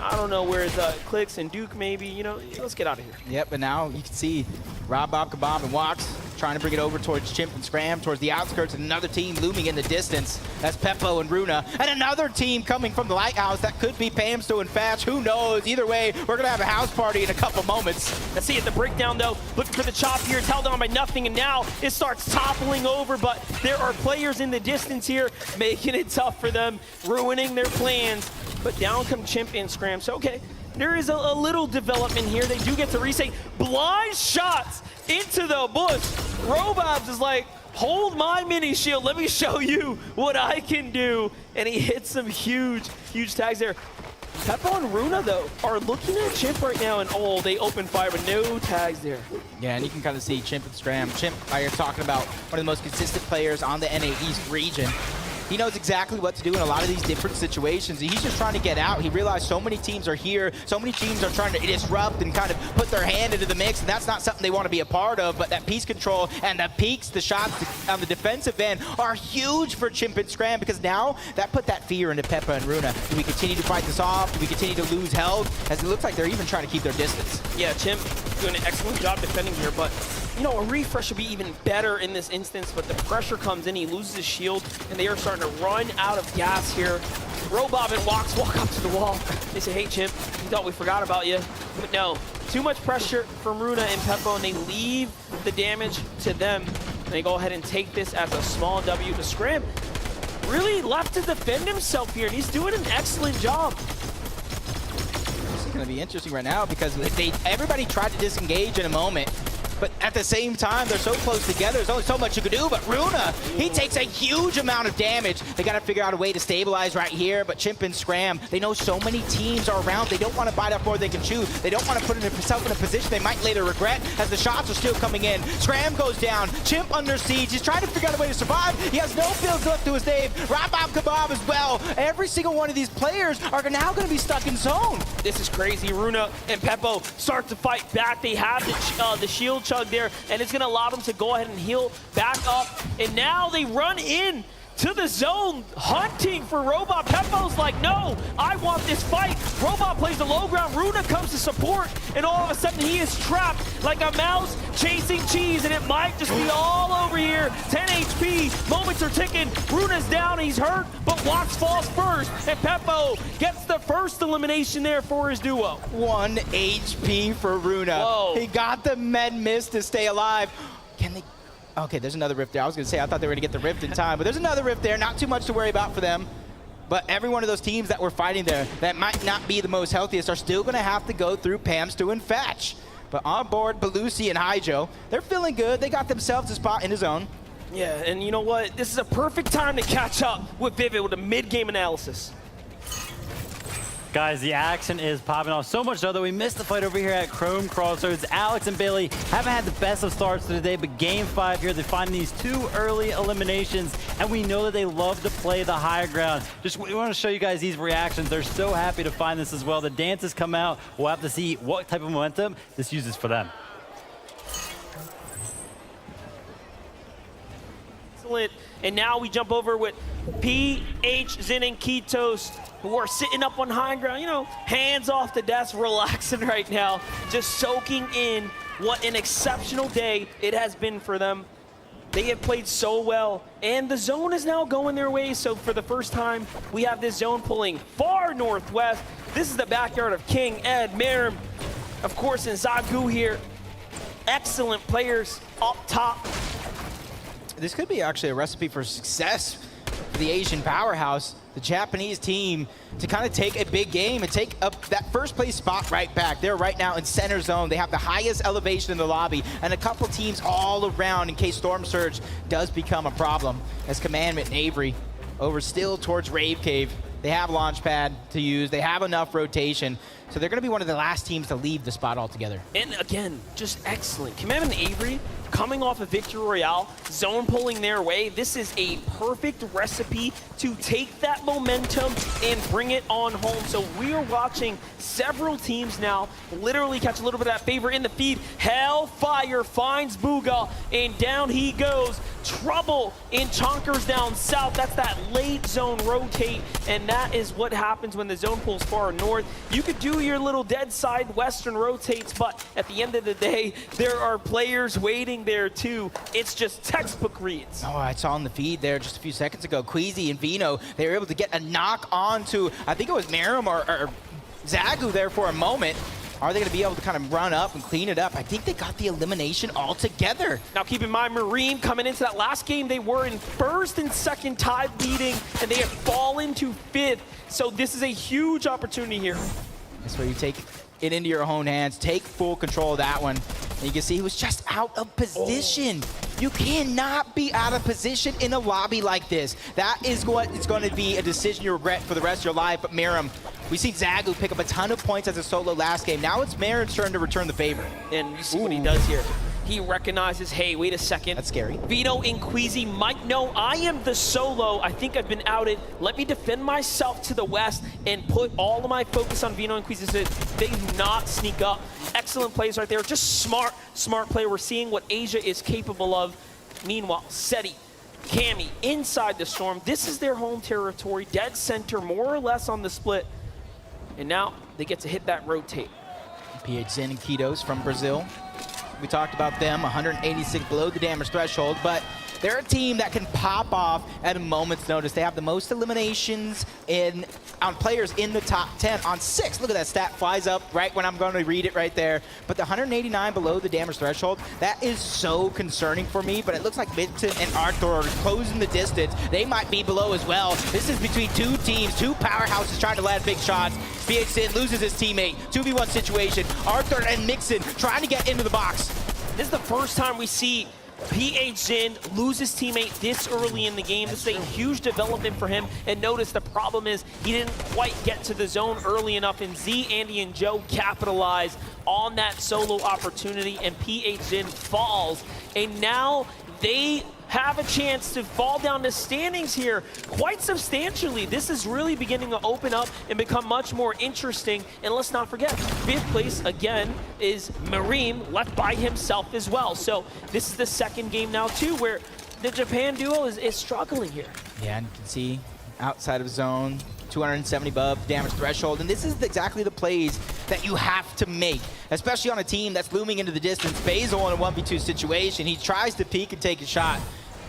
I don't know where's Clicks and Duke maybe, you know, let's get out of here. Yep, but now you can see Rob, Bob, Kebab, and Wax trying to bring it over towards Chimp and Scram, towards the outskirts, and another team looming in the distance. That's Peppo and Runa, and another team coming from the Lighthouse. That could be Pamsto and Fatch, who knows? Either way, we're gonna have a house party in a couple moments. Let's see it, the breakdown though, looking for the chop here, it's held on by nothing, and now it starts toppling over, but there are players in the distance here, making it tough for them, ruining their plans. But down come Chimp and Scram. So, okay, there is a little development here. They do get to reset. Blind shots into the bush. Robobs is like, hold my mini shield. Let me show you what I can do. And he hits some huge, huge tags there. Peppo and Runa, though, are looking at Chimp right now, and oh, they open fire, but no tags there. Yeah, and you can kind of see Chimp and Scram. Chimp, you're talking about one of the most consistent players on the NA East region. He knows exactly what to do in a lot of these different situations. He's just trying to get out. He realized so many teams are here. So many teams are trying to disrupt and kind of put their hand into the mix, and that's not something they want to be a part of. But that piece control and the peaks, the shots on the defensive end are huge for Chimp and Scram, because now that put that fear into Peppa and Runa. Do we continue to fight this off? Do we continue to lose health? As it looks like they're even trying to keep their distance. Yeah, Chimp doing an excellent job defending here, but you know, a refresh would be even better in this instance, but the pressure comes in, he loses his shield, and they are starting to run out of gas here. Robob and Wax walk up to the wall. They say, hey, Chimp, we thought we forgot about you. But no, too much pressure from Runa and Peppo, and they leave the damage to them. And they go ahead and take this as a small W. To Scram really left to defend himself here, and he's doing an excellent job. This is going to be interesting right now, because everybody tried to disengage in a moment. But at the same time, they're so close together, there's only so much you can do. But Runa, he takes a huge amount of damage. They got to figure out a way to stabilize right here. But Chimp and Scram, they know so many teams are around. They don't want to bite off more than they can chew. They don't want to put themselves in a position they might later regret, as the shots are still coming in. Scram goes down. Chimp under siege. He's trying to figure out a way to survive. He has no fields left to his name. Rabab Kebab as well. Every single one of these players are now going to be stuck in zone. This is crazy. Runa and Peppo start to fight back. They have the shield chug there, and it's going to allow them to go ahead and heal back up. And now they run in to the zone, hunting for Robot. Peppo's like, no, I want this fight. Robot plays the low ground. Runa comes to support, and all of a sudden he is trapped like a mouse chasing cheese, and it might just be all over here. 10 HP, moments are ticking. Runa's down, he's hurt, but Wax falls first, and Peppo gets the first elimination there for his duo. 1 HP for Runa. Whoa. He got the med mist to stay alive. Can they? Okay, there's another rift there. I was going to say, I thought they were going to get the rift in time, but there's another rift there. Not too much to worry about for them. But every one of those teams that were fighting there that might not be the most healthiest are still going to have to go through Pamsto and Fatch. But on board, Belusi and Hijo, they're feeling good. They got themselves a spot in the zone. Yeah, and you know what? This is a perfect time to catch up with Vivid with a mid-game analysis. Guys, the action is popping off so much so that we missed the fight over here at Chrome Crossroads. Alex and Bailey haven't had the best of starts to the day, but game 5 here, they find these 2 early eliminations, and we know that they love to play the higher ground. We want to show you guys these reactions. They're so happy to find this as well. The dances come out. We'll have to see what type of momentum this uses for them. Excellent. And now we jump over with PH, Zen, and Ketos, who are sitting up on high ground, you know, hands off the desk, relaxing right now, just soaking in what an exceptional day it has been for them. They have played so well, and the zone is now going their way. So for the first time, we have this zone pulling far northwest. This is the backyard of King, Ed, Merim, of course, and Zagu here. Excellent players up top. This could be actually a recipe for success for the Asian powerhouse, the Japanese team, to kind of take a big game and take up that first place spot right back. They're right now in center zone. They have the highest elevation in the lobby, and a couple teams all around in case Storm Surge does become a problem. As Commandment and Avery over still towards Rave Cave. They have launch pad to use. They have enough rotation. So they're going to be one of the last teams to leave the spot altogether. And again, just excellent. Command and Avery coming off a Victory Royale, zone pulling their way. This is a perfect recipe to take that momentum and bring it on home. So we are watching several teams now literally catch a little bit of that favor in the feed. Hellfire finds Booga, and down he goes. Trouble in Chonkers down south. That's that late zone rotate, and that is what happens when the zone pulls far north. You could do your little dead side western rotates, but at the end of the day, there are players waiting there too. It's just textbook reads. Oh, I saw on the feed there just a few seconds ago, Queasy and Vino, they were able to get a knock onto, I think it was Miram or Zagu there for a moment. Are they going to be able to kind of run up and clean it up? I think they got the elimination altogether. Now keep in mind, Marine coming into that last game, they were in first and second tied leading, and they have fallen to fifth. So this is a huge opportunity here. That's where you take it into your own hands, take full control of that one. And you can see he was just out of position. You cannot be out of position in a lobby like this. That is what it's going to be a decision you regret for the rest of your life. But Miram, we see Zagu pick up a ton of points as a solo last game. Now it's Miram's turn to return the favor. And you see what he does here. He recognizes, hey, wait a second. That's scary. Vito and Queasy might know I am the solo. I think I've been outed. Let me defend myself to the west and put all of my focus on Vito and Queasy so they do not sneak up. Excellent plays right there. Just smart play. We're seeing what Asia is capable of. Meanwhile, Seti, Cammy, inside the storm. This is their home territory, dead center, more or less on the split. And now they get to hit that rotate. PH Zen and Kitos from Brazil. We talked about them, 186 below the damage threshold, but they're a team that can pop off at a moment's notice. They have the most eliminations on players in the top 10 on 6. Look at that stat, flies up right when I'm going to read it right there. But the 189 below the damage threshold, that is so concerning for me, but it looks like Midton and Arthur are closing the distance. They might be below as well. This is between two teams, two powerhouses trying to land big shots. BH Sin loses his teammate, 2v1 situation. Arthur and Mixon trying to get into the box. This is the first time we see PH Jin lose his teammate this early in the game. This is a huge development for him. And notice the problem is he didn't quite get to the zone early enough, and Z, Andy, and Joe capitalize on that solo opportunity, and PH Jin falls. And now they have a chance to fall down the standings here quite substantially. This is really beginning to open up and become much more interesting. And let's not forget, 5th place again is Mareem, left by himself as well. So this is the second game now too where the Japan duo is struggling here. Yeah, and you can see outside of zone, 270 above damage threshold, and this is exactly the plays that you have to make, especially on a team that's looming into the distance. Basil in a 1v2 situation, he tries to peek and take a shot,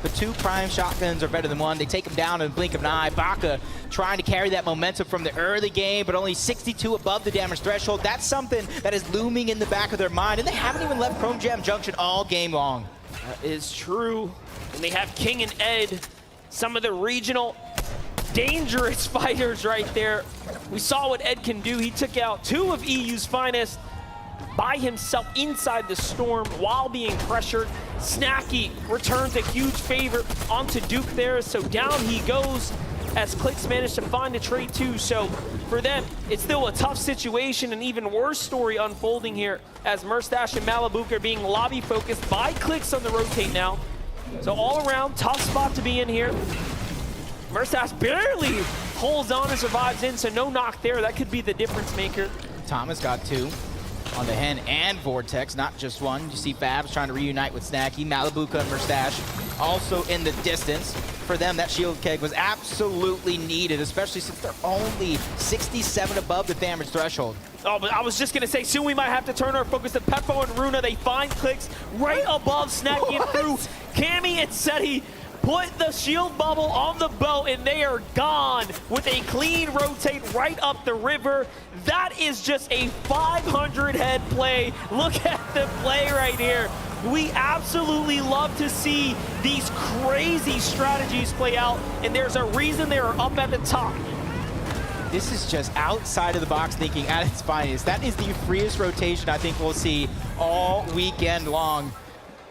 but 2 prime shotguns are better than 1. They take him down in a blink of an eye. Baka trying to carry that momentum from the early game, but only 62 above the damage threshold. That's something that is looming in the back of their mind, and they haven't even left Chrome Jam Junction all game long. That is true. And they have King and Ed, some of the regional dangerous fighters right there. We saw what Ed can do. He took out 2 of EU's finest by himself inside the storm while being pressured. Snacky returns a huge favor onto Duke there, so down he goes as Clicks managed to find a trade too. So for them, it's still a tough situation, and even worse story unfolding here as Merstash and Malibuka are being lobby focused by Clicks on the rotate now. So all around, tough spot to be in here. Merstash barely holds on and survives in, so no knock there. That could be the difference maker. Thomas got 2 on the Hen and Vortex, not just 1. You see Fabs trying to reunite with Snacky. Malibuka and Merstash also in the distance. For them, that shield keg was absolutely needed, especially since they're only 67 above the damage threshold. Oh, but I was just going to say, soon we might have to turn our focus to Peppo and Runa. They find Clicks right above Snacky and through. Cammy and Seti put the shield bubble on the boat, and they are gone with a clean rotate right up the river. That is just a 500 head play. Look at the play right here. We absolutely love to see these crazy strategies play out, and there's a reason they are up at the top. This is just outside of the box thinking at its finest. That is the freest rotation I think we'll see all weekend long.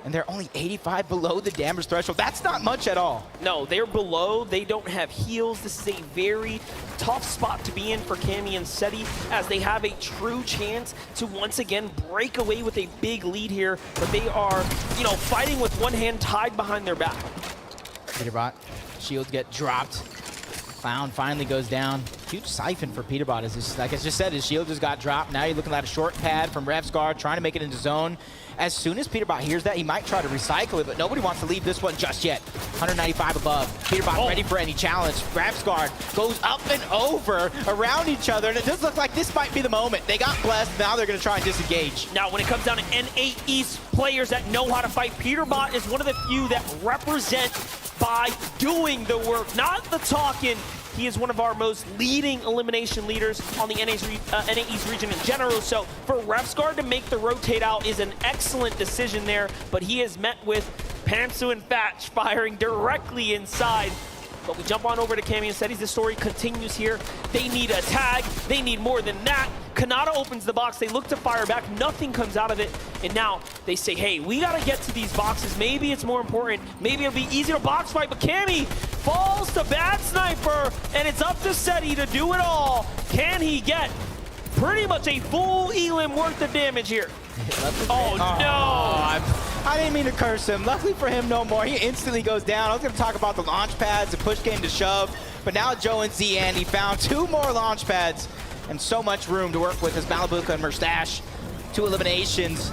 and they're only 85 below the damage threshold. That's not much at all. No, they're below. They don't have heals. This is a very tough spot to be in for Cammy and Seti, as they have a true chance to once again break away with a big lead here. But they are, you know, fighting with one hand tied behind their back. Peterbot, shields get dropped. Clown finally goes down. Huge siphon for Peterbot. As this, like I just said, his shield just got dropped. Now you're looking at a short pad from Revsguard, trying to make it into zone. As soon as Peterbot hears that, he might try to recycle it, but nobody wants to leave this one just yet. 195 above. Peterbot ready for any challenge. Revsguard goes up and over around each other, and it does look like this might be the moment. They got blessed. Now they're going to try and disengage. Now, when it comes down to N8 East players that know how to fight, Peterbot is one of the few that represent by doing the work, not the talking. He is one of our most leading elimination leaders on the NA East region in general. So for Revsguard to make the rotate out is an excellent decision there, but he is met with Pantsu and Thatch firing directly inside. But we jump on over to Cammy and Seti. The story continues here. They need a tag. They need more than that. Kanata opens the box. They look to fire back. Nothing comes out of it. And now they say, hey, we got to get to these boxes. Maybe it's more important. Maybe it'll be easier to box fight. But Cammy falls to Bad Sniper. And it's up to Seti to do it all. Can he get pretty much a full elim worth of damage here? Oh, no. I didn't mean to curse him. Luckily for him, no more. He instantly goes down. I was going to talk about the launch pads. The push came to shove. But now Joe and ZN, he found 2 more launch pads and so much room to work with as Malibuka and Mustache. 2 eliminations.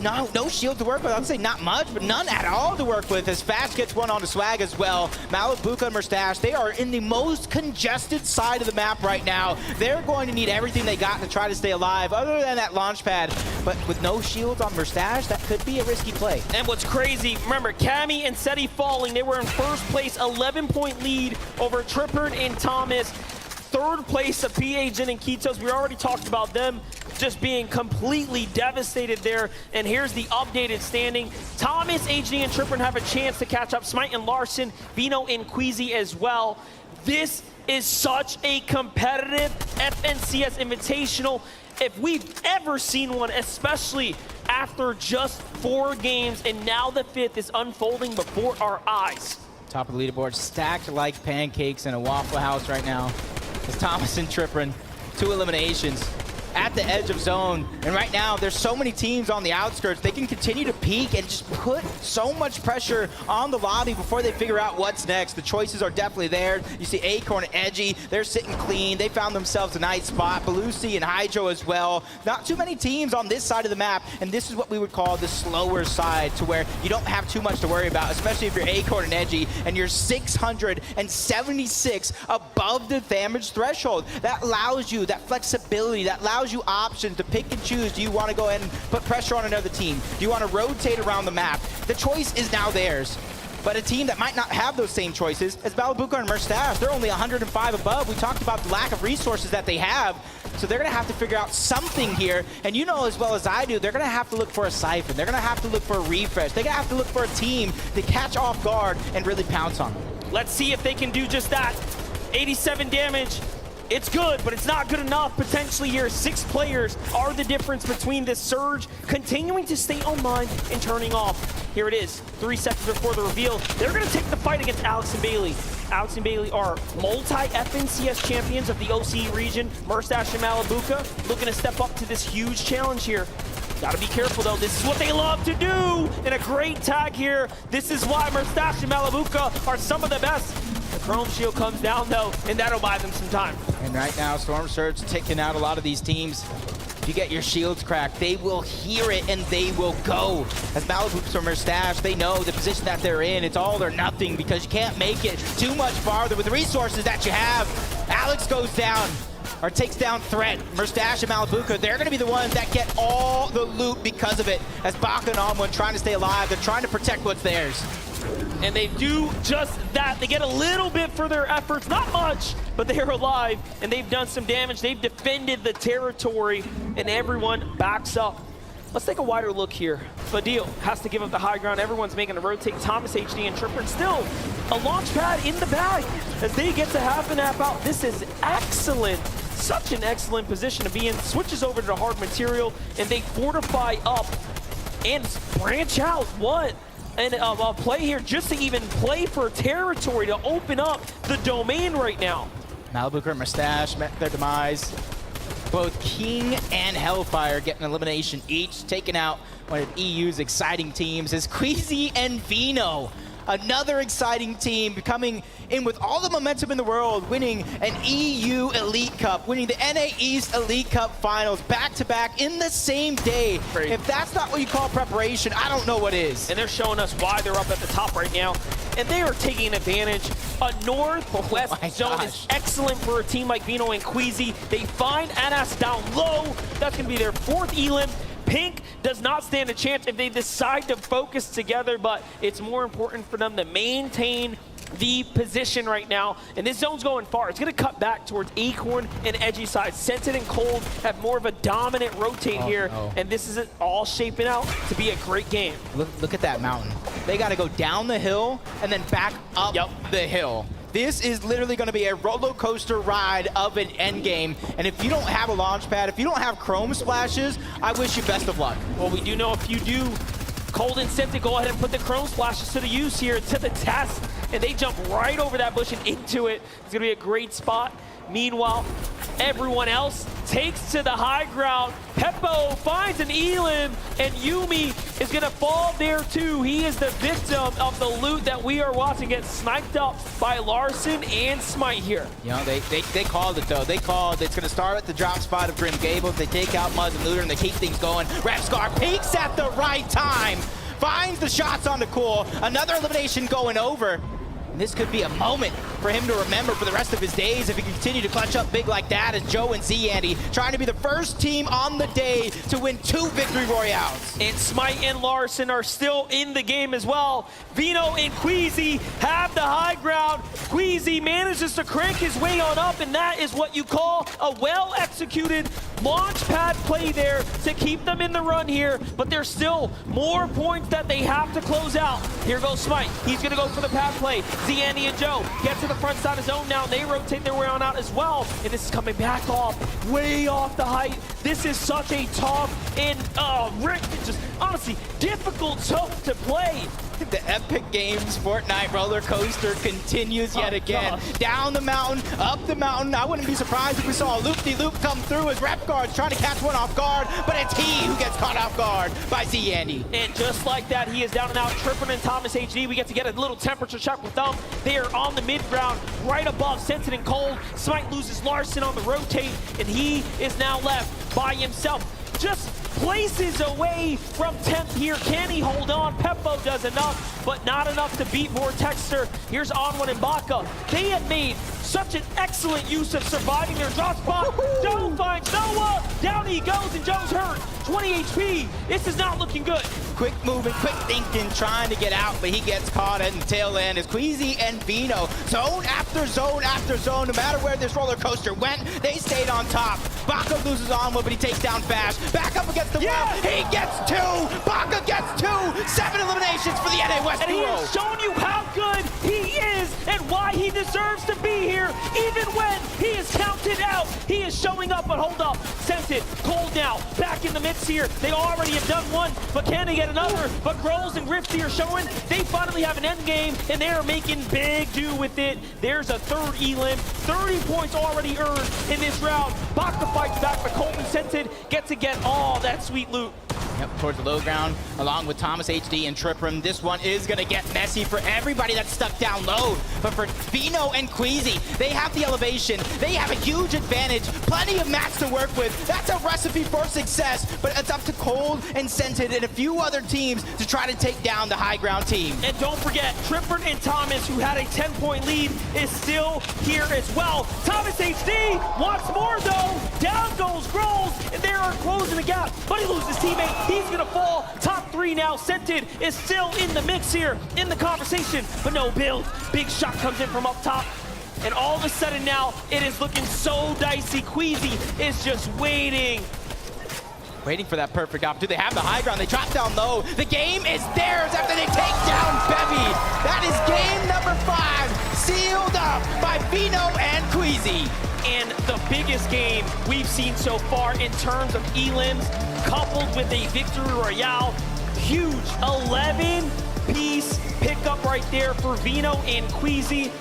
No shield to work with. I would say not much, but none at all to work with, as Fast gets one on the swag as well. Malibuka and Mustache, they are in the most congested side of the map right now. They're going to need everything they got to try to stay alive, other than that launch pad. But with no shields on Mustache, that could be a risky play. And what's crazy, remember, Cammy and Seti falling. They were in first place, 11-point lead over Trippern and Thomas. Third place of PA, Jin, and Kitos. We already talked about them just being completely devastated there. And here's the updated standing. Thomas, HD, and Trippern have a chance to catch up. Smite and Larson, Vino and Queasy as well. This is such a competitive FNCS Invitational, if we've ever seen one, especially after just 4 games, and now the 5th is unfolding before our eyes. Top of the leaderboard, stacked like pancakes in a Waffle House right now. It's Thomas and Trippern, 2 eliminations at the edge of zone. And right now, there's so many teams on the outskirts. They can continue to peek and just put so much pressure on the lobby before they figure out what's next. The choices are definitely there. You see Acorn and Edgy, they're sitting clean. They found themselves a nice spot. Belusi and Hydro as well. Not too many teams on this side of the map, and this is what we would call the slower side, to where you don't have too much to worry about, especially if you're Acorn and Edgy and you're 676 above the damage threshold. That allows you that flexibility, that allows you options to pick and choose. Do you want to go ahead and put pressure on another team? Do you want to rotate around the map? The choice is now theirs. But a team that might not have those same choices is Malibuka and Mustache. They're only 105 above. We talked about the lack of resources that they have. So they're going to have to figure out something here. And you know as well as I do, they're going to have to look for a siphon. They're going to have to look for a refresh. They're going to have to look for a team to catch off guard and really pounce on them. Let's see if they can do just that. 87 damage. It's good, but it's not good enough potentially here. 6 players are the difference between this surge continuing to stay online and turning off. Here it is, 3 seconds before the reveal. They're going to take the fight against Alex and Bailey. Alex and Bailey are multi-FNCS champions of the OCE region. Mustache and Malibuka looking to step up to this huge challenge here. Gotta be careful though, this is what they love to do, and a great tag here. This is why Mustache and Malibuka are some of the best. The Chrome Shield comes down though, and that'll buy them some time. And right now, Storm Surge taking out a lot of these teams. If you get your shields cracked, they will hear it and they will go. As Malibuka or Mustache, they know the position that they're in. It's all or nothing because you can't make it too much farther with the resources that you have. Alex goes down, or takes down Threat. Mustache and Malibuka, they're going to be the ones that get all the loot because of it. As Baka and Onwin trying to stay alive, they're trying to protect what's theirs. And they do just that. They get a little bit for their efforts, not much, but they're alive, and they've done some damage. They've defended the territory, and everyone backs up. Let's take a wider look here. Fadil has to give up the high ground. Everyone's making a rotate. Thomas, HD, and Trippern still a launch pad in the bag as they get to half and half out. This is excellent. Such an excellent position to be in. Switches over to the hard material, and they fortify up and branch out. What? And a play here just to even play for territory to open up the domain right now. Malibu and Mustache met their demise. Both King and Hellfire get an elimination each, taking out one of EU's exciting teams is Queasy and Vino. Another exciting team coming in with all the momentum in the world, winning an EU Elite Cup, winning the NA East Elite Cup finals back-to-back in the same day. If that's not what you call preparation, I don't know what is. And they're showing us why they're up at the top right now. And they are taking advantage. A northwest zone is excellent for a team like Vino and Queasy. They find Anas down low. That's going to be their 4th elim. Pink does not stand a chance if they decide to focus together, but it's more important for them to maintain the position right now. And this zone's going far. It's going to cut back towards Acorn and Edgy side. Scented and Cold have more of a dominant rotate here, and this is all shaping out to be a great game. Look at that mountain. They got to go down the hill and then back up the hill. This is literally going to be a roller coaster ride of an end game. And if you don't have a launch pad, if you don't have chrome splashes, I wish you best of luck. Well, we do know if you do, Cold and Scented go ahead and put the chrome splashes to the use here, to the test, and they jump right over that bush and into it. It's going to be a great spot. Meanwhile, everyone else takes to the high ground. Peppo finds an elim, and Yumi is going to fall there too. He is the victim of the loot that we are watching get sniped up by Larson and Smite here. You know, they called it though. They called it's going to start at the drop spot of Grim Gables. They take out Muzz and Looter, and they keep things going. Repscar peaks at the right time, finds the shots on the Cool. Another elimination going over. This could be a moment for him to remember for the rest of his days if he can continue to clutch up big like that as Joe and Z-Andy trying to be the first team on the day to win 2 victory royales. And Smite and Larson are still in the game as well. Vino and Queasy have the high ground. Queasy manages to crank his way on up, and that is what you call a well-executed launch pad play there to keep them in the run here, but there's still more points that they have to close out. Here goes Smite. He's going to go for the pad play. Z-Andy and Joe get to the front side of zone now, and they rotate their way on out as well, and this is coming back off, way off the height. This is such a tough and just honestly difficult zone to play. The Epic Games Fortnite roller coaster continues yet again. Down the mountain, up the mountain. I wouldn't be surprised if we saw a loop-de-loop come through as Rep Guard's trying to catch one off guard, but it's he who gets caught off guard by Z-Andy. And just like that, he is down and out. Trippin and Thomas HD, we get to get a little temperature check with them. They are on the mid-ground, right above Scented and Cold. Smite loses Larson on the rotate, and he is now left by himself. Just places away from 10th here. Can he hold on? Peppo does enough, but not enough to beat Vortexter. Here's Onwin and Baka. They have made such an excellent use of surviving their drop spot. Joe finds Noah. Down he goes, and Joe's hurt. 20 HP. This is not looking good. Quick moving, quick thinking, trying to get out, but he gets caught at the tail end as Queasy and Vino. Zone after zone after zone. No matter where this roller coaster went, they stayed on top. Baka loses Onwin, but he takes down Fast. Back up against the wall. He gets 2. Baka gets 2. 7 eliminations for the NA West and duo. He has shown you how good he is and why he deserves to be here. Even when he is counted out, he is showing up. But hold up, Scented, Cold now, back in the mix here. They already have done one, but can they get another? But Grolls and Rifty are showing they finally have an end game, and they are making big do with it. There's a 3rd elim, 30 points already earned in this round. Baka fights back, but Cold and Scented get to get all that sweet loot. Yep, towards the low ground, along with Thomas HD and Tripprim. This one is going to get messy for everybody that's stuck down low. But for Vino and Queasy, they have the elevation. They have a huge advantage. Plenty of mats to work with. That's a recipe for success. But it's up to Cold and Scented and a few other teams to try to take down the high ground team. And don't forget, Trippert and Thomas, who had a 10-point lead, is still here as well. Thomas HD wants more though. Down goes Grolls, and they are closing the gap. But he loses teammate. He's gonna fall. Top 3 now. Scented is still in the mix here, in the conversation, but no build. Big shot comes in from up top. And all of a sudden now, it is looking so dicey. Queasy is just waiting for that perfect opportunity. They have the high ground. They drop down low. The game is theirs after they take down Bevy. That is game number 5, sealed up by Vino and Queasy. And the biggest game we've seen so far in terms of elims, coupled with a victory royale. huge 11-piece pickup right there for Vino and Queasy.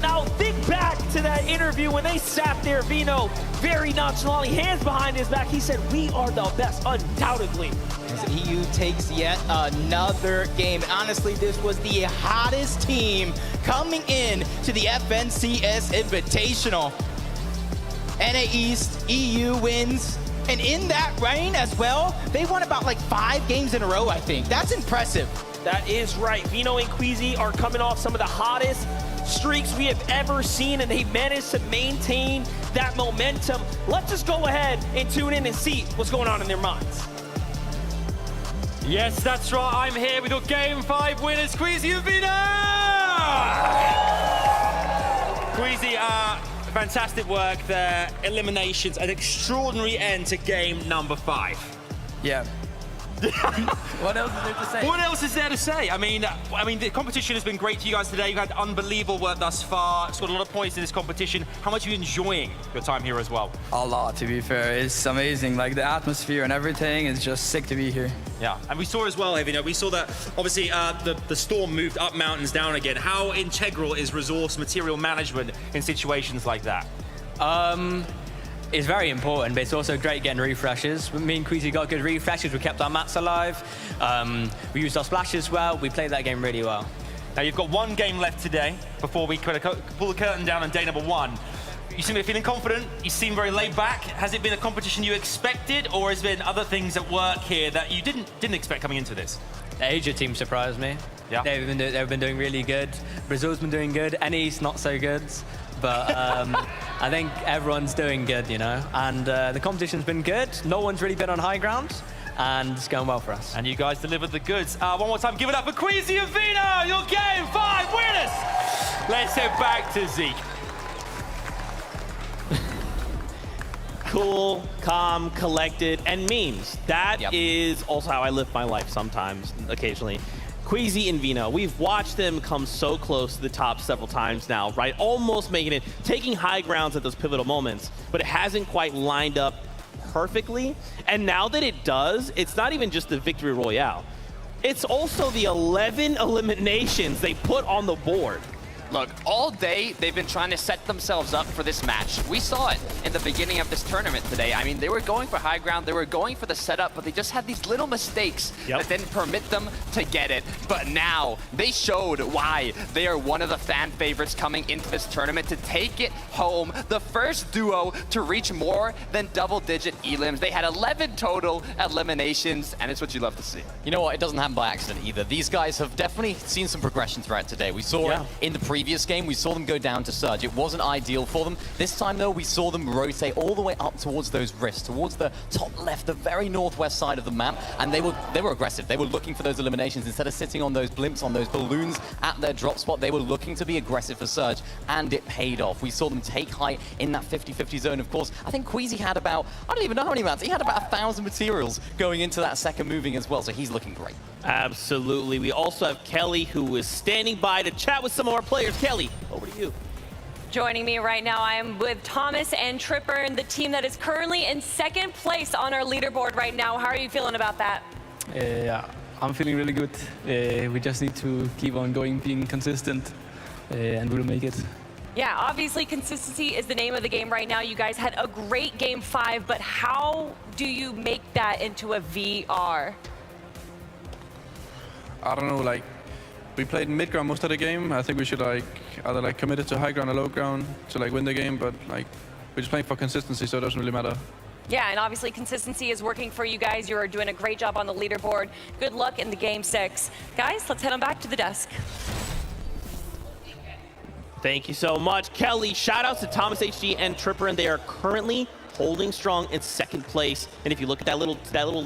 Now think back to that interview when they sat there, Vino, very nonchalantly, hands behind his back. He said, "We are the best, undoubtedly." As EU takes yet another game. Honestly, this was the hottest team coming in to the FNCS Invitational. NA East, EU wins. And in that reign as well, they won about like 5 games in a row, I think. That's impressive. That is right. Vino and Queasy are coming off some of the hottest streaks we have ever seen, and they managed to maintain that momentum. Let's just go ahead and tune in and see what's going on in their minds. Yes, that's right. I'm here. We got Game 5 winners, Queasy and Vino! Queasy, fantastic work there. Eliminations, an extraordinary end to game number 5. Yeah. What else is there to say? What else is there to say? I mean, the competition has been great to you guys today. You've had unbelievable work thus far. Scored a lot of points in this competition. How much are you enjoying your time here as well? A lot, to be fair. It's amazing. Like the atmosphere and everything is just sick to be here. Yeah, and we saw as well, Vino, we saw that obviously the storm moved up mountains, down again. How integral is resource material management in situations like that? It's very important, but it's also great getting refreshes. Me and Queasy got good refreshes. We kept our mats alive. We used our splashes well. We played that game really well. Now you've got 1 game left today before we kind of pull the curtain down on day number 1. You seem to be feeling confident. You seem very laid back. Has it been a competition you expected, or has there been other things at work here that you didn't expect coming into this? The Asia team surprised me. Yeah. They've been doing really good. Brazil's been doing good. NE's not so good. But I think everyone's doing good, you know. And the competition's been good. No one's really been on high ground. And it's going well for us. And you guys delivered the goods. One more time, give it up for Queasy and Vino, your Game 5 winners! Let's head back to Zeke. Cool, calm, collected, and memes. That is also how I live my life sometimes, occasionally. Queasy and Vino, we've watched them come so close to the top several times now, right? Almost making it, taking high grounds at those pivotal moments, but it hasn't quite lined up perfectly. And now that it does, it's not even just the victory royale. It's also the 11 eliminations they put on the board. Look, all day they've been trying to set themselves up for this match. We saw it in the beginning of this tournament today. I mean, they were going for high ground, they were going for the setup, but they just had these little mistakes that didn't permit them to get it. But now, they showed why they are one of the fan favorites coming into this tournament to take it home. The first duo to reach more than double-digit elims. They had 11 total eliminations, and it's what you love to see. You know what? It doesn't happen by accident either. These guys have definitely seen some progression throughout today. We saw it in the previous game. We saw them go down to Surge. It wasn't ideal for them. This time, though, we saw them rotate all the way up towards those rifts, towards the top left, the very northwest side of the map, and they were aggressive. They were looking for those eliminations. Instead of sitting on those blimps, on those balloons at their drop spot, they were looking to be aggressive for Surge, and it paid off. We saw them take height in that 50-50 zone, of course. I think Queasy had about, I don't even know how many mats, he had about 1,000 materials going into that second moving as well, so he's looking great. Absolutely. We also have Kelly, who is standing by to chat with some of our players. Kelly, over to you. Joining me right now, I am with Thomas and Tripper, and the team that is currently in second place on our leaderboard right now. How are you feeling about that? Yeah, I'm feeling really good. We just need to keep on going, being consistent, and we'll make it. Yeah, obviously consistency is the name of the game right now. You guys had a great Game 5, but how do you make that into a VR? I don't know, like, we played mid ground most of the game. I think we should like either like commit it to high ground or low ground to like win the game, but like we're just playing for consistency, so it doesn't really matter. Yeah, and obviously consistency is working for you guys. You're doing a great job on the leaderboard. Good luck in the Game 6. Guys, let's head on back to the desk. Thank you so much, Kelly. Shout outs to Thomas HG and Tripper, and they are currently holding strong in second place. And if you look at that little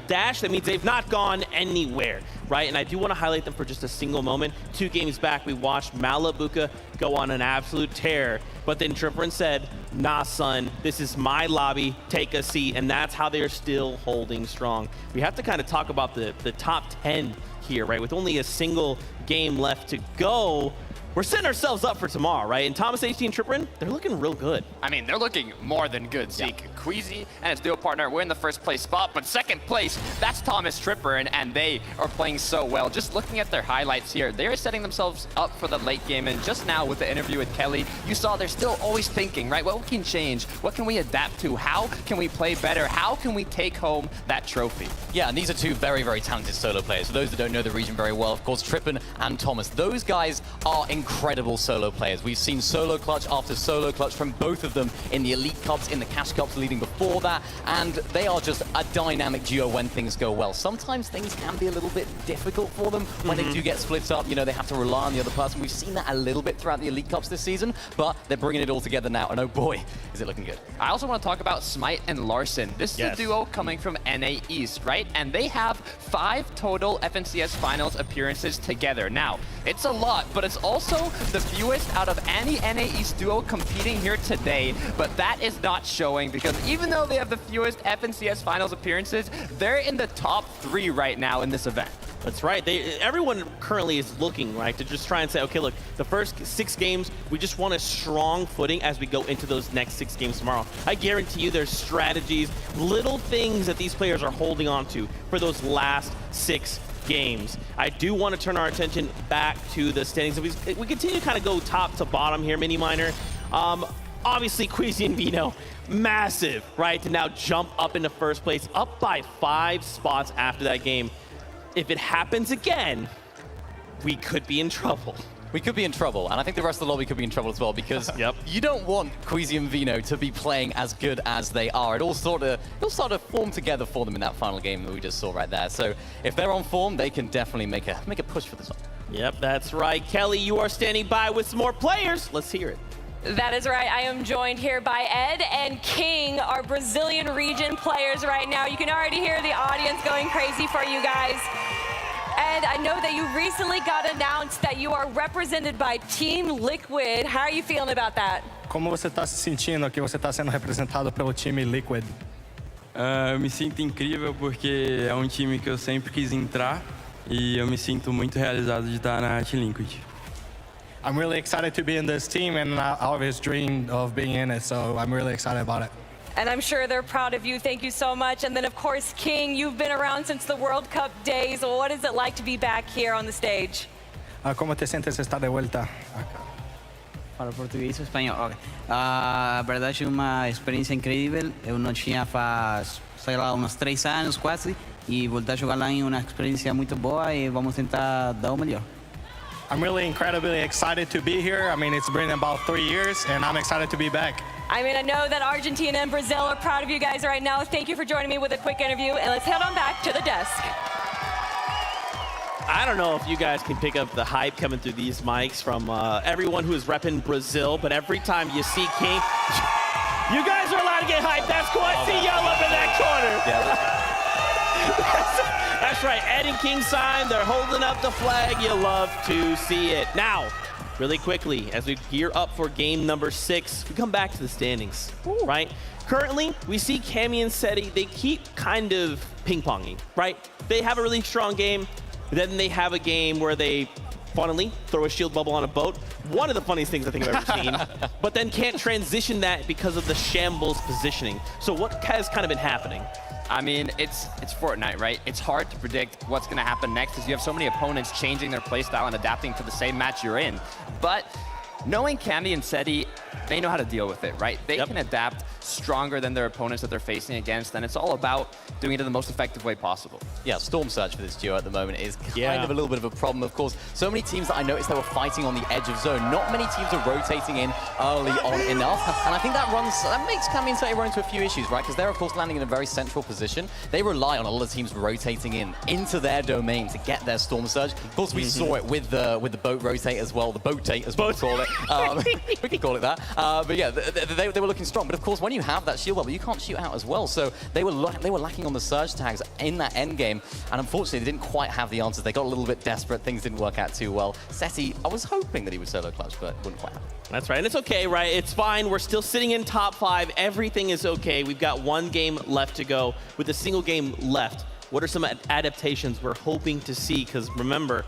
dash, that means they've not gone anywhere, right? And I do want to highlight them for just a single moment. 2 games back, we watched Malabuka go on an absolute tear, but then Tripper said, nah, son, this is my lobby, take a seat, and that's how they're still holding strong. We have to kind of talk about the top 10 here, right? With only a single game left to go, we're setting ourselves up for tomorrow, right? And Thomas, HT, and Tripperin, they're looking real good. I mean, they're looking more than good, Zeke. Queasy and his duo partner, we're in the first place spot, but second place, that's Thomas Tripperin, and they are playing so well. Just looking at their highlights here, they're setting themselves up for the late game, and just now with the interview with Kelly, you saw they're still always thinking, right? What can change? What can we adapt to? How can we play better? How can we take home that trophy? Yeah, and these are two very, very talented solo players. For those that don't know the region very well, of course, Trippin and Thomas, those guys are incredible solo players. We've seen solo clutch after solo clutch from both of them in the Elite Cups, in the Cash Cups leading before that, and they are just a dynamic duo when things go well. Sometimes things can be a little bit difficult for them when they do get split up. You know, they have to rely on the other person. We've seen that a little bit throughout the Elite Cups this season, but they're bringing it all together now, and oh boy, is it looking good. I also want to talk about Smite and Larson. This is a duo coming from NA East, right? And they have 5 total FNCS Finals appearances together. Now, it's a lot, but it's also the fewest out of any NA East duo competing here today, but that is not showing because even though they have the fewest FNCS Finals appearances, they're in the top 3 right now in this event. That's right. Everyone currently is looking, right, to just try and say, okay, look, the first 6 games, we just want a strong footing as we go into those next 6 games tomorrow. I guarantee you there's strategies, little things that these players are holding on to for those last 6 games. I do want to turn our attention back to the standings. We continue to kind of go top to bottom here, Mini Miner. Obviously, Queasy and Vino, massive, right, to now jump up into first place, up by 5 spots after that game. If it happens again, we could be in trouble. We could be in trouble, and I think the rest of the lobby could be in trouble as well, because you don't want Queasy and Vino to be playing as good as they are. It'll sort of form together for them in that final game that we just saw right there. So if they're on form, they can definitely make a push for this one. Yep, that's right. Kelly, you are standing by with some more players. Let's hear it. That is right. I am joined here by Ed and King, our Brazilian region players right now. You can already hear the audience going crazy for you guys. Ed, I know that you recently got announced that you are represented by Team Liquid. How are you feeling about that? Como você está se sentindo que você está sendo representado pelo time Liquid? Eu me sinto incrível porque é time que eu sempre quis entrar e eu me sinto muito realizado de estar na Team Liquid. I'm really excited to be in this team, and I always dreamed of being in it, so I'm really excited about it. And I'm sure they're proud of you. Thank you so much. And then, of course, King, you've been around since the World Cup days. What is it like to be back here on the stage? ¿Cómo te sientes estar de vuelta acá? Para português ou espanhol? Ok. A verdade é uma experiência incrível. Eu não tinha faz, sei lá, uns 3 anos quase. E voltar a jogar lá é uma experiência muito boa e vamos tentar dar o melhor. I'm really incredibly excited to be here. I mean, it's been about 3 years, and I'm excited to be back. I mean, I know that Argentina and Brazil are proud of you guys right now. Thank you for joining me with a quick interview, and let's head on back to the desk. I don't know if you guys can pick up the hype coming through these mics from everyone who is repping Brazil, but every time you see King, you guys are allowed to get hyped. That's cool. I see y'all up in that corner. That's right. Ed and King sign. They're holding up the flag. You love to see it. Now, really quickly, as we gear up for game number 6, we come back to the standings, right? Currently, we see Cammy and Seti, they keep kind of ping-ponging, right? They have a really strong game, then they have a game where they, funnily, throw a shield bubble on a boat. One of the funniest things I think I've ever seen, but then can't transition that because of the shambles positioning. So what has kind of been happening? I mean, it's Fortnite, right? It's hard to predict what's going to happen next because you have so many opponents changing their playstyle and adapting to the same match you're in. But knowing Cammy and Seti, they know how to deal with it, right? They can adapt stronger than their opponents that they're facing against, and it's all about doing it in the most effective way possible. Yeah, Storm Surge for this duo at the moment is kind of a little bit of a problem. Of course, so many teams that I noticed they were fighting on the edge of zone. Not many teams are rotating in early on enough, and I think that makes Cammy and Seti run into a few issues, right? Because they're, of course, landing in a very central position. They rely on a lot of teams rotating into their domain to get their Storm Surge. Of course, we saw it with the boat rotate as well, the boat-tate as we call it. We can call it that. But yeah, they were looking strong. But of course, when you have that shield bubble, you can't shoot out as well. So they were lacking on the surge tags in that end game, and unfortunately, they didn't quite have the answers. They got a little bit desperate. Things didn't work out too well. Seti, I was hoping that he would solo clutch, but it wouldn't quite happen. That's right, and it's okay, right? It's fine. We're still sitting in top 5. Everything is okay. We've got 1 game left to go with a single game left what are some adaptations we're hoping to see? Because remember,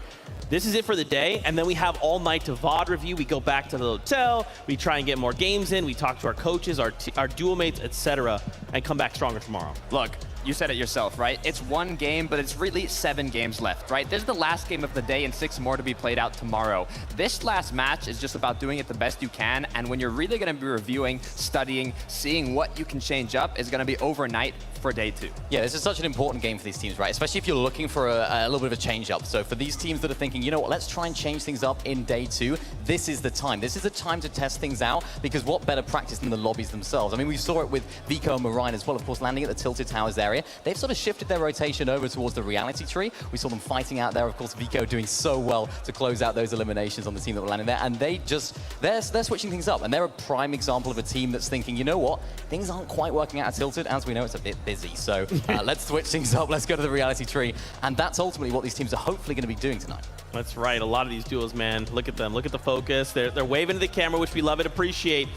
this is it for the day, and then we have all night to VOD review. We go back to the hotel, we try and get more games in, we talk to our coaches, our duo mates, etc., and come back stronger tomorrow. Look, you said it yourself, right? It's one game, but it's really 7 games left, right? This is the last game of the day and 6 more to be played out tomorrow. This last match is just about doing it the best you can, and when you're really going to be reviewing, studying, seeing what you can change up is going to be overnight for day 2. Yeah, this is such an important game for these teams, right? Especially if you're looking for a little bit of a change up. So for these teams that are thinking, you know what, let's try and change things up in day 2, this is the time. This is the time to test things out, because what better practice than the lobbies themselves? I mean, we saw it with Vico and Marine as well, of course, landing at the Tilted Towers area. They've sort of shifted their rotation over towards the reality tree. We saw them fighting out there. Of course, Vico doing so well to close out those eliminations on the team that were landing there. And they're switching things up. And they're a prime example of a team that's thinking, you know what, things aren't quite working out at Tilted. As we know, it's a bit busy. So let's switch things up. Let's go to the reality tree. And that's ultimately what these teams are hopefully going to be doing tonight. That's right. A lot of these duos, man. Look at them. Look at the focus. They're waving to the camera, which we love and appreciate.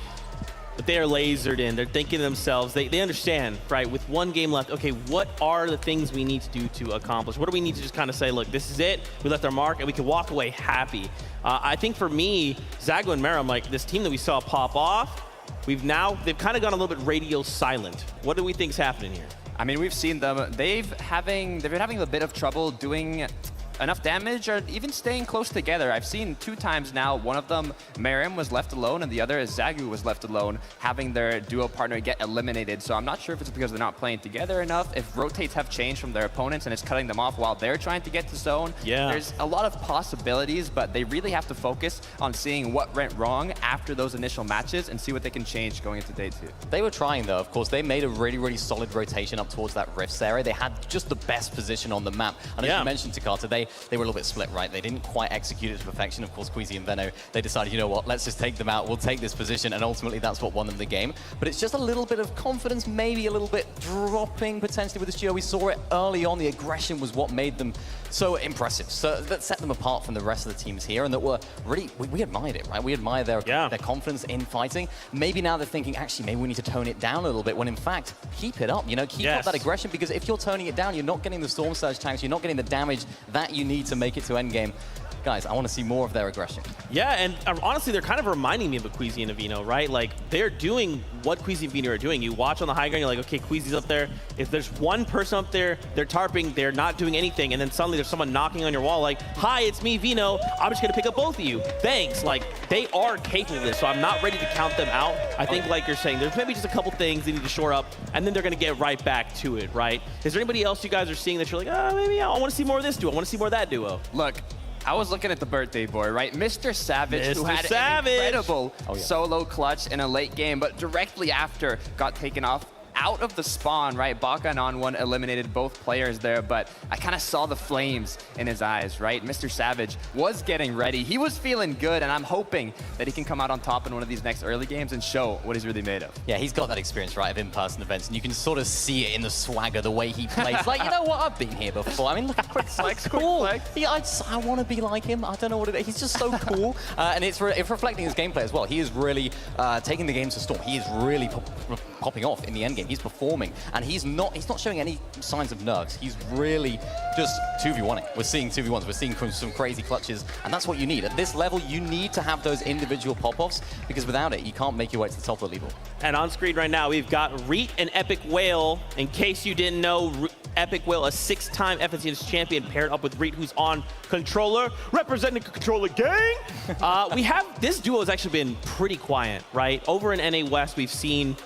But they are lasered in. They're thinking to themselves. They understand, right? With one game left, okay, what are the things we need to do to accomplish? What do we need to just kind of say, look, this is it. We left our mark, and we can walk away happy. I think for me, Zago and Meram, like this team that we saw pop off, they've kind of gone a little bit radio silent. What do we think is happening here? I mean, we've seen them. They've been having a bit of trouble doing enough damage or even staying close together. I've seen 2 times now. One of them, Meram was left alone, and the other is Zagu was left alone, having their duo partner get eliminated. So I'm not sure if it's because they're not playing together enough, if rotates have changed from their opponents and it's cutting them off while they're trying to get to zone. Yeah. There's a lot of possibilities, but they really have to focus on seeing what went wrong after those initial matches and see what they can change going into day 2. They were trying, though. Of course, they made a really, really solid rotation up towards that Rifts area. They had just the best position on the map. And as you mentioned, Takata, they were a little bit split, right? They didn't quite execute it to perfection. Of course, Queasy and Veno, they decided, you know what, let's just take them out. We'll take this position. And ultimately, that's what won them the game. But it's just a little bit of confidence, maybe a little bit dropping potentially with this duo. We saw it early on. The aggression was what made them so impressive. So that set them apart from the rest of the teams here, and that were really, we admired it, right? We admired their confidence in fighting. Maybe now they're thinking, actually, maybe we need to tone it down a little bit, when in fact, keep it up, you know, keep up that aggression, because if you're toning it down, you're not getting the Storm Surge tanks, you're not getting the damage that you need to make it to endgame. Guys, I want to see more of their aggression. Yeah, and honestly, they're kind of reminding me of a Queasy and a Vino, right? Like, they're doing what Queasy and Vino are doing. You watch on the high ground, you're like, okay, Queasy's up there. If there's one person up there, they're tarping, they're not doing anything, and then suddenly there's someone knocking on your wall like, hi, it's me, Vino. I'm just going to pick up both of you. Thanks. Like, they are capable of this, so I'm not ready to count them out. I think, like you're saying, there's maybe just a couple things they need to shore up, and then they're going to get right back to it, right? Is there anybody else you guys are seeing that you're like, maybe I want to see more of this duo. I want to see more of that duo? Look, I was looking at the birthday boy, right? Mr. Savage, who had an incredible solo clutch in a late game, but directly after got taken off out of the spawn, right? Baka and On1 eliminated both players there, but I kind of saw the flames in his eyes, right? Mr. Savage was getting ready. He was feeling good, and I'm hoping that he can come out on top in one of these next early games and show what he's really made of. Yeah, he's got that experience, right, of in-person events, and you can sort of see it in the swagger, the way he plays. Like, you know what? I've been here before. I mean, look at Quick Flex. Cool. I want to be like him. I don't know what it is. He's just so cool. And it's reflecting his gameplay as well. He is really taking the game to Storm. He is really popping off in the endgame. He's performing, and he's not showing any signs of nerves. He's really just 2v1ing. We're seeing 2v1s. We're seeing some crazy clutches, and that's what you need. At this level, you need to have those individual pop-offs, because without it, you can't make your way to the top of the leaderboard. And on screen right now, we've got Reet and Epic Whale. In case you didn't know, Epic Whale, a 6-time FNCS champion, paired up with Reet, who's on controller, representing the controller gang. This duo has actually been pretty quiet, right? Over in NA West, we've seen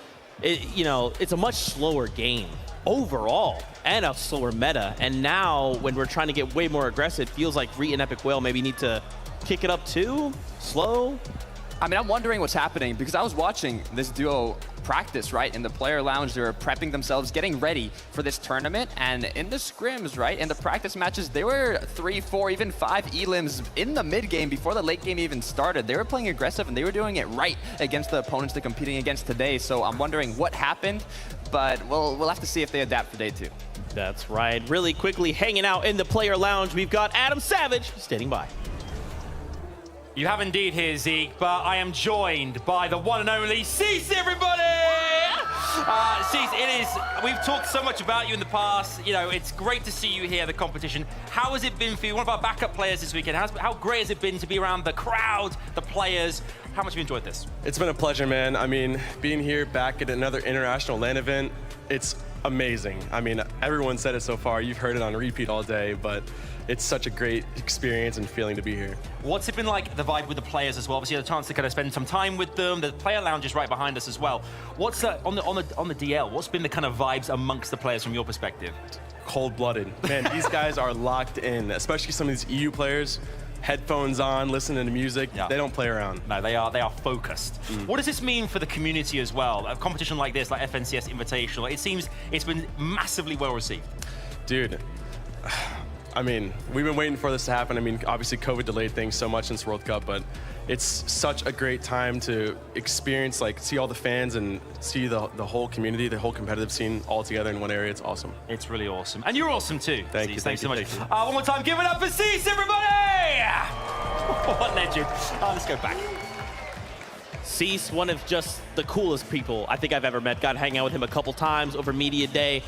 it's a much slower game overall and a slower meta. And now when we're trying to get way more aggressive, it feels like Reet and Epic Whale maybe need to kick it up too, slow. I mean, I'm wondering what's happening, because I was watching this duo practice, right? In the player lounge, they were prepping themselves, getting ready for this tournament. And in the scrims, right, in the practice matches, there were 3, 4, even 5 elims in the mid game before the late game even started. They were playing aggressive, and they were doing it right against the opponents they're competing against today. So I'm wondering what happened, but we'll have to see if they adapt for day 2. That's right. Really quickly, hanging out in the player lounge, we've got Adam Savage standing by. You have indeed here, Zeke, but I am joined by the one and only Cease, everybody! Cease, we've talked so much about you in the past. You know, it's great to see you here at the competition. How has it been for you? One of our backup players this weekend. How great has it been to be around the crowd, the players? How much have you enjoyed this? It's been a pleasure, man. I mean, being here back at another international LAN event, it's amazing. I mean, everyone said it so far. You've heard it on repeat all day, but it's such a great experience and feeling to be here. What's it been like, the vibe with the players as well? Obviously, you had a chance to kind of spend some time with them. The player lounge is right behind us as well. What's on the DL? What's been the kind of vibes amongst the players from your perspective? Cold-blooded. Man, these guys are locked in, especially some of these EU players. Headphones on, listening to music. Yeah. They don't play around. No, they are focused. What does this mean for the community as well? A competition like this, like FNCS Invitational, it seems it's been massively well received. Dude, I mean, we've been waiting for this to happen. I mean, obviously COVID delayed things so much since World Cup, but it's such a great time to experience, like, see all the fans and see the whole community, the whole competitive scene all together in one area. It's awesome. It's really awesome. And you're awesome too. Thank you. Thanks so much. One more time, give it up for Cease, everybody! What legend. Let's go back. Cease, one of just the coolest people I think I've ever met. Got to hang out with him a couple times over media day.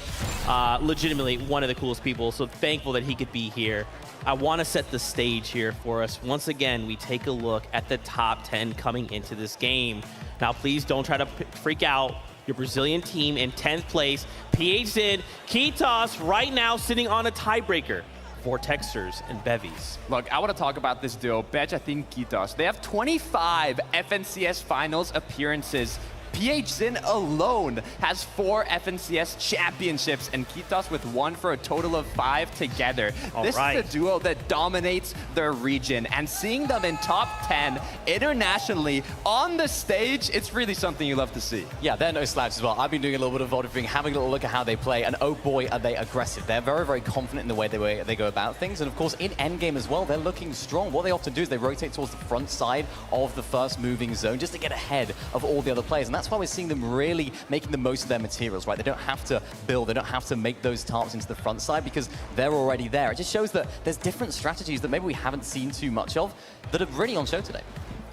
Legitimately one of the coolest people, so thankful that he could be here. I want to set the stage here for us. Once again, we take a look at the top 10 coming into this game. Now, please don't try to freak out. Your Brazilian team in 10th place. PHZin, Kitos right now sitting on a tiebreaker for Texters and Bevies. Look, I want to talk about this duo, Bejatin Kitos. They have 25 FNCS finals appearances. PHZin alone has 4 FNCS championships, and Kitos with 1 for a total of 5 together. This is a duo that dominates their region, and seeing them in top 10 internationally on the stage, it's really something you love to see. Yeah, they're no slouch as well. I've been doing a little bit of auditing, having a little look at how they play, and oh boy, are they aggressive. They're very, very confident in the way they go about things, and of course, in endgame as well, they're looking strong. What they often do is they rotate towards the front side of the first moving zone just to get ahead of all the other players, and that's why we're seeing them really making the most of their materials, right? They don't have to build, they don't have to make those tarps into the front side because they're already there. It just shows that there's different strategies that maybe we haven't seen too much of that are really on show today.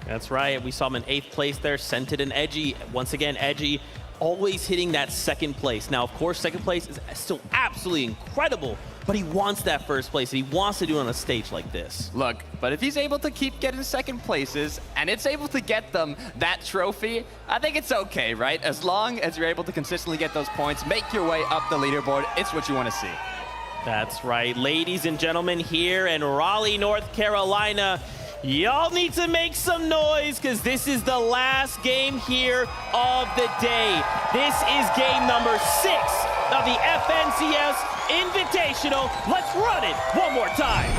That's right. We saw him in 8th place there, Scented and Edgy. Once again, Edgy always hitting that 2nd place. Now, of course, 2nd place is still absolutely incredible, but he wants that 1st place, and he wants to do it on a stage like this. Look, but if he's able to keep getting 2nd places, and it's able to get them that trophy, I think it's okay, right? As long as you're able to consistently get those points, make your way up the leaderboard, it's what you want to see. That's right. Ladies and gentlemen, here in Raleigh, North Carolina, y'all need to make some noise because this is the last game here of the day. This is game number 6 of the FNCS Invitational. Let's run it one more time.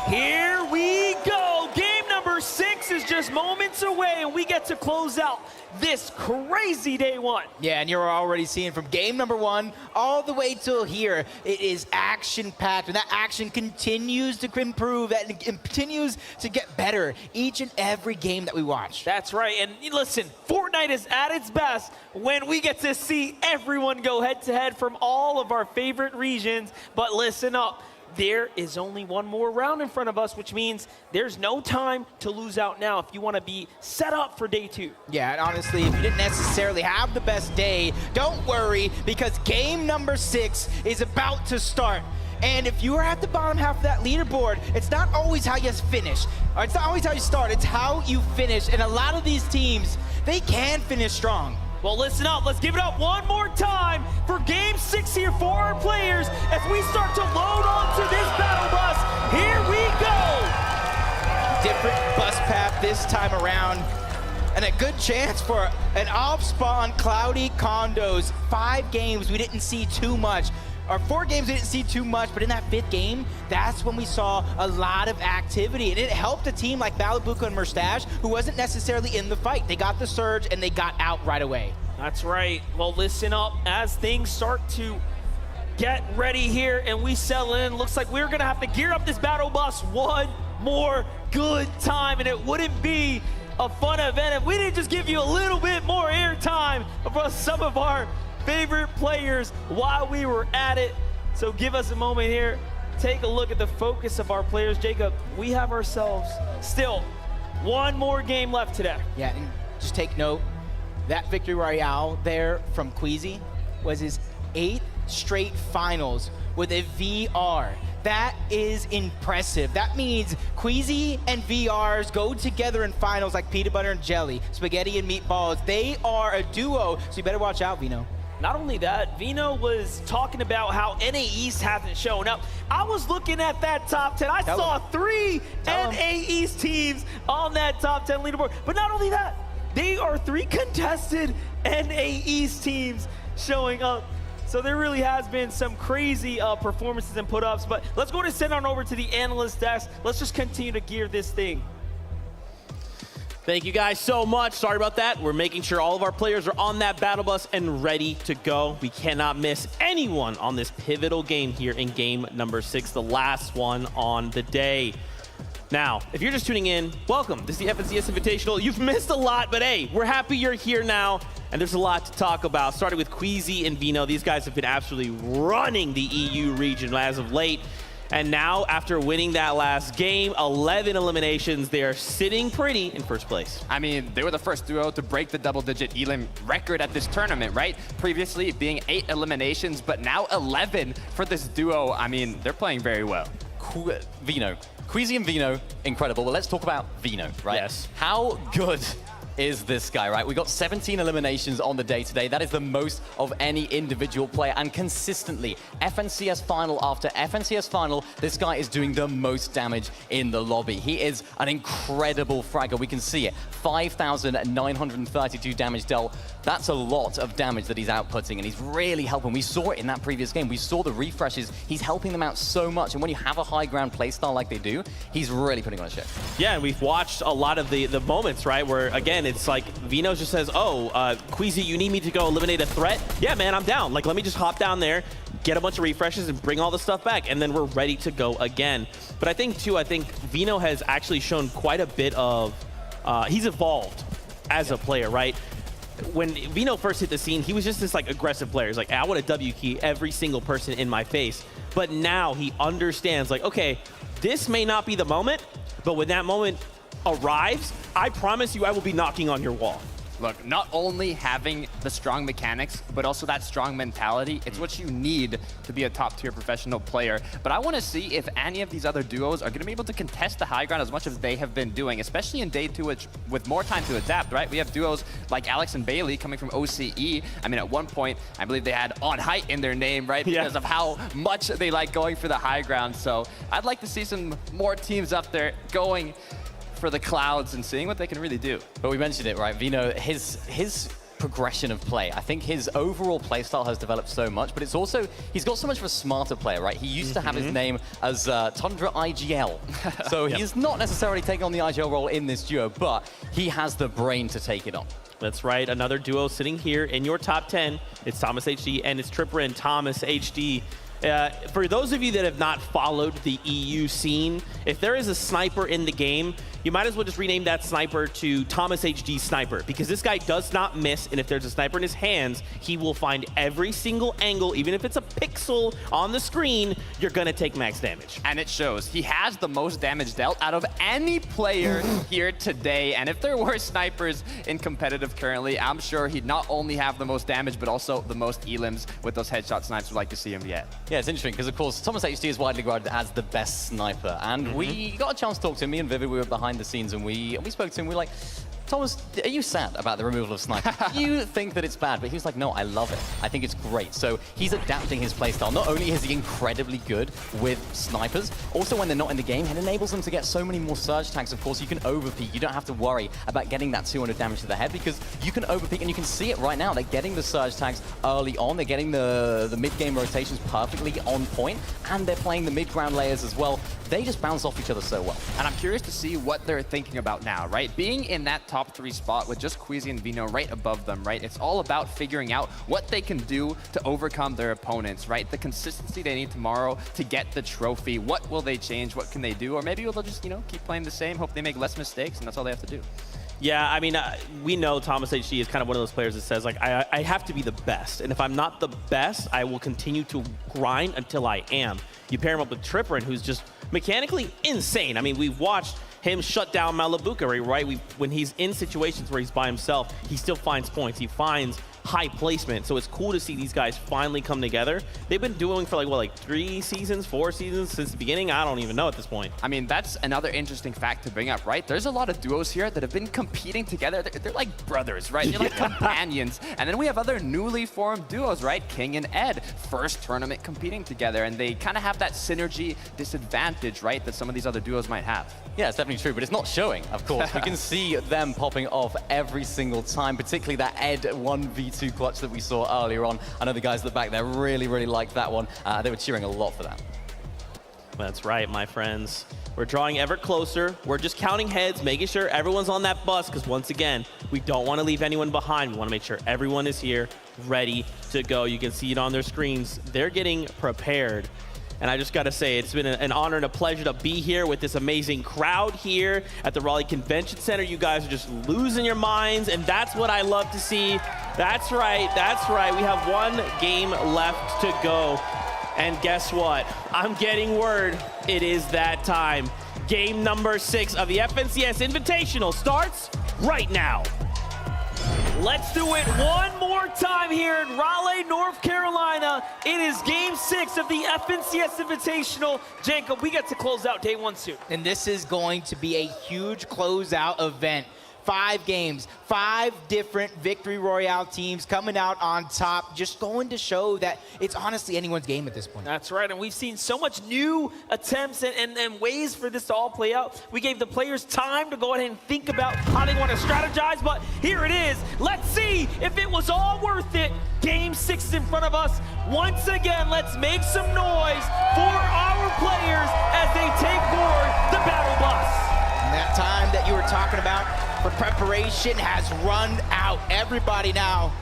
Here we go. Game number 6 is just moments away, and we get to close out this crazy day 1. Yeah, and you're already seeing from game number 1 all the way till here, it is action-packed, and that action continues to improve, and continues to get better each and every game that we watch. That's right, and listen, Fortnite is at its best when we get to see everyone go head-to-head from all of our favorite regions, but listen up. There is only one more round in front of us, which means there's no time to lose out now if you want to be set up for day 2. Yeah, and honestly, if you didn't necessarily have the best day, don't worry, because game number 6 is about to start. And if you are at the bottom half of that leaderboard, it's not always how you finish, or it's not always how you start, it's how you finish. And a lot of these teams, they can finish strong. Well, listen up. Let's give it up one more time for game 6 here for our players as we start to load onto this battle bus. Here we go. Different bus path this time around, and a good chance for an off-spawn cloudy condos. 5 games we didn't see too much. Or 4 games we didn't see too much, but in that 5th game, that's when we saw a lot of activity. And it helped a team like Balabuka and Mustache, who wasn't necessarily in the fight. They got the surge and they got out right away. That's right. Well, listen up. As things start to get ready here and we settle in, looks like we're gonna have to gear up this battle bus one more good time. And it wouldn't be a fun event if we didn't just give you a little bit more airtime for some of our favorite players while we were at it. So give us a moment here. Take a look at the focus of our players. Jacob, we have ourselves still one more game left today. Yeah, and just take note. that victory royale there from Queasy was his 8th straight finals with a VR. That is impressive. That means Queasy and VRs go together in finals like peanut butter and jelly, spaghetti and meatballs. They are a duo, so you better watch out, Vino. Not only that, Vino was talking about how NA East hasn't shown up. I was looking at that top 10. I saw 3 NA East teams on that top 10 leaderboard. But not only that, they are 3 contested NA East teams showing up. So there really has been some crazy performances and put-ups. But let's go and send on over to the analyst desk. Let's just continue to gear this thing. Thank you guys so much. Sorry about that. We're making sure all of our players are on that battle bus and ready to go. We cannot miss anyone on this pivotal game here in game number 6, the last one on the day. Now, if you're just tuning in, welcome. This is the FNCS Invitational. You've missed a lot, but hey, we're happy you're here now, and there's a lot to talk about. Starting with Queasy and Vino, these guys have been absolutely running the EU region as of late. And now, after winning that last game, 11 eliminations, they are sitting pretty in first place. I mean, they were the first duo to break the double-digit elim record at this tournament, right? Previously being 8 eliminations, but now 11 for this duo. I mean, they're playing very well. Vino. Queasy and Vino, incredible. Well, let's talk about Vino, right? Yes. How good is this guy, right? We got 17 eliminations on the day today. That is the most of any individual player, and consistently, FNCS final after FNCS final, this guy is doing the most damage in the lobby. He is an incredible fragger. We can see it. 5,932 damage dealt. That's a lot of damage that he's outputting, and he's really helping. We saw it in that previous game. We saw the refreshes. He's helping them out so much, and when you have a high ground playstyle like they do, he's really putting on a show. Yeah, and we've watched a lot of the moments, right, where, again, it's like Vino just says, oh, Queasy, you need me to go eliminate a threat? Yeah, man, I'm down. Like, let me just hop down there, get a bunch of refreshes, and bring all the stuff back, and then we're ready to go again. But I think, too, Vino has actually shown quite a bit of, he's evolved as a player, right? When Vino first hit the scene, he was just this like aggressive player. He's like, I want to W key every single person in my face. But now he understands, like, okay, this may not be the moment, but when that moment arrives, I promise you I will be knocking on your wall. Look, not only having the strong mechanics, but also that strong mentality, it's what you need to be a top-tier professional player. But I want to see if any of these other duos are going to be able to contest the high ground as much as they have been doing, especially in day 2 with more time to adapt, right? We have duos like Alex and Bailey coming from OCE. I mean, at one point, I believe they had On Height in their name, right? Because of how much they like going for the high ground. So I'd like to see some more teams up there going for the clouds and seeing what they can really do. But we mentioned it, right? Vino, his progression of play, I think his overall play style has developed so much, but it's also, he's got so much of a smarter player, right? He used to have his name as Tundra IGL. So he's not necessarily taking on the IGL role in this duo, but he has the brain to take it on. That's right, another duo sitting here in your top 10. It's Thomas HD and it's Tripper and Thomas HD. For those of you that have not followed the EU scene, if there is a sniper in the game, you might as well just rename that sniper to Thomas HD Sniper, because this guy does not miss, and if there's a sniper in his hands, he will find every single angle, even if it's a pixel on the screen, you're gonna take max damage. And it shows. He has the most damage dealt out of any player here today, and if there were snipers in competitive currently, I'm sure he'd not only have the most damage, but also the most elims with those headshot snipes. We'd like to see him get. Yeah, it's interesting, because of course, Thomas HD is widely regarded as the best sniper, and we got a chance to talk to him. Me and Vivid, we were behind the scenes, and we spoke to him. We were like, Thomas, are you sad about the removal of sniper? You think that it's bad, but he was like, no, I love it. I think it's great. So he's adapting his playstyle. Not only is he incredibly good with snipers, also when they're not in the game, it enables them to get so many more surge tags. Of course, you can overpeak. You don't have to worry about getting that 200 damage to the head, because you can overpeak, and you can see it right now. They're getting the surge tags early on. They're getting the mid-game rotations perfectly on point, and they're playing the mid-ground layers as well. They just bounce off each other so well. And I'm curious to see what they're thinking about now, right? Being in that top 3 spot with just Queasy and Vino right above them, right? It's all about figuring out what they can do to overcome their opponents, right? The consistency they need tomorrow to get the trophy. What will they change? What can they do? Or maybe they'll just, keep playing the same, hope they make less mistakes, and that's all they have to do. Yeah, I mean, we know Thomas HD is kind of one of those players that says, like, I have to be the best. And if I'm not the best, I will continue to grind until I am. You pair him up with Tripper, who's just mechanically insane. I mean, we've watched him shut down Malabuka, right? When he's in situations where he's by himself, he still finds points. He finds high placement. So it's cool to see these guys finally come together. They've been doing for like 3 seasons, 4 seasons since the beginning. I don't even know at this point. I mean, that's another interesting fact to bring up, right? There's a lot of duos here that have been competing together. They're like brothers, right? They're like companions. And then we have other newly formed duos, right? King and Ed, first tournament competing together. And they kind of have that synergy disadvantage, right? That some of these other duos might have. Yeah, it's definitely true, but it's not showing, of course. We can see them popping off every single time, particularly that Ed 1v2 clutch that we saw earlier on. I know the guys at the back there really, really liked that one. They were cheering a lot for that. That's right, my friends. We're drawing ever closer. We're just counting heads, making sure everyone's on that bus, because once again, we don't want to leave anyone behind. We want to make sure everyone is here, ready to go. You can see it on their screens. They're getting prepared. And I just got to say, it's been an honor and a pleasure to be here with this amazing crowd here at the Raleigh Convention Center. You guys are just losing your minds, and that's what I love to see. That's right, that's right. We have 1 game left to go. And guess what? I'm getting word. It is that time. Game number 6 of the FNCS Invitational starts right now. Let's do it one more time here in Raleigh, North Carolina. It is game 6 of the FNCS Invitational. Jacob, we get to close out day 1 soon. And this is going to be a huge closeout event. 5 games, 5 different Victory Royale teams coming out on top, just going to show that it's honestly anyone's game at this point. That's right, and we've seen so much new attempts and ways for this to all play out. We gave the players time to go ahead and think about how they want to strategize, but here it is. Let's see if it was all worth it. Game 6 is in front of us. Once again, let's make some noise for our players as they take board the battle bus. And that time that you were talking about for preparation has run out. Everybody now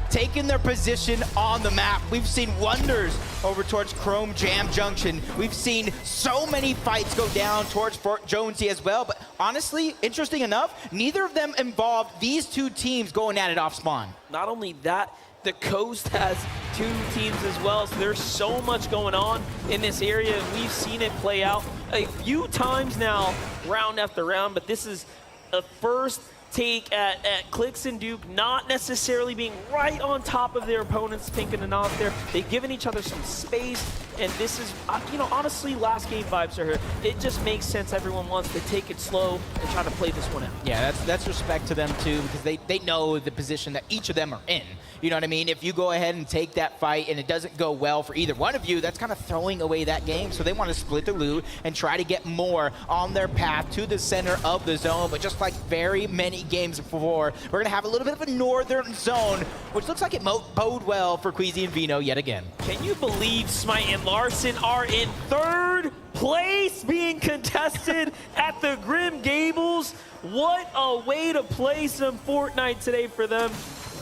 taking their position on the map. We've seen wonders over towards Chrome Jam Junction. We've seen so many fights go down towards Fort Jonesy as well, but honestly, interesting enough, neither of them involved these 2 teams going at it off spawn. Not only that, the coast has 2 teams as well, so there's so much going on in this area, and we've seen it play out a few times now, round after round, but this is a first take at Clix and Duke not necessarily being right on top of their opponents, Pink and Enough there. They've given each other some space, and this is, you know, honestly, last game vibes are here. It just makes sense everyone wants to take it slow and try to play this one out. Yeah, that's respect to them too, because they know the position that each of them are in. You know what I mean? If you go ahead and take that fight and it doesn't go well for either one of you, that's kind of throwing away that game. So they want to split the loot and try to get more on their path to the center of the zone. But just like very many games before, we're going to have a little bit of a northern zone, which looks like it bode well for Queasy and Vino yet again. Can you believe Smite and Larson are in 3rd place being contested at the Grim Gables? What a way to play some Fortnite today for them.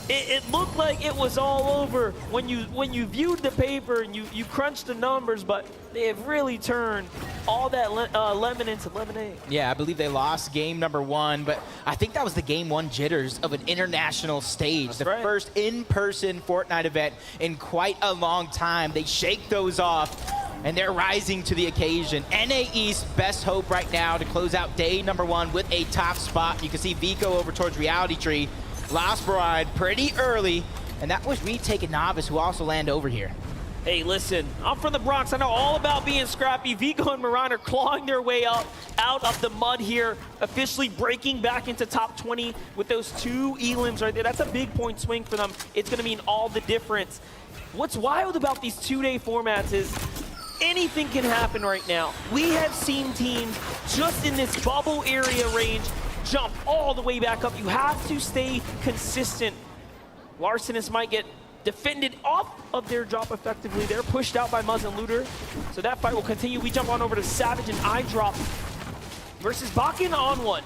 It looked like it was all over when you viewed the paper and you crunched the numbers, but they have really turned all that lemon into lemonade. Yeah, I believe they lost game number 1, but I think that was the game 1 jitters of an international stage. That's the right. First in-person Fortnite event in quite a long time. They shake those off, and they're rising to the occasion. NA East, best hope right now to close out day number 1 with a top spot. You can see Vico over towards Reality Tree. Lost Bride pretty early, and that was Retake and Novice who also land over here. Hey, listen, I'm from the Bronx. I know all about being scrappy. Vico and Moran are clawing their way out of the mud here, officially breaking back into top 20 with those 2 elims right there. That's a big point swing for them. It's going to mean all the difference. What's wild about these 2-day formats is anything can happen right now. We have seen teams just in this bubble area range jump all the way back up. You have to stay consistent. Larson and Smite get defended off of their drop effectively. They're pushed out by Muzz and Looter. So that fight will continue. We jump on over to Savage and iDrop versus Bakken on 1.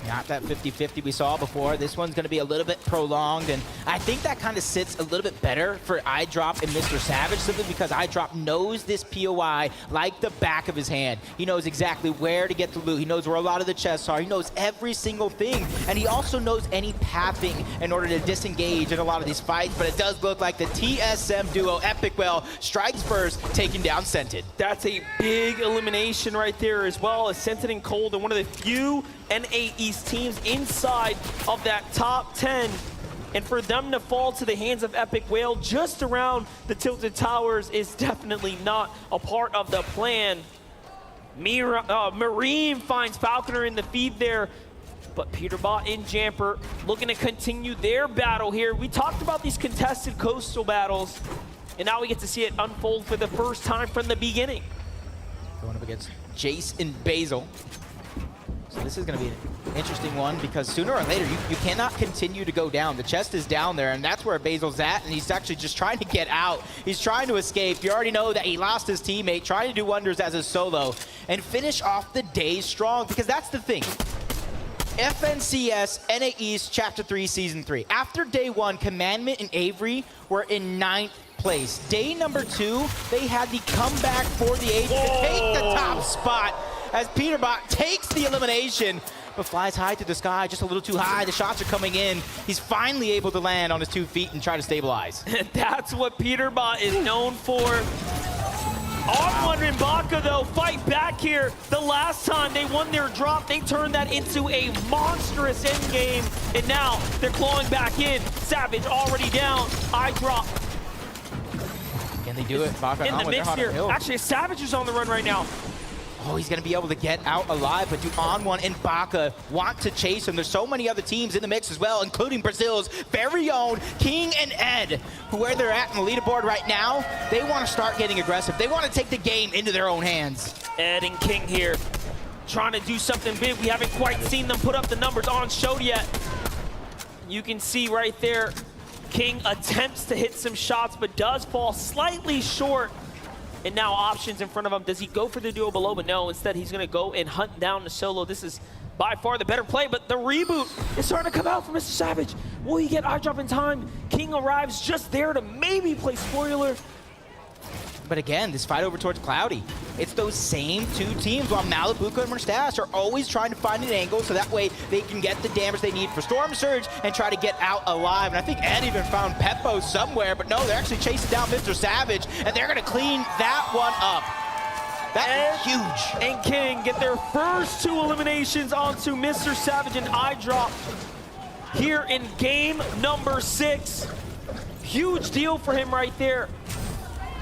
Not that 50-50 we saw before. This one's going to be a little bit prolonged, and I think that kind of sits a little bit better for iDrop and Mr. Savage, simply because iDrop knows this POI like the back of his hand. He knows exactly where to get the loot. He knows where a lot of the chests are. He knows every single thing, and he also knows any pathing in order to disengage in a lot of these fights, but it does look like the TSM duo, Epic Whale, strikes first, taking down Scented. That's a big elimination right there, as well as Scented and Cold, and one of the few NA East teams inside of that top 10. And for them to fall to the hands of Epic Whale just around the Tilted Towers is definitely not a part of the plan. Marine finds Falconer in the feed there, but Peterbot and Jamper looking to continue their battle here. We talked about these contested coastal battles, and now we get to see it unfold for the first time from the beginning. Going up against Jace and Basil. So this is going to be an interesting one, because sooner or later, you cannot continue to go down. The chest is down there, and that's where Basil's at, and he's actually just trying to get out. He's trying to escape. You already know that he lost his teammate, trying to do wonders as a solo, and finish off the day strong, because that's the thing. FNCS NA East Chapter 3 Season 3. After day 1, Commandment and Avery were in 9th place. Day number 2, they had the comeback for the age to take the top spot, as Peterbot takes the elimination, but flies high through the sky, just a little too high. The shots are coming in. He's finally able to land on his 2 feet and try to stabilize. That's what Peterbot is known for. On1 and Baka, though, fight back here. The last time they won their drop, they turned that into a monstrous endgame, and now they're clawing back in. Savage already down. iDrop. Can they do it? Baka in the mix here. Actually, Savage is on the run right now. Oh, he's going to be able to get out alive, but do On1 and Baka want to chase him? There's so many other teams in the mix as well, including Brazil's very own King and Ed, where they're at in the leaderboard right now. They want to start getting aggressive. They want to take the game into their own hands. Ed and King here, trying to do something big. We haven't quite seen them put up the numbers on show yet. You can see right there, King attempts to hit some shots, but does fall slightly short. And now options in front of him. Does he go for the duo below? But no, instead he's going to go and hunt down the solo. This is by far the better play, but the reboot is starting to come out from Mr. Savage. Will he get iDrop in time? King arrives just there to maybe play spoiler. But again, this fight over towards Cloudy, it's those same 2 teams, while Malibuca and Mustache are always trying to find an angle so that way they can get the damage they need for Storm Surge and try to get out alive. And I think Ed even found Peppo somewhere, but no, they're actually chasing down Mr. Savage, and they're going to clean that one up. That is huge. And King get their first 2 eliminations onto Mr. Savage and iDrop here in game number 6. Huge deal for him right there.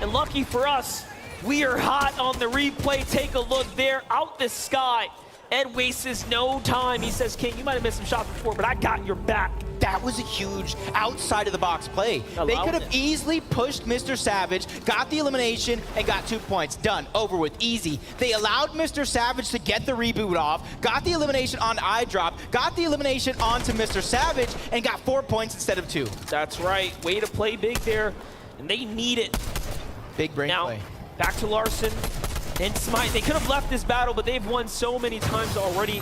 And lucky for us, we are hot on the replay. Take a look there, out the sky. Ed wastes no time. He says, King, you might have missed some shots before, but I got your back. That was a huge outside-of-the-box play. They could have easily pushed Mr. Savage, got the elimination, and got 2 points. Done. Over with. Easy. They allowed Mr. Savage to get the reboot off, got the elimination on iDrop, got the elimination onto Mr. Savage, and got 4 points instead of 2. That's right. Way to play big there, and they need it. Big brain play. Back to Larson and Smite. They could have left this battle, but they've won so many times already.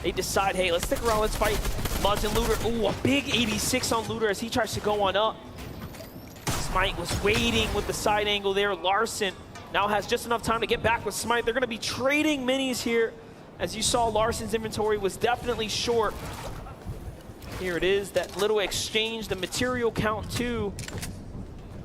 They decide, hey, let's stick around, let's fight Muzz and Looter. Ooh, a big 86 on Looter as he tries to go on up. Smite was waiting with the side angle there. Larson now has just enough time to get back with Smite. They're going to be trading minis here. As you saw, Larson's inventory was definitely short. Here it is, that little exchange, the material count too.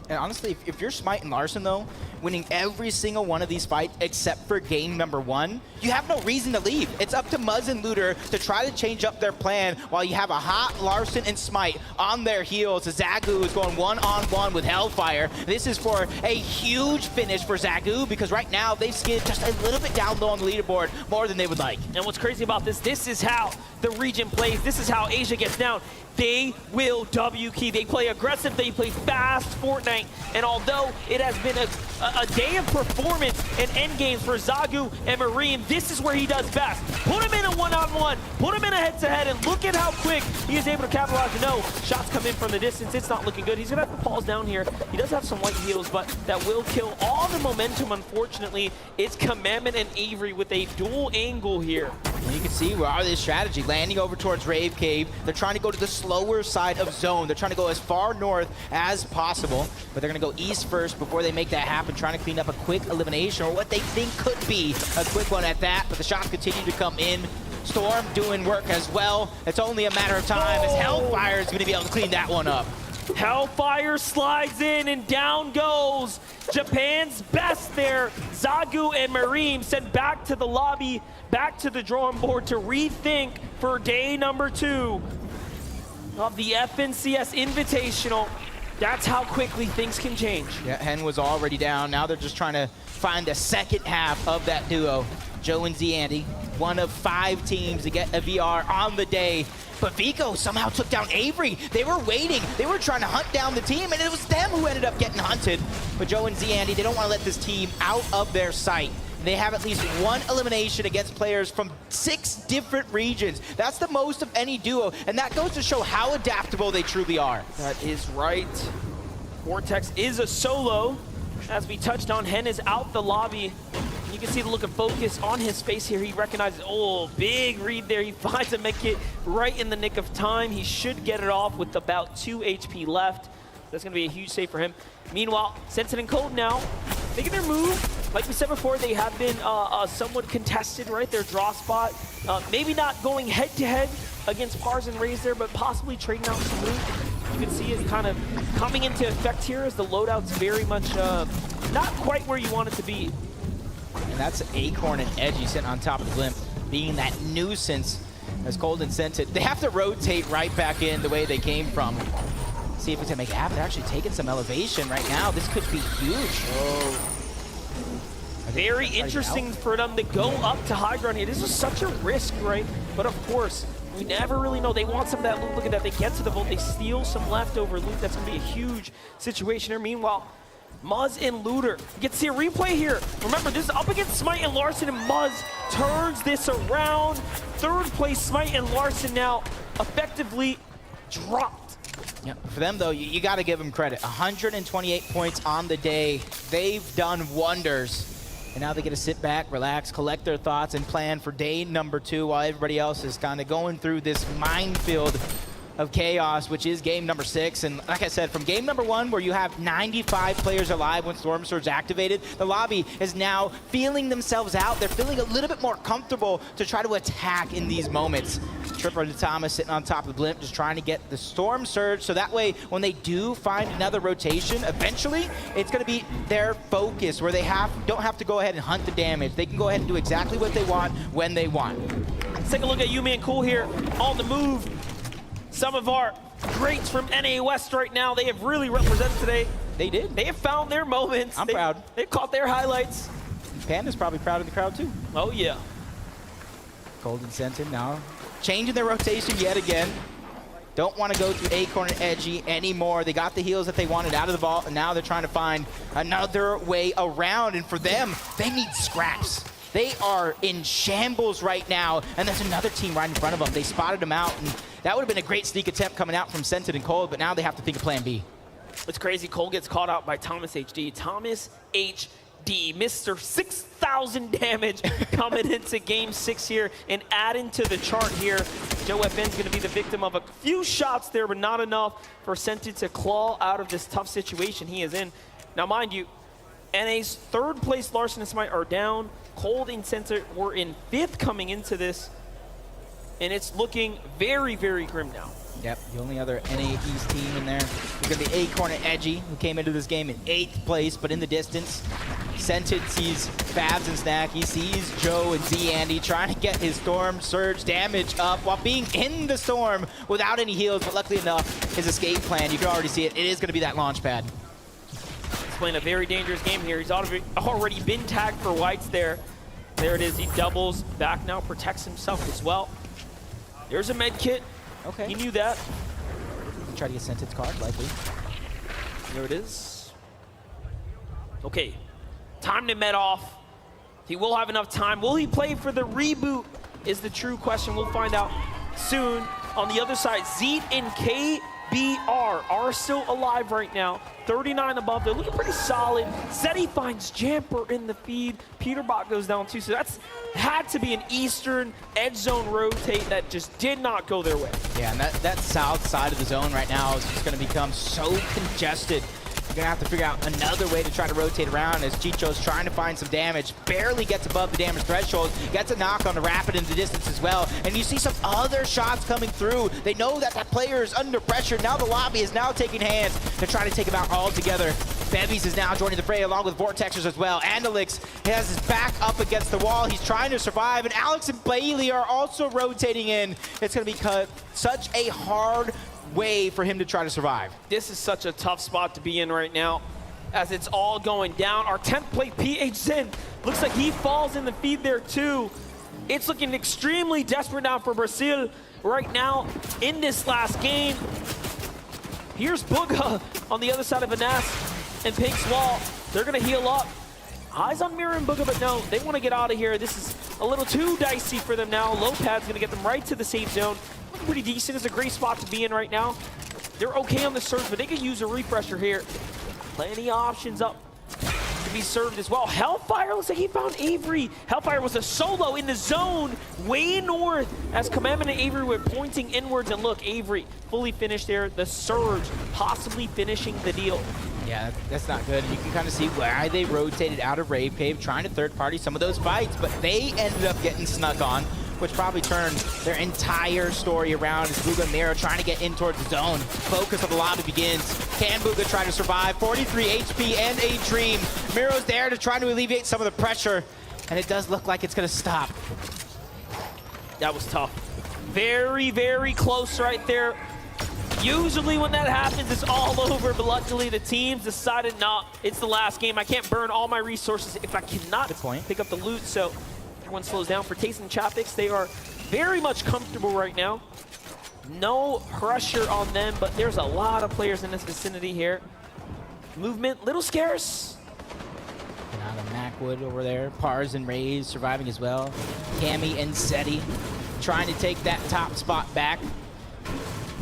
And honestly, if you're Smite and Larson, though, winning every single one of these fights except for game number 1, you have no reason to leave. It's up to Muzz and Looter to try to change up their plan while you have a hot Larson and Smite on their heels. Zagu is going one-on-one with Hellfire. This is for a huge finish for Zagu, because right now they've skidded just a little bit down low on the leaderboard, more than they would like. And what's crazy about this is how the region plays. This is how Asia gets down. They will W key. They play aggressive, they play fast Fortnite. And although it has been a day of performance and end games for Zagu and Marine, this is where he does best. Put him in a a one-on-one, put him in a head-to-head, and look at how quick he is able to capitalize. No, shots come in from the distance. It's not looking good. He's going to have to pause down here. He does have some light heals, but that will kill all the momentum, unfortunately. It's Commandment and Avery with a dual angle here. And you can see where are this strategy, landing over towards Rave Cave. They're trying to go to the slower side of zone. They're trying to go as far north as possible, but they're going to go east first before they make that happen, trying to clean up a quick elimination, or what they think could be a quick one at that, but the shots continue to come in. Storm doing work as well. It's only a matter of time as Hellfire is going to be able to clean that one up. Hellfire slides in and down goes Japan's best there. Zagu and Mareem sent back to the lobby, back to the drawing board to rethink for day number 2 of the FNCS Invitational. That's how quickly things can change. Yeah, Hen was already down. Now they're just trying to find the second half of that duo. Joe and Z-Andy, one of 5 teams to get a VR on the day. But Vico somehow took down Avery. They were waiting. They were trying to hunt down the team, and it was them who ended up getting hunted. But Joe and Z-Andy, they don't want to let this team out of their sight. They have at least 1 elimination against players from 6 different regions. That's the most of any duo, and that goes to show how adaptable they truly are. That is right. Vortex is a solo. As we touched on, Hen is out the lobby. You can see the look of focus on his face here. He recognizes, oh, big read there. He finds a medkit right in the nick of time. He should get it off with about 2 HP left. That's going to be a huge save for him. Meanwhile, Sensitive and Cold now making their move. Like we said before, they have been somewhat contested, right? Their draw spot. Maybe not going head-to-head against Pars and Raze there, but possibly trading out some loot. You can see it kind of coming into effect here as the loadout's very much not quite where you want it to be. And that's Acorn and Edgy sitting on top of the blimp, being that nuisance as Cold and Scented. They have to rotate right back in the way they came from. See if we can make it happen. They're actually taking some elevation right now. This could be huge. Very interesting for them to go up to high ground here. This is such a risk, right? But of course, we never really know. They want some of that loot. Look at that. They get to the vault. They steal some leftover loot. That's going to be a huge situation here. Meanwhile, Muzz and Looter. You get to see a replay here. Remember, this is up against Smite and Larson, and Muzz turns this around. 3rd place, Smite and Larson now effectively dropped. Yeah, for them, though, you got to give them credit. 128 points on the day. They've done wonders. And now they get to sit back, relax, collect their thoughts, and plan for day number 2 while everybody else is kind of going through this minefield of chaos, which is game number 6. And like I said, from game number 1, where you have 95 players alive when Storm Surge activated, the lobby is now feeling themselves out. They're feeling a little bit more comfortable to try to attack in these moments. Tripper to Thomas sitting on top of the blimp, just trying to get the Storm Surge, so that way when they do find another rotation, eventually it's going to be their focus, where they don't have to go ahead and hunt the damage. They can go ahead and do exactly what they want when they want. Let's take a look at Yumi and Cool here on the move. Some of our greats from NA West right now, they have really represented today. They did. They have found their moments. I'm proud. They've caught their highlights. Panda's probably proud of the crowd too. Oh yeah. Cold and Scented now changing their rotation yet again. Don't want to go through Acorn and Edgy anymore. They got the heals that they wanted out of the vault, and now they're trying to find another way around. And for them, they need scraps. They are in shambles right now, and there's another team right in front of them. They spotted them out, and that would have been a great sneak attempt coming out from Scented and Cold, but now they have to think of plan B. It's crazy. Cole gets caught out by Thomas HD. Thomas HD, Mr. 6,000 damage coming into game 6 here and adding to the chart here. Joe FN's going to be the victim of a few shots there, but not enough for Scented to claw out of this tough situation he is in. Now, mind you, NA's 3rd place Larson and Smite are down. Cold and Scented were in 5th coming into this, and it's looking very, very grim now. Yep, the only other NA East team in there is going to be Acorn and Edgy, who came into this game in 8th place, but in the distance, Scented sees Fabs and Snack. He sees Joe and Z-Andy trying to get his Storm Surge damage up while being in the storm without any heals, but luckily enough, his escape plan, you can already see it, it is going to be that launch pad. He's playing a very dangerous game here. He's already been tagged for whites there. There it is, he doubles back now, protects himself as well. There's a med kit. Okay. He knew that. Try to get Scented's card, likely. There it is. Okay, time to med off. He will have enough time. Will he play for the reboot is the true question. We'll find out soon. On the other side, Zeet and KBR are still alive right now. 39 above, they're looking pretty solid. Zeddy finds Jamper in the feed. Peterbot goes down too, so that's had to be an Eastern edge zone rotate that just did not go their way. Yeah, and that south side of the zone right now is just going to become so congested. You're going to have to figure out another way to try to rotate around as Chicho's trying to find some damage. Barely gets above the damage threshold. Gets a knock on the Rapid in the distance as well. And you see some other shots coming through. They know that that player is under pressure. Now the lobby is now taking hands to try to take him out all together. Bevies is now joining the fray along with Vortexers as well. Andalix has his back up against the wall. He's trying to survive. And Alex and Bailey are also rotating in. It's going to be such a hard way for him to try to survive. This is such a tough spot to be in right now as it's all going down. Our 10th plate, PH Zen, looks like he falls in the feed there too. It's looking extremely desperate now for Brazil right now in this last game. Here's Booga on the other side of Anas and Pink's wall. They're gonna heal up. Eyes on Mirror and Booga, but no, they wanna get out of here. This is a little too dicey for them now. Lopad's gonna get them right to the safe zone. Pretty decent. It's a great spot to be in right now. They're okay on the surge, but they could use a refresher here. Plenty of options up to be served as well. Hellfire looks like he found Avery. Hellfire was a solo in the zone way north as Commandment and Avery were pointing inwards, and look, Avery fully finished there. The surge possibly finishing the deal. Yeah, that's not good. You can kind of see why they rotated out of Rave Cave, trying to third party some of those fights, but they ended up getting snuck on, which probably turned their entire story around as Booga and Miro trying to get in towards the zone. Focus of the lobby begins. Can Booga try to survive? 43 HP and a dream. Miro's there to try to alleviate some of the pressure, and it does look like it's gonna stop. That was tough. Very, very close right there. Usually when that happens, it's all over, but luckily the teams decided, nah, it's the last game. I can't burn all my resources if I cannot pick up the loot, so everyone slows down. For Taste and Chapix, they are very much comfortable right now. No pressure on them, but there's a lot of players in this vicinity here. Movement, little scarce. Now the Macwood over there. Pars and Rays surviving as well. Cammy and Seti trying to take that top spot back.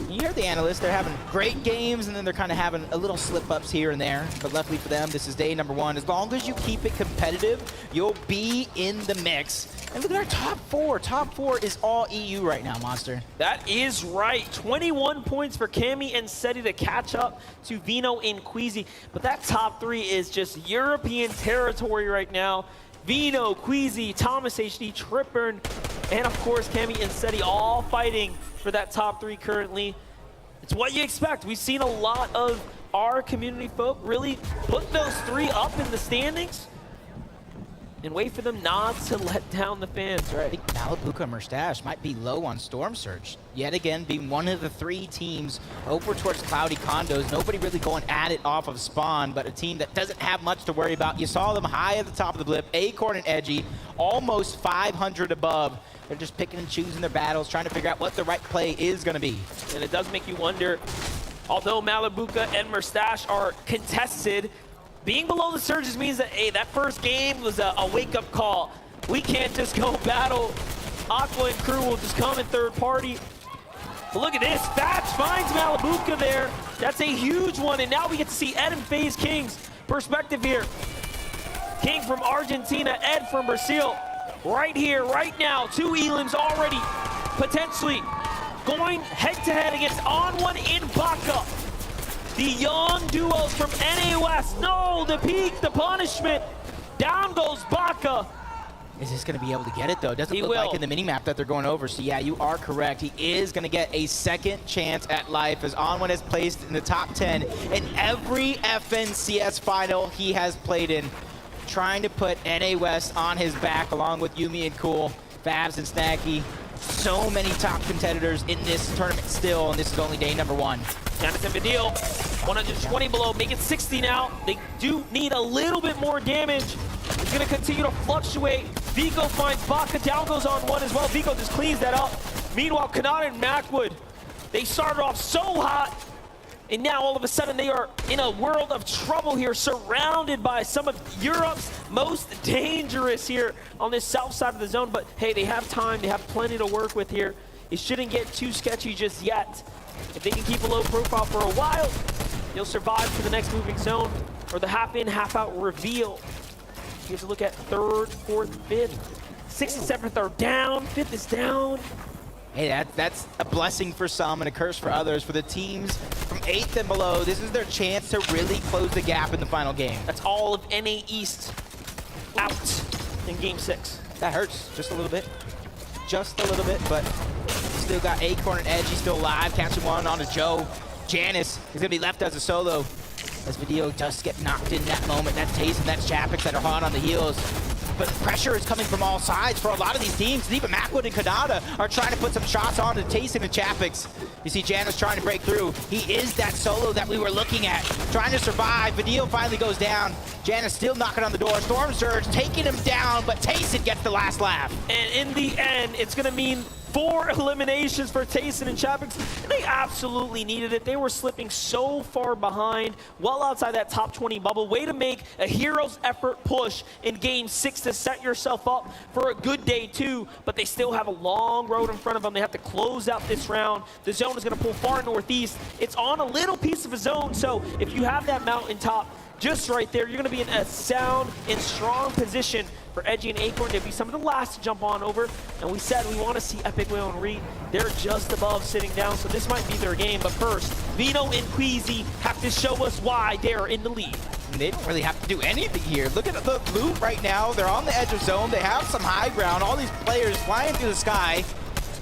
You hear the analysts, they're having great games, and then they're kind of having a little slip-ups here and there. But luckily for them, this is day number one. As long as you keep it competitive, you'll be in the mix. And look at our top four. Top four is all EU right now, Monster. That is right. 21 points for Cammy and Seti to catch up to Vino and Queasy. But that top three is just European territory right now. Vino, Queasy, Thomas HD, Tripburn, and of course Cammy and Seti all fighting for that top three currently. It's what you expect. We've seen a lot of our community folk really put those three up in the standings and wait for them not to let down the fans, right? I think Malabuka and Mustache might be low on Storm Surge. Yet again, being one of the three teams over towards Cloudy Condos. Nobody really going at it off of spawn, but a team that doesn't have much to worry about. You saw them high at the top of the blip, Acorn and Edgy, almost 500 above. They're just picking and choosing their battles, trying to figure out what the right play is going to be. And it does make you wonder, although Malabuka and Mustache are contested, being below the surges means that, hey, that first game was a wake-up call. We can't just go battle. Aqua and crew will just come in third party. But look at this. Fats finds Malabuka there. That's a huge one. And now we get to see Ed and FaZe King's perspective here. King from Argentina, Ed from Brazil. Right here, right now. Two elims already potentially going head-to-head against On1 in Baka. The young duos from NA West. No, the peak, the punishment. Down goes Baka. Is this going to be able to get it, though? It doesn't look like in the minimap that they're going over. So, yeah, you are correct. He is going to get a second chance at life as On1 is placed in the top 10 in every FNCS final he has played in. Trying to put NA West on his back along with Yumi and Cool, Fabs and Snacky. So many top competitors in this tournament still, and this is only day number one. Jonathan Badil, 120 below, make it 60 now. They do need a little bit more damage. It's gonna continue to fluctuate. Vico finds Baka, down goes On1 as well. Vico just cleans that up. Meanwhile, Kanata and Macwood, they started off so hot. And now all of a sudden they are in a world of trouble here, surrounded by some of Europe's most dangerous here on this south side of the zone. But hey, they have time, they have plenty to work with here. It shouldn't get too sketchy just yet. If they can keep a low profile for a while, they'll survive to the next moving zone or the half in, half out reveal. Here's a look at third, fourth, fifth. Sixth and seventh are down, fifth is down. Hey, that's a blessing for some and a curse for others. For the teams from 8th and below, this is their chance to really close the gap in the final game. That's all of NA East out in game 6. That hurts just a little bit. Just a little bit, but still got Acorn and Edgy still alive. Catching one on to Joe. Janice is going to be left as a solo. As Video just get knocked in that moment. That's Taze and that's Chapix that are hot on the heels. But pressure is coming from all sides for a lot of these teams. And even Macwood and Kanata are trying to put some shots on to Tayson and Chapix. You see Janice trying to break through. He is that solo that we were looking at, trying to survive. Video finally goes down. Janice still knocking on the door. Storm Surge taking him down, but Tayson gets the last laugh. And in the end, it's going to mean 4 eliminations for Tayson and Chapix. And they absolutely needed it. They were slipping so far behind, well outside that top 20 bubble. Way to make a hero's effort push in game 6 to set yourself up for a good day 2. But they still have a long road in front of them. They have to close out this round. The zone is going to pull far northeast. It's on a little piece of a zone, so if you have that mountaintop just right there, you're going to be in a sound and strong position for Edgy and Acorn. They'll be some of the last to jump on over. And we said we want to see Epic Whale and Reed. They're just above sitting down, so this might be their game. But first, Vino and Queasy have to show us why they're in the lead. They don't really have to do anything here. Look at the loop right now. They're on the edge of zone. They have some high ground. All these players flying through the sky.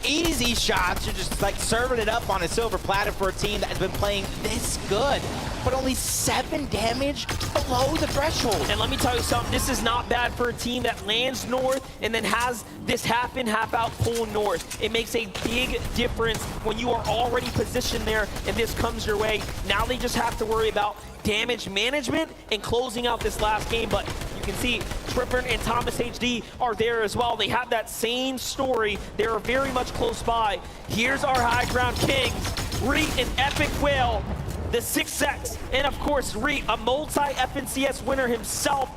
Easy shots. You're just like serving it up on a silver platter for a team that has been playing this good, but only 7 damage below the threshold. And let me tell you something, this is not bad for a team that lands north and then has this half in, half out pull north. It makes a big difference when you are already positioned there and this comes your way. Now they just have to worry about damage management and closing out this last game. But you can see Tripper and Thomas HD are there as well. They have that same story. They are very much close by. Here's our high ground kings, Reet and Epic Whale, the 6X, and of course Reet, a multi-FNCS winner himself,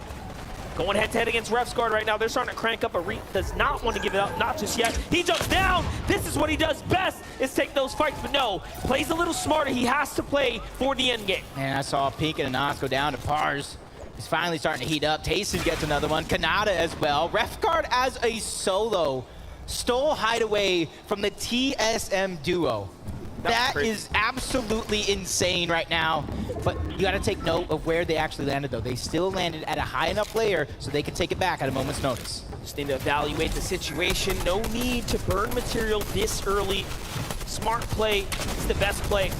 going head-to-head against Refsguard right now. They're starting to crank up, but Reet does not want to give it up, not just yet. He jumps down. This is what he does best, is take those fights, but no, plays a little smarter. He has to play for the end game. And I saw Pink and Anas go down to Pars. He's finally starting to heat up. Tayson gets another one. Kanata as well. Refguard as a solo stole Hideaway from the TSM duo. That is absolutely insane right now. But you got to take note of where they actually landed, though. They still landed at a high enough layer so they can take it back at a moment's notice. Just need to evaluate the situation. No need to burn material this early. Smart play is the best play.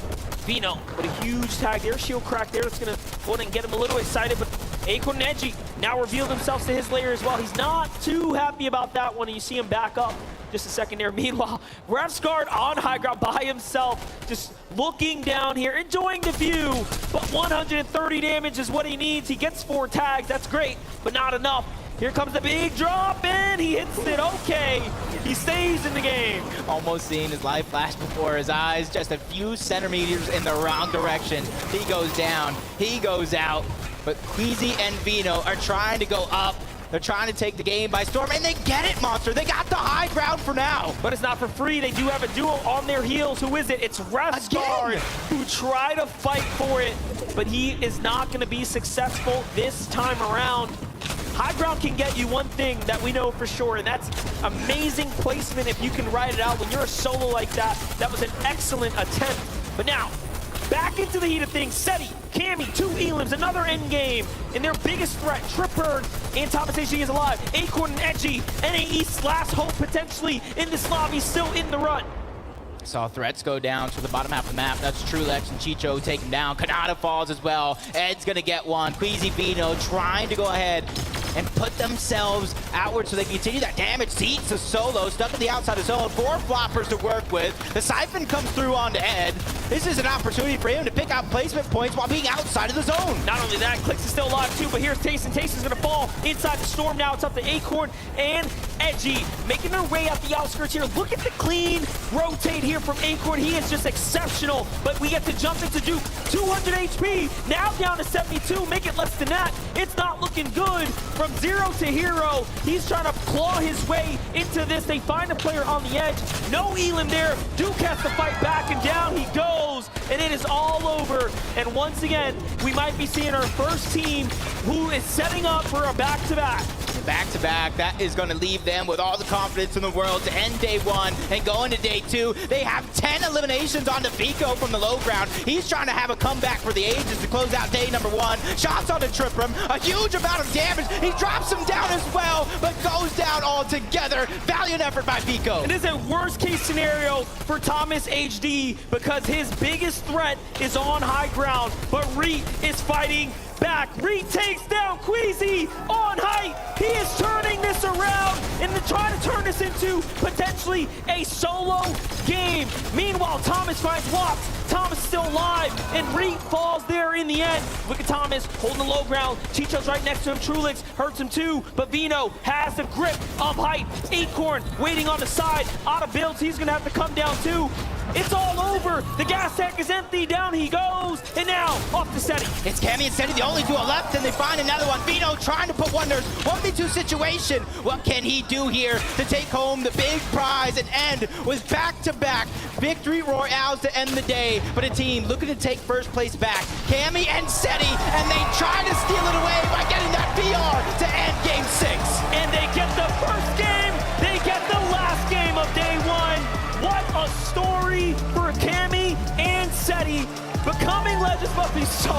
Vino, but a huge tag there. Shield crack there. It's going to go ahead and get him a little excited. But Acorn and Edgy now reveal themselves to his layer as well. He's not too happy about that one. You see him back up just a second there. Meanwhile, Refsguard on high ground by himself, just looking down here, enjoying the view. But 130 damage is what he needs. He gets 4 tags. That's great, but not enough. Here comes the big drop, and he hits it. Okay, he stays in the game. Almost seeing his life flash before his eyes, just a few centimeters in the wrong direction. He goes down, he goes out, but Queasy and Vino are trying to go up. They're trying to take the game by storm, and they get it, Monster. They got the high ground for now. But it's not for free. They do have a duo on their heels. Who is it? It's Refsguard, who tried to fight for it, but he is not going to be successful this time around. High ground can get you one thing that we know for sure, and that's amazing placement if you can ride it out. When you're a solo like that, that was an excellent attempt. But now, back into the heat of things. Seti, Cammy, 2 Elims, another end game. And their biggest threat, Tripper and Thomas HD is alive. Acorn and Edgy, NA East's last hope potentially in this lobby, still in the run. Saw threats go down to the bottom half of the map. That's Trulex and Chicho taken down. Kanata falls as well. Ed's gonna get one. Queasy Vino trying to go ahead and put themselves outward so they can continue that damage. Seats a solo, stuck at the outside of zone. 4 floppers to work with. The Siphon comes through onto Ed. This is an opportunity for him to pick out placement points while being outside of the zone. Not only that, Clicks is still alive too, but here's Tayson. Tayson's gonna fall inside the storm now. It's up to Acorn and Edgy making her way at the outskirts here. Look at the clean rotate here from Acorn. He is just exceptional, but we get to jump into Duke. 200 HP, now down to 72, make it less than that. It's not looking good. From 0 to hero, he's trying to claw his way into this. They find a player on the edge. No Elam there. Duke has to fight back, and down he goes, and it is all over. And once again, we might be seeing our first team who is setting up for a back-to-back. Back-to-back, that is going to leave them with all the confidence in the world to end day 1 and go into day 2. They have 10 eliminations on Vico from the low ground. He's trying to have a comeback for the ages to close out day number 1. Shots on the Tripram, a huge amount of damage. He drops him down as well, but goes down altogether. Valiant effort by Vico. It is a worst-case scenario for Thomas HD because his biggest threat is on high ground, but Reet is fighting back. Reet takes down Queasy on height. He is turning this around and trying to turn this into potentially a solo game. Meanwhile, Thomas finds Locks. Thomas still alive, and Reet falls there in the end. Look at Thomas holding the low ground. Chicho's right next to him. Trulix hurts him too, but Vino has the grip of height. Acorn waiting on the side. Out of builds, he's gonna have to come down too. It's all over. The gas tank is empty. Down he goes. And now, off to Seti. It's Cammy and Seti, the only duo left, and they find another one. Vino trying to put wonders. 1v2 situation. What can he do here to take home the big prize and end with back-to-back victory royales to end the day? But a team looking to take first place back. Cammy and Seti, and they try to steal it away by getting that VR to end game 6. And they get the first game. They get the last game of day 1. What a story for Cammy and Seti. Becoming legends must be so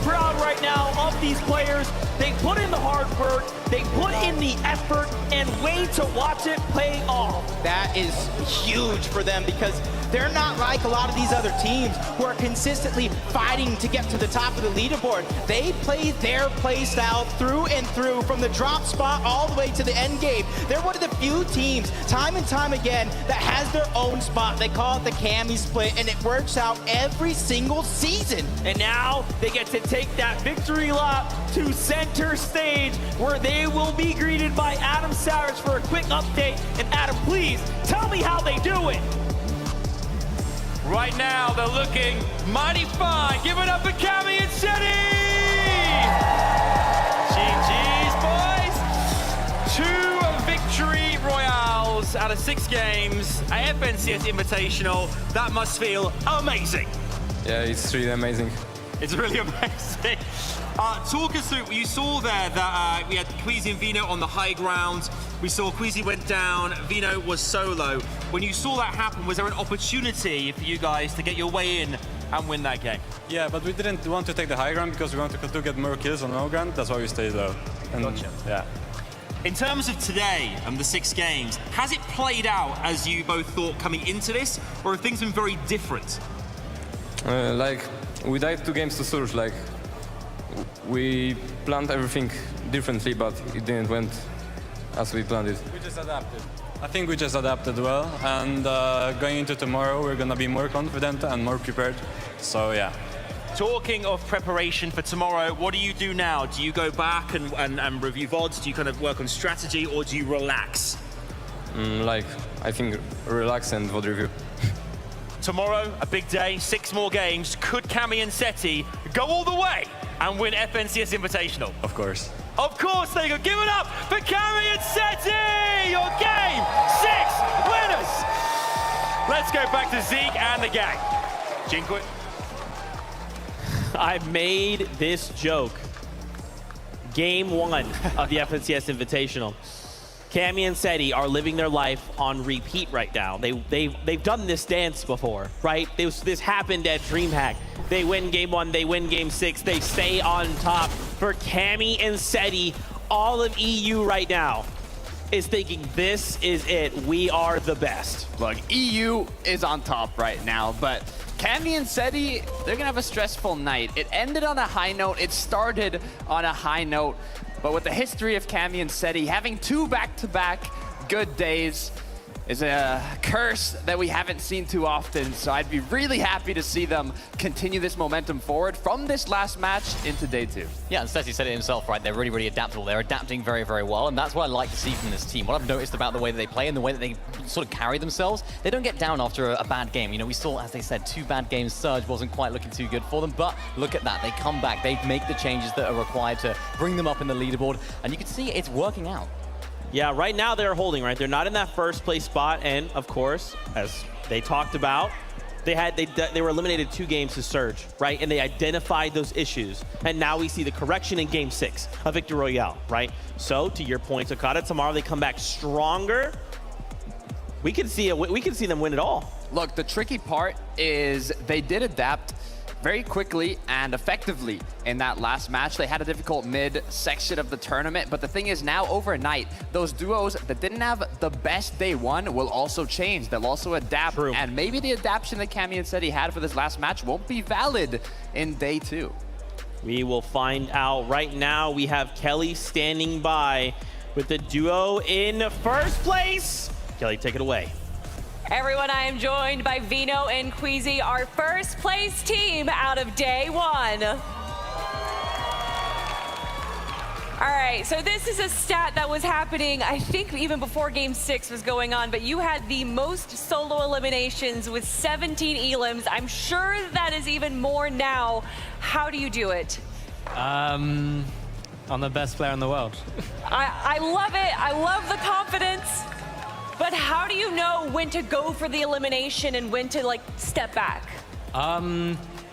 proud right now of these players. They put in the hard work, they put in the effort, and wait to watch it pay off. That is huge for them because they're not like a lot of these other teams who are consistently fighting to get to the top of the leaderboard. They play their play style through and through, from the drop spot all the way to the end game. They're one of the few teams, time and time again, that has their own spot. They call it the Cammy split, and it works out every single season. And now they get to take that victory lap to center stage, where they will be greeted by Adam Savage for a quick update. And Adam, please tell me how they do it. Right now, they're looking mighty fine. Give it up for Cammy and Seti! GG's, boys! 2 victory royales out of 6 games at FNCS Invitational. That must feel amazing. Yeah, it's really amazing. It's really amazing. Talk us through, you saw there that we had Queasy and Vino on the high ground. We saw Queasy went down, Vino was solo. When you saw that happen, was there an opportunity for you guys to get your way in and win that game? Yeah, but we didn't want to take the high ground because we wanted to get more kills on low ground. That's why we stayed low. And Gotcha. Yeah. In terms of today and the 6 games, has it played out as you both thought coming into this, or have things been very different? Like, we died 2 games to Surge. Like, we planned everything differently, but it didn't went as we planned it. We just adapted. I think we just adapted well, and going into tomorrow, we're gonna be more confident and more prepared. So yeah. Talking of preparation for tomorrow, what do you do now? Do you go back and review VODs? Do you kind of work on strategy, or do you relax? Like, I think relax and VOD review. Tomorrow, a big day, 6 more games. Could Cammy and Seti go all the way and win FNCS Invitational? Of course. Of course they could. Give it up for Cammy and Seti! Your game 6 winners! Let's go back to Zeke and the gang. Jinquit. I made this joke. Game 1 of the FNCS Invitational. Cammy and Seti are living their life on repeat right now. They've done this dance before, right? This happened at DreamHack. They win game 1, they win game 6, they stay on top. For Cammy and Seti, all of EU right now is thinking this is it. We are the best. Look, EU is on top right now, but Cammy and Seti, they're gonna have a stressful night. It ended on a high note, it started on a high note, but with the history of Cammy and Seti having 2 back-to-back good days, is a curse that we haven't seen too often. So I'd be really happy to see them continue this momentum forward from this last match into day 2. Yeah, and Ceci said it himself, right? They're really, really adaptable. They're adapting very, very well, and that's what I like to see from this team. What I've noticed about the way that they play and the way that they sort of carry themselves, they don't get down after a bad game. You know, we saw, as they said, 2 bad games. Surge wasn't quite looking too good for them, but look at that. They come back. They make the changes that are required to bring them up in the leaderboard, and you can see it's working out. Yeah, right now they're holding, right? They're not in that first place spot, and of course, as they talked about, they were eliminated 2 games to Surge, right? And they identified those issues, and now we see the correction in Game 6 of Victory Royale, right? So, to your point, Okada, tomorrow they come back stronger. We can see them win it all. Look, the tricky part is they did adapt very quickly and effectively in that last match. They had a difficult mid-section of the tournament, but the thing is now overnight, those duos that didn't have the best day 1 will also change. They'll also adapt, and maybe the adaptation that Cammy and Seti had for this last match won't be valid in day 2. We will find out. Right now, we have Kelly standing by with the duo in first place. Kelly, take it away. Everyone, I am joined by Vino and Queasy, our first place team out of day 1. All right, so this is a stat that was happening, I think, even before Game 6 was going on, but you had the most solo eliminations with 17 elims. I'm sure that is even more now. How do you do it? I'm the best player in the world. I love it. I love the confidence. But how do you know when to go for the elimination and when to, like, step back?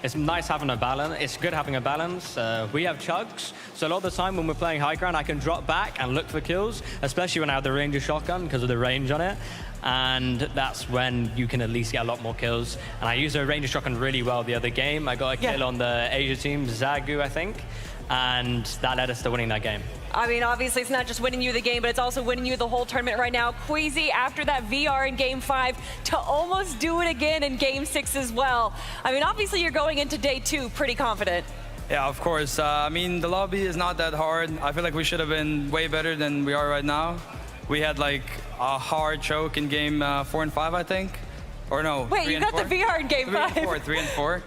It's nice having a balance. It's good having a balance. We have chugs, so a lot of the time when we're playing high ground, I can drop back and look for kills, especially when I have the Ranger shotgun because of the range on it. And that's when you can at least get a lot more kills. And I used the Ranger shotgun really well the other game. I got a kill on the Asia team, Zagu, I think, and that led us to winning that game. I mean, obviously, it's not just winning you the game, but it's also winning you the whole tournament right now. Queasy, after that VR in Game 5, to almost do it again in Game 6 as well. I mean, obviously, you're going into day 2 pretty confident. Yeah, of course. I mean, the lobby is not that hard. I feel like we should have been way better than we are right now. We had, like, a hard choke in Game 4 and 5, I think. Or no, Wait, you got the VR in Game 5. 3 and 4.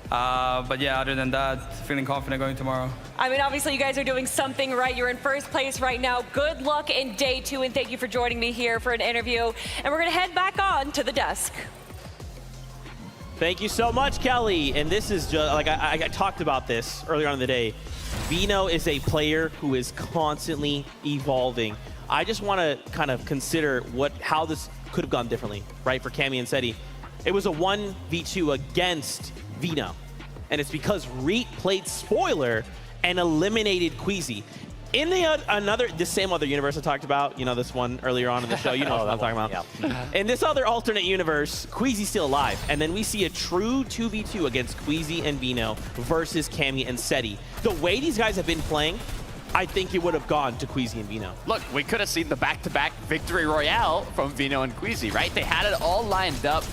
But yeah, other than that, feeling confident going tomorrow. I mean, obviously, you guys are doing something right. You're in first place right now. Good luck in day 2, and thank you for joining me here for an interview. And we're going to head back on to the desk. Thank you so much, Kelly. And this is just, like I talked about this earlier on in the day. Vino is a player who is constantly evolving. I just want to kind of consider how this could have gone differently, right, for Cammy and Seti. It was a 1v2 against Vino. And it's because Reet played spoiler and eliminated Queasy. In the same other universe I talked about, you know, this one earlier on in the show, you know what I'm talking about. Yeah. In this other alternate universe, Queasy's still alive. And then we see a true 2v2 against Queasy and Vino versus Cammy and Seti. The way these guys have been playing, I think it would have gone to Queasy and Vino. Look, we could have seen the back-to-back Victory Royale from Vino and Queasy, right? They had it all lined up.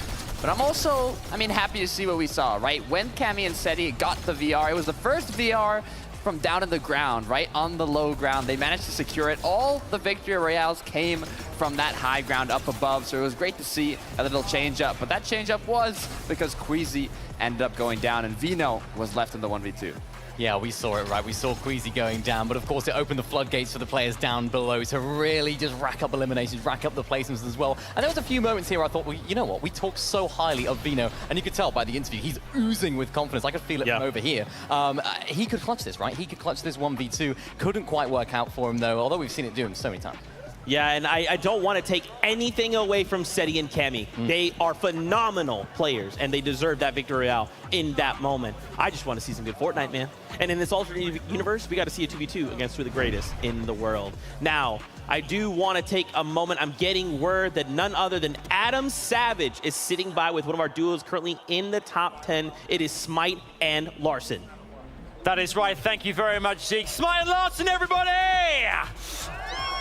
But I'm also, happy to see what we saw, right? When Cammy and Seti got the VR, it was the first VR from down in the ground, right? On the low ground. They managed to secure it. All the Victory Royales came from that high ground up above, so it was great to see a little change up. But that change up was because Queasy ended up going down and Vino was left in the 1v2. Yeah, we saw it, right? We saw Queasy going down, but of course it opened the floodgates for the players down below to really just rack up eliminations, rack up the placements as well. And there was a few moments here I thought, well, you know what? We talked so highly of Vino, and you could tell by the interview, he's oozing with confidence. I could feel it from over here. He could clutch this, right? He could clutch this 1v2. Couldn't quite work out for him, though, although we've seen it do him so many times. Yeah, and I don't want to take anything away from Seti and Cammy. They are phenomenal players, and they deserve that Victory Royale in that moment. I just want to see some good Fortnite, man. And in this alternate universe, we got to see a 2v2 against two of the greatest in the world. Now, I do want to take a moment. I'm getting word that none other than Adam Savage is sitting by with one of our duos currently in the top 10. It is Smite and Larson. That is right. Thank you very much, Zeke. Smite and Larson, everybody!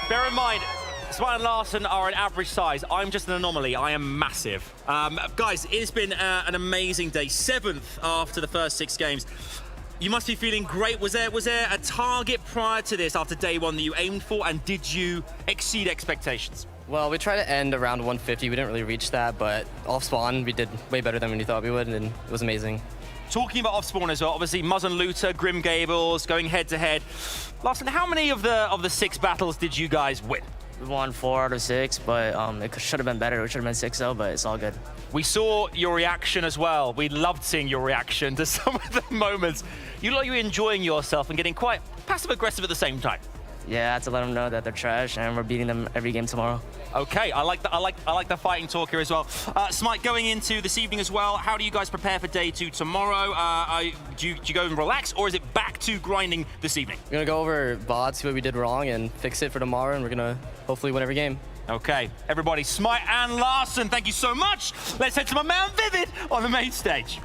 Bear in mind, Smite and Larson are an average size. I'm just an anomaly. I am massive. Guys, it's been an amazing day. 7th after the first 6 games. You must be feeling great. Was there a target prior to this after day 1 that you aimed for, and did you exceed expectations? Well, we tried to end around 150. We didn't really reach that, but off spawn, we did way better than we thought we would, and it was amazing. Talking about off spawn as well, obviously Muzz and Looter, Grim Gables, going head to head. Larson, how many of the 6 battles did you guys win? We won 4 out of 6, but it should have been better. It should have been 6 though, but it's all good. We saw your reaction as well. We loved seeing your reaction to some of the moments. You look like you're enjoying yourself and getting quite passive-aggressive at the same time. Yeah, I had to let them know that they're trash, and we're beating them every game tomorrow. Okay, I like the fighting talk here as well. Smite, going into this evening as well, how do you guys prepare for day 2 tomorrow? Do you go and relax, or is it back to grinding this evening? We're gonna go over VOD, see what we did wrong, and fix it for tomorrow, and we're gonna hopefully win every game. Okay, everybody, Smite and Larson, thank you so much. Let's head to my man Vivid on the main stage.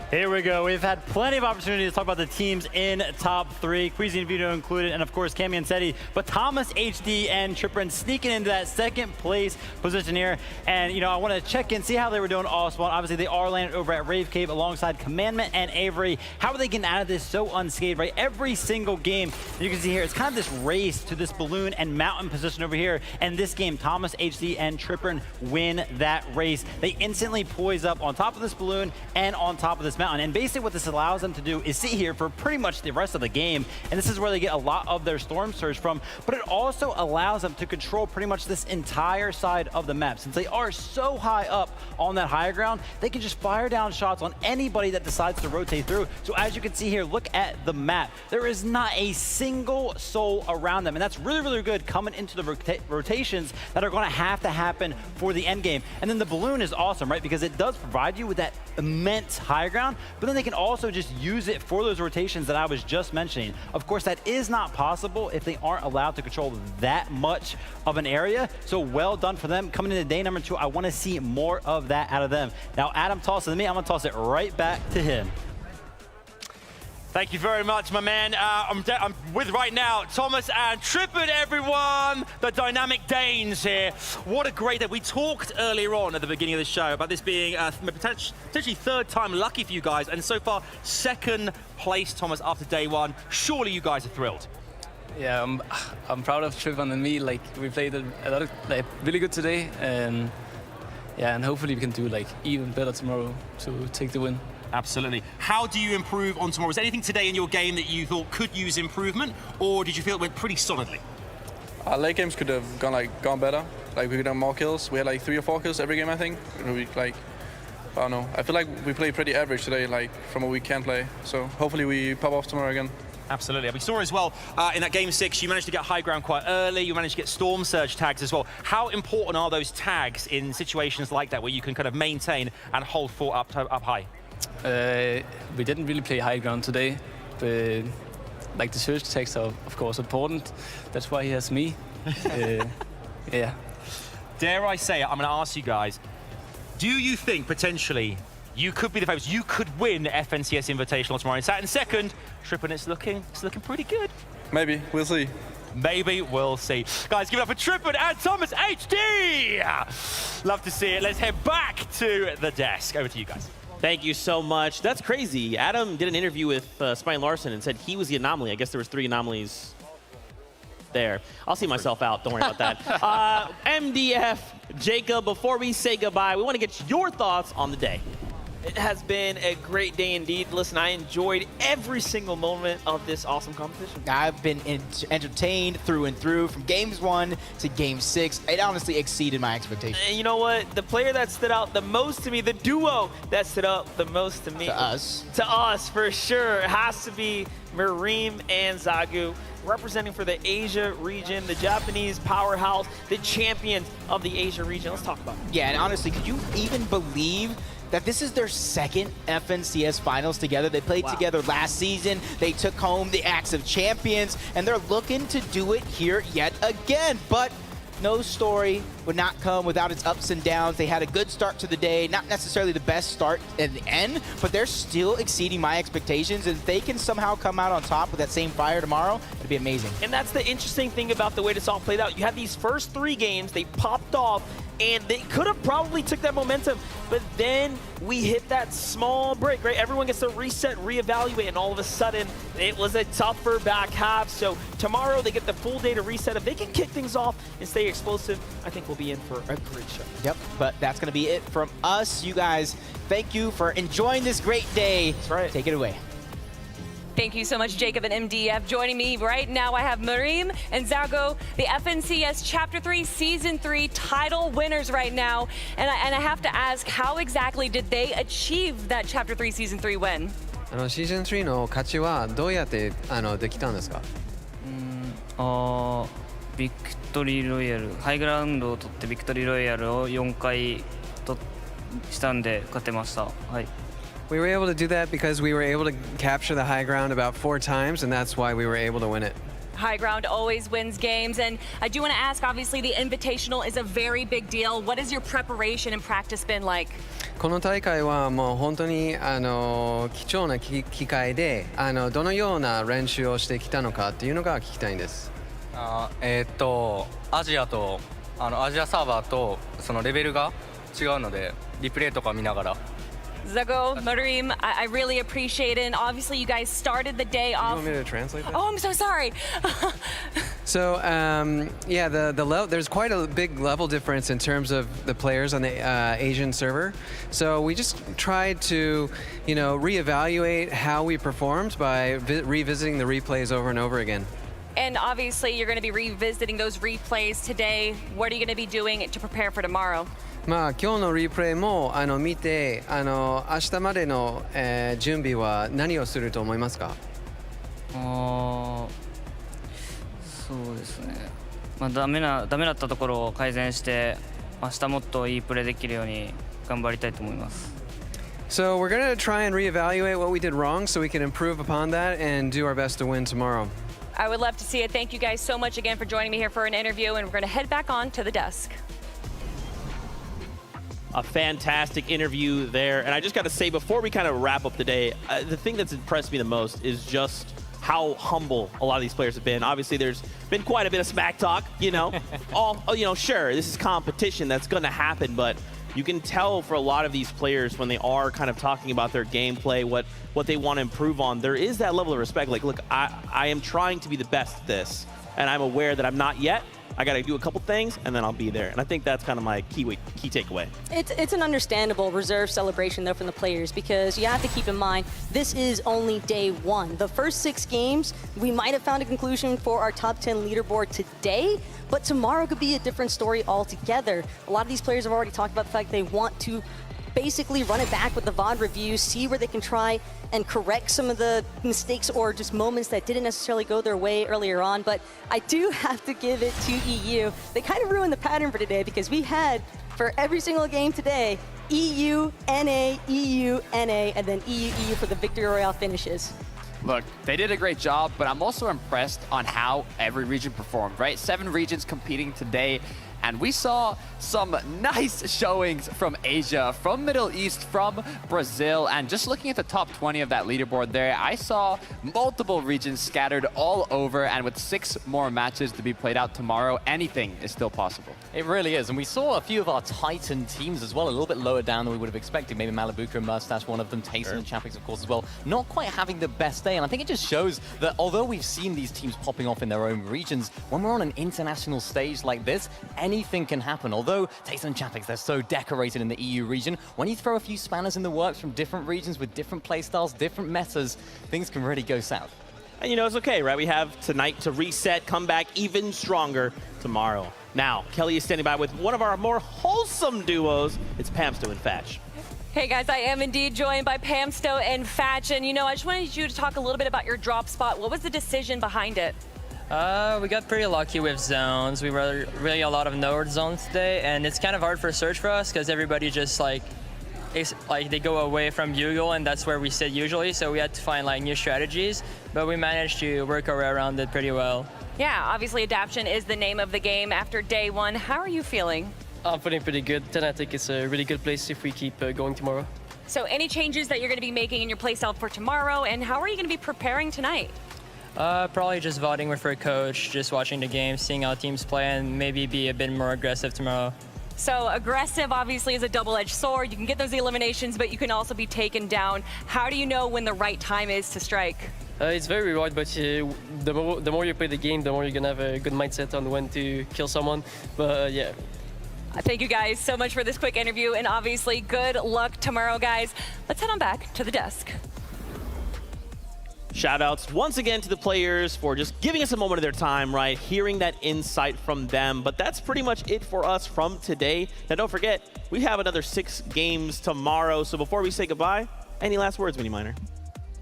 Here we go. We've had plenty of opportunities to talk about the teams in top 3, Queasy and Vito included, and of course Cammy and Seti. But Thomas, HD, and Trippin sneaking into that 2nd place position here. And you know, I want to check in, see how they were doing all spawn. Obviously, they are landed over at Rave Cave alongside Commandment and Avery. How are they getting out of this so unscathed, right? Every single game, you can see here, it's kind of this race to this balloon and mountain position over here. And this game, Thomas, HD, and Trippin win that race. They instantly poise up on top of this balloon and on top of this mountain. And basically what this allows them to do is sit here for pretty much the rest of the game. And this is where they get a lot of their storm surge from. But it also allows them to control pretty much this entire side of the map. Since they are so high up on that higher ground, they can just fire down shots on anybody that decides to rotate through. So as you can see here, look at the map. There is not a single soul around them. And that's really, really good coming into the rotations that are going to happen for the end game. And then the balloon is awesome, right? Because it does provide you with that immense high ground, but then they can also just use it for those rotations that I was just mentioning. Of course, that is not possible if they aren't allowed to control that much of an area. So well done for them. Coming into day number 2, I want to see more of that out of them. Now, Adam tosses to me. I'm going to toss it right back to him. Thank you very much, my man. I'm with right now Thomas and Trippin, everyone. The dynamic Danes here. What a great day. We talked earlier on at the beginning of the show about this being potentially 3rd time lucky for you guys, and so far 2nd place, Thomas, after day 1. Surely you guys are thrilled. Yeah, I'm proud of Trippin and me. Like, we played a lot of really good today, and yeah, and hopefully we can do even better tomorrow to take the win. Absolutely. How do you improve on tomorrow? Was there anything today in your game that you thought could use improvement, or did you feel it went pretty solidly? Our late games could have gone better. Like, we could have more kills. We had 3 or 4 kills every game, I think. I don't know. I feel like we played pretty average today, from what we can play. So hopefully we pop off tomorrow again. Absolutely. We saw as well in that game 6, you managed to get high ground quite early. You managed to get storm surge tags as well. How important are those tags in situations like that where you can kind of maintain and hold fort up high? We didn't really play high ground today, but the surge tags are of course important. That's why he has me. Yeah. Dare I say it, I'm going to ask you guys, do you think potentially you could be the favorites? You could win FNCS Invitational tomorrow. In sat in 2nd, Trippin, it's looking pretty good. Maybe, we'll see. Maybe we'll see. Guys, give it up for Trippin and Thomas HD! Love to see it. Let's head back to the desk. Over to you guys. Thank you so much. That's crazy. Adam did an interview with Smite and Larson and said he was the anomaly. I guess there was 3 anomalies there. I'll see myself out. Don't worry about that. MDF, Jacob, before we say goodbye, we want to get your thoughts on the day. It has been a great day indeed. Listen, I enjoyed every single moment of this awesome competition. I've been entertained through and through from games 1 to game 6. It honestly exceeded my expectations. And you know what? The player that stood out the most to me, the duo that stood out the most to me. To us. To us, for sure. It has to be Mareem and Zagu, representing for the Asia region, the Japanese powerhouse, the champions of the Asia region. Let's talk about it. Yeah, and honestly, could you even believe that this is their 2nd FNCS finals together? They played together last season. They took home the Axe of Champions, and they're looking to do it here yet again. But no story would not come without its ups and downs. They had a good start to the day, not necessarily the best start at the end, but they're still exceeding my expectations. And if they can somehow come out on top with that same fire tomorrow, it'd be amazing. And that's the interesting thing about the way this all played out. You had these first 3 games, they popped off, and they could have probably took that momentum, but then we hit that small break, right? Everyone gets to reset, reevaluate, and all of a sudden, it was a tougher back half. So tomorrow, they get the full day to reset. If they can kick things off and stay explosive, I think we'll be in for a great show. Yep, but that's going to be it from us. You guys, thank you for enjoying this great day. That's right. Take it away. Thank you so much, Jacob and MDF. Joining me right now, I have Marim and Zago, the FNCS Chapter 3 Season 3 title winners right now. And I have to ask, how exactly did they achieve that Chapter 3 Season 3 win? シーズン3の勝ちはどうやってできたんですか？ビクトリーロイヤル、ハイグラウンドを取ってビクトリーロイヤルを4回したんで勝てました。はい。We were able to do that because we were able to capture the high ground about 4 times, and that's why we were able to win it. High ground always wins games. And I do want to ask, obviously, the Invitational is a very big deal. What has your preparation and practice been like? この大会はもう本当に貴重な機会でどのような練習をしてきたのかっていうのが聞きたいんです。アジアとアジアサーバーとそのレベルが違うのでリプレイとか見ながら。Zago, Marim, I really appreciate it. And obviously, you guys started the day off. You want me to translate that? Oh, I'm so sorry. So, yeah, there's quite a big level difference in terms of the players on the Asian server. So we just tried to, reevaluate how we performed by revisiting the replays over and over again. And obviously, you're going to be revisiting those replays today. What are you going to be doing to prepare for tomorrow? 今日のリプレイも見て明日までの、準備は何をすると思いますか？そうですね。ダメだったところを改善して明日もっといいプレーできるように頑張りたいと思います。So we're going to try and reevaluate what we did wrong so we can improve upon that and do our best to win tomorrow. I would love to see it. Thank you guys so much again for joining me here for an interview, and we're going to head back on to the desk. A fantastic interview there. And I just got to say, before we kind of wrap up the day, the thing that's impressed me the most is just how humble a lot of these players have been. Obviously, there's been quite a bit of smack talk, sure, this is competition, that's going to happen, but you can tell for a lot of these players when they are kind of talking about their gameplay, what they want to improve on, there is that level of respect. Like, look, I am trying to be the best at this, and I'm aware that I'm not yet. I got to do a couple things, and then I'll be there. And I think that's kind of my key takeaway. It's an understandable reserve celebration, though, from the players, because you have to keep in mind, this is only day 1. The first 6 games, we might have found a conclusion for our top 10 leaderboard today, but tomorrow could be a different story altogether. A lot of these players have already talked about the fact they want to basically run it back with the VOD reviews, see where they can try and correct some of the mistakes or just moments that didn't necessarily go their way earlier on. But I do have to give it to EU. They kind of ruined the pattern for today because we had, for every single game today, EU, NA, EU, NA, and then EU, EU for the Victory Royale finishes. Look, they did a great job, but I'm also impressed on how every region performed, right? 7 regions competing today. And we saw some nice showings from Asia, from Middle East, from Brazil. And just looking at the top 20 of that leaderboard there, I saw multiple regions scattered all over. And with 6 more matches to be played out tomorrow, anything is still possible. It really is. And we saw a few of our Titan teams as well, a little bit lower down than we would have expected. Maybe Malibuka and Mustache, one of them, Tayson and Chapix, of course, as well. Not quite having the best day. And I think it just shows that although we've seen these teams popping off in their own regions, when we're on an international stage like this, anything can happen. Although Tayson and Chapix, they're so decorated in the EU region, when you throw a few spanners in the works from different regions with different playstyles, different metas, things can really go south. And it's okay, right? We have tonight to reset, come back even stronger tomorrow. Now, Kelly is standing by with one of our more wholesome duos. It's Pamsto and Fatch. Hey guys, I am indeed joined by Pamsto and Fatch. And I just wanted you to talk a little bit about your drop spot. What was the decision behind it? We got pretty lucky with zones. We were really a lot of node zones today, and it's kind of hard for search for us because everybody just they go away from Bugle, and that's where we sit usually. So we had to find new strategies, but we managed to work our way around it pretty well. Yeah, obviously adaptation is the name of the game after day 1. How are you feeling? I'm feeling pretty good. Then I think it's a really good place if we keep going tomorrow. So any changes that you're going to be making in your playstyle for tomorrow, and how are you going to be preparing tonight? Probably just voting with our coach, just watching the game, seeing how teams play, and maybe be a bit more aggressive tomorrow. So aggressive obviously is a double-edged sword. You can get those eliminations, but you can also be taken down. How do you know when the right time is to strike? It's very rewarding, but the more you play the game, the more you're gonna have a good mindset on when to kill someone. But yeah. Thank you guys so much for this quick interview, and obviously good luck tomorrow, guys. Let's head on back to the desk. Shout outs once again to the players for just giving us a moment of their time, right? Hearing that insight from them. But that's pretty much it for us from today. Now don't forget, we have another 6 games tomorrow. So before we say goodbye, any last words, Mini Miner?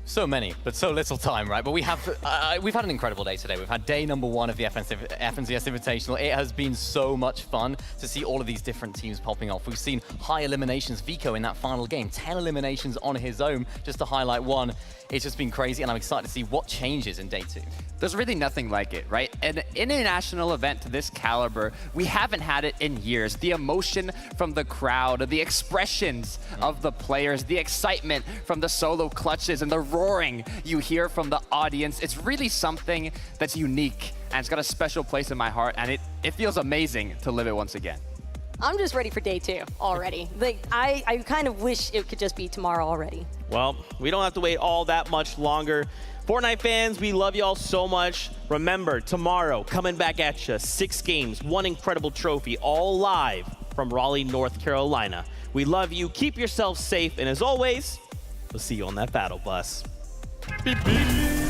So many, but so little time, right? But we've had an incredible day today. We've had day number 1 of the FNCS Invitational. It has been so much fun to see all of these different teams popping off. We've seen high eliminations. Vico in that final game, 10 eliminations on his own, just to highlight one. It's just been crazy, and I'm excited to see what changes in day 2. There's really nothing like it, right? An international event to this caliber, we haven't had it in years. The emotion from the crowd, the expressions of the players, the excitement from the solo clutches, and the roaring you hear from the audience. It's really something that's unique, and it's got a special place in my heart, and it feels amazing to live it once again. I'm just ready for day 2 already. Like, I kind of wish it could just be tomorrow already. Well, we don't have to wait all that much longer. Fortnite fans, we love y'all so much. Remember, tomorrow, coming back at you, 6 games, 1 incredible trophy, all live from Raleigh, North Carolina. We love you, keep yourselves safe, and as always, we'll see you on that battle bus. Beep, beep.